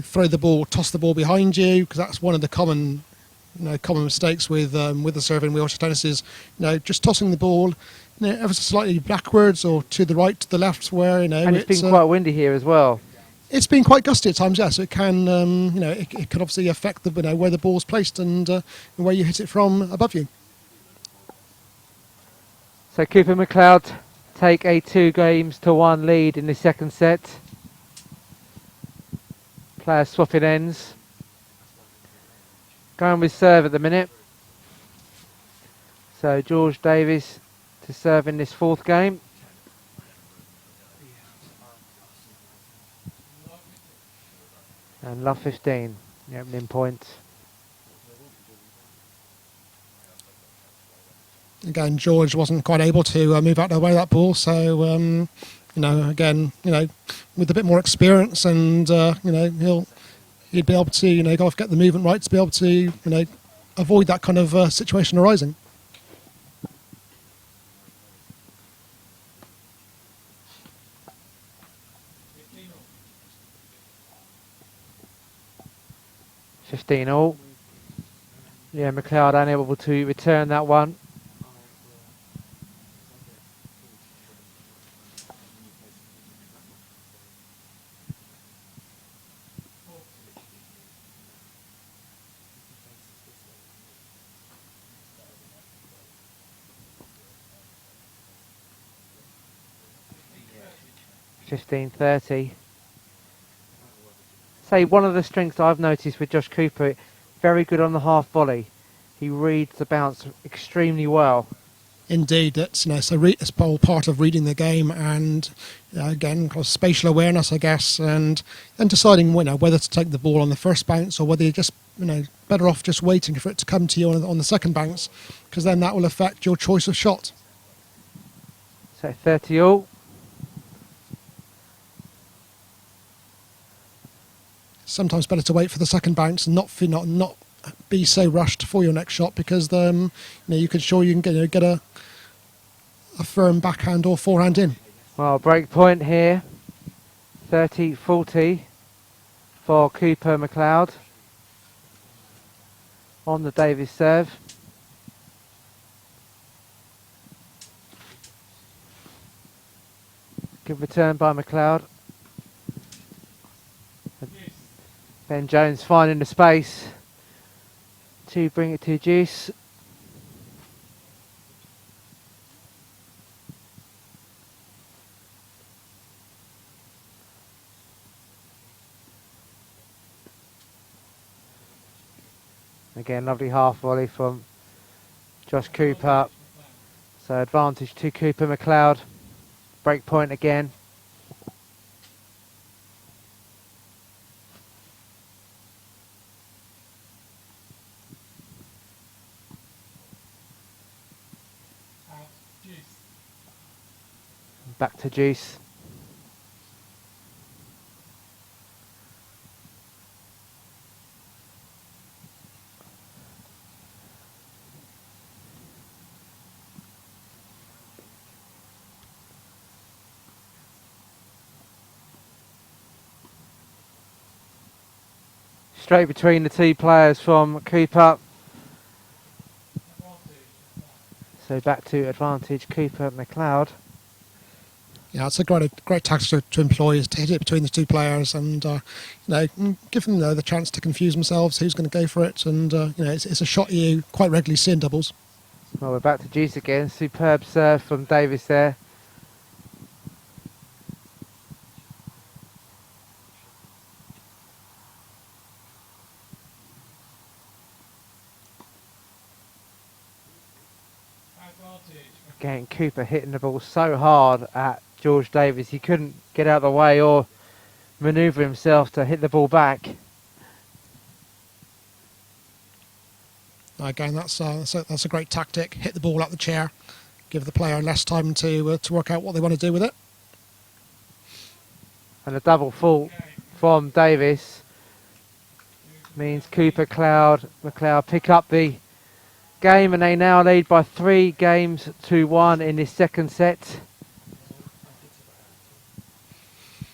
Speaker 7: throw the ball, toss the ball behind you, because that's one of the common mistakes with the serve in wheelchair tennis is just tossing the ball ever so slightly backwards or to the right, to the left, where
Speaker 1: And it's been quite windy here as well.
Speaker 7: It's been quite gusty at times, yes. It can it can obviously affect the where the ball's placed and where you hit it from above you.
Speaker 1: So Cooper McLeod take a 2-1 lead in the second set. Players swapping ends. Going with serve at the minute. So George Davis to serve in this fourth game. And love 15, the opening point.
Speaker 7: Again, George wasn't quite able to move out of the way of that ball, so again, with a bit more experience, and he'd be able to get the movement right to be able to avoid that kind of situation arising.
Speaker 1: all. Yeah, McLeod unable to return that one. $15.30. Say one of the strengths I've noticed with Josh Cooper, very good on the half volley. He reads the bounce extremely well.
Speaker 7: Indeed, that's it's all part of reading the game, and again, spatial awareness, I guess, and deciding whether to take the ball on the first bounce or whether you're just better off just waiting for it to come to you on the second bounce, because then that will affect your choice of shot.
Speaker 1: So 30 all.
Speaker 7: Sometimes better to wait for the second bounce and not be so rushed for your next shot, because you can get a firm backhand or forehand in.
Speaker 1: Well, break point here, 30-40 for Cooper McLeod on the Davis serve. Good return by McLeod. Ben Jones finding the space to bring it to deuce. Again, lovely half volley from Josh Cooper. So advantage to Cooper McLeod. Break point again. Back to Juice. Straight between the two players from Cooper. So back to advantage Cooper McLeod.
Speaker 7: Yeah, it's a great tactic to employ, is to hit it between the two players and give them the chance to confuse themselves, who's going to go for it, and it's a shot you quite regularly see in doubles.
Speaker 1: Well, we're back to Juice again. Superb serve from Davis there. Again, Cooper hitting the ball so hard at George Davis, he couldn't get out of the way or manoeuvre himself to hit the ball back.
Speaker 7: Again, that's a great tactic. Hit the ball at the chair, give the player less time to work out what they want to do with it.
Speaker 1: And a double fault from Davis means Cooper McLeod pick up the game, and they now lead by 3-1 in this second set.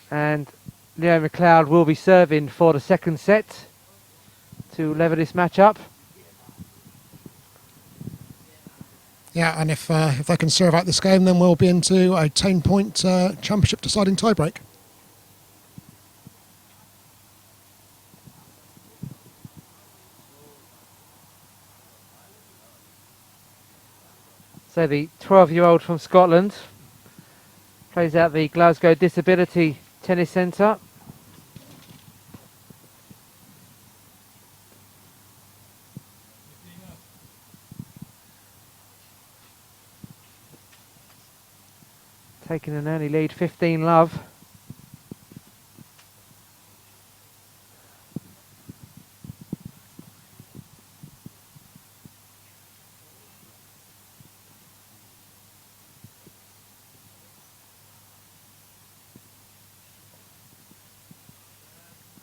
Speaker 1: And Leo McLeod will be serving for the second set to level this match up.
Speaker 7: Yeah, and if they can serve out this game, then we'll be into a 10-point championship deciding tiebreak.
Speaker 1: So the 12-year-old from Scotland plays out the Glasgow Disability Tennis Centre. Taking an early lead, 15-love.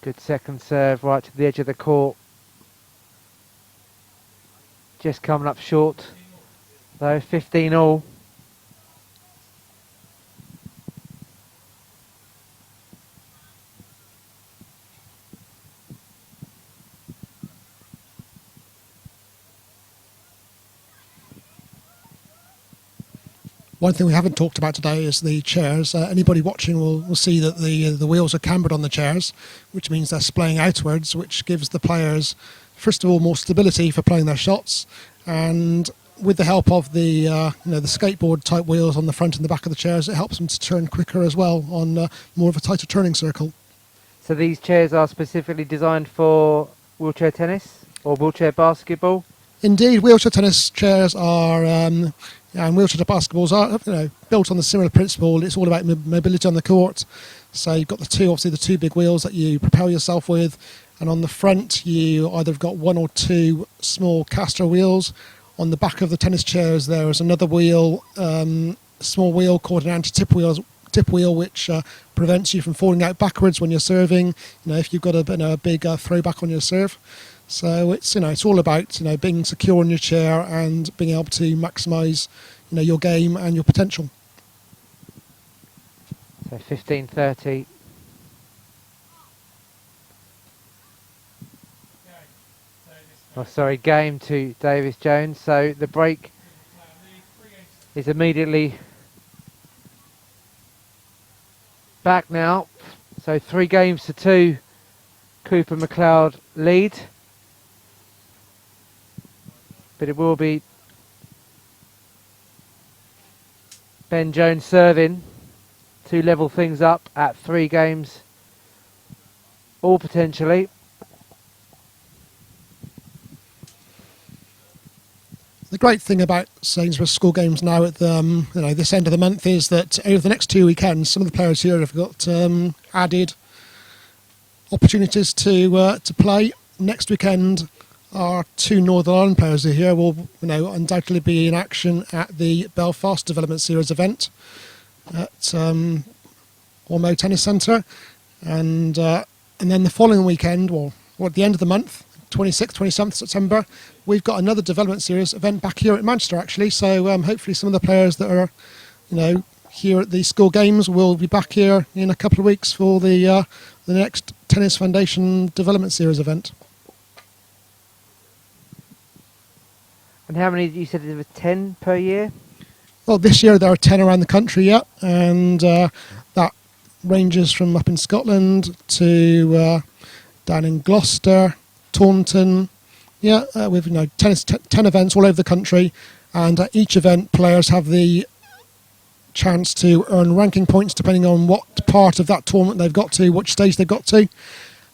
Speaker 1: Good second serve right to the edge of the court. Just coming up short, though, 15 all.
Speaker 7: One thing we haven't talked about today is the chairs. Anybody watching will see that the wheels are cambered on the chairs, which means they're splaying outwards, which gives the players, first of all, more stability for playing their shots, and with the help of the the skateboard type wheels on the front and the back of the chairs, it helps them to turn quicker as well on more of a tighter turning circle.
Speaker 1: So these chairs are specifically designed for wheelchair tennis or wheelchair basketball?
Speaker 7: Indeed, wheelchair tennis chairs are, and wheelchair basketballs are, built on the similar principle. It's all about mobility on the court. So you've got the two big wheels that you propel yourself with, and on the front you either have got one or two small caster wheels. On the back of the tennis chairs there is another wheel, small wheel called an anti-tip wheel, which prevents you from falling out backwards when you're serving. If you've got a big throwback on your serve. So it's all about being secure in your chair and being able to maximise your game and your potential.
Speaker 1: So 15-30. Oh, sorry, game to Davis Jones. So the break is immediately back now. So 3-2, Cooper McLeod lead. But it will be Ben Jones serving to level things up at 3 games all potentially.
Speaker 7: The great thing about Sainsbury school games now at the this end of the month is that over the next 2 weekends, some of the players here have got added opportunities to play. Next weekend, our 2 Northern Ireland players who are here will undoubtedly be in action at the Belfast Development Series event at Ormo Tennis Centre, and then the following weekend, or at the end of the month, 26th, 27th September, we've got another Development Series event back here at Manchester actually. So hopefully some of the players that are here at the school games will be back here in a couple of weeks for the next Tennis Foundation Development Series event.
Speaker 1: And how many, you said there were 10 per year?
Speaker 7: Well, this year there are 10 around the country, yeah, and that ranges from up in Scotland to down in Gloucester, Taunton. Yeah, we've 10 events all over the country, and at each event players have the chance to earn ranking points depending on what part of that tournament they've got to, which stage they've got to,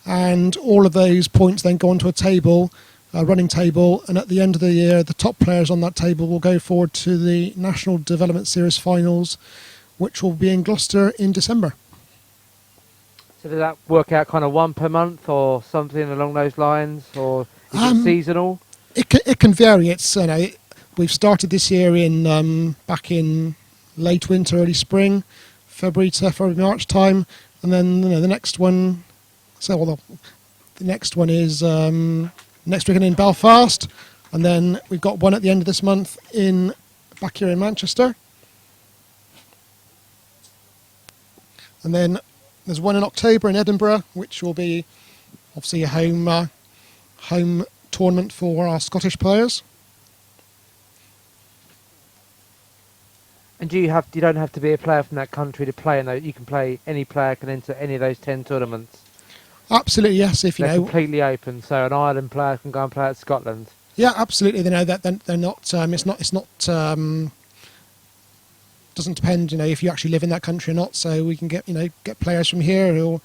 Speaker 7: and all of those points then go onto a table, a running table, and at the end of the year the top players on that table will go forward to the National Development Series finals, which will be in Gloucester in December.
Speaker 1: So does that work out kind of one per month or something along those lines, or is it seasonal?
Speaker 7: It can vary. It's we've started this year in back in late winter, early spring, February March time, and then the next one. The next one is next weekend in Belfast, and then we've got one at the end of this month back here in Manchester, and then there's one in October in Edinburgh, which will be obviously a home tournament for our Scottish players.
Speaker 1: And you don't have to be a player from that country to play in those. You can play, any player can enter any of those 10 tournaments.
Speaker 7: Absolutely, yes.
Speaker 1: They're completely open, so an Ireland player can go and play at Scotland.
Speaker 7: Yeah, absolutely. They know that they're not. It's not. Doesn't depend, if you actually live in that country or not. So we can get players from here who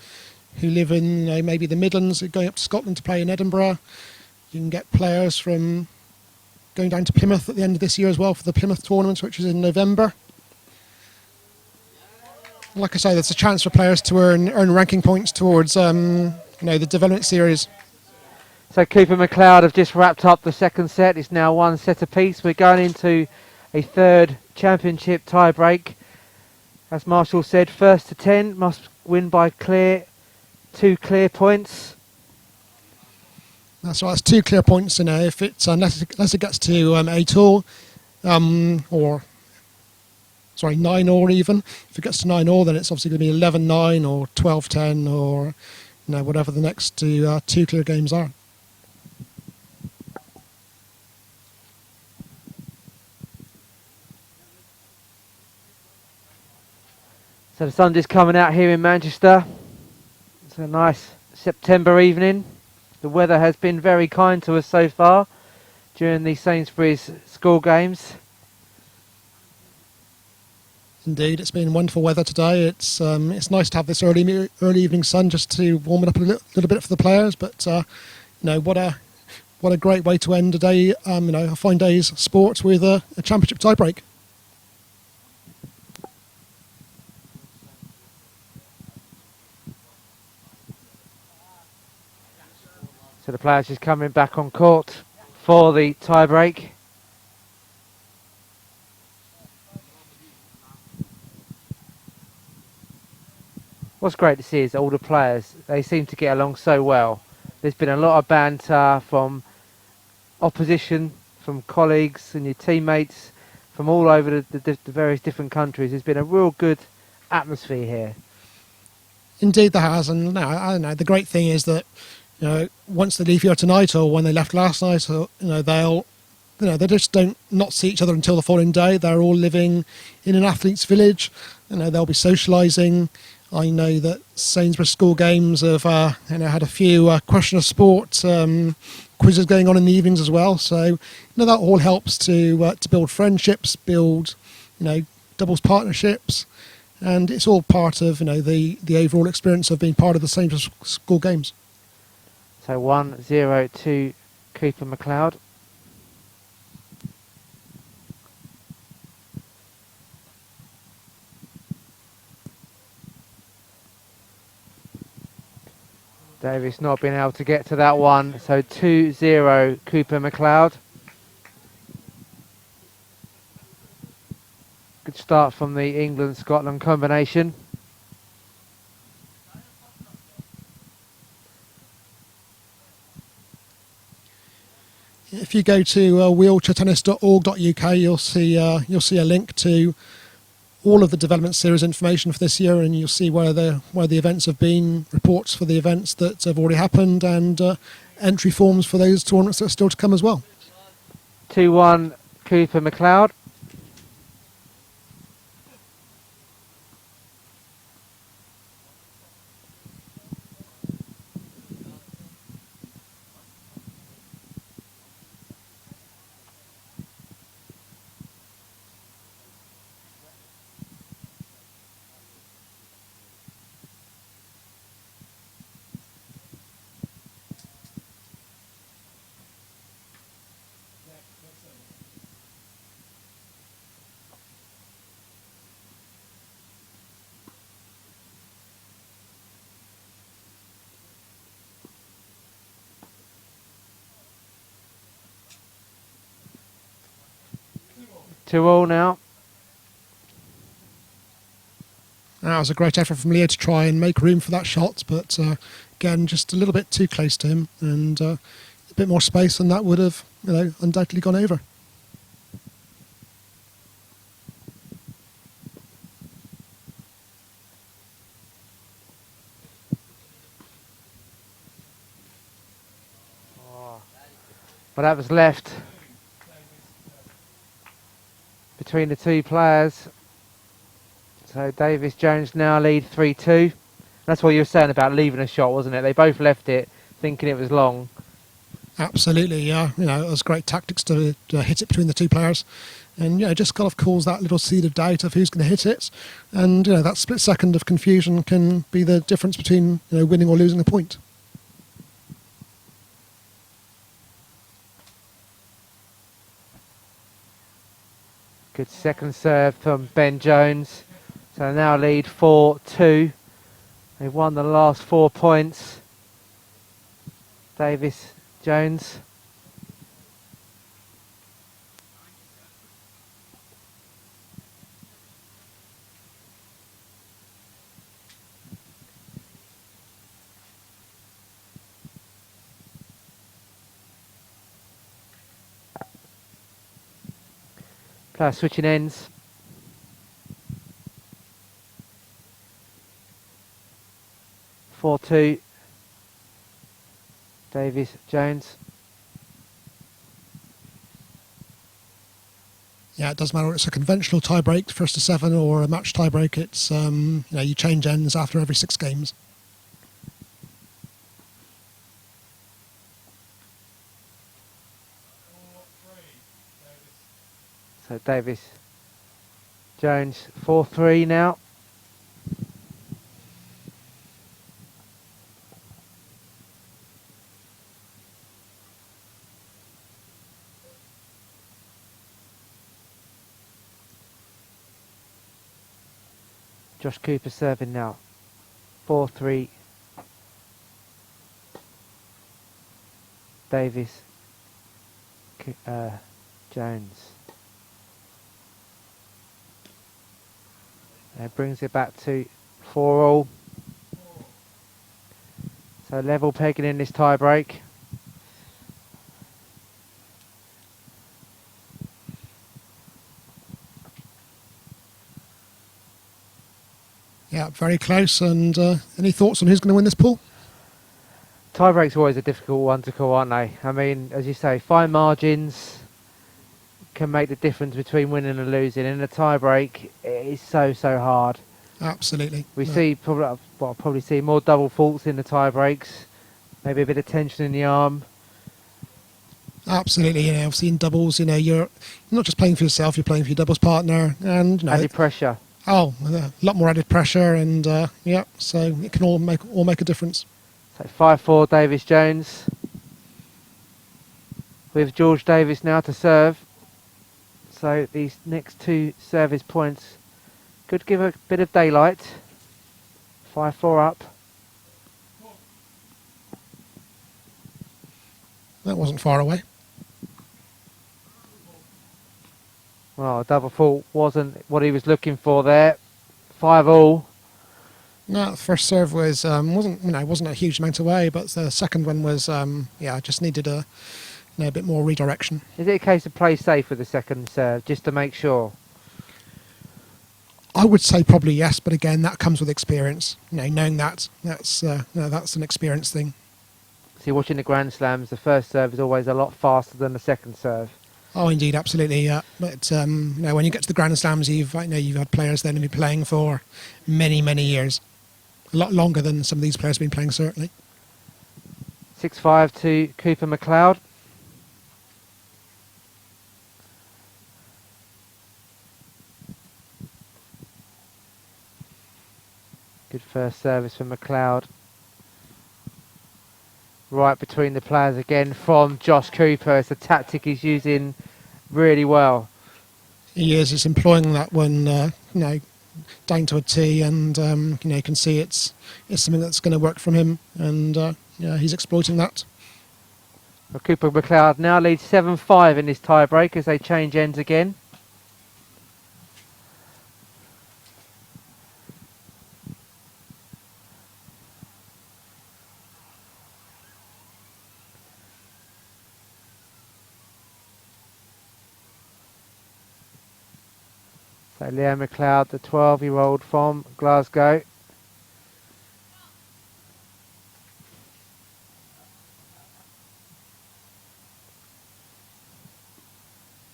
Speaker 7: live in maybe the Midlands going up to Scotland to play in Edinburgh. You can get players from going down to Plymouth at the end of this year as well for the Plymouth tournament, which is in November. Like I say, there's a chance for players to earn ranking points towards the development series.
Speaker 1: So Cooper MacLeod have just wrapped up the second set. It's now 1 set apiece. We're going into a third championship tie break. As Marshall said, 1st to 10 must win by 2 clear points.
Speaker 7: That's right. It's 2 clear points. If it's unless it gets to 8-all, or 9-all even. If it gets to 9-all, then it's obviously going to be 11-9 or 12-10 or whatever the next 2 clear games are.
Speaker 1: So the sun's just coming out here in Manchester. It's a nice September evening. The weather has been very kind to us so far during the Sainsbury's school games.
Speaker 7: Indeed, it's been wonderful weather today. It's nice to have this early evening sun just to warm it up a little bit for the players. But what a great way to end a day. A fine day's sport with a championship tiebreak.
Speaker 1: So the players just coming back on court for the tie-break. What's great to see is all the players, they seem to get along so well. There's been a lot of banter from opposition, from colleagues and your teammates from all over the various different countries. There's been a real good atmosphere here.
Speaker 7: Indeed there has, and I don't know, the great thing is that once they leave here tonight or when they left last night, they just don't not see each other until the following day. They're all living in an athlete's village. They'll be socialising. I know that Sainsbury school games have had a few question of sport quizzes going on in the evenings as well. So that all helps to build friendships, build doubles partnerships, and it's all part of the overall experience of being part of the Sainsbury school games.
Speaker 1: So 1-0 to Cooper MacLeod. Davis not being able to get to that one. So 2-0 Cooper McLeod. Good start from the England-Scotland combination.
Speaker 7: If you go to wheelchairtennis.org.uk, you'll see a link to all of the development series information for this year, and you'll see where the events have been, reports for the events that have already happened, and entry forms for those tournaments that are still to come as well.
Speaker 1: 2-1 Cooper McLeod. Two all now.
Speaker 7: That was a great effort from Leo to try and make room for that shot, but again, just a little bit too close to him, and a bit more space, and that would have, undoubtedly gone over.
Speaker 1: But that was left between the two players. So Davis Jones now lead 3-2. That's what you were saying about leaving a shot, wasn't it? They both left it thinking it was long.
Speaker 7: Absolutely, yeah. It was great tactics to hit it between the two players, and just kind of cause that little seed of doubt of who's going to hit it, and that split second of confusion can be the difference between winning or losing a point.
Speaker 1: Good second serve from Ben Jones. So now lead 4-2. They've won the last 4 points. Davis Jones. Player switching ends. (4-2) Davis Jones.
Speaker 7: Yeah, it doesn't matter whether it's a conventional tie break, first to 7, or a match tie break. It's you change ends after every 6 games.
Speaker 1: So Davis Jones 4-3 now. Josh Cooper serving now. 4-3. Davis Jones. And brings it back to 4-all. So level pegging in this tie break.
Speaker 7: Yeah, very close. And any thoughts on who's going to win this pool?
Speaker 1: Tie breaks are always a difficult one to call, aren't they? I mean, as you say, fine margins can make the difference between winning and losing. In a tie break, it is so hard.
Speaker 7: Absolutely.
Speaker 1: We see probably see more double faults in the tie breaks. Maybe a bit of tension in the arm.
Speaker 7: Absolutely. I've seen doubles. You're not just playing for yourself; you're playing for your doubles partner, and
Speaker 1: added pressure.
Speaker 7: Oh, a lot more added pressure, and so it can all make a difference.
Speaker 1: So 5-4 Davis Jones, with George Davis now to serve. So these next 2 service points could give a bit of daylight. 5-4 up.
Speaker 7: That wasn't far away.
Speaker 1: Well, double fault wasn't what he was looking for there. 5-all.
Speaker 7: No, the first serve wasn't a huge amount away, but the second one was just needed a bit more redirection.
Speaker 1: Is it a case of play safe with the second serve, just to make sure?
Speaker 7: I would say probably yes, but again, that comes with experience. Knowing that's an experience thing.
Speaker 1: See, watching the Grand Slams, the first serve is always a lot faster than the second serve.
Speaker 7: Oh, indeed, absolutely. Yeah. But when you get to the Grand Slams, you've had players then who've been playing for many, many years, a lot longer than some of these players have been playing, certainly.
Speaker 1: 6-5 to Cooper McLeod. Good first service from McLeod. Right between the players again from Josh Cooper. It's a tactic he's using really well.
Speaker 7: He is. He's employing that one, down to a T, and you can see it's something that's going to work from him, and he's exploiting that.
Speaker 1: Well, Cooper McLeod now leads 7-5 in this tie-break as they change ends again. So Leo McLeod, the 12-year-old from Glasgow.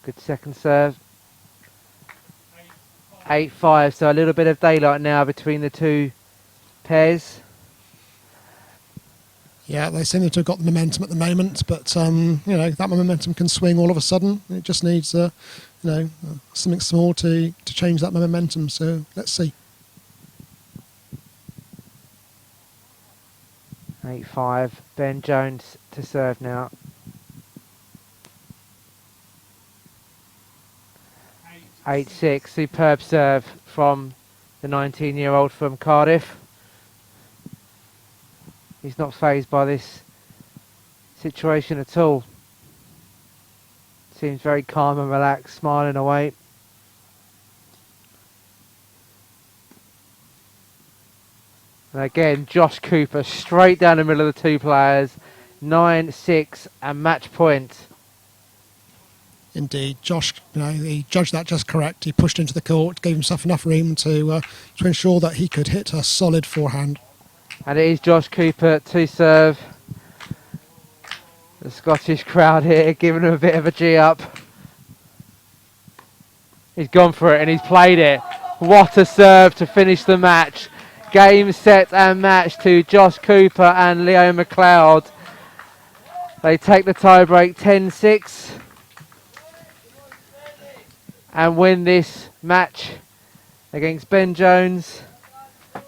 Speaker 1: Good second serve. 8-5, so a little bit of daylight now between the two pairs. Yeah,
Speaker 7: they seem to have got the momentum at the moment, but that momentum can swing all of a sudden. It just needs something small to change that momentum. So let's see.
Speaker 1: 8-5. Ben Jones to serve now. 8-6. Superb serve from the 19-year-old from Cardiff. He's not fazed by this situation at all. Seems very calm and relaxed, smiling away. And again, Josh Cooper straight down the middle of the two players. 9-6 and match point.
Speaker 7: Indeed, Josh, he judged that just correct. He pushed into the court, gave himself enough room to ensure that he could hit a solid forehand.
Speaker 1: And it is Josh Cooper to serve. The Scottish crowd here giving him a bit of a G up. He's gone for it and he's played it. What a serve to finish the match. Game, set and match to Josh Cooper and Leo McLeod. They take the tie-break 10-6 and win this match against Ben Jones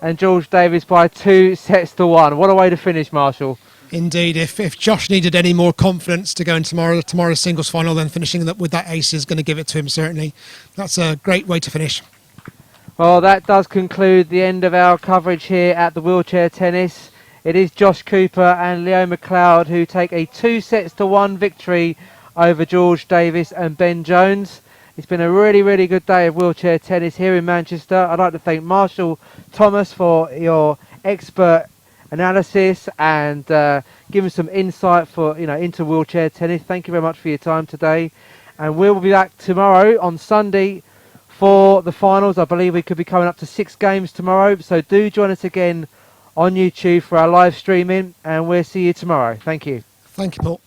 Speaker 1: and George Davis by 2-1. What a way to finish, Marshall.
Speaker 7: Indeed, if Josh needed any more confidence to go in tomorrow's singles final, then finishing with that ace is going to give it to him, certainly. That's a great way to finish.
Speaker 1: Well, that does conclude the end of our coverage here at the wheelchair tennis. It is Josh Cooper and Leo McLeod who take a 2-1 victory over George Davis and Ben Jones. It's been a really, really good day of wheelchair tennis here in Manchester. I'd like to thank Marshall Thomas for your expert analysis and giving some insight into wheelchair tennis. Thank you very much for your time today. And we'll be back tomorrow on Sunday for the finals. I believe we could be coming up to 6 games tomorrow. So do join us again on YouTube for our live streaming, and we'll see you tomorrow. Thank you.
Speaker 7: Thank you, Paul.